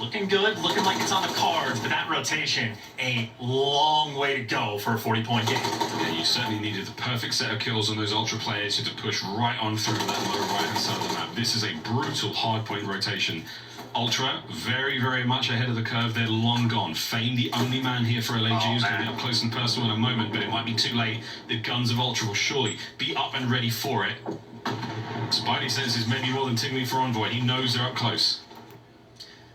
looking good, looking like it's on the cards. But that rotation, a long way to go for a 40-point game. Yeah, you certainly needed the perfect set of kills on those Ultra players to push right on through that lower right-hand side of the map. This is a brutal hardpoint rotation Ultra, very, very much ahead of the curve. They're long gone. Fame, the only man here for LAG, who's going to be up close and personal in a moment, but it might be too late. The guns of Ultra will surely be up and ready for it. Spidey senses maybe more than Tingley for Envoy. He knows they're up close.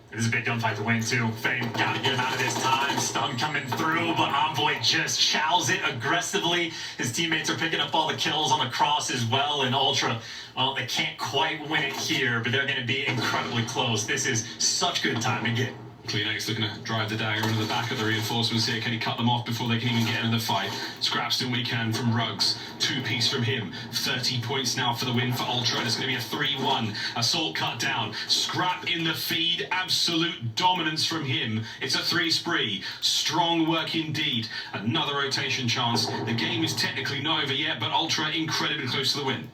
It is a big gunfight to win, too. Fame got to get him out of this time. Stun coming through, but Envoy just chows it aggressively. His teammates are picking up all the kills on the cross as well, and Ultra, well, they can't quite win it here, but they're going to be incredibly close. This is such good time to get. CleanX looking to drive the dagger into the back of the reinforcements here. Can he cut them off before they can even get into the fight? Scraps doing what he can from Ruggs. 2-piece from him. 30 points now for the win for Ultra. It's going to be a 3-1. Assault cut down. Scrap in the feed. Absolute dominance from him. It's a 3-spree. Strong work indeed. Another rotation chance. The game is technically not over yet, but Ultra incredibly close to the win.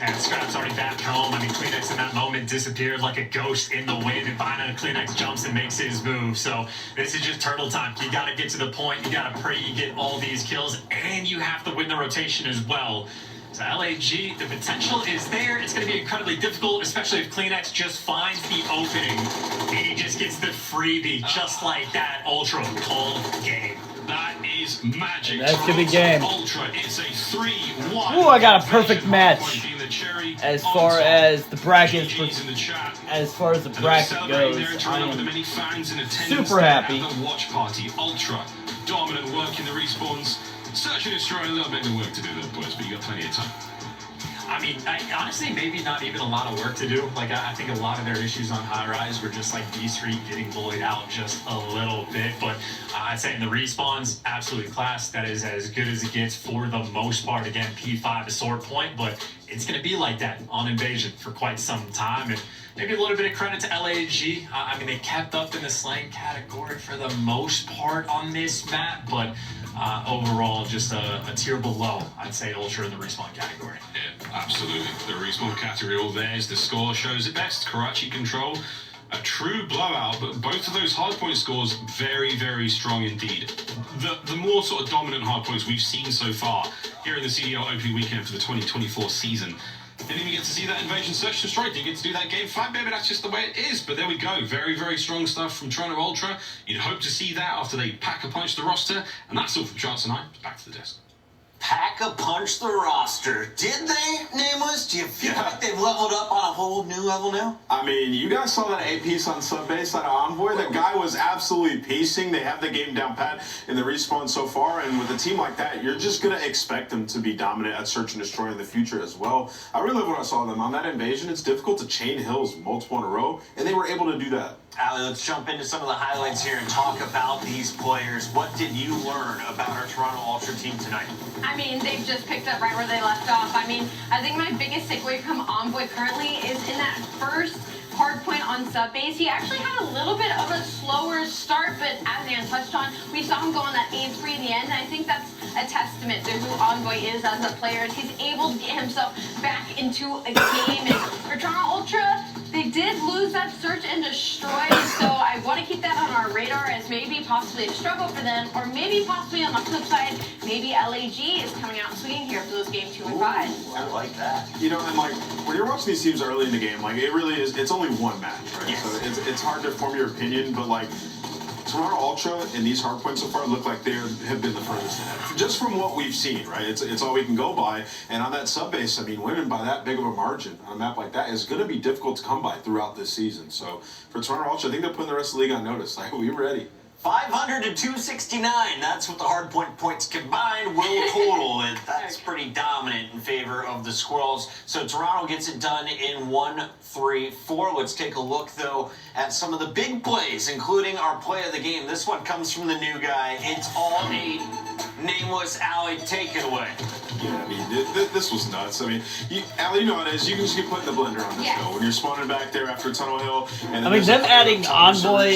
And Scrap's already back home. I mean, CleanX in that moment disappears like a ghost in the wind, and finally CleanX jumps and makes his move. So this is just turtle time. You got to get to the point. You got to pray you get all these kills, and you have to win the rotation as well. So LAG, the potential is there. It's going to be incredibly difficult, especially if CleanX just finds the opening, and he just gets the freebie just like that. Ultra cold game. That is magic. That's gonna be game. Ultra, it's a 3-1. Ooh, I got a perfect match as far as the bracket goes. I am super happy. The watch party, Ultra, dominant work in the respawns. Search and destroy, a little bit of work to do there, boys, but you got plenty of time. I mean, honestly, maybe not even a lot of work to do. Like, I think a lot of their issues on high rise were just like D3 getting bullied out just a little bit. But I'd say in the respawns, absolutely class. That is as good as it gets for the most part. Again, P5 a sword point, but it's going to be like that on Invasion for quite some time. And maybe a little bit of credit to LAG. I mean, they kept up in the slang category for the most part on this map, but overall, just a tier below, I'd say, Ultra in the respawn category. Yeah, absolutely. The respawn category all there is the score shows it best. Karachi control, a true blowout, but both of those hardpoint scores very, very strong indeed. The more sort of dominant hardpoints we've seen so far here in the CDL opening weekend for the 2024 season. Didn't even get to see that Invasion Search and Destroy. Didn't get to do that game 5, maybe that's just the way it is. But there we go. Very, very strong stuff from Toronto Ultra. You'd hope to see that after they pack-a-punch the roster. And that's all from Charles and I. Back to the desk. Pack-a-punch the roster. Did they, Nameless? Do you feel like they've leveled up on a whole new level now? I mean, you guys saw that A-piece on sub-base out of Envoy. The guy was absolutely piecing. They have the game down pat in the respawn so far, and with a team like that, you're just going to expect them to be dominant at Search and Destroy in the future as well. I really love what I saw them on that Invasion. It's difficult to chain hills multiple in a row, and they were able to do that. Ali, let's jump into some of the highlights here and talk about these players. What did you learn about our Toronto Ultra team tonight? I mean, they've just picked up right where they left off. I mean, I think my biggest takeaway from Envoy currently is in that first hard point on sub base. He actually had a little bit of a slower start, but as Ann touched on, we saw him go on that aim spree in the end, and I think that's a testament to who Envoy is as a player. He's able to get himself back into a game, and for Toronto Ultra, they did lose that Search and Destroy, so I want to keep that on our radar as maybe possibly a struggle for them, or maybe possibly on the flip side, maybe LAG is coming out swinging here for those game 2 and 5. I like that. You know, and like, when you're watching these teams early in the game, like, it really is, it's only one match, right? Yes. So it's hard to form your opinion, but like, Toronto Ultra in these hardpoints so far look like they have been the furthest ahead. Just from what we've seen, right? It's all we can go by. And on that sub base, I mean, winning by that big of a margin on a map like that is going to be difficult to come by throughout this season. So for Toronto Ultra, I think they're putting the rest of the league on notice. Like, we're ready. 500 to 269. That's what the hardpoint points combined will total. And that's pretty dominant in favor of the Squirrels. So Toronto gets it done in 1-3-4. Let's take a look, though, at some of the big plays, including our play of the game. This one comes from the new guy. It's all 8. Nameless Ali, take it away. Yeah, I mean, this was nuts. I mean, Ali, you know how it is. You can just get put in the blender on this show. When you're spawning back there after Tunnel Hill. And I mean, them adding Envoy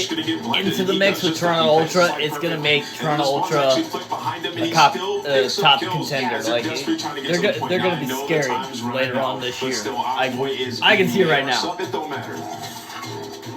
into the mix with Toronto Ultra is going to make Toronto Ultra a top contender. Like, they're going to be scary later on this year. I can see it right now. It don't matter.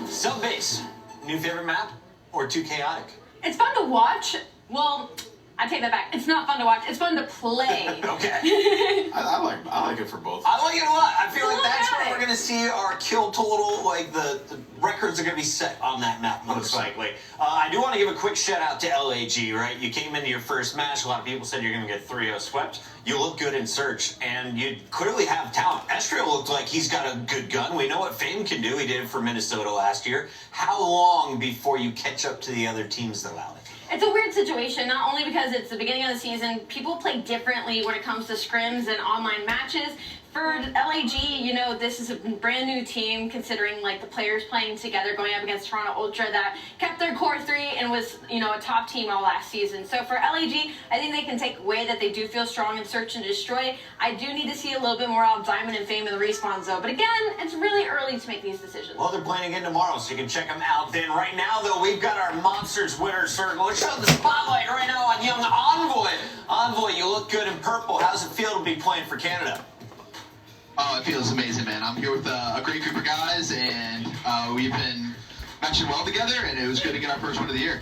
Sub base, new favorite map or too chaotic? It's fun to watch. Well, I take that back. It's not fun to watch. It's fun to play. Okay. I like it for both. I like it a lot. I feel It's like a that's lot where of we're it. going to see our kill total. Like the records are going to be set on that map, most likely. I do want to give a quick shout out to LAG, right? You came into your first match. A lot of people said you're going to get 3-0 swept. You look good in search, and you clearly have talent. Estrio looked like he's got a good gun. We know what Fame can do. He did it for Minnesota last year. How long before you catch up to the other teams, though, Alex? It's a weird situation, not only because it's the beginning of the season, people play differently when it comes to scrims and online matches. For LAG, you know, this is a brand new team considering like the players playing together going up against Toronto Ultra that kept their core 3 and was, you know, a top team all last season. So for LAG, I think they can take away that they do feel strong in search and destroy. I do need to see a little bit more out of Diamond and Fame in the respawns though. But again, it's really early to make these decisions. Well, they're playing again tomorrow, so you can check them out then. Right now, though, we've got our Monsters winner circle. Let's show the spotlight right now on young Envoy. Envoy, you look good in purple. How does it feel to be playing for Canada? Oh, it feels amazing, man. I'm here with a great group of guys, and we've been matching well together, and it was good to get our first win of the year.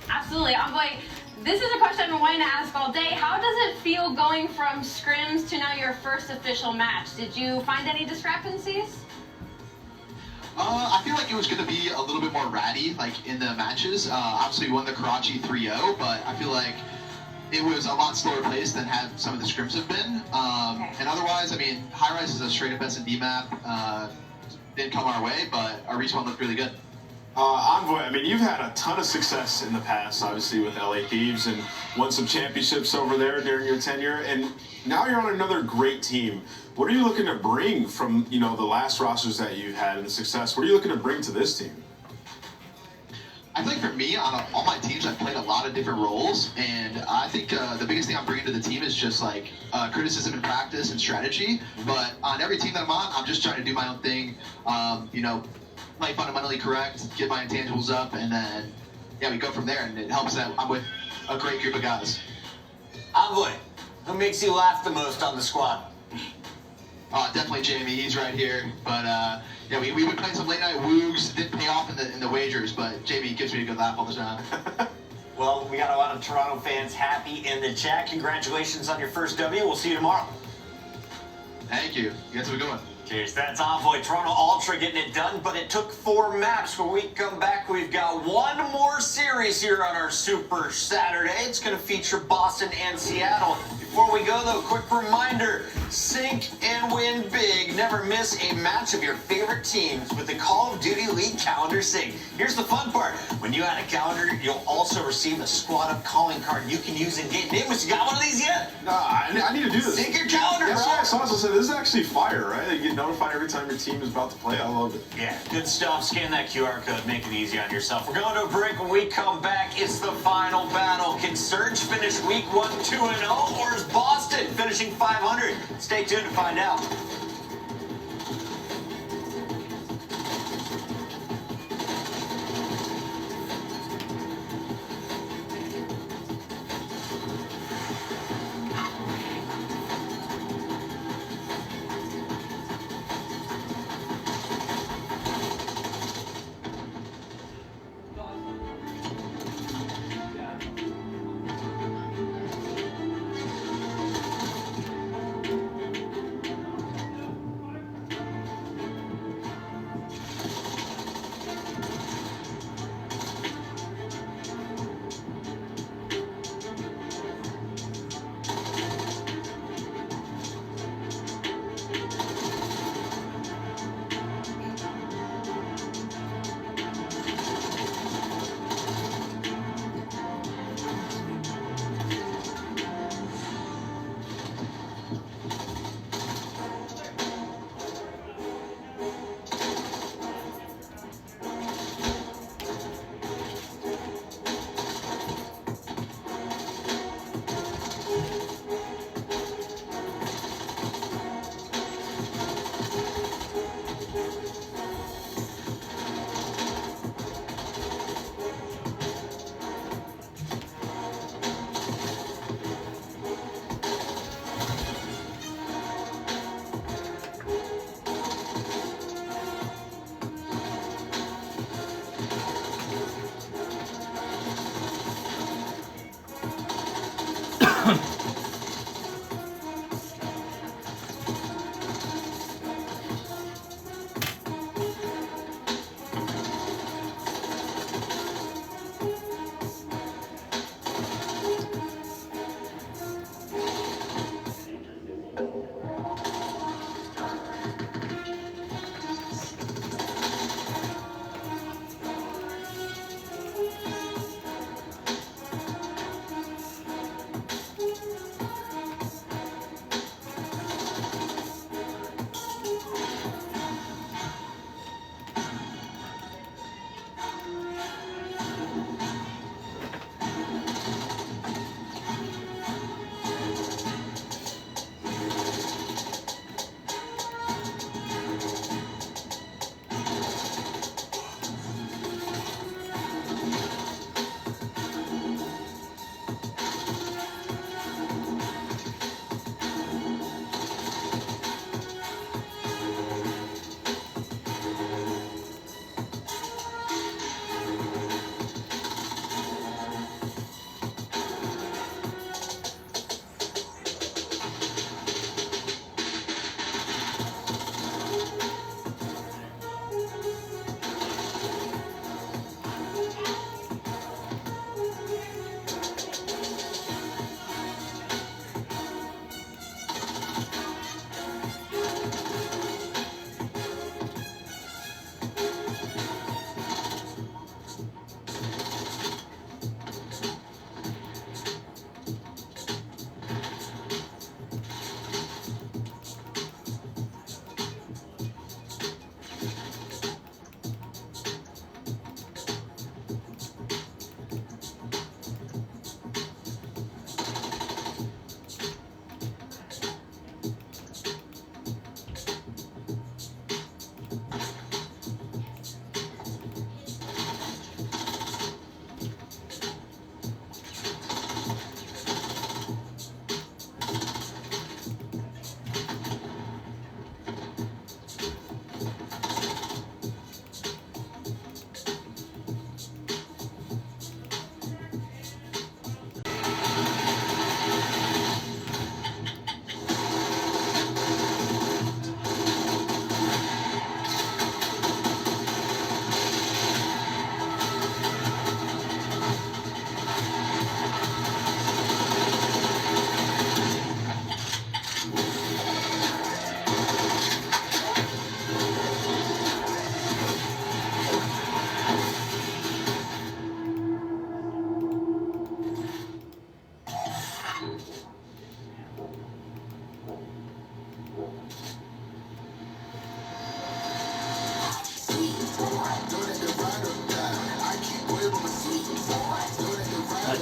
Absolutely. Envoy, this is a question I've been wanting to ask all day. How does it feel going from scrims to now your first official match? Did you find any discrepancies? I feel like it was going to be a little bit more ratty, like, in the matches. Obviously, we won the Karachi 3-0, but I feel like it was a lot slower paced than have some of the scrims have been. And otherwise, I mean, High Rise is a straight up S&D map. Didn't come our way, but our respawn looked really good. Envoy, I mean, you've had a ton of success in the past, obviously, with LA Thieves and won some championships over there during your tenure. And now you're on another great team. What are you looking to bring from, you know, the last rosters that you've had and the success? What are you looking to bring to this team? I feel like for me, on all my teams, I've played a lot of different roles, and I think the biggest thing I'm bringing to the team is just like criticism and practice and strategy. But on every team that I'm on, I'm just trying to do my own thing, you know, play fundamentally correct, get my intangibles up, and then, yeah, we go from there, and it helps that I'm with a great group of guys. Envoy, who makes you laugh the most on the squad? Definitely Jamie, he's right here. But yeah, we would play some late night woogs, didn't pay off in the wagers, but Jamie gives me a good laugh all the time. Well, we got a lot of Toronto fans happy in the chat. Congratulations on your first W. We'll see you tomorrow. Thank you. You guys have a good one. Cheers. That's Envoy. Toronto Ultra getting it done, but it took 4 maps. When we come back, we've got one more series here on our Super Saturday. It's going to feature Boston and Seattle. Before we go, though, quick reminder, sync and win big. Never miss a match of your favorite teams with the Call of Duty League Calendar Sync. Here's the fun part. When you add a calendar, you'll also receive a squad-up calling card you can use in-game. Nicholas, you got one of these yet? No, I need to do this. Sync your calendar, That's bro. what I saw. So I said, this is actually fire, right? You get notified every time your team is about to play. I love it. Yeah, good stuff. Scan that QR code. Make it easy on yourself. We're going to a break. When we come back, it's the final battle. Can Surge finish week 1 2-0, or is Boston finishing 500? Stay tuned to find out.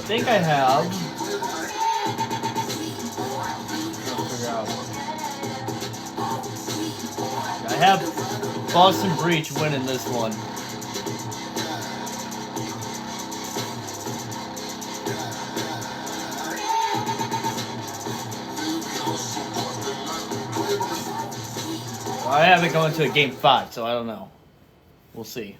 think I have. I have Boston Breach winning this one. I have it going to a game 5, so I don't know. We'll see.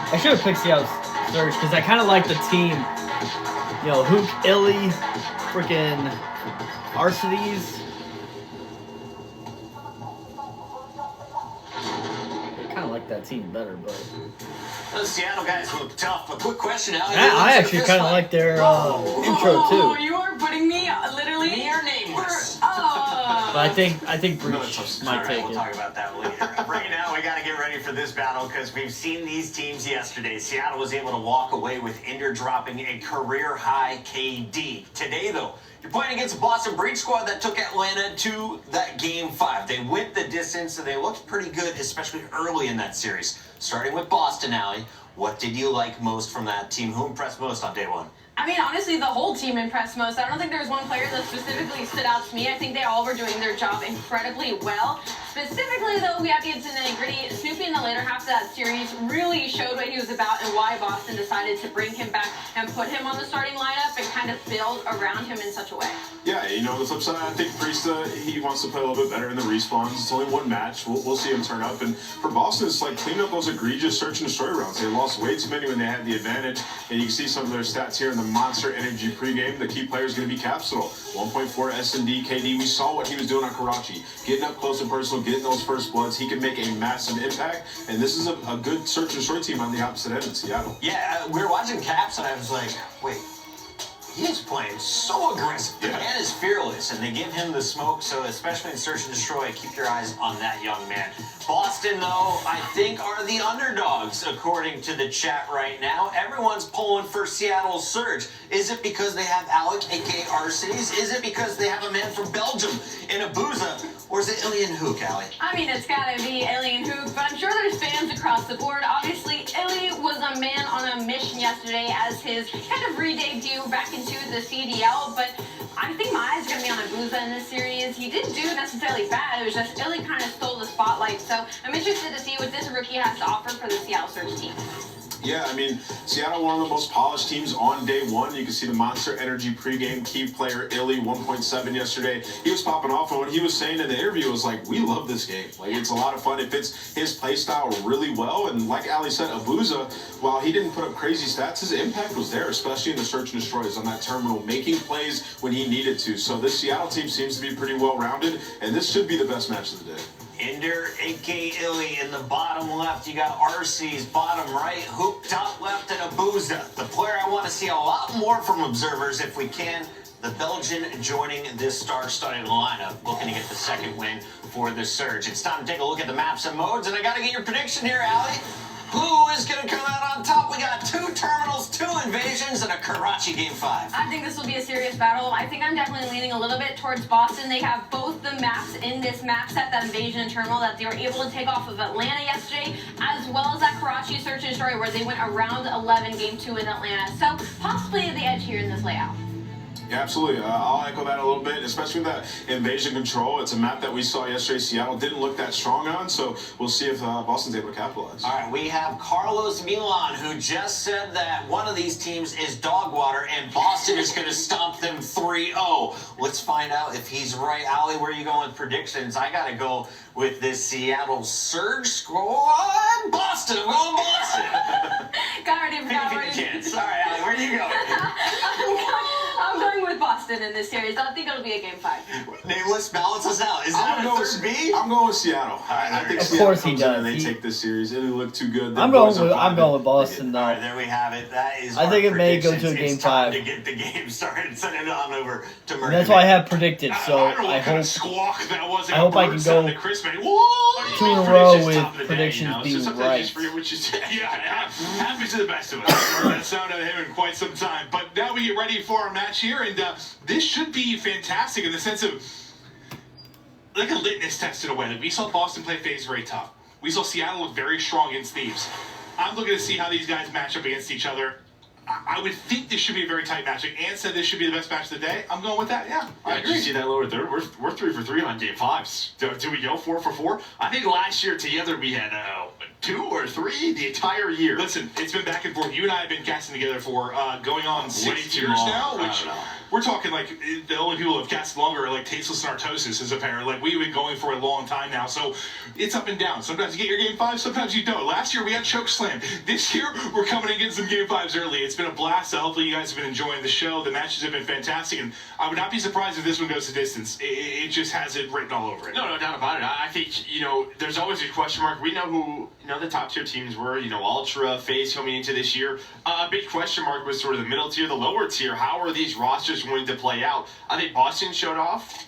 I should have picked Seattle Surge because I kind of like the team. You know, Hook, Illy, freaking Arcides. I kind of like that team better, but Those Seattle guys look tough. But quick question, Allie. I actually kind of like their intro too. Oh, you are putting me literally near nameless. But I think Breach might take we'll it. talk about that later. Right now, we got to get ready for this battle because we've seen these teams yesterday. Seattle was able to walk away with Ender dropping a career-high KD. Today, though, you're playing against a Boston Breach squad that took Atlanta to that Game 5. They went the distance, and they looked pretty good, especially early in that series. Starting with Boston, Allie, what did you like most from that team? Who impressed most on day one? I mean, honestly, the whole team impressed most. I don't think there was one player that specifically stood out to me. I think they all were doing their job incredibly well. Specifically, though, we have to get to the nitty-gritty. Snoopy in the later half of that series really showed what he was about and why Boston decided to bring him back and put him on the starting lineup and kind of build around him in such a way. Yeah, you know, on the flip side, I think Priesta, he wants to play a little bit better in the respawns. It's only one match. We'll see him turn up. And for Boston, it's like cleaning up those egregious search and destroy rounds. They lost way too many when they had the advantage. And you can see some of their stats here in the Monster Energy pregame. The key player is going to be Capsule. 1.4 S&D KD. We saw what he was doing on Karachi. Getting up close and personal, getting those first bloods. He can make a massive impact. And this is a good search and destroy team on the opposite end in Seattle. Yeah, we were watching Caps, and I was like, wait. He is playing so aggressive. The man is fearless, and they give him the smoke, so especially in Search and Destroy, keep your eyes on that young man. Boston, though, I think are the underdogs, according to the chat right now. Everyone's pulling for Seattle Surge. Is it because they have Alec, a.k.a. Arcides? Is it because they have a man from Belgium in Abuza? Or is it Illy and Hook, Allie? I mean, it's gotta be Illy and Hook, but I'm sure there's fans across the board. Obviously, Illy was a man on a mission yesterday as his kind of re-debut back into the CDL, but I think my eyes are gonna be on Abuza in this series. He didn't do necessarily bad, it was just Illy kind of stole the spotlight, so I'm interested to see what this rookie has to offer for the Seattle Surge team. Yeah, I mean, Seattle, one of the most polished teams on day one. You can see the Monster Energy pregame. Key player Illy, 1.7 yesterday. He was popping off, and what he was saying in the interview was like, we love this game. Like, it's a lot of fun. It fits his play style really well. And like Ali said, Abuza, while he didn't put up crazy stats, his impact was there, especially in the search and destroys on that terminal, making plays when he needed to. So this Seattle team seems to be pretty well-rounded, and this should be the best match of the day. Ender, a.k.a. Illy, in the bottom left. You got Arcees, bottom right. Hook, top left, and Abuza. The player I want to see a lot more from observers, if we can, the Belgian joining this star-studded lineup, looking to get the second win for the Surge. It's time to take a look at the maps and modes, and I got to get your prediction here, Allie. Who is going to come out on top? We got 2 terminals, 2 invasions, and a Karachi Game 5. I think this will be a serious battle. I think I'm definitely leaning a little bit towards Boston. They have both the maps in this map set, that invasion and terminal that they were able to take off of Atlanta yesterday, as well as that Karachi search and destroy where they went around 11 Game 2 in Atlanta. So possibly the edge here in this layout. Yeah, absolutely. I'll echo that a little bit, especially with that invasion control. It's a map that we saw yesterday. Seattle didn't look that strong on, so we'll see if Boston's able to capitalize. All right, we have Carlos Milan, who just said that one of these teams is dog water, and Boston is going to stomp them 3-0. Let's find out if he's right. Allie, where are you going with predictions? I got to go with this Seattle Surge squad. Boston, I'm going Boston. Got already forgot. 50-50 chance. All right, Allie, where are you going? I'm going with Boston. Boston in this series. I think it'll be a game 5. Nameless, balance us out. Is that a third B? I'm going with Seattle. I think Of Seattle course he comes in does. and they take this series. It didn't look too good. I'm going with Boston though. All right, there we have it. That is. I think our it may go to a predictions. game It's time 5. to get the game started. Send it on over to Murray. That's what I have predicted. So I don't know I what kind hope of squawk that was. I hope I can go Whoa! 2 in a row with predictions being right. Yeah, happens to the best of us. I haven't heard that sound out of him in quite some time. But now we get ready for our match here, and this should be fantastic in the sense of like a litmus test in a way. Like we saw Boston play FaZe very tough. We saw Seattle look very strong against Thieves. I'm looking to see how these guys match up against each other. I would think this should be a very tight match. Like Ann said, this should be the best match of the day. I'm going with that. Yeah, I agree. Did you see that lower third? We're 3 for 3 on game 5s. Do we go 4 for 4? I think last year together we had 2 or 3 the entire year. Listen, it's been back and forth. You and I have been casting together for going on 6 years long. now, which we're talking like the only people who have casted longer are like Tasteless and Artosis as a pair. Like we've been going for a long time now, so it's up and down. Sometimes you get your game 5, sometimes you don't. Last year we had Chokeslam. This year we're coming and getting some game 5s early. It's been a blast. Hopefully you guys have been enjoying the show. The matches have been fantastic, and I would not be surprised if this one goes to distance. It just has it written all over it. No doubt about it. I think, there's always a question mark. We know who, the top tier teams were, Ultra, FaZe coming into this year. A big question mark was sort of the middle tier, the lower tier. How are these rosters going to play out? I think Boston showed off,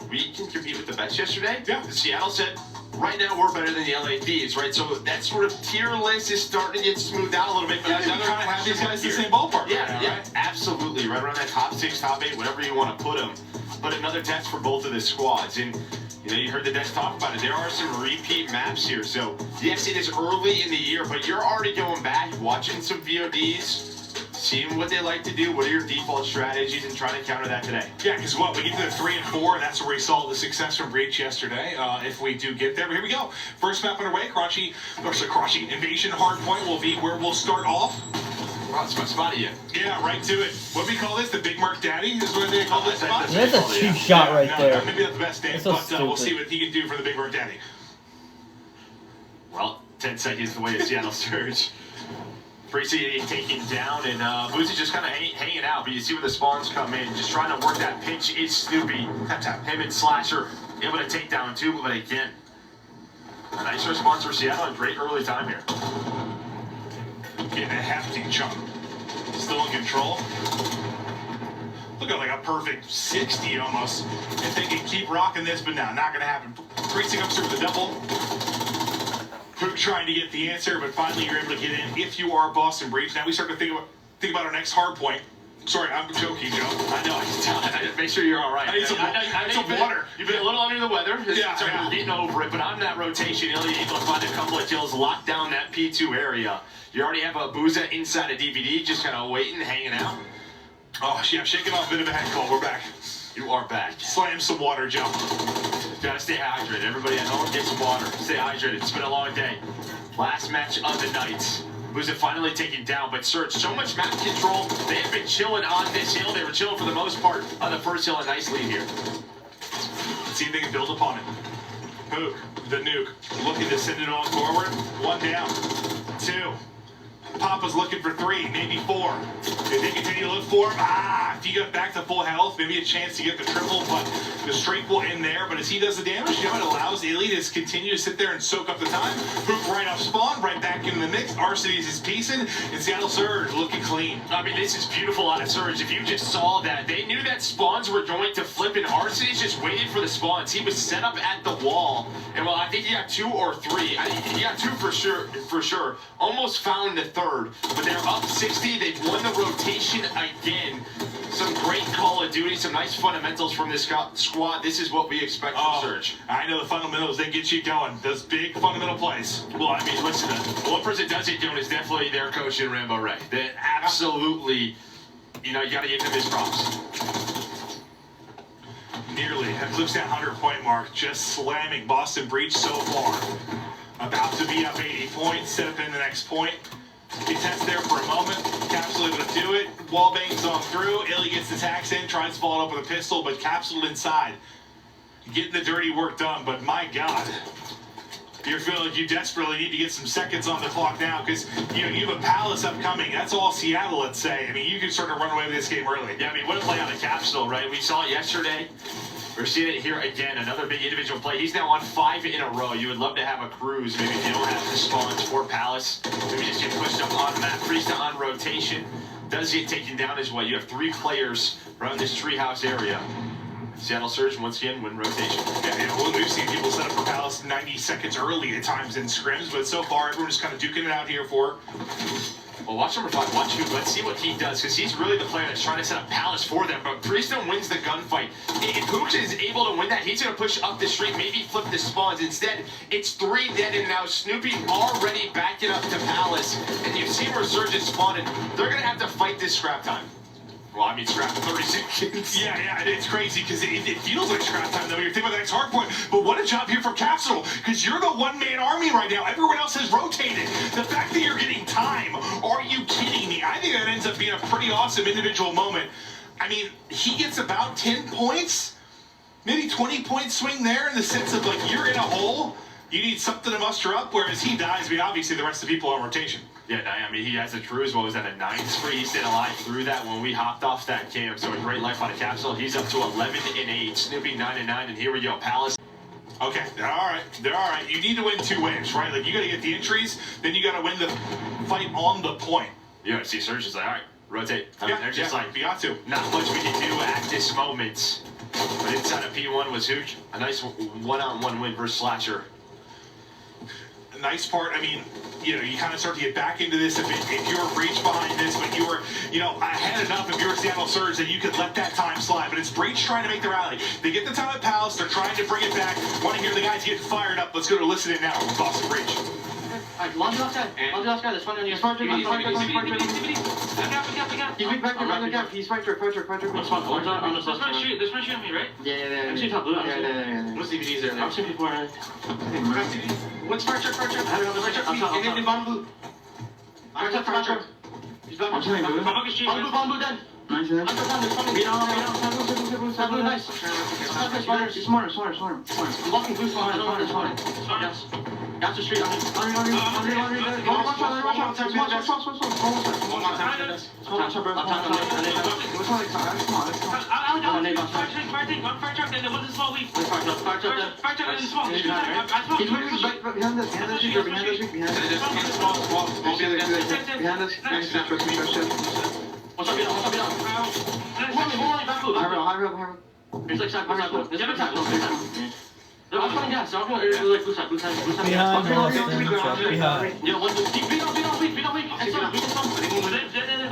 we can compete with the best yesterday. Yeah. Seattle said, right now we're better than the LA Thieves, right? So that sort of tier list is starting to get smoothed out a little bit. But Yeah, you kind of have these guys in the same ballpark. Yeah, right now, yeah, right? absolutely. Right around that top 6, top 8, whatever you want to put them. But another test for both of the squads. And, you heard the Nets talk about it. There are some repeat maps here. So, yes, it is early in the year, but you're already going back, watching some VODs, seeing what they like to do. What are your default strategies and trying to counter that today? Yeah, because what? We get to the 3 and 4, and that's where we saw the success from Breach yesterday, if we do get there. But here we go. First map underway. Karachi Invasion Hardpoint will be where we'll start off. Wow, it's my spot again. Yeah, right to it. What do we call this? The Big Mark Daddy is what they call this spot? That's a cheap shot right there. Maybe not the best name, That's so but we'll see stupid. what he can do for the Big Mark Daddy. Well, 10 seconds away to Seattle Surge. Precy taken down, and Boozy just kind of hanging out, but you see where the spawns come in, just trying to work that pitch. It's Snoopy. Him and Slasher able to take down 2, but again, a nice response for Seattle, and great early time here. Getting a hefty chunk. Still in control. Looking like a perfect 60 almost. If they can keep rocking this, but no, not going to happen. Precy comes through with a double. Pook trying to get the answer, but finally you're able to get in if you are Boston Breach. Now we start to think about our next hard point. Sorry, I'm joking, Joe. I know. I can tell. Make sure you're all right. I need some water. You've been a little under the weather. Yeah. You're getting over it, but on that rotation, you're able to find a couple of kills, lock down that P2 area. You already have a Booza inside a DVD, just kind of waiting, hanging out. Oh, yeah, I'm shaking off a bit of a head cold. We're back. You are back. Slam some water, Joe. Gotta stay hydrated. Everybody at home, get some water. Stay hydrated. It's been a long day. Last match of the night. Booza finally taken down, but Surge, so much map control. They have been chilling on this hill. They were chilling for the most part on the first hill. A nice lead here. Let's see if they can build upon it. Pook, the nuke, looking to send it on forward. 1 down. 2. Papa's looking for 3, maybe 4. If they continue to look for him, if you get back to full health, maybe a chance to get the triple, but the streak will end there. But as he does the damage, it allows Illy to continue to sit there and soak up the time. Pook right off spawn, right back into the mix. Arcades is piecing, and Seattle Surge looking clean. I mean, this is beautiful out of Surge. If you just saw that, they knew that spawns were going to flip, and Arcades just waited for the spawns. He was set up at the wall, and well, I think he got 2 or 3. He got 2 for sure. Almost found the 3rd, but they're up 60. They've won the rotation again. Some great Call of Duty, some nice fundamentals from this squad. This is what we expect from Surge. I know the fundamentals, they get you going. Those big fundamental plays. Well, I mean, listen, one person does it doing is definitely their coach in Rambo Ray. They absolutely, you got to give them his props. Nearly at Luke's down 100-point mark, just slamming Boston Breach so far. About to be up 80 points, set up in the next point. Contest there for a moment. Capsule able to do it. Wall bangs on through. Illy gets the tax in, tries to follow up with a pistol, but Capsule inside. Getting the dirty work done, but my God. you're feeling like you desperately need to get some seconds on the clock now because, you know, you have a Palace upcoming. That's all Seattle, let's say. I mean, you can start to run away with this game early. Yeah, I mean, what a play on the capsule, right? We saw it yesterday. We're seeing it here again. Another big individual play. He's now on 5 in a row. You would love to have a cruise. Maybe if you don't have the spawns for Palace. Maybe just get pushed up on that. Priesta on rotation. Does get taken down as well. You have 3 players around this treehouse area. Seattle Surge, once again, win rotation. Yeah, you know, we've seen people set up for Palace 90 seconds early at times in scrims, but so far everyone is kind of duking it out here for. Well, watch number 5, watch who. Let's see what he does, because he's really the player that's trying to set up Palace for them. But Priesta wins the gunfight. If Hooks is able to win that, he's going to push up the street, maybe flip the spawns. Instead, it's 3 dead, and now Snoopy already backing up to Palace. And you see where Surge is spawning. They're going to have to fight this scrap time. Well, I mean, scrap 30 seconds. Yeah, it's crazy because it feels like scrap time, though. You're thinking about the next hard point. But what a job here for Capsule, because you're the one-man army right now. Everyone else has rotated. The fact that you're getting time, are you kidding me? I think that ends up being a pretty awesome individual moment. I mean, he gets about 10 points, maybe 20-point swing there in the sense of, like, you're in a hole. You need something to muster up, whereas he dies. I mean, obviously, the rest of the people are on rotation. Yeah, I mean, he has the cruise. What was that, a 9th spree? He stayed alive through that when we hopped off that cam. So a great life on a capsule. He's up to 11 and 8. Snoopy 9 and 9, and here we go. Palace. Okay, they're all right. They're all right. You need to win 2 waves, right? Like, you got to get the entries, then you got to win the fight on the point. You see Surge is like, all right, rotate. Yeah, they're just like, you got to. Not much we can do at this moment. But inside of P1 was Hooch. A nice one-on-one win versus Slasher. Nice part, I mean, you know, you kind of start to get back into this if you were Breach behind this, but you were, you know, ahead enough if you were Seattle Surge that you could let that time slide. But it's Breach trying to make the rally. They get the time at Palace, they're trying to bring it back. Want to hear the guys getting fired up. Let's go to listen in now with Boston Breach. Alright, launch outside. Launch outside. There's one on you. He's big back there, right there. He's right there. This one shoot me, right? Yeah. I'm seeing top blue. Yeah. What's DVDs there? I'm seeing people are. What's fire truck? I don't know. Fire truck. And then the bottom blue. Fire truck. He's bottom blue. Bottom blue done. Nice. Nice. Smarter. I'm blocking blue spawn. Smarter. That's the street. Watch It's like side. I'm putting gas. I'm going to like blue side. Behind Boston, drop behind. Yo, what's the beat on weak. I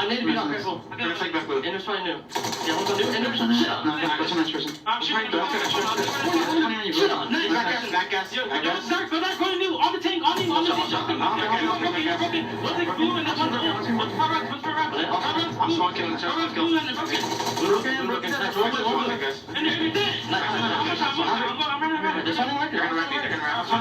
need to beat on careful. I'm going to take back blue. And it's fine new. Yeah, what's on new? And there's some shit on. No, that's a nice person. I'm shooting. Shit on. Back gas. Yo, go back, go new. On the tank, on the tank. You're broken. One take blue and then one far right. I'm smoking. Blue and then broken. And then you're dead. I'm running. They're running right there. They're gonna wrap it.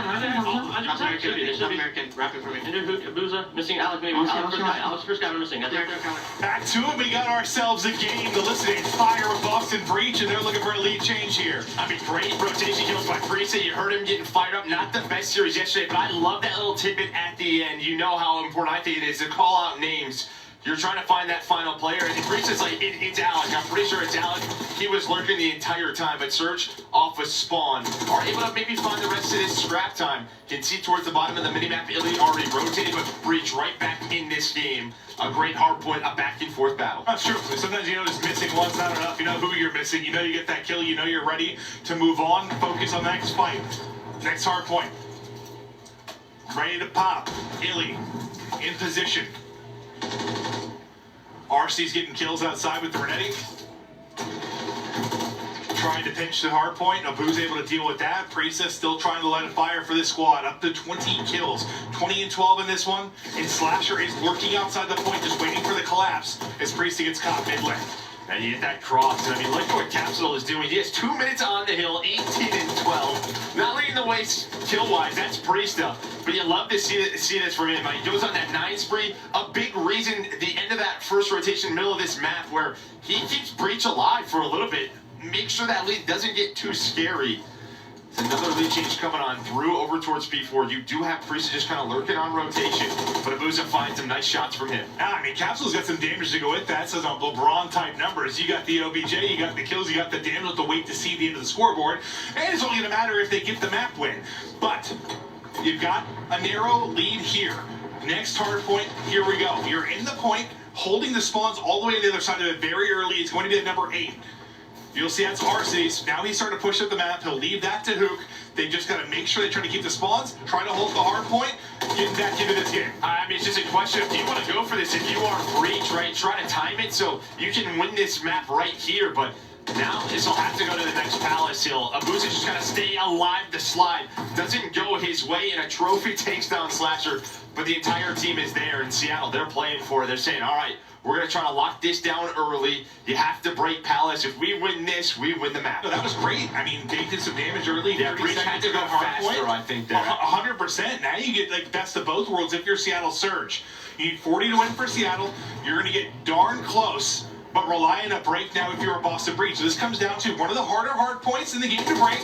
American. Wrap it for me. Ender Hook, Abuza, missing Alec maybe. Alex first guy we're missing. Back to it. We got ourselves a game to listen in fire with Boston Breach, and they're looking for a lead change here. I mean, great rotation kills by Priesta. You heard him getting fired up. Not the best series yesterday, but I love that little tidbit at the end. You know how important I think it is to call out names. You're trying to find that final player, and Priesta's like, it's Alec. I'm pretty sure it's Alec. He was lurking the entire time, but Surge off a spawn are able to maybe find the rest of this scrap time. Can see towards the bottom of the minimap, Illy already rotated, but Breach right back in this game. A great hard point, a back and forth battle. That's true. Sometimes you know just missing one's not enough. You know who you're missing. You know you get that kill. You know you're ready to move on. Focus on the next fight. Next hard point. Ready to pop. Illy in position. RC's getting kills outside with the Renetti. Trying to pinch the hard point. Abu's able to deal with that. Priesta still trying to light a fire for this squad. Up to 20 kills. 20 and 12 in this one. And Slasher is lurking outside the point, just waiting for the collapse as Priesta gets caught mid-lane. And you get that cross. I mean, look at what Capsule is doing. He has 2 minutes on the hill, 18 and 12. Not leading the way kill-wise. That's Priesta. But you love to see this from him. He goes on that 9 spree. A big reason, the end of that first rotation, middle of this map, where he keeps Breach alive for a little bit. Make sure that lead doesn't get too scary. Another lead change coming on through over towards P4. You do have Priest just kind of lurking on rotation, but Abuza finds some nice shots from him. I mean, Capsule's got some damage to go with that. So on LeBron-type numbers. You got the OBJ, you got the kills, you got the damage. We'll have to wait to see the end of the scoreboard. And it's only going to matter if they get the map win. But you've got a narrow lead here. Next hard point, here we go. You're in the point, holding the spawns all the way to the other side of it very early. It's going to be at number 8. You'll see that's RC's. Now he's starting to push up the map. He'll leave that to Hook. They just got to make sure they try to keep the spawns, try to hold the hard point, get back into this game. I mean, it's just a question of, do you want to go for this? If you are Breach, right, try to time it so you can win this map right here, but now this will have to go to the next Palace Hill. Abuza just got to stay alive to slide. Doesn't go his way, and a trophy takes down Slasher, but the entire team is there in Seattle. They're playing for it. They're saying, all right, we're going to try to lock this down early. You have to break Palace. If we win this, we win the map. No, that was great. I mean, they did some damage early. Yeah, Breach had to go faster, I think. 100%. Now you get like best of both worlds if you're Seattle Surge. You need 40 to win for Seattle. You're going to get darn close, but rely on a break now if you're a Boston Breach. So this comes down to one of the harder hard points in the game to break.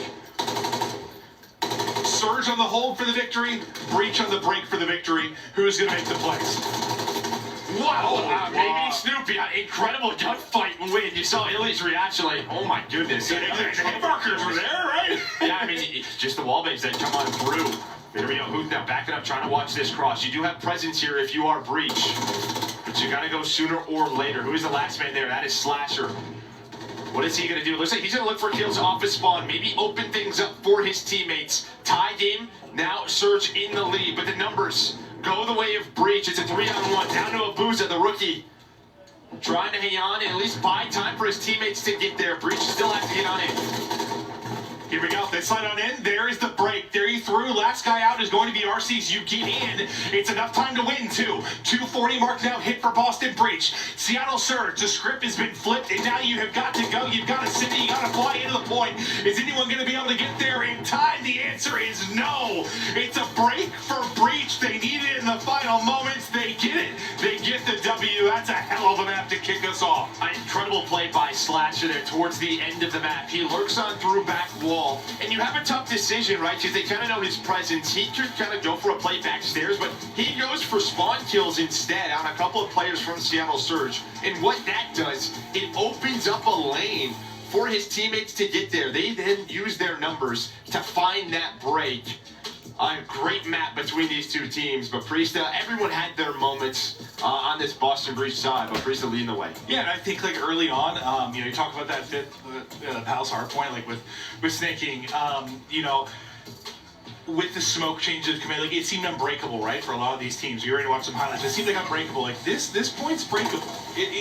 Surge on the hold for the victory. Breach on the break for the victory. Who's going to make the plays? Wow, maybe Snoopy, incredible gunfight and win. You saw Illy's reaction, like, oh my goodness. The markers were there, right? Yeah, I mean, it's just the wall bangs that come on through. There we go, Hoot now backing up, trying to watch this cross. You do have presence here if you are Breach, but you got to go sooner or later. Who is the last man there? That is Slasher. What is he going to do? Looks like he's going to look for kills off his spawn, maybe open things up for his teammates. Tie game, now Surge in the lead, but the numbers go the way of Breach. It's a 3-on-1 down to Abuza, the rookie. Trying to hang on and at least buy time for his teammates to get there. Breach still has to get on in. Here we go. They slide on in. There is the break. There he threw. Last guy out is going to be RC's. You get in. It's enough time to win, too. 240 mark now hit for Boston Breach. Seattle Surge. The script has been flipped, and now you have got to go. You've got to sit in. You've got to fly into the point. Is anyone going to be able to get there in time? The answer is no. It's a break for Breach. They need it in the final moments. They get it. They get the W. That's a hell of a map to kick us off. An incredible play by Slasher there towards the end of the map. He lurks on through back wall. And you have a tough decision, right? Because they kind of know his presence. He could kind of go for a play backstairs, but he goes for spawn kills instead on a couple of players from Seattle Surge. And what that does, it opens up a lane for his teammates to get there. They then use their numbers to find that break. A great map between these two teams, but Priesta, everyone had their moments on this Boston Breach side, but Priesta leading the way. Yeah, and I think like early on, you know, you talk about that fifth Palace hard point, like with snaking, you know, with the smoke changes coming, like it seemed unbreakable, right, for a lot of these teams. You're ready to watch some highlights. It seemed like unbreakable. Like this point's breakable. It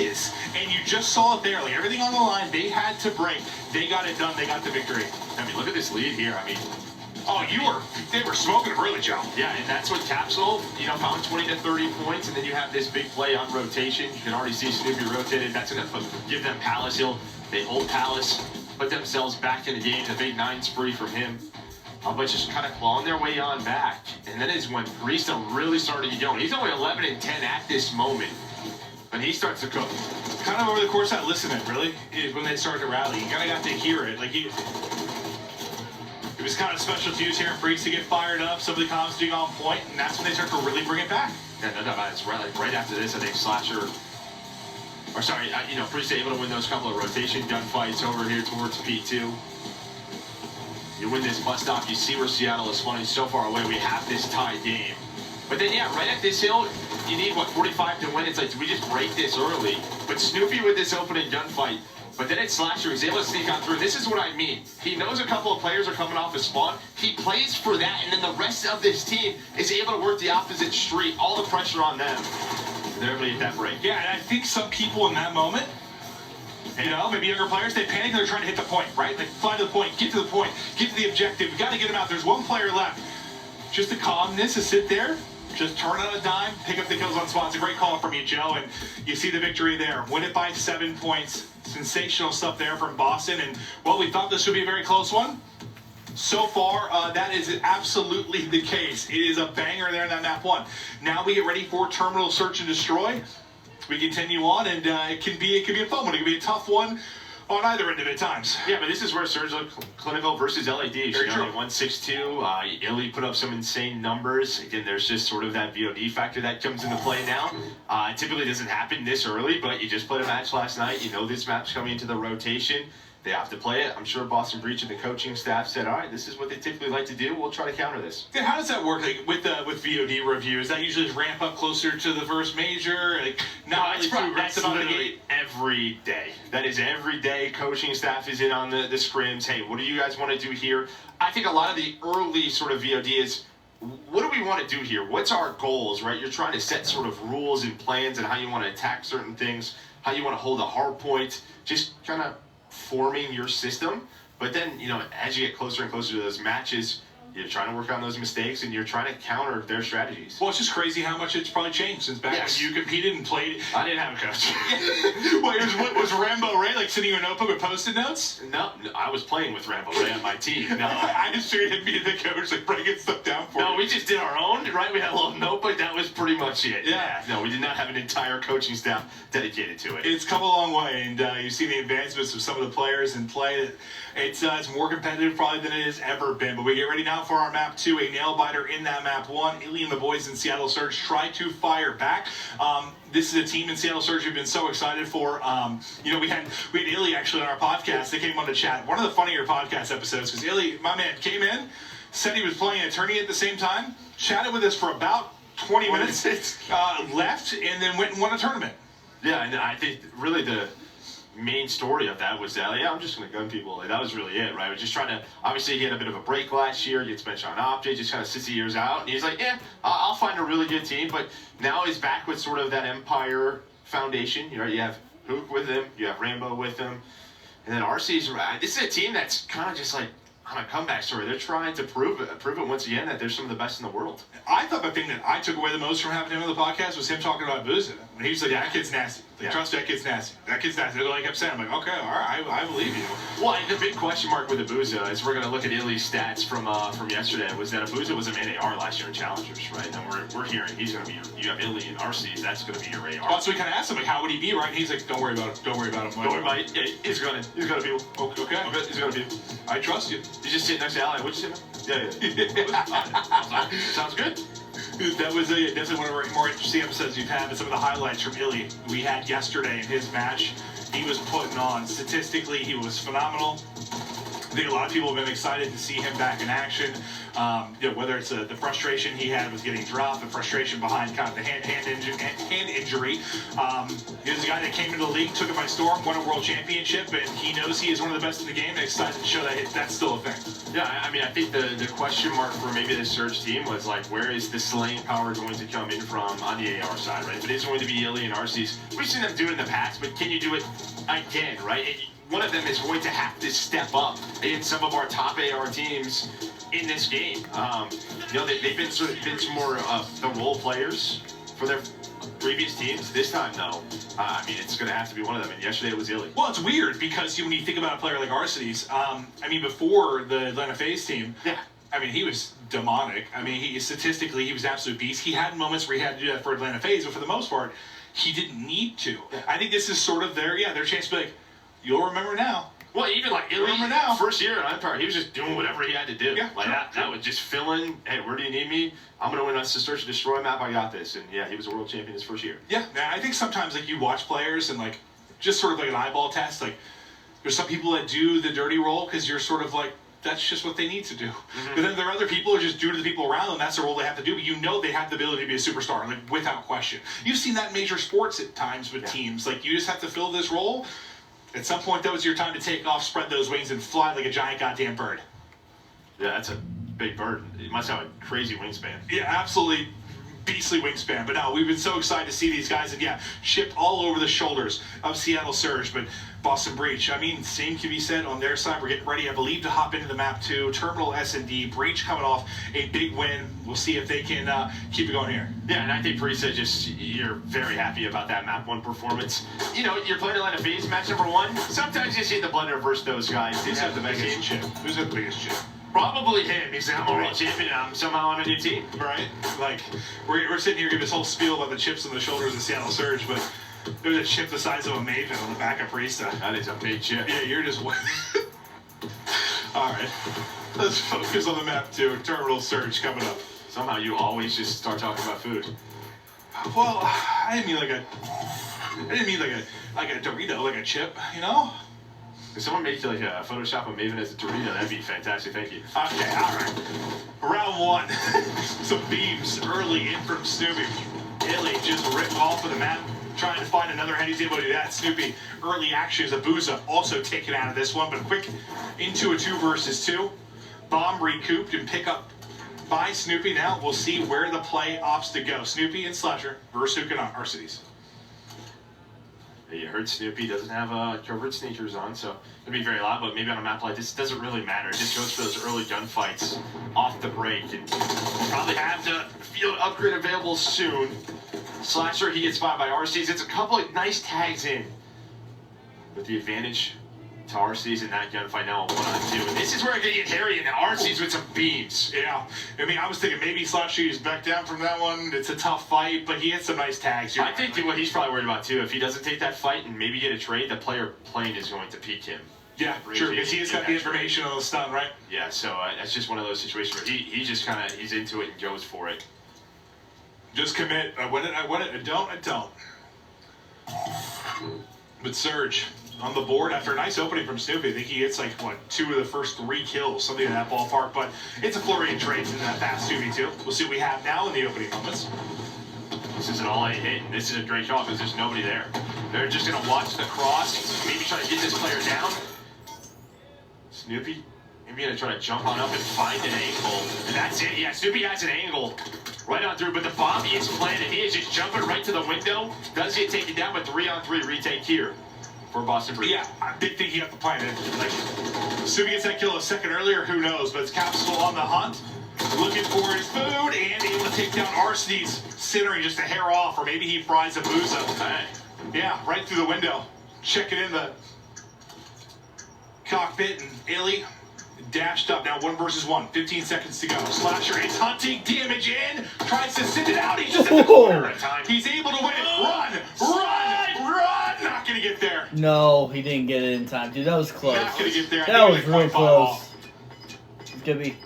is, and you just saw it there. Like everything on the line, they had to break. They got it done. They got the victory. I mean, look at this lead here. I mean. Oh, they were smoking really, Joe. Yeah, and that's what Capsule, you know, found 20 to 30 points, and then you have this big play on rotation. You can already see Snoopy rotated. That's enough to give them Palace Hill. They hold Palace, put themselves back in the game. The big 9 spree from him. But just kind of clawing their way on back. And that is when Priesta really started to go. He's only 11 and 10 at this moment. But he starts to cook. Kind of over the course of that listening, really, when they started to rally. You kind of got to hear it. Like, it was kind of special to use here in Breach to get fired up, some of the comms being on point, and that's when they start to really bring it back. Yeah, no, it's right after this, I think Slasher, or sorry, you know, Breach able to win those couple of rotation gunfights over here towards P2. You win this bus stop, you see where Seattle is spawning so far away. We have this tie game. But then, yeah, right at this hill, you need, what, 45 to win? It's like, do we just break this early? But Snoopy with this opening gunfight, but then it's Slasher, he's able to sneak on through. This is what I mean. He knows a couple of players are coming off his spawn. He plays for that, and then the rest of this team is able to work the opposite street. All the pressure on them. And they're able to get that break. Yeah, and I think some people in that moment, you know, maybe younger players, they panic, they're trying to hit the point, right? Like, fly to the point, get to the objective. We got to get him out. There's one player left. Just the calmness to sit there, just turn on a dime, pick up the kills on spot. It's a great call from you, Joe, and you see the victory there. Win it by 7 points. Sensational stuff there from Boston, and well, we thought this would be a very close one. So far, that is absolutely the case. It is a banger there in that map 1. Now we get ready for Terminal Search and Destroy. We continue on, and it can be a fun one. It can be a tough one. on either end of it at times. Yeah, but this is where Surge looked clinical versus LAD. Very true. They won 6-2. Illy put up some insane numbers. Again, there's just sort of that VOD factor that comes into play now. It typically doesn't happen this early, but you just played a match last night. You know this match coming into the rotation. They have to play it. I'm sure Boston Breach and the coaching staff said, all right, this is what they typically like to do. We'll try to counter this. Yeah, how does that work with VOD review? Is that usually ramp up closer to the first major? Like, not really too aggressive on the gate? Every day. That is every day. Coaching staff is in on the scrims. Hey, what do you guys want to do here? I think a lot of the early sort of VOD is, what do we want to do here? What's our goals, right? You're trying to set sort of rules and plans and how you want to attack certain things, how you want to hold a hard point, just kind of forming your system. But then, you know, as you get closer and closer to those matches, you're trying to work on those mistakes and you're trying to counter their strategies. Well, it's just crazy how much it's probably changed since back when you competed and played. I didn't have a coach. What was Rambo Ray like sitting in a notebook with post-it notes? No, I was playing with Rambo Ray on my team. No, I just figured him being the coach, like breaking stuff down for No, we just did our own, right? We had a little notebook. That was pretty much it. Yeah. No, we did not have an entire coaching staff dedicated to it. It's come a long way, and you've seen the advancements of some of the players in play. It's more competitive probably than it has ever been. But we get ready now for our map 2, a nail biter in that map 1. Illy and the boys in Seattle Surge try to fire back. This is a team in Seattle Surge we've been so excited for. You know, we had Illy actually on our podcast. They came on to chat. One of the funnier podcast episodes because Illy, my man, came in, said he was playing a tourney at the same time, chatted with us for about 20 minutes, left, and then went and won a tournament. Yeah, and I think really the main story of that was that, I'm just going to gun people. Like, that was really it, right? We're just trying to, obviously he had a bit of a break last year. He gets benched on Optic, just kind of sits the years out. And he's like, I'll find a really good team. But now he's back with sort of that Empire foundation. You know, you have Hook with him, you have Rambo with him. And then RC's right. This is a team that's kind of just like on a comeback story. They're trying to prove it once again that they're some of the best in the world. I thought the thing that I took away the most from having him on the podcast was him talking about Booza. He was like, that kid's nasty. Like, trust me, that kid's nasty. That kid's nasty. That's all he kept saying. I'm like, okay, all right, I believe you. Well, the big question mark with Abuza is we're going to look at Illy's stats from yesterday was that Abuza was a main AR last year in Challengers, right? And we're hearing he's going to be you have Illy and RC, that's going to be your AR. Well, so we kind of asked him, like, how would he be, right? And he's like, don't worry about it. Don't worry about him. Don't worry about it. Yeah, he's going to be. Okay. He's going to be. I trust you. He's just sitting next to Ally. What'd you say? Yeah. Sounds good. That was definitely one of our more interesting episodes we've had, but some of the highlights from Illy we had yesterday in his match. He was putting on. Statistically, he was phenomenal. I think a lot of people have been excited to see him back in action. You know, whether it's the frustration he had with getting dropped, the frustration behind kind of the hand injury. He was a guy that came into the league, took it by storm, won a world championship, and he knows he is one of the best in the game, and excited to show that that's still a thing. Yeah, I mean, I think the question mark for maybe the Surge team was like, where is the slaying power going to come in from on the AR side, right? If it is going to be Illy and RC's, we've seen them do it in the past, but can you do it again, right? One of them is going to have to step up in some of our top AR teams in this game. You know, they've been sort of some more the role players for their previous teams. This time, though, I mean, it's going to have to be one of them. And yesterday it was Illy. Well, it's weird because when you think about a player like Arcedes, I mean, before the Atlanta FaZe team, I mean, he was demonic. I mean, statistically, he was an absolute beast. He had moments where he had to do that for Atlanta FaZe, but for the most part, he didn't need to. I think this is sort of their chance to be like, you'll remember now. Well, even like Illy, remember now. First year in Empire, he was just doing whatever he had to do. Yeah, like that was just filling. Hey, where do you need me? I'm gonna win us the Search and Destroy map. I got this. And yeah, he was a world champion his first year. Yeah, I think sometimes like you watch players and like just sort of like an eyeball test. Like there's some people that do the dirty role because you're sort of like that's just what they need to do. But then there are other people who are just due to the people around them. That's the role they have to do. But you know they have the ability to be a superstar, like without question. You've seen that in major sports at times with teams. Like you just have to fill this role. At some point, that was your time to take off, spread those wings, and fly like a giant goddamn bird. Yeah, that's a big bird. It must have a crazy wingspan. Yeah, absolutely beastly wingspan. But no, we've been so excited to see these guys, and shipped all over the shoulders of Seattle Surge. But Boston Breach, I mean, same can be said on their side. We're getting ready, I believe, to hop into the map 2. Terminal S&D, Breach coming off a big win. We'll see if they can keep it going here. Yeah, and I think Parisa, you're very happy about that map 1 performance. You know, you're playing Atlanta FaZe, match number 1. Sometimes you see the blender versus those guys. Who's got the biggest chip? Who's got the biggest chip? Probably him. He's a world champion, and somehow on a new team. Right? Like, we're sitting here giving this whole spiel about the chips on the shoulders of Seattle Surge, but There's a chip the size of a Maven on the back of Priesta. That is a big chip. Yeah, you're just... All right. Let's focus on the map, too. Terminal search coming up. Somehow you always just start talking about food. Well, I didn't mean like a Dorito, like a chip, you know? If someone made like a Photoshop of Maven as a Dorito, that'd be fantastic. Thank you. Okay, all right. Round one. Some beams early in from Snoopy. Illy just ripped off of the map, trying to find another head. He's able to do that. Snoopy, early action. Abuza also taken out of this one, but quick into a 2 versus 2. Bomb recouped and pick up by Snoopy. Now we'll see where the play opts to go. Snoopy and Slasher versus Hukan Arcides. You heard Snoopy doesn't have covert sneakers on, so it'll be very loud, but maybe on a map like this, it doesn't really matter. It just goes for those early gunfights off the break, and we'll probably have the field upgrade available soon. Slasher, he gets spotted by Arcides. It's a couple of nice tags in, with the advantage to Arcides in that gunfight now on 1-on-2. And this is where I get hairy and Arcides with some beams. Yeah, I mean, I was thinking maybe Slasher is back down from that one. It's a tough fight, but he had some nice tags. I think what he's probably worried about too, if he doesn't take that fight and maybe get a trade, the player playing is going to peek him. Yeah, sure, because he's got the information on the stun, right? Yeah, so that's just one of those situations where he just kind of, he's into it and goes for it. Just commit. I want it, I don't, I don't. But Surge on the board after a nice opening from Snoopy. I think he gets like, what, 2 of the first 3 kills, something in that ballpark. But it's a flurry of trades in that fast Snoopy too. We'll see what we have now in the opening moments. This is an all-A hit, and this is a great shot because there's nobody there. They're just going to watch the cross, maybe try to get this player down. Snoopy, maybe going to try to jump on up and find an angle. And that's it. Yeah, Snoopy has an angle right on through, but the bomb is planted. He is just jumping right to the window. Does get taken down, but 3-on-3 retake here for Boston Breeze. Yeah, I did think he got the plan. Like, Snoopy gets that kill a second earlier, who knows? But it's Capsule on the hunt, looking for his food, and able to take down Arcides, centering just a hair off, or maybe he fries Abuza. Okay. Yeah, right through the window. Checking in the cockpit, and Illy dashed up. Now 1 versus 1. 15 seconds to go. Slasher is hunting damage in. Tries to send it out. He's just in the corner at time. He's able to win it. Run! Not gonna get there. No, he didn't get it in time. Dude, that was close. Not gonna get there. That was real close. It's gonna be...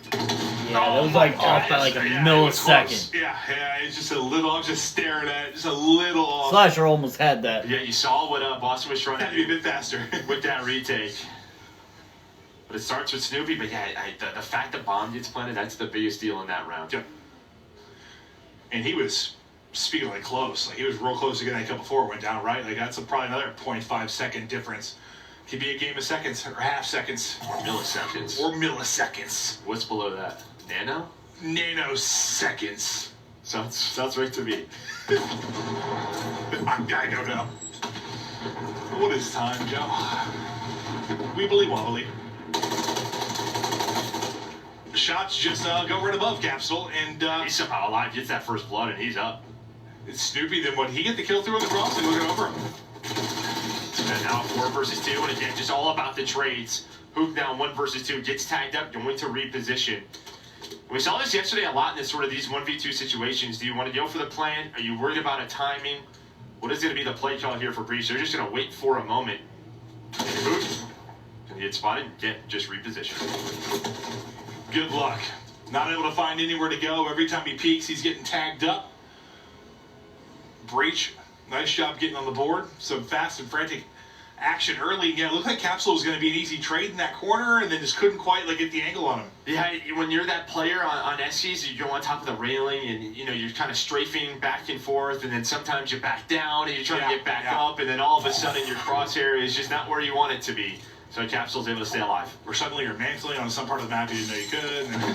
Yeah, that was like off by like a millisecond. Yeah, it's just a little. I'm just staring at it. Just a little off. Slasher almost had that. Yeah, you saw what Boston was trying to do. Had to be a bit faster with that retake. But it starts with Snoopy, but yeah, the fact that bomb gets planted, that's the biggest deal in that round. Yep. And he was, speaking like close, like he was real close to getting that kill before it went down, right? Like that's probably another 0.5 second difference. Could be a game of seconds, or half seconds. Or milliseconds. Or milliseconds. What's below that? Nano? Nanoseconds. Sounds right to me. I don't know. What is time, Joe? Weebly wobbly. Shots just go right above Capsule, and he's somehow alive, gets that first blood, and he's up. It's Snoopy, then what? He get the kill through on the cross and looking over him. And now 4 versus 2, and again, just all about the trades. Hook down 1 versus 2, gets tagged up, going to reposition. We saw this yesterday a lot in this sort of these 1v2 situations. Do you want to go for the plan? Are you worried about a timing? What is going to be the play call here for Breach? They're just going to wait for a moment. Hook. Can he get spotted? Get just reposition. Good luck. Not able to find anywhere to go. Every time he peeks, he's getting tagged up. Breach, nice job getting on the board. Some fast and frantic action early. Yeah, it looked like Capsule was going to be an easy trade in that corner, and then just couldn't quite like get the angle on him. Yeah, when you're that player on SCs, you go on top of the railing, and you're kind of strafing back and forth, and then sometimes you back down, and you're trying to get back up, and then all of a sudden your crosshair is just not where you want it to be. So Capsule's able to stay alive. Or suddenly you're mantling on some part of the map you didn't know you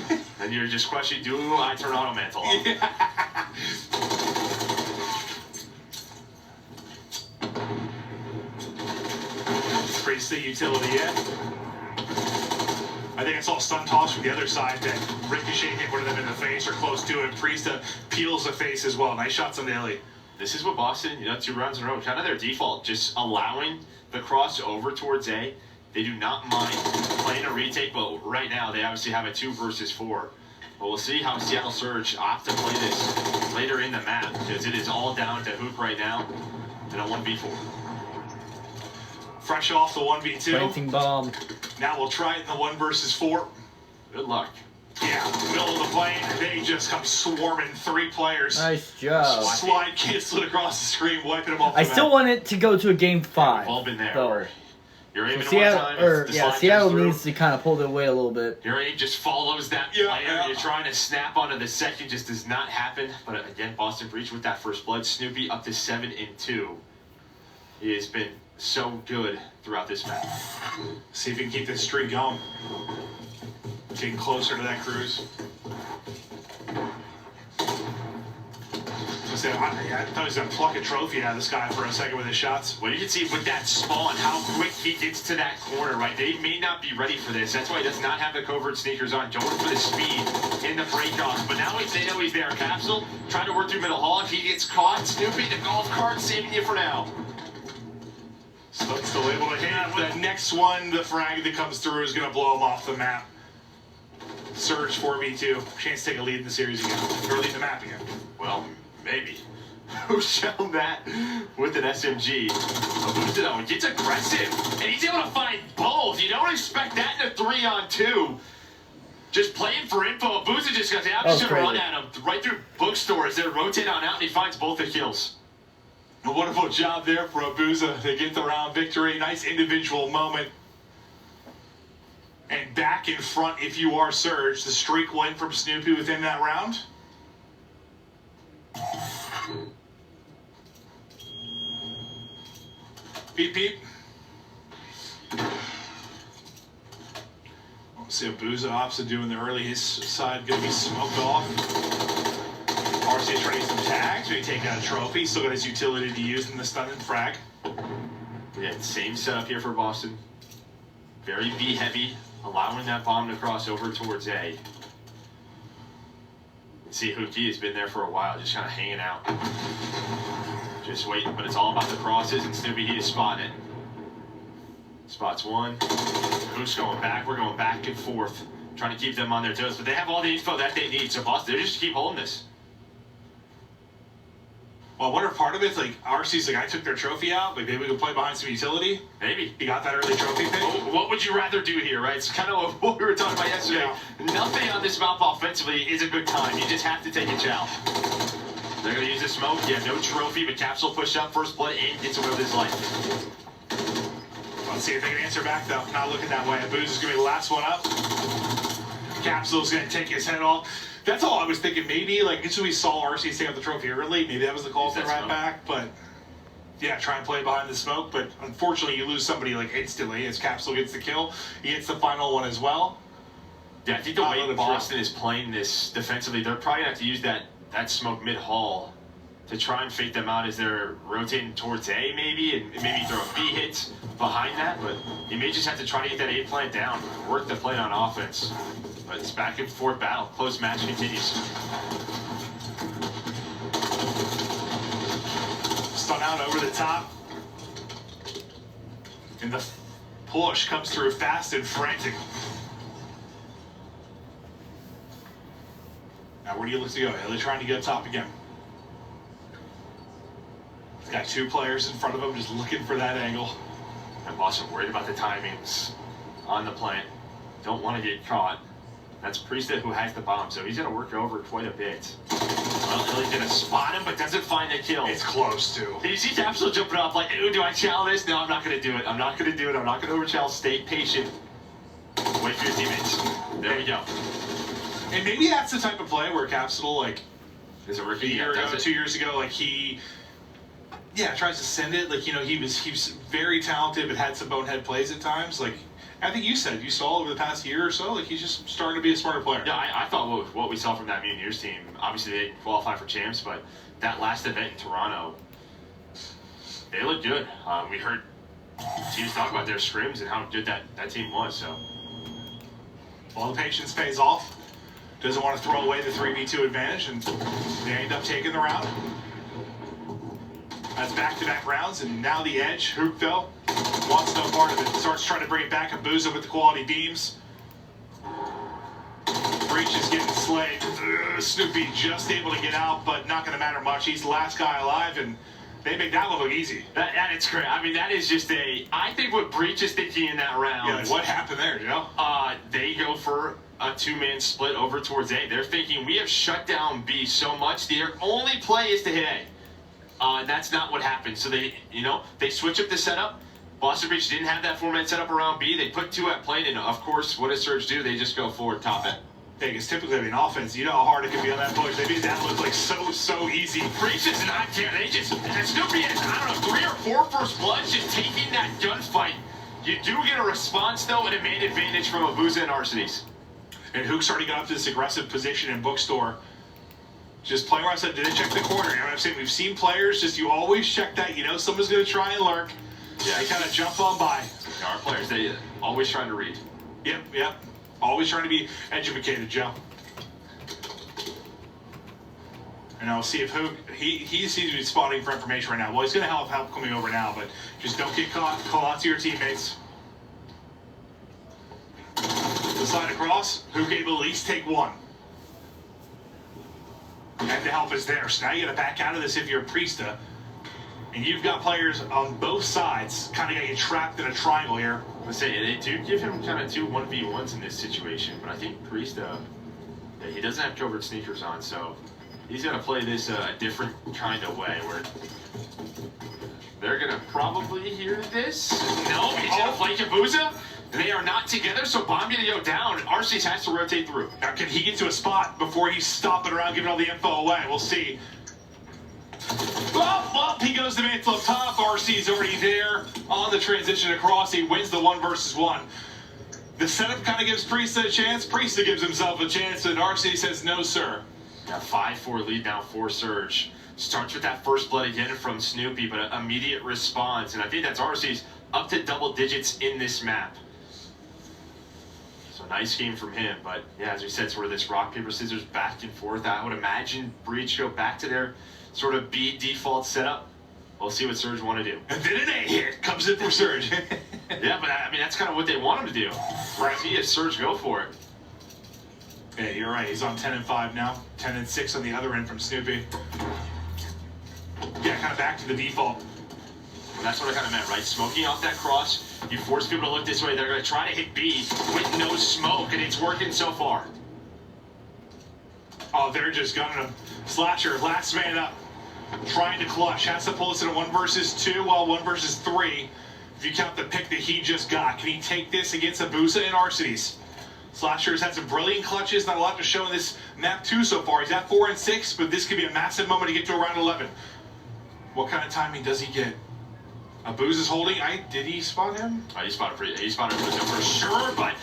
could. And you're just questioning, do I turn auto mantle off? Yeah. Priest the utility yet. I think I saw a stun toss from the other side that Ricochet hit one of them in the face or close to it. Priesta peels the face as well. Nice shots on the Ellie. This is what Boston, 2 rounds in a row, kind of their default, just allowing the cross over towards A. They do not mind playing a retake, but right now they obviously have a 2 versus 4. But we'll see how Seattle Surge opt to play this later in the map, because it is all down to Hook right now. in a 1v4. Fresh off the 1v2. Planting bomb. Now we'll try it in the 1 versus 4. Good luck. Yeah, middle of the plane, they just come swarming 3 players. Nice job. Slide cancel it across the screen, wiping them off. I still want it to go to a game 5. We've all been there. Though. You're aiming So Seattle, one time. Seattle needs to kind of pull their weight a little bit. Your aim just follows that player. You're trying to snap onto the second, just does not happen. But again, Boston breached with that first blood. Snoopy up to 7-2. He has been so good throughout this match. See if we can keep this streak going. Getting closer to that cruise. I thought he was going to pluck a trophy out of this guy for a second with his shots. Well, you can see with that spawn how quick he gets to that corner, right? They may not be ready for this. That's why he does not have the covert sneakers on, going for the speed in the breakoffs. But now they know he's there. Capsule trying to work through middle hall. If he gets caught, Snoopy, the golf cart, saving you for now. Still able to hit. The next one, the frag that comes through is going to blow him off the map. Surge 4v2. Chance to take a lead in the series again. Or lead the map again. Well, maybe. Who's shown that with an SMG? Abuza, though, gets aggressive. And he's able to find both. You don't expect that in a 3-on-2. Just playing for info. Abuza just got the option to run at him right through bookstores. Then rotate on out, and he finds both the kills. A wonderful job there for Abuza to get the round victory. Nice individual moment. And back in front if you are Surge. The streak went from Snoopy within that round. Peep, peep. We'll see Abuza opposite doing the early. His side going to be smoked off. RC is trying to get some tags. Maybe take out a trophy. Still got his utility to use in the stun and frag. Yeah, same setup here for Boston. Very B heavy, allowing that bomb to cross over towards A. See, Hookie has been there for a while, just kind of hanging out. Just waiting, but it's all about the crosses, and Snoopy, he is spotting it. Spots one. Hook's going back. We're going back and forth, trying to keep them on their toes. But they have all the info that they need, so Boston, they just keep holding this. Well, I wonder if part of it's like RC's like, I took their trophy out, but maybe we can play behind some utility. Maybe. He got that early trophy pick. Oh, what would you rather do here, right? It's kind of what we were talking about yesterday. Yeah. Nothing on this map offensively is a good time. You just have to take a chow. They're going to use the smoke. Yeah, no trophy, but Capsule pushed up first blood and gets away with his life. Let's see if they can answer back, though. Not looking that way. Booze is going to be the last one up. Capsule's going to take his head off. That's all I was thinking. Maybe, like, until we saw RC take out the trophy early, maybe that was the call for the right back. But, yeah, try and play behind the smoke. But, unfortunately, you lose somebody, like, instantly as Capsule gets the kill. He gets the final one as well. Yeah, I think the way Boston is playing this defensively, they're probably going to have to use that smoke mid-hall to try and fake them out as they're rotating towards A, maybe, and maybe throw a B hit behind that. But you may just have to try to get that A plant down, work the play on offense. But it's back and forth battle. Close match continues. Stun out over the top. And the push comes through fast and frantic. Now where do you look to go? They're trying to get top again. He's got 2 players in front of him just looking for that angle. And Boston worried about the timings on the plant. Don't want to get caught. That's Priestess who has the bomb, so he's going to work over quite a bit. Well, Illy's going to spot him, but doesn't find the kill. It's close, too. You see Capsule jumping up like, ooh, do I challenge this? No, I'm not going to do it. I'm not going to do it. I'm not going to overchallenge. Stay patient. Wait for your teammates. There we go. And maybe that's the type of play where Capsule, like, is a rookie. A year ago, 2 years ago, like, he... Yeah, tries to send it. Like, you know, he was very talented, but had some bonehead plays at times. Like, I think you said, you saw over the past year or so, like, he's just starting to be a smarter player. Yeah, I thought what we saw from that Mutineers team, obviously they didn't qualify for champs, but that last event in Toronto, they looked good. We heard teams talk about their scrims and how good that team was, so. Well, the patience pays off. Doesn't want to throw away the 3v2 advantage, and they end up taking the round. That's back-to-back rounds, and now the edge. Hook, though, wants no part of it. Starts trying to bring it back. Abuza with the quality beams. Breach is getting slayed. Snoopy just able to get out, but not going to matter much. He's the last guy alive, and They make that look easy. That it's great. I mean, that is just I think what Breach is thinking in that round. Yeah, what happened there, Joe? They go for a two-man split over towards A. They're thinking, we have shut down B so much, their only play is to hit A. That's not what happened. So they switch up the setup. Boston Breach didn't have that four-man setup around B. They put two at plate, and of course, what does Surge do? They just go forward, top it. Because typically in offense, you know how hard it can be on that push. They made that look like so easy. Breach does not care. They just, Snoopy has, I don't know, 3 or 4 first bloods just taking that gunfight. You do get a response, though, and a main advantage from Abuza and Arsenes. And Hook starting got up to this aggressive position in Bookstore. Just play where I said, didn't check the corner. You know what I'm saying? We've seen players, just you always check that. You know someone's going to try and lurk. Yeah. They kind of jump on by. Our players, they always trying to read. Yep. Always trying to be educated, Joe. And I'll see if Hook, he seems to be spotting for information right now. Well, he's going to have help coming over now, but just don't get caught. Call out to your teammates. The slide across, Hook able to at least take one. And the help is there. So now you got to back out of this if you're a Priesta. And you've got players on both sides kind of got you trapped in a triangle here. I say they do give him kind of 2 1v1s in this situation, but I think Priesta, he doesn't have covert sneakers on, so he's going to play this a different kind of way where they're going to probably hear this. No, he's going to flank Abuza. They are not together, so Bomb going to go down. Arceus has to rotate through. Now, can he get to a spot before he's stomping around giving all the info away? We'll see. Well, he goes to mantle up top. RC's already there on the transition across. He wins the 1 versus 1. The setup kind of gives Priesta a chance. Priesta gives himself a chance, and RC says, no, sir. Got 5-4 lead now for Surge. Starts with that first blood again from Snoopy, but an immediate response. And I think that's RC's up to double digits in this map. So nice game from him. But yeah, as we said, sort of this rock, paper, scissors back and forth. I would imagine Breach go back to their sort of B default setup. We'll see what Surge want to do. And then an A hit comes in for Surge. Yeah, but I mean, that's kind of what they want him to do. Right. See if Surge go for it. Yeah, you're right. He's on 10-5 now. 10-6 on the other end from Snoopy. Yeah, kind of back to the default. Well, that's what I kind of meant, right? Smoking off that cross. You force people to look this way. They're going to try to hit B with no smoke, and it's working so far. Oh, they're just gunning him. Slasher, last man up. Trying to clutch. Has to pull us in a 1 versus 2, well, 1 versus 3. If you count the pick that he just got. Can he take this against Abuza and Arceus? Slasher's had some brilliant clutches. Not a lot to show in this map 2 so far. He's at 4 and 6, but this could be a massive moment to get to around 11. What kind of timing does he get? Abuza's holding. Did he spot him? He spotted Abuza for sure, but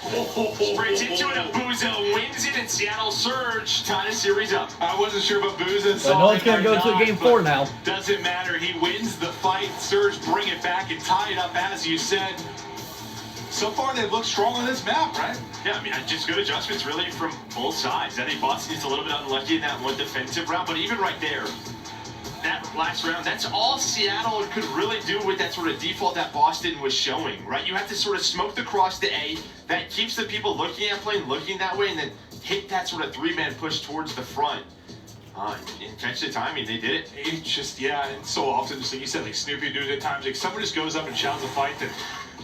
sprints into it. Abuza wins it, and Seattle Surge tie the series up. I wasn't sure if Abuza I know it's going to go to game 4 now. Doesn't matter. He wins the fight. Surge bring it back and tie it up, as you said. So far, they've looked strong on this map, right? Yeah, I mean, just good adjustments, really, from both sides. I think Boston's a little bit unlucky in that one defensive round, but even right there, that last round, that's all Seattle could really do with that sort of default that Boston was showing, right? You have to sort of smoke the cross to A. That keeps the people looking at playing, looking that way, and then hit that sort of 3-man push towards the front. And catch the timing, they did it. It just, yeah, and so often, just like you said, like Snoopy do it at times, like someone just goes up and challenges a fight that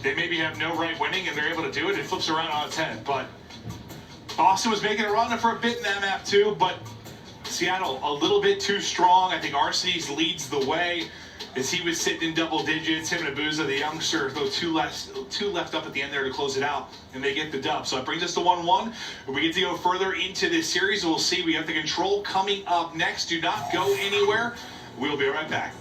they maybe have no right winning, and they're able to do it. It flips around on its head. But Boston was making a run for a bit in that map too, but Seattle a little bit too strong. I think Arceus leads the way as he was sitting in double digits. Him and Abuza, the youngster, throw two left up at the end there to close it out, and they get the dub. So it brings us to 1-1. We get to go further into this series. We'll see. We have the control coming up next. Do not go anywhere. We'll be right back.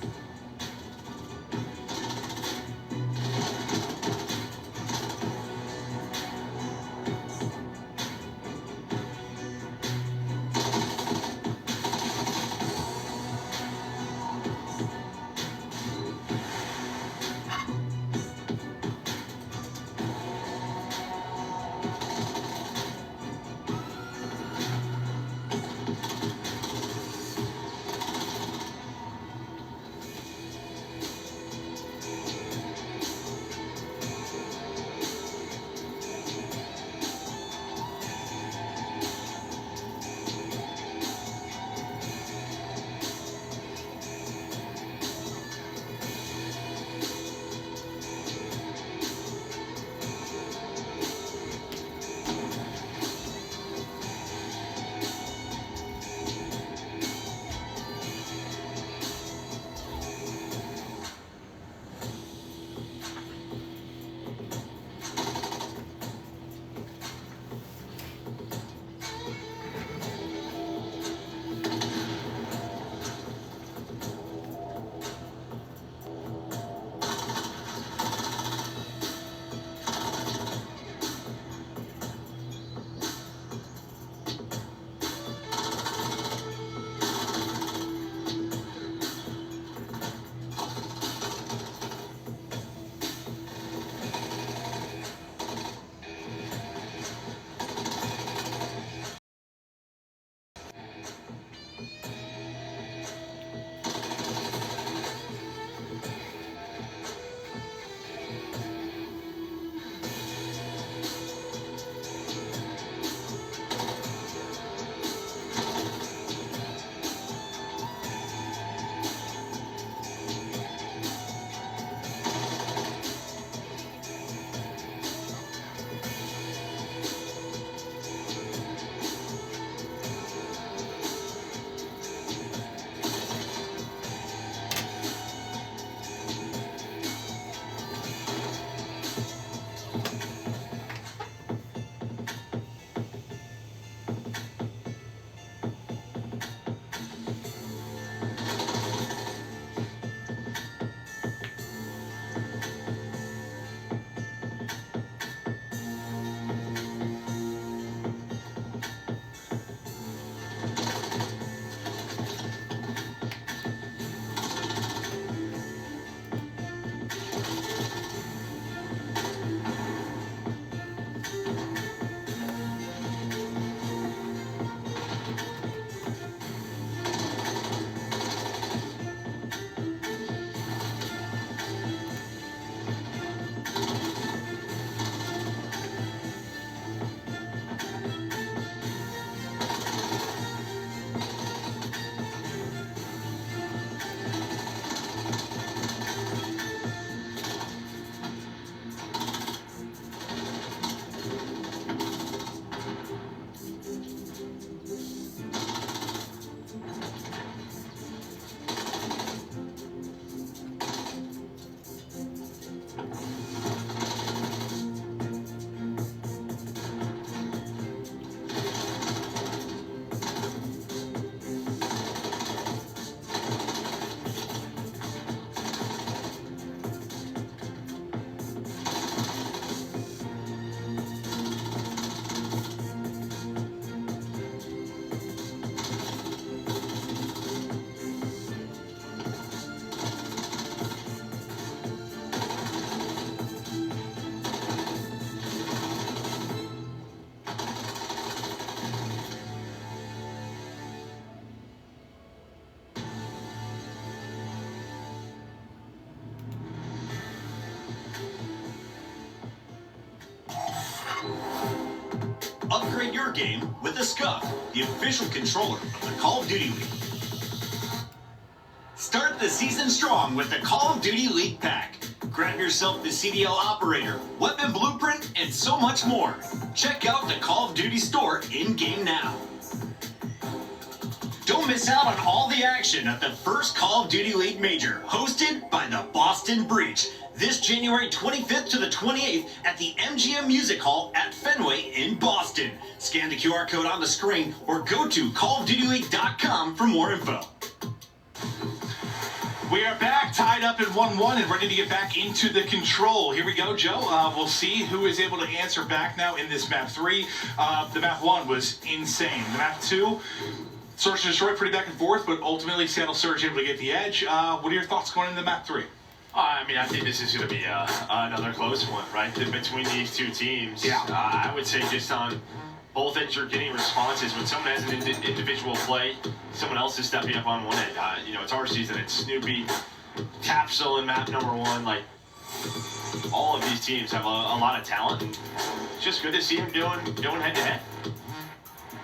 your game with the Scuff, the official controller of the Call of Duty League. Start the season strong with the Call of Duty League Pack. Grab yourself the CDL Operator, Weapon Blueprint, and so much more. Check out the Call of Duty store in-game now. Don't miss out on all the action at the first Call of Duty League Major, hosted by the Boston Breach, this January 25th to the 28th at the MGM Music Hall at Fenway in Boston. Scan the QR code on the screen or go to callofdutyleague.com for more info. We are back, tied up in 1-1 and ready to get back into the control. Here we go, Joe. We'll see who is able to answer back now in this map 3. The map 1 was insane. The map 2, Search and Destroy, pretty back and forth, but ultimately Seattle Surge able to get the edge. What are your thoughts going into map 3? I mean, I think this is going to be another close one, right? Between these two teams. Yeah. I would say just on both ends you're getting responses. When someone has an individual play, someone else is stepping up on one end. It's our season. It's Snoopy, Capsule in map number 1. Like, all of these teams have a lot of talent. And it's just good to see them going head-to-head.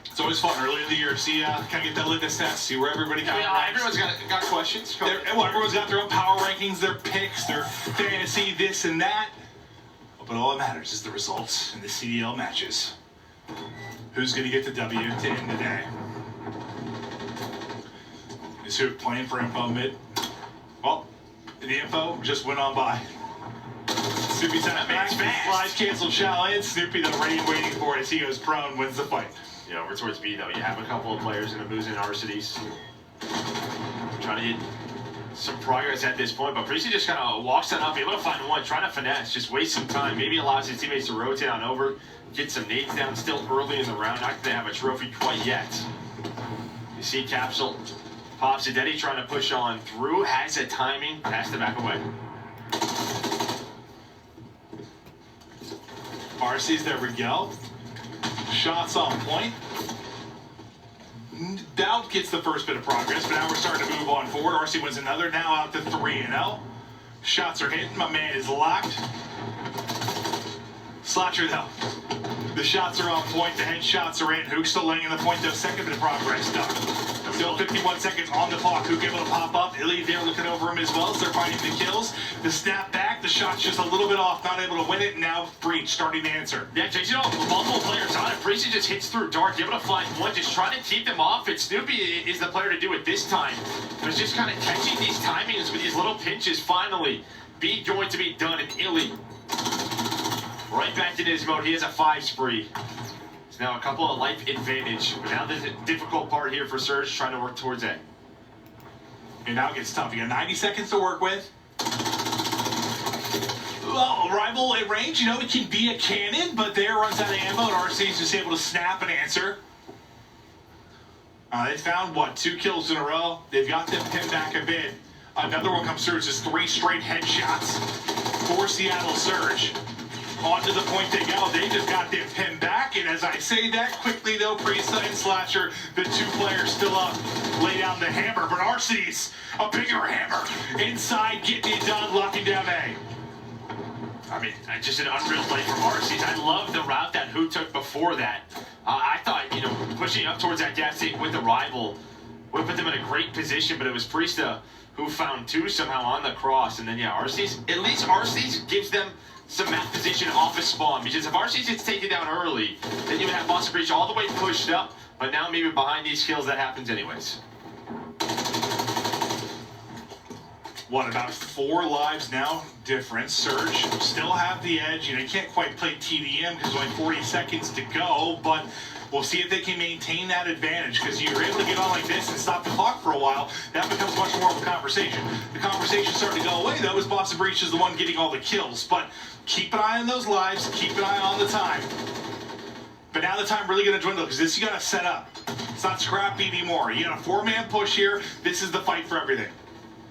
It's always fun early in the year. See, kind of get that litmus test, see where everybody got. Everyone's got questions. Everyone's got their own power rankings, their picks, their fantasy, this and that. But all that matters is the results in the CDL matches. Who's going to get the W to end the day? Is who playing for info mid? Well, the info just went on by. Snoopy sent it back. Slide cancel challenge. Snoopy, though, waiting for it as he goes prone, wins the fight. Over towards B, though, you have a couple of players in Abuza and Arcides trying to get some progress at this point, but Priestley just kind of walks that up, able to find one, trying to finesse, just waste some time, maybe allows his teammates to rotate on over, get some nades down still early in the round, not going to have a trophy quite yet. You see Capsule pops it, Eddie trying to push on through, has a timing, has to back away. Arcees, there we go. Shots on point. Doubt gets the first bit of progress, but now we're starting to move on forward. RC wins another, now out to 3-0. Shots are hitting. My man is locked. Slotcher, though. The shots are on point. The headshots are in. Hook's still laying in the point, though. Second bit of progress done. Still 51 seconds on the clock. Hook able to pop up. Illy there looking over him as well as they're finding the kills. The snap back. The shot's just a little bit off. Not able to win it. And now Breach starting to answer. Yeah, Jason, multiple players on it. Breach just hits through dark. Able to find one. Just trying to keep them off. And Snoopy is the player to do it this time. But just kind of catching these timings with these little pinches. Finally, B going to be done. And Illy right back to his mode. He has a 5 spree. It's now a couple of life advantage. But now there's a difficult part here for Surge trying to work towards A. And now it gets tough. You got 90 seconds to work with. Well, rival at range, it can be a cannon, but there runs out of ammo, and RC's just able to snap and answer. They found, 2 kills in a row. They've got them pinned back a bit. Another one comes through. It's just 3 straight headshots for Seattle Surge. Onto the point they go. They just got them pinned back. And as I say that quickly, though, Priesta and Slasher, the 2 players still up, lay down the hammer. But RC's a bigger hammer. Inside, getting it done, locking down A. I mean, just an unreal play from RC's. I love the route that Who took before that. I thought, pushing up towards that gas tank with the rival would put them in a great position, but it was Priesta who found 2 somehow on the cross. And then, yeah, RC's, at least RC's gives them some map position off a spawn, because if RC's gets taken down early, then you would have Boston Breach all the way pushed up, but now maybe behind these kills that happens anyways. What, about 4 lives now difference. Surge still have the edge. You can't quite play TDM because only 40 seconds to go, but we'll see if they can maintain that advantage, because you're able to get on like this and stop the clock for a while. That becomes much more of a conversation. The conversation's starting to go away, though, as Boston Breach is the one getting all the kills. But keep an eye on those lives. Keep an eye on the time. But now the time really going to dwindle, because this you got to set up. It's not scrappy anymore. You got a 4-man push here. This is the fight for everything.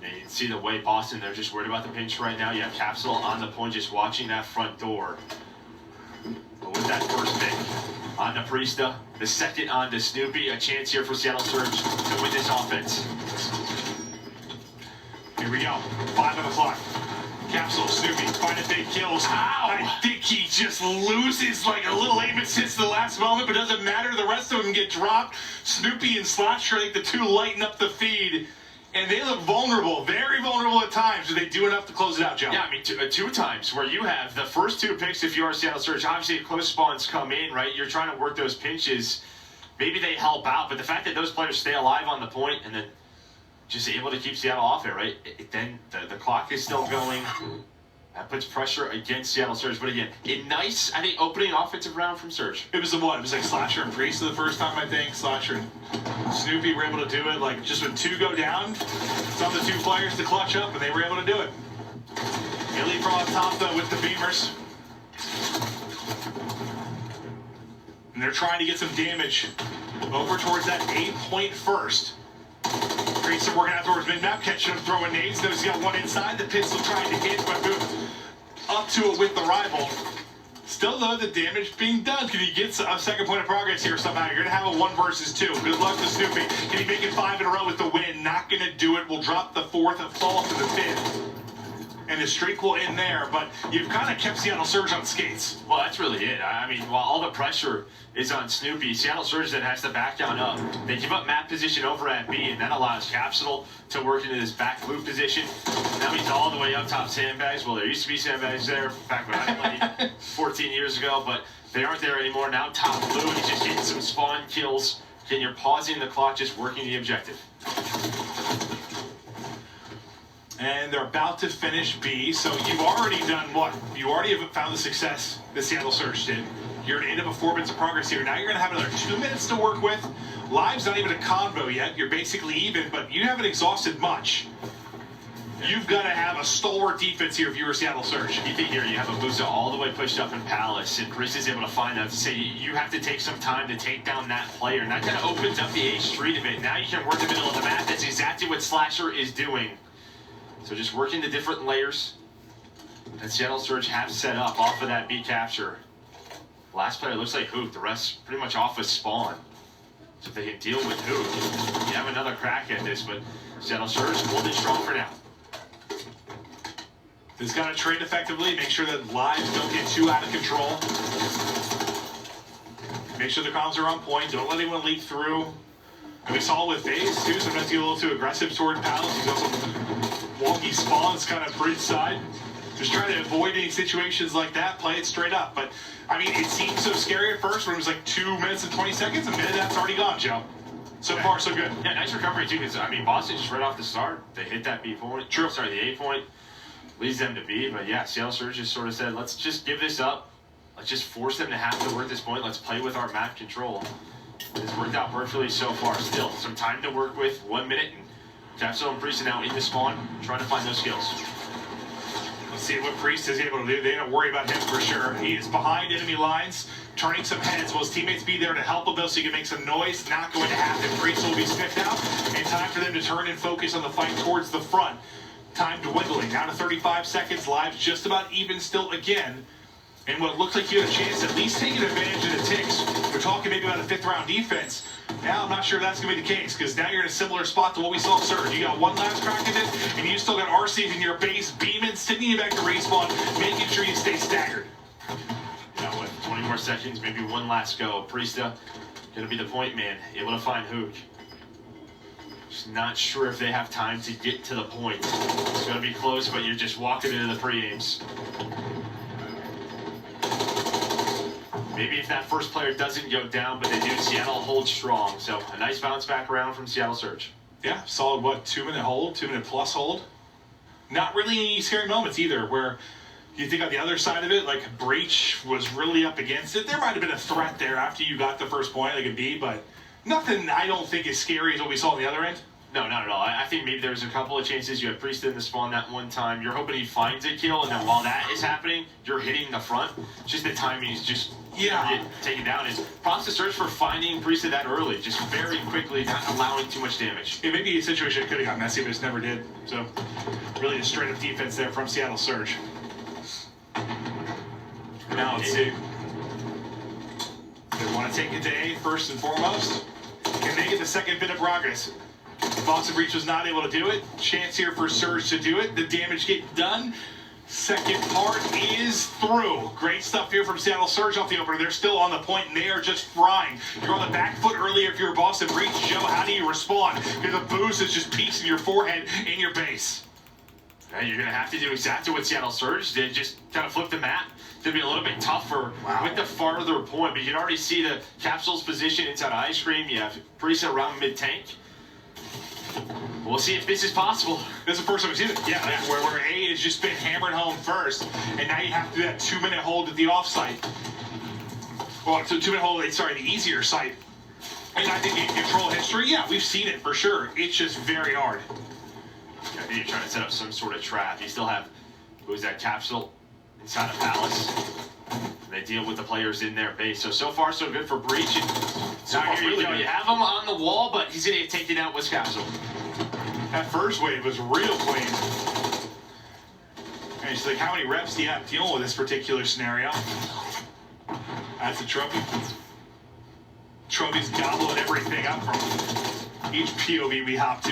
And you can see the way Boston, they're just worried about the pinch right now. You have Capsule on the point, just watching that front door. But with that first pick on to Priesta, the second on to Snoopy, a chance here for Seattle Surge to win this offense. Here we go. 5 on the clock. Capsule, Snoopy, finding big kills. Ow! I think he just loses like a little aim assist at the last moment, but doesn't matter. The rest of them get dropped. Snoopy and Slasher, I think the two lighten up the feed. And they look vulnerable, very vulnerable at times. Do they do enough to close it out, Joe? Yeah, I mean, two times where you have the first two picks, if you are Seattle Surge, obviously close spawns come in, right? You're trying to work those pinches. Maybe they help out, but the fact that those players stay alive on the point and then just able to keep Seattle off it, right? Then the clock is still going. That puts pressure against Seattle Surge. But again, a nice, I think, opening offensive round from Surge. It was what? It was like Slasher and Priest the first time, I think. Slasher and Snoopy were able to do it. Like, just when two go down, it's on the two players to clutch up, and they were able to do it. Illy from on top, though, with the beamers. And they're trying to get some damage over towards that 8-point first. Priest are working out towards mid-map, catching him, throwing nades. Notice he got one inside. The pistol trying to hit, but moved up to it with the rival. Still, though, the damage being done. Can he get a second point of progress here somehow? You're going to have a 1 versus 2. Good luck to Snoopy. Can he make it 5 in a row with the win? Not going to do it. We'll drop the 4th and fall to the 5th. And the streak will end there, but you've kind of kept Seattle Surge on skates. Well, that's really it. I mean, while all the pressure is on Snoopy, Seattle Surge then has to back down up. They give up map position over at B, and that allows Capsule to work into this back blue position. Now he's all the way up top sandbags. Well, there used to be sandbags there back when I played 14 years ago, but they aren't there anymore. Now top blue, he's just getting some spawn kills. Again, you're pausing the clock, just working the objective. And they're about to finish B, so you've already done what? You already have found the success that Seattle Surge did. You're going to end up with 4 minutes of progress here. Now you're going to have another 2 minutes to work with. Live's not even a combo yet. You're basically even, but you haven't exhausted much. You've got to have a stalwart defense here if you were Seattle Surge. You think here you have a Musa all the way pushed up in Palace, and Chris is able to find out to say you have to take some time to take down that player, and that kind of opens up the A street a bit. Now you can work the middle of the map. That's exactly what Slasher is doing. So just working the different layers that Seattle Surge have set up off of that B capture. Last player looks like Hoot. The rest pretty much off of spawn. So if they can deal with Hoot, you have another crack at this, but Seattle Surge holding strong for now. Just got to trade effectively. Make sure that lives don't get too out of control. Make sure the comms are on point. Don't let anyone leak through. And we saw with FaZe, too. Sometimes get a little too aggressive toward Palace. He's also wonky spawns kind of bridge side. Just try to avoid any situations like that. Play it straight up. But, I mean, it seemed so scary at first when it was like 2 minutes and 20 seconds. A minute that's already gone, Joe. So far, so good. Yeah, nice recovery, too, because, I mean, Boston just right off the start. They hit that B point. True. Sorry, the A point. Leads them to B. But, yeah, Seattle Surge just sort of said, let's just give this up. Let's just force them to have to work this point. Let's play with our map control. It's worked out perfectly so far. Still, some time to work with. 1 minute. And Capsule and Priest are now in the spawn, trying to find those skills. Let's see what Priest is able to do. They don't worry about him for sure. He is behind enemy lines, turning some heads. Will his teammates be there to help him, though, so he can make some noise? Not going to happen. Priest will be sniffed out, and time for them to turn and focus on the fight towards the front. Time dwindling. Down to 35 seconds. Live just about even still again. And what looked like you had a chance at least taking advantage of the ticks. We're talking maybe about a 5th round defense. Now I'm not sure that's going to be the case, because now you're in a similar spot to what we saw Surge. You got one last crack at it, and you still got RCs in your base, beaming, sending you back to respawn, making sure you stay staggered. Yeah, what, 20 more seconds, maybe one last go. Priesta going to be the point man, able to find Hook. Just not sure if they have time to get to the point. It's going to be close, but you're just walking into the pre-aims. Maybe if that first player doesn't go down, but they do, Seattle holds strong. So a nice bounce back around from Seattle Surge. Yeah, solid, what, 2 minute hold, 2 minute plus hold. Not really any scary moments either, where you think on the other side of it, like Breach was really up against it. There might have been a threat there after you got the first point, like a B, but nothing I don't think as scary as what we saw on the other end. No, not at all. I think maybe there's a couple of chances. You had Priest in the spawn that one time. You're hoping he finds a kill, and then while that is happening, you're hitting the front. Just the timing is just taken down. And props to Surge for finding Priest that early, just very quickly, not allowing too much damage. It may be a situation that could have got messy, but it never did. So really a straight up defense there from Seattle Surge. Now let's see. They want to take it to A first and foremost. Can they get the second bit of progress? Boston Breach was not able to do it. Chance here for Surge to do it. The damage get done. Second part is through. Great stuff here from Seattle Surge off the opener. They're still on the point, and they are just frying. You're on the back foot earlier if you're Boston Breach. Joe, how do you respond? Because the boost is just piecing your forehead in your base. Yeah, you're going to have to do exactly what Seattle Surge did, just kind of flip the map. To be a little bit tougher with the farther point, but you can already see the Capsule's position inside Ice Cream. You have Priest around mid-tank. We'll see if this is possible. This is the first time we've seen it. Yeah, where A has just been hammered home first, and now you have to do that 2-minute hold at the off-site. Well, so 2-minute hold, sorry, the easier site. And I think in control history, yeah, we've seen it for sure. It's just very hard. Yeah, I think you're trying to set up some sort of trap. You still have, who's that, Capsule inside of Palace. And they deal with the players in their base. So far, so good for Breach. And so far, really good. You have him on the wall, but he's going to get taken out with Capsule. That first wave was real clean. And she's like, how many reps do you have dealing with this particular scenario? That's a trophy. Trophy's gobbling everything up from each POV we hop to.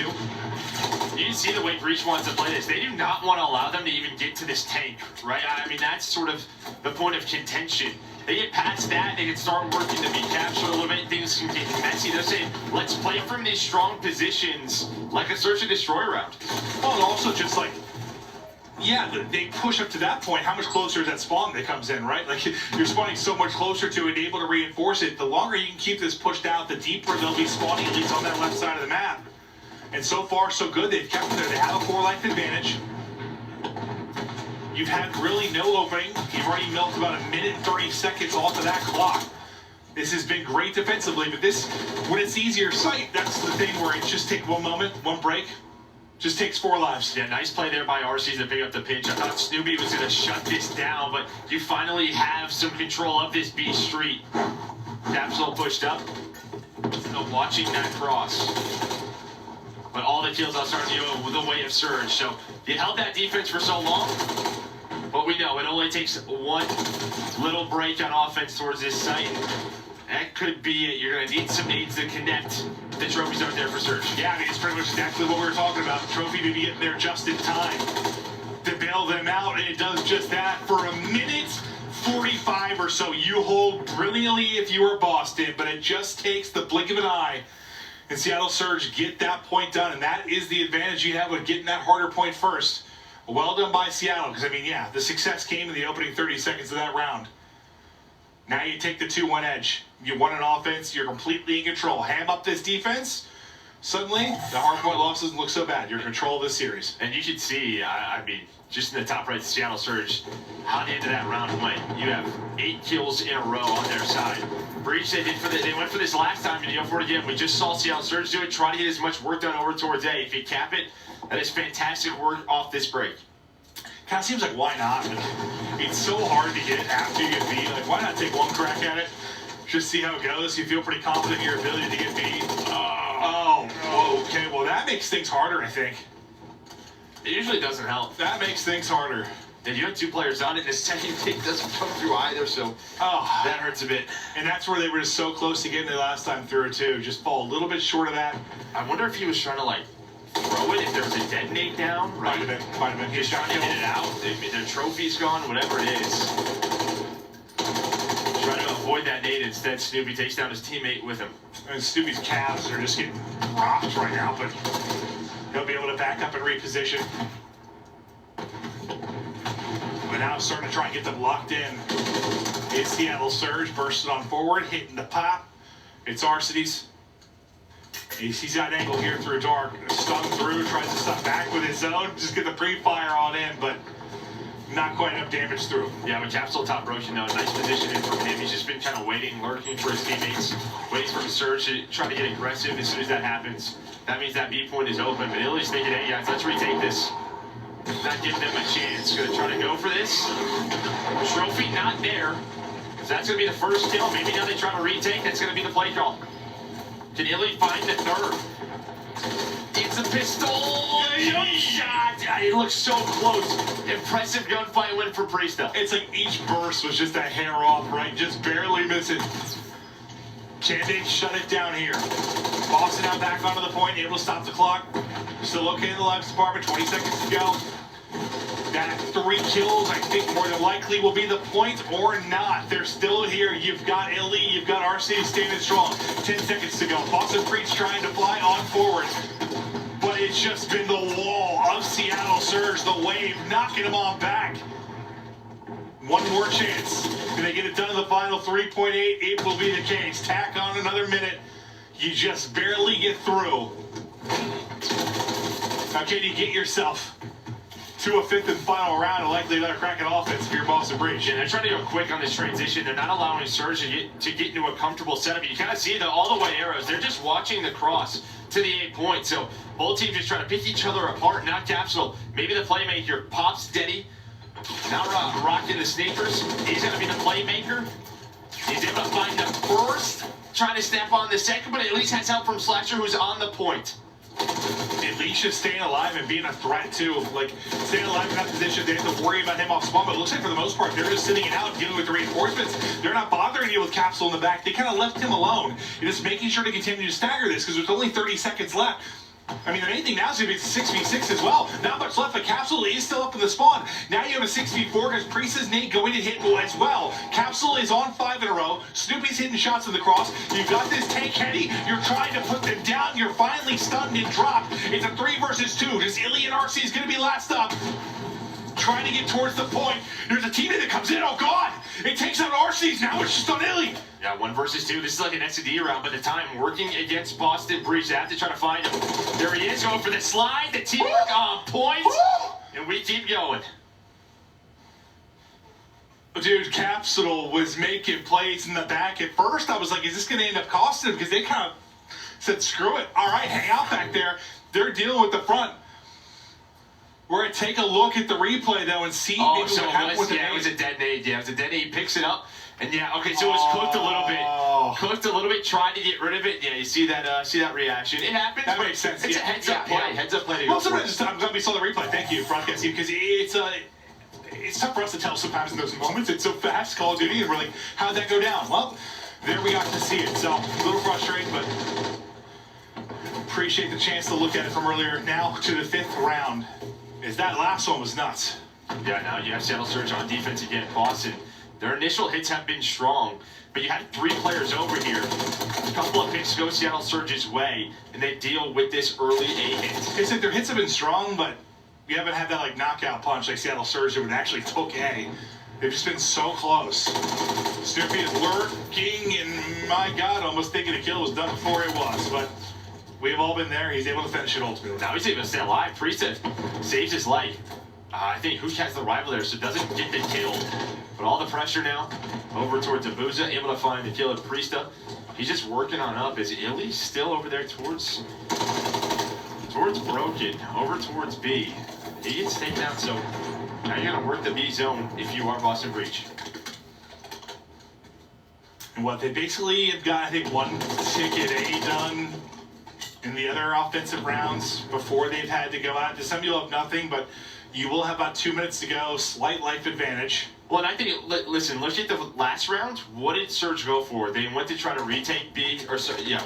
You can see the way Breach wants to play this. They do not want to allow them to even get to this tank, right? I mean, that's sort of the point of contention. They get past that, they can start working to be captured a little bit, things can get messy. They're saying, let's play from these strong positions like a search and destroy round. Well, and also just like, yeah, they push up to that point. How much closer is that spawn that comes in, right? Like, you're spawning so much closer to it, able to reinforce it. The longer you can keep this pushed out, the deeper they'll be spawning, at least on that left side of the map. And so far, so good. They've kept it there. They have a 4-life advantage. You've had really no opening. You've already milked about 1 minute and 30 seconds off of that clock. This has been great defensively, but this, when it's easier sight, that's the thing where it just takes one moment, one break. Just takes 4 lives. Yeah, nice play there by RCs to pick up the pinch. I thought Snoopy was going to shut this down, but you finally have some control of this B Street. Capsule pushed up. Still watching that cross. But all the kills are starting to go the way of Surge. So you held that defense for so long, but we know it only takes one little break on offense towards this site. That could be it. You're going to need some nades to connect. The trophies aren't there for Surge. Yeah, I mean, it's pretty much exactly what we were talking about. Trophy to be getting there just in time to bail them out, and it does just that. For 1 minute 45 or so, you hold brilliantly if you are Boston, but it just takes the blink of an eye. And Seattle Surge get that point done, and that is the advantage you have with getting that harder point first. Well done by Seattle, because, I mean, yeah, the success came in the opening 30 seconds of that round. Now you take the 2-1 edge. You won an offense, you're completely in control. Ham up this defense, suddenly the hard point loss doesn't look so bad. You're in control of this series. And you can see, I mean, just in the top right, Seattle Surge, how the end of that round went. You have 8 kills in a row on their side. Breach, they went for this last time, and you go for it again. We just saw Seattle Surge do it, try to get as much work done over towards A. If you cap it, that is fantastic work off this break. Kind of seems like, why not? It's so hard to get after you get beat. Like, why not take one crack at it? Just see how it goes. You feel pretty confident in your ability to get beat. Oh, okay. Well, that makes things harder, I think. It usually doesn't help. That makes things harder. And you have 2 players on it, and the second pick doesn't come through either, so that hurts a bit. And that's where they were just so close to getting it last time through, too. Just fall a little bit short of that. I wonder if he was trying to, like, throw it if there was a detonate down, right? Might have been. He's trying to get it out. Their trophy's gone, whatever it is. Trying to avoid that nade. Instead, Snoopy takes down his teammate with him. And Snoopy's calves are just getting rocked right now, but he'll be able to back up and reposition. But now I'm starting to try and get them locked in. It's Seattle Surge, bursting on forward, hitting the pop. It's Arcides. He's got an angle here through dark. Stung through, tries to stop back with his own. Just get the pre-fire on in, but not quite enough damage through. Yeah, but Capsule top rotation, though, nice positioning from him. He's just been kind of waiting, lurking for his teammates, waiting for the Surge to try to get aggressive. As soon as that happens, that means that B point is open. But Illy's thinking, hey, guys, let's retake this. Not giving them a chance. Going to try to go for this. Trophy not there. So that's going to be the first kill. Maybe now they try to retake. That's going to be the play call. Can Illy find the third? It's a pistol. Jump shot. It looks so close. Impressive gunfight win for Priesta. It's like each burst was just a hair off, right? Just barely missing. Can they shut it down here? Boston now back onto the point, able to stop the clock. Still okay in the lives department, 20 seconds to go. That 3 kills, I think, more than likely will be the point or not. They're still here. You've got Illy, you've got RC standing strong. 10 seconds to go. Boston Breach trying to fly on forward. But it's just been the wall of Seattle Surge, the wave, knocking them on back. One more chance. Can they get it done in the final 3.8? It will be the case. Tack on another minute. You just barely get through. Now, can you get yourself to a 5th and final round and likely another cracking offense for your Boston Breach? Yeah, they're trying to go quick on this transition. They're not allowing Surge to get into a comfortable setup. You kind of see all the white arrows. They're just watching the cross to the 8 points. So both teams just trying to pick each other apart. Not Capsule. Maybe the playmaker pops steady. Now rocking the sneakers. He's going to be the playmaker. He's able to find the first. Trying to snap on the second, but at least has help from Slasher, who's on the point. Alicia's staying alive and being a threat too. Like, staying alive in that position, they have to worry about him off spawn, but it looks like for the most part, they're just sitting it out, dealing with the reinforcements. They're not bothering you with Capsule in the back. They kind of left him alone. You're just making sure to continue to stagger this because there's only 30 seconds left. I mean, the main thing now is going to be 6v6 as well. Not much left, but Capsule is still up in the spawn. Now you have a 6v4 because Priest's Nate going to hit as well. Capsule is on 5 in a row. Snoopy's hitting shots in the cross. You've got this tank heady. You're trying to put them down. You're finally stunned and dropped. It's a 3 versus 2. Just Illy and RC is going to be last up. Trying to get towards the point. There's a teammate that comes in. Oh, God. It takes out RC's. Now it's just on Illy. Yeah, 1 versus 2. This is like an XD round, but the time working against Boston Breach. They have to try to find him. There he is, going for the slide. The teamwork on point. And we keep going. Dude, Capsule was making plays in the back. At first, I was like, is this going to end up costing him? Because they kind of said, screw it. All right, hang out back there. They're dealing with the front. We're going to take a look at the replay, though, and see maybe what happened with the nade. It was a dead nade. Yeah, it was a dead nade. He picks it up. And yeah, okay, so it was cooked a little bit. Cooked a little bit, tried to get rid of it. Yeah, you see that reaction. It happens. That makes sense. It's a heads-up play. Heads-up play to go for it. I'm glad we saw the replay. Thank you, broadcast team, because it's tough for us to tell sometimes in those moments. It's so fast, Call of Duty, and we're like, how'd that go down? Well, there we got to see it. So, a little frustrating, but appreciate the chance to look at it from earlier. Now to the 5th round. Is that last one was nuts. Yeah, now you have Seattle Surge on defense again. Boston, their initial hits have been strong, but you had 3 players over here. A couple of picks go Seattle Surge's way, and they deal with this early A hit. It's like their hits have been strong, but we haven't had that like knockout punch like Seattle Surge that would actually took A. They've just been so close. Snoopy is lurking, and my God, almost thinking a kill was done before it was, but we have all been there. He's able to finish it ultimately. Now he's able to stay alive. Priestess saves his life. I think Hooch has the rival there, so doesn't get the kill. But all the pressure now over towards Abuza, able to find the kill of Priesta. He's just working on up. Is Illy still over there towards Broken, over towards B? He gets taken out, so now you're going to work the B zone if you are Boston Breach. And what they basically have got, I think, 1 ticket A done in the other offensive rounds before they've had to go out. To some, you'll have nothing, but you will have about 2 minutes to go. Slight life advantage. Well, and I think, listen, look at the last round. What did Surge go for? They went to try to retake B,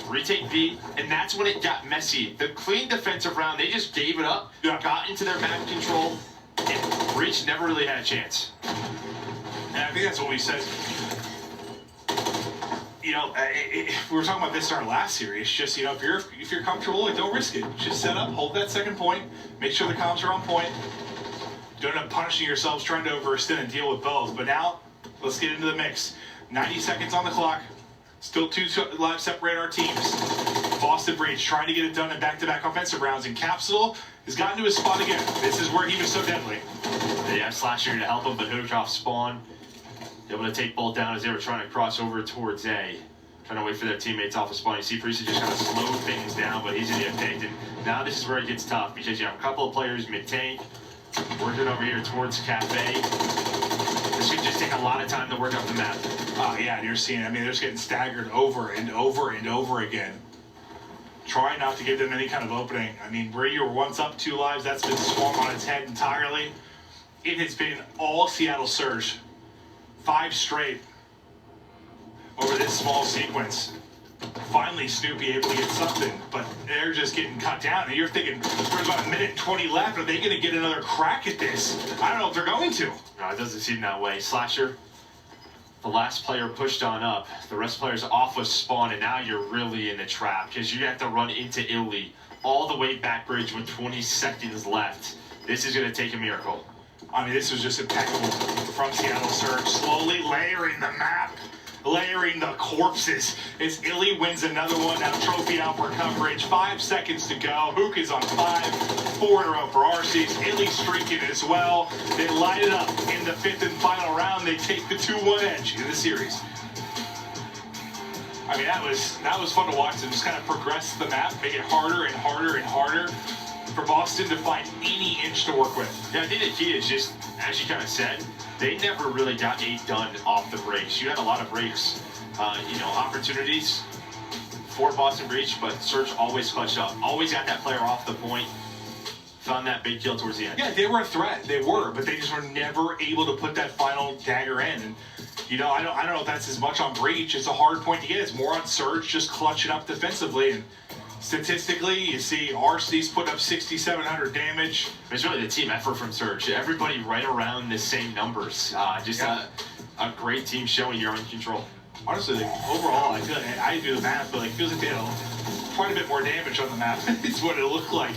retake B, and that's when it got messy. The clean defensive round, they just gave it up, got into their map control, and Breach never really had a chance. And I think that's what we said. You know, we were talking about this in our last series. Just, you know, if you're comfortable, like, don't risk it. Just set up, hold that second point, make sure the comms are on point. Don't end up punishing yourselves trying to overextend and deal with both. But now, let's get into the mix. 90 seconds on the clock. Still 2 lives separate our teams. Boston Breach trying to get it done in back-to-back offensive rounds. And Capsule has gotten to his spot again. This is where he was so deadly. Yeah, Slasher to help him, but Hooch off spawn. Able to take both down as they were trying to cross over towards A. Trying to wait for their teammates off of spawn. You see Priest just kind of slowed things down, but he's going to get picked. And now this is where it gets tough because you have a couple of players mid-tank. Working over here towards Cafe. This could just take a lot of time to work up the map. Yeah, and you're seeing, I mean, they're just getting staggered over and over and over again. Try not to give them any kind of opening. I mean, where you were once up 2 lives, that's been swung on its head entirely. It has been all Seattle Surge. 5 straight over this small sequence. Finally, Snoopy able to get something, but they're just getting cut down. And you're thinking, there's about 1:20 left. Are they going to get another crack at this? I don't know if they're going to. No, it doesn't seem that way. Slasher, the last player pushed on up. The rest of the players off with spawn, and now you're really in the trap because you have to run into Illy all the way back bridge with 20 seconds left. This is going to take a miracle. I mean, this was just impeccable from Seattle Surge. Slowly layering the map, layering the corpses as Illy wins another one. Now trophy out for coverage. 5 seconds to go. Hook is on 5. 4 in a row for Arceus. Illy streaking as well. They light it up in the 5th and final round. They take the 2-1 edge in the series. I mean, that was fun to watch them just kind of progress the map, make it harder and harder and harder for Boston to find any inch to work with. Yeah, I think the key is just, as you kind of said, they never really got a done off the breaks. You had a lot of breaks, opportunities for Boston Breach, but Surge always clutched up. Always got that player off the point. Found that big kill towards the end. Yeah, they were a threat. They were, but they just were never able to put that final dagger in. And I don't know if that's as much on Breach. It's a hard point to get. It's more on Surge, just clutching up defensively. And statistically, you see Arceus put up 6,700 damage. It's really the team effort from Surge. Everybody right around the same numbers. A great team showing you're in control. Honestly, overall, I feel like, I do the math, but it feels like they had quite a bit more damage on the map. It's what it looked like.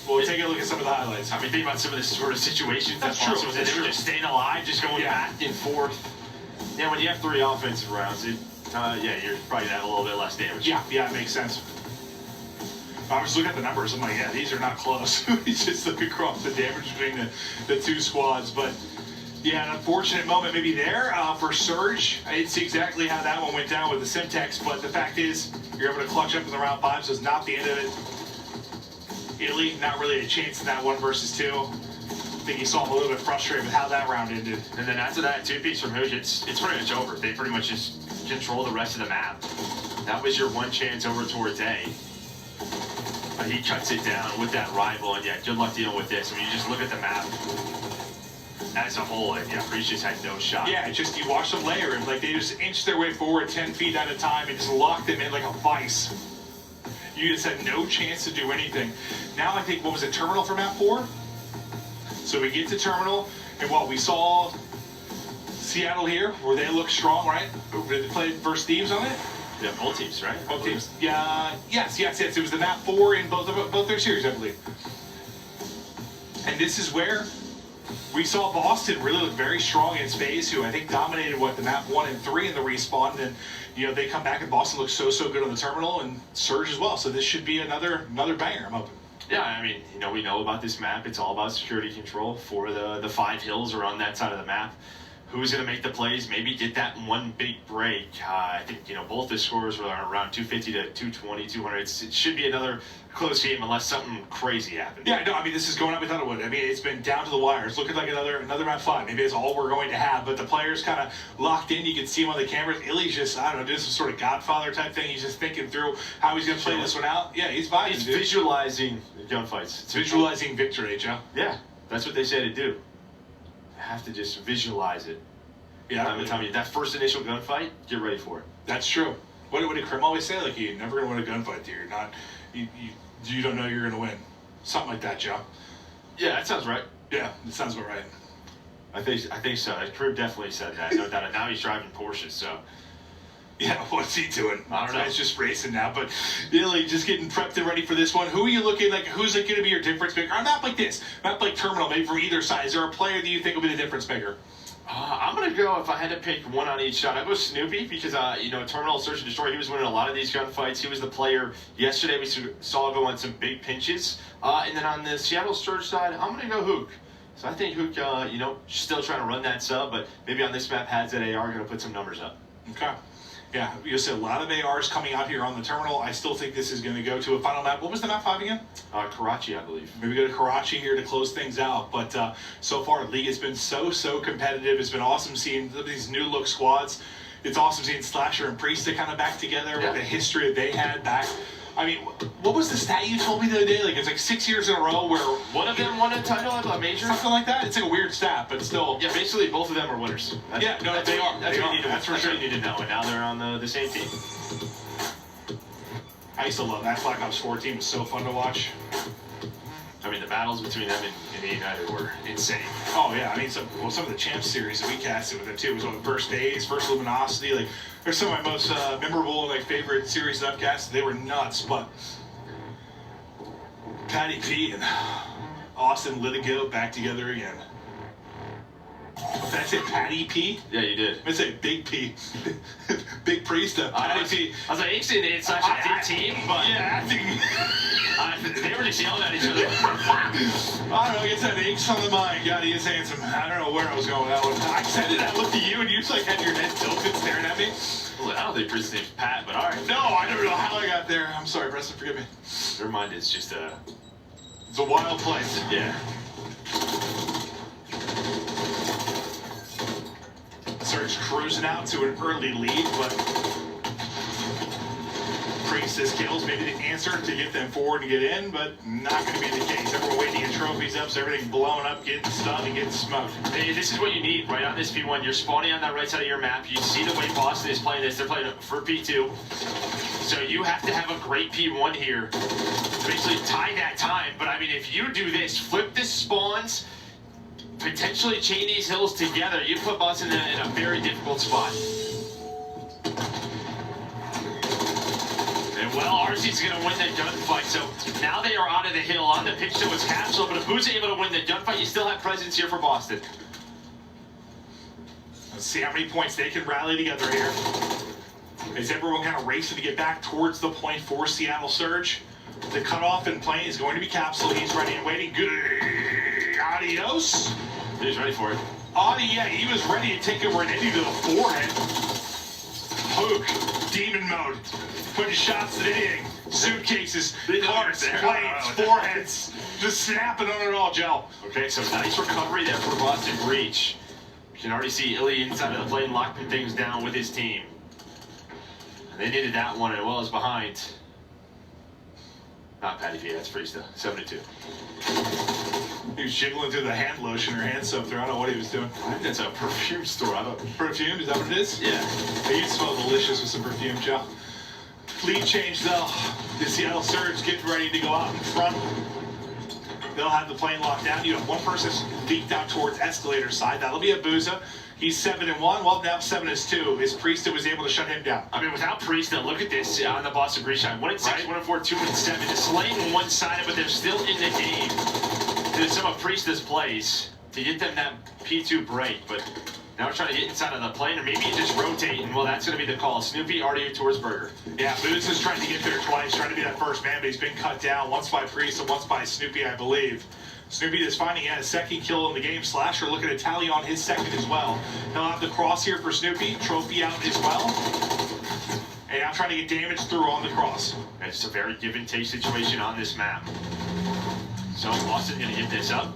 Well, take a look at some of the highlights. I mean, think about some of the sort of situations That's that Boston true. was in. They were just staying alive, just going back and forth. Yeah, when you have 3 offensive rounds, you're probably going to have a little bit less damage. Yeah, it makes sense. I was looking at the numbers. I'm like, yeah, these are not close. It's just looking across the damage between the 2 squads. But, yeah, an unfortunate moment maybe there for Surge. I didn't see exactly how that one went down with the Simtex, but the fact is you're able to clutch up in the round 5, so it's not the end of it. Illy, not really a chance in that 1 versus 2. I think you saw him a little bit frustrated with how that round ended. And then after that 2-piece from Hook, it's pretty much over. They pretty much just control the rest of the map. That was your one chance over towards A. He cuts it down with that rival, and yeah, good luck dealing with this. I mean, you just look at the map as a whole, and yeah, Breach just had no shot. Yeah, it's just you watch them layer, and like they just inch their way forward 10 feet at a time and just lock them in like a vice. You just had no chance to do anything. Now I think, what was it, Terminal for map 4? So we get to Terminal, and what we saw Seattle here, where they look strong, right? Did they play versus Thieves on it? Yeah, both teams, right? Both teams. Yeah, yes. It was the map 4 in both their series, I believe. And this is where we saw Boston really look very strong in space, who I think dominated the map 1 and 3 in the respawn. And they come back and Boston looks so good on the Terminal, and Surge as well. So this should be another banger, I'm hoping. Yeah, I mean, we know about this map. It's all about security control for the 5 hills around that side of the map. Who's going to make the plays? Maybe get that one big break. I think, both the scores were around 250 to 220, 200. It should be another close game unless something crazy happens. Yeah, no, I mean, this is going up we thought it would. I mean, it's been down to the wire. It's looking like another map 5. Maybe it's all we're going to have, but the players kind of locked in. You can see him on the cameras. Illy's just, I don't know, doing some sort of Godfather type thing. He's just thinking through how he's going to play this one out. Yeah, he's vibing, He's visualizing gunfights. It's visualizing victory, Joe. Yeah, that's what they say to do. You have to just visualize it. Yeah, tell me that first initial gunfight, get ready for it. That's true. What did Krim always say? Like, you're never gonna win a gunfight. You don't know you're gonna win. Something like that, Joe. Yeah, that sounds right. Yeah, that sounds about right. I think so. Krim definitely said that. No doubt. Now he's driving Porsches, so. Yeah, what's he doing? I don't know. He's just racing now, but really just getting prepped and ready for this one. Who are you looking like? Who's going to be your difference maker? On a map like this, map like Terminal, maybe from either side. Is there a player that you think will be the difference maker? I'm going to go, if I had to pick one on each side, I'd go Snoopy because, Terminal Search and Destroy, he was winning a lot of these gunfights. He was the player yesterday we saw go on some big pinches. And then on the Seattle Surge side, I'm going to go Hook. So I think Hook, still trying to run that sub, but maybe on this map has that AR, going to put some numbers up. Okay. Yeah, you see a lot of ARs coming out here on the Terminal. I still think this is going to go to a final map. What was the map 5 again? Karachi, I believe. Maybe go to Karachi here to close things out. But so far, the league has been so competitive. It's been awesome seeing these new look squads. It's awesome seeing Slasher and Priest kind of back together with the history that they had back I mean, what was the stat you told me the other day? Like, it's like 6 years in a row where one of them won a title at a major? Something like that? It's like a weird stat, but still. Yeah, basically both of them are winners. Yeah, no, they are. That's what you need to, that's for sure. you need to know, and now they're on the same team. I used to love that Black Ops 4 team. It was so fun to watch. I mean, the battles between them and the United were insane. Oh, yeah. I mean, some of the Champs series that we casted with them, too, was on the First Days, First Luminosity. Like, they're some of my most memorable, like, favorite series that I've casted. They were nuts, but Patty P and Austin Litigo back together again. Did I say Patty P? Yeah, you did. I say Big P. Big Priesta. Patty P. I was like, it's such a deep team, but yeah, I think they were just yelling at each other. I don't know, gets that aches on the mind. God, he is handsome. I don't know where I was going with that one. I said it, I looked at you, and you just like had your head tilted staring at me. Well, I don't think Priesta's name's Pat, but all right. No, I don't know how I got there. I'm sorry, Preston, forgive me. Their mind is just it's a wild place. Yeah. Surge cruising out to an early lead, but Priestess kills maybe the answer to get them forward and get in, but not going to be the case. Everyone waiting to get trophies up, so everything blowing up, getting stunned, and getting smoked. Hey, this is what you need, right on this P1. You're spawning on that right side of your map. You see the way Boston is playing this. They're playing for P2. So you have to have a great P1 here to basically tie that time. But, I mean, if you do this, flip the spawns, potentially chain these hills together, you put Boston in a very difficult spot. And well, RC's going to win the gunfight, so now they are out of the hill. On the pitch to his capsule, but if Boo's able to win the gunfight, you still have presence here for Boston. Let's see how many points they can rally together here. Is everyone kind of racing to get back towards the point for Seattle Surge? The cutoff in play is going to be Capsule. He's ready and waiting. Good. Adios. He's ready for it. Audi, yeah, he was ready to take over an Indy to the forehead. Hook, demon mode. Putting shots at anything. Suitcases, carts, planes, foreheads. Just snapping on it all, Joe. Okay, so nice recovery there for Boston Breach. You can already see Illy inside of the plane locking things down with his team. And they needed that one as well as behind. Not Patty P, that's Priesta. 7-2. He was jiggling through the hand lotion or hand soap there. I don't know what he was doing. I think that's a perfume store. I don't. Perfume? Is that what it is? Yeah. Hey, you smell delicious with some perfume, Joe. Lead change though. The Seattle Surge getting ready to go out in front. They'll have the plane locked down. You have one person leaked out towards Escalator side. That'll be Abuza. He's 7-1. Well, now 7-2. His Priesta was able to shut him down. I mean, without Priesta, look at this on the Boston Breach side. 1-6, 1-4, 2-7. It's slaying one-sided, but they're still in the game. There's some of Priesta's plays to get them that P2 break, but now we're trying to get inside of the plane, or maybe you just rotate, and well, that's going to be the call. Snoopy already towards Burger. Yeah, Boots is trying to get there twice, trying to be that first man, but he's been cut down once by Priest and once by Snoopy, I believe. Snoopy is finding he had a second kill in the game. Slasher looking to tally on his second as well. He'll have the cross here for Snoopy. Trophy out as well. And now trying to get damage through on the cross. It's a very give and take situation on this map. So Boston going to get this up.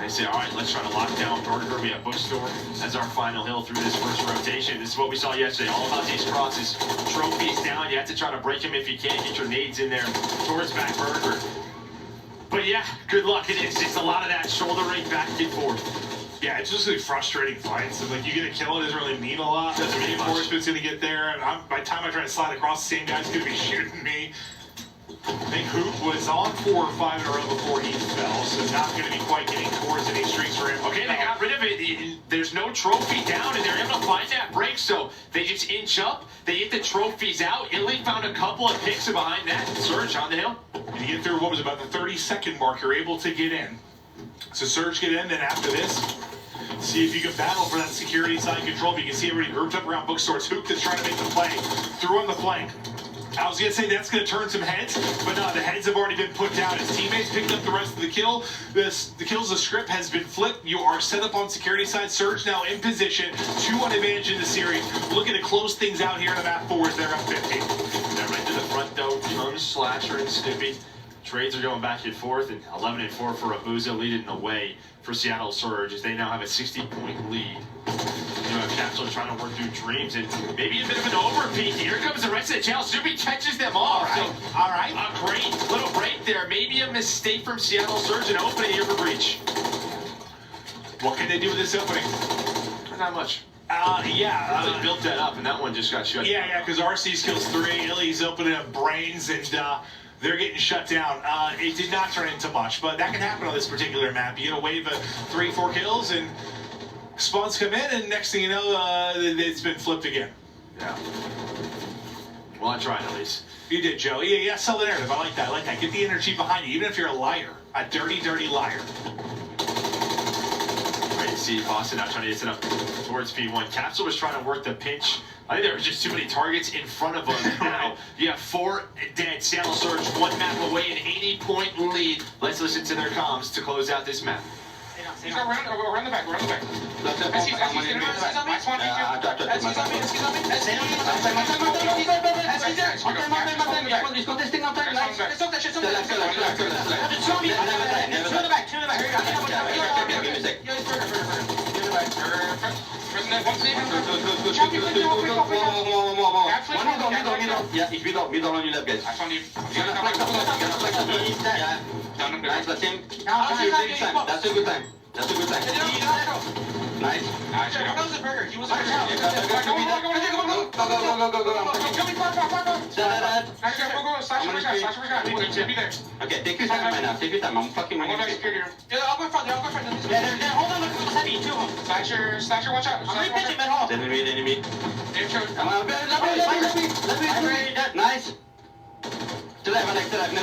They say, all right, let's try to lock down Burger. We have Bookstore as our final hill through this first rotation. This is what we saw yesterday. All about these crosses. Trophies down. You have to try to break them if you can. Get your nades in there towards back Burger. But yeah, good luck. It's just a lot of that shoulder rate back and forth. Yeah, it's just like frustrating fights. Like, you get a kill, it doesn't really mean a lot. Doesn't mean much. Reinforcement's going to get there. And by the time I try to slide across, the same guy's going to be shooting me. I think Hoop was on 4 or 5 in a row before he fell, so not going to be quite getting towards any streaks for him. Okay, they got rid of it. There's no trophy down, and they're able to find that break, so they just inch up. They get the trophies out. Italy found a couple of picks behind that. Surge on the hill. And you get through what was about the 30-second mark, you're able to get in. So Surge get in, then after this, see if you can battle for that security side control. But you can see everybody grouped up around Bookstores. Hoop is trying to make the play. Through on the flank. I was going to say that's going to turn some heads, but no, the heads have already been put down. His teammates picked up the rest of the kill. The kills, the script has been flipped. You are set up on security side. Surge now in position. 2-1 advantage in the series. Looking to close things out here in the map forwards. They're up 50. They're right to the front, though. Comes Slasher and Snoopy. Trades are going back and forth, and 11-4 for Abuza, leading the way for Seattle Surge as they now have a 60-point lead. You have Capsule's trying to work through Dreams, and maybe a bit of an overpeak. Here comes the rest of the challenge. Snoopy catches them off. All right. A great little break there. Maybe a mistake from Seattle Surge, and opening here for Breach. What can they do with this opening? Not much. Yeah. They built that up, and that one just got shut down. Yeah, because RC's kills 3, Illy's opening up Brains, and they're getting shut down. It did not turn into much, but that can happen on this particular map. You get a wave of 3-4 kills, and spawns come in, and next thing you know, it's been flipped again. Yeah. Well, I tried at least. You did, Joe. Yeah, sell the narrative. I like that. I like that. Get the energy behind you, even if you're a liar. A dirty, dirty liar. Great to see Boston now trying to get it up towards P1. Capsule was trying to work the pinch. I think there were just too many targets in front of them. Now you have 4 dead. Seattle Surge 1 map away, an 80-point lead. Let's listen to their comms to close out this map. He's around the back, around the back. SC's on me. He's contesting out there. Nice. Yeah, ich middle on your left, guys. Nice, that's him. That's a good time. That's a good time. Nice. That was a burger. He was a burger. Okay, take your time right now. Take your time. I'm fucking I'll go in front. Hold on, look who's heavy. 2 of them. Slasher, watch out. Enemy. Come on, let me. Nice. To left, Alex, to left.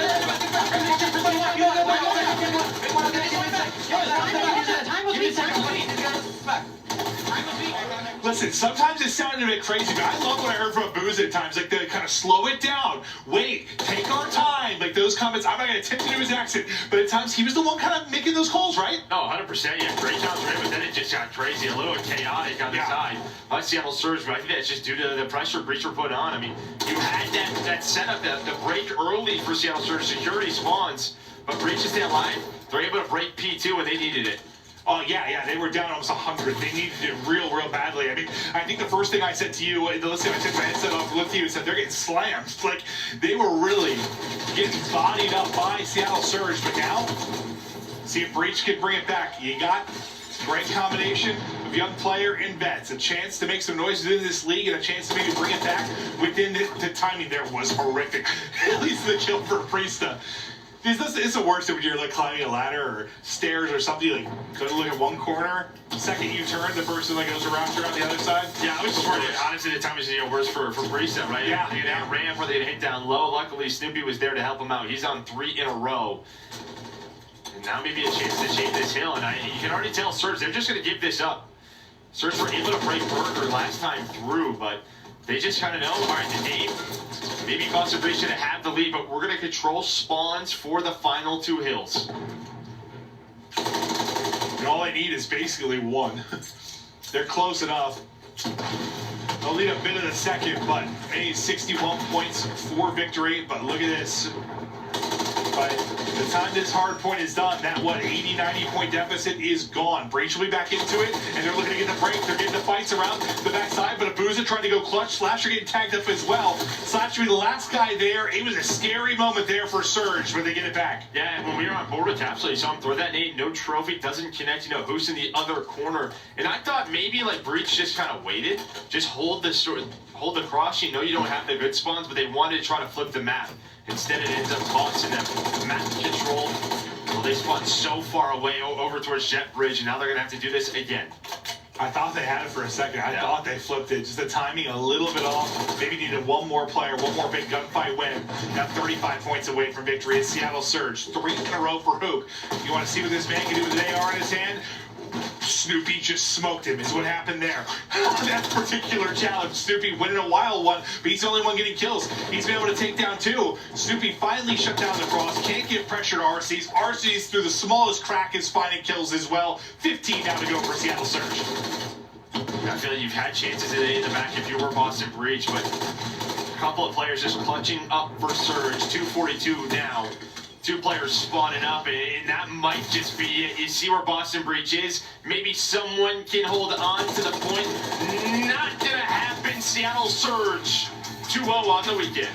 Listen, sometimes it sounded a bit crazy, but I love what I heard from Booz at times. Like, they kind of slow it down. Wait, take our time. Like, those comments, I'm not going to attempt to do his accent, but at times he was the one kind of making those calls, right? No, 100%. Yeah, great times for him, but then it just got crazy. A little chaotic on the side. Seattle Surge, but I think that's just due to the pressure Breach were put on. I mean, you had that setup, the break early for Seattle Surge. Security spawns, but Breach is staying alive. They're able to break P2 when they needed it. Oh, yeah, they were down almost 100. They needed it real badly. I mean, I think the first thing I said to you, the last time I took my headset off, looked at you and said, they're getting slammed. Like, they were really getting bodied up by Seattle Surge, but now, see if Breach can bring it back. You got great combination of young player and vets, a chance to make some noise within this league and a chance to maybe bring it back within the timing there was horrific. At least the kill for Priesta. It's the worst when you're like climbing a ladder or stairs or something. Like, go to look at one corner, second you turn, the person like goes around the other side. Yeah, I was just worried. Honestly, the time was worse for Priesta, right? Yeah, they had ramp where they hit down low. Luckily, Snoopy was there to help him out. He's on 3 in a row. And now maybe a chance to change this hill. And you can already tell Surge, they're just going to give this up. Surge were able to break Burger last time through, but they just kind of know, all right, the game, maybe Boston Breach should have the lead, but we're going to control spawns for the final 2 hills. And all I need is basically 1. They're close enough. They'll need a bit of the second, but they need 61 points for victory. But look at this. By the time this hard point is done, that 80, 90 point deficit is gone. Breach will be back into it, and they're looking to get the break. They're getting the fights around the backside, but Abuza trying to go clutch. Slasher getting tagged up as well. Slasher be the last guy there. It was a scary moment there for Surge when they get it back. Yeah, when we were on board with Capsule, you saw him throw that nade, no trophy, doesn't connect, who's in the other corner. And I thought maybe like Breach just kind of waited, just hold the cross. You don't have the good spawns, but they wanted to try to flip the map. Instead, it ends up costing them map control. Well, they spawned so far away over towards Jet Bridge, and now they're going to have to do this again. I thought they had it for a second. I thought they flipped it. Just the timing a little bit off. Maybe needed one more player, one more big gunfight win. Now 35 points away from victory. It's Seattle Surge. 3 in a row for Hook. You want to see what this man can do with an AR in his hand? Snoopy just smoked him, is what happened there. That particular challenge, Snoopy winning a wild one, but he's the only one getting kills. He's been able to take down 2. Snoopy finally shut down the cross, can't give pressure to RC's. RC's through the smallest crack is finding kills as well. 15 now to go for Seattle Surge. I feel like you've had chances in the back if you were Boston Breach, but a couple of players just clutching up for Surge. 242 now two players spawning up, and that might just be it. You see where Boston Breach is. Maybe someone can hold on to the point. Not gonna happen. Seattle Surge 2-0 on the weekend.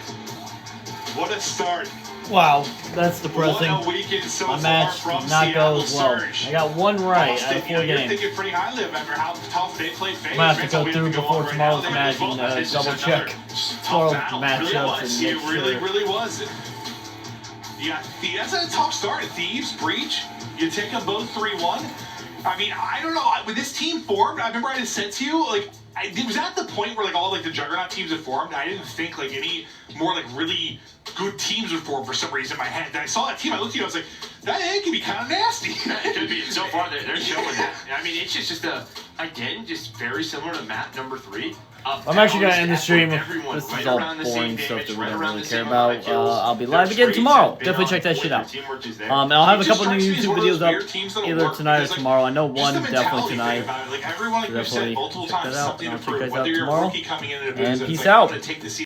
What a start. Wow, that's depressing. What a weekend so My far match from did not go Seattle as well. Surge. I got one right Boston, out of 4 you're games. thinking pretty highly of how tough they played. I'm gonna have to go through before tomorrow's match and double check score matchups and make It really, sure. really was. Yeah, that's a tough start. Thieves, Breach, you take them both 3-1. I mean, I don't know. When this team formed, I remember I had said to you, like, it was at the point where, like, all, like, the Juggernaut teams had formed. I didn't think, like, any more, like, really good teams would form for some reason in my head. And I saw that team, I looked at you, I was like, that could be kind of nasty. It could be. So far, they're showing that. I mean, it's just again, just very similar to map number 3. I'm actually going to end the stream. This is all boring stuff that we don't really care about. I'll be live again tomorrow. Definitely check that shit out. And I'll have a couple new YouTube videos up either tonight or tomorrow. I know one definitely tonight. Like everyone, like you said multiple times, check that out. something to I'll check you prove. guys out Whether you're a tomorrow. rookie coming in and And it's peace like, out. I'm gonna take the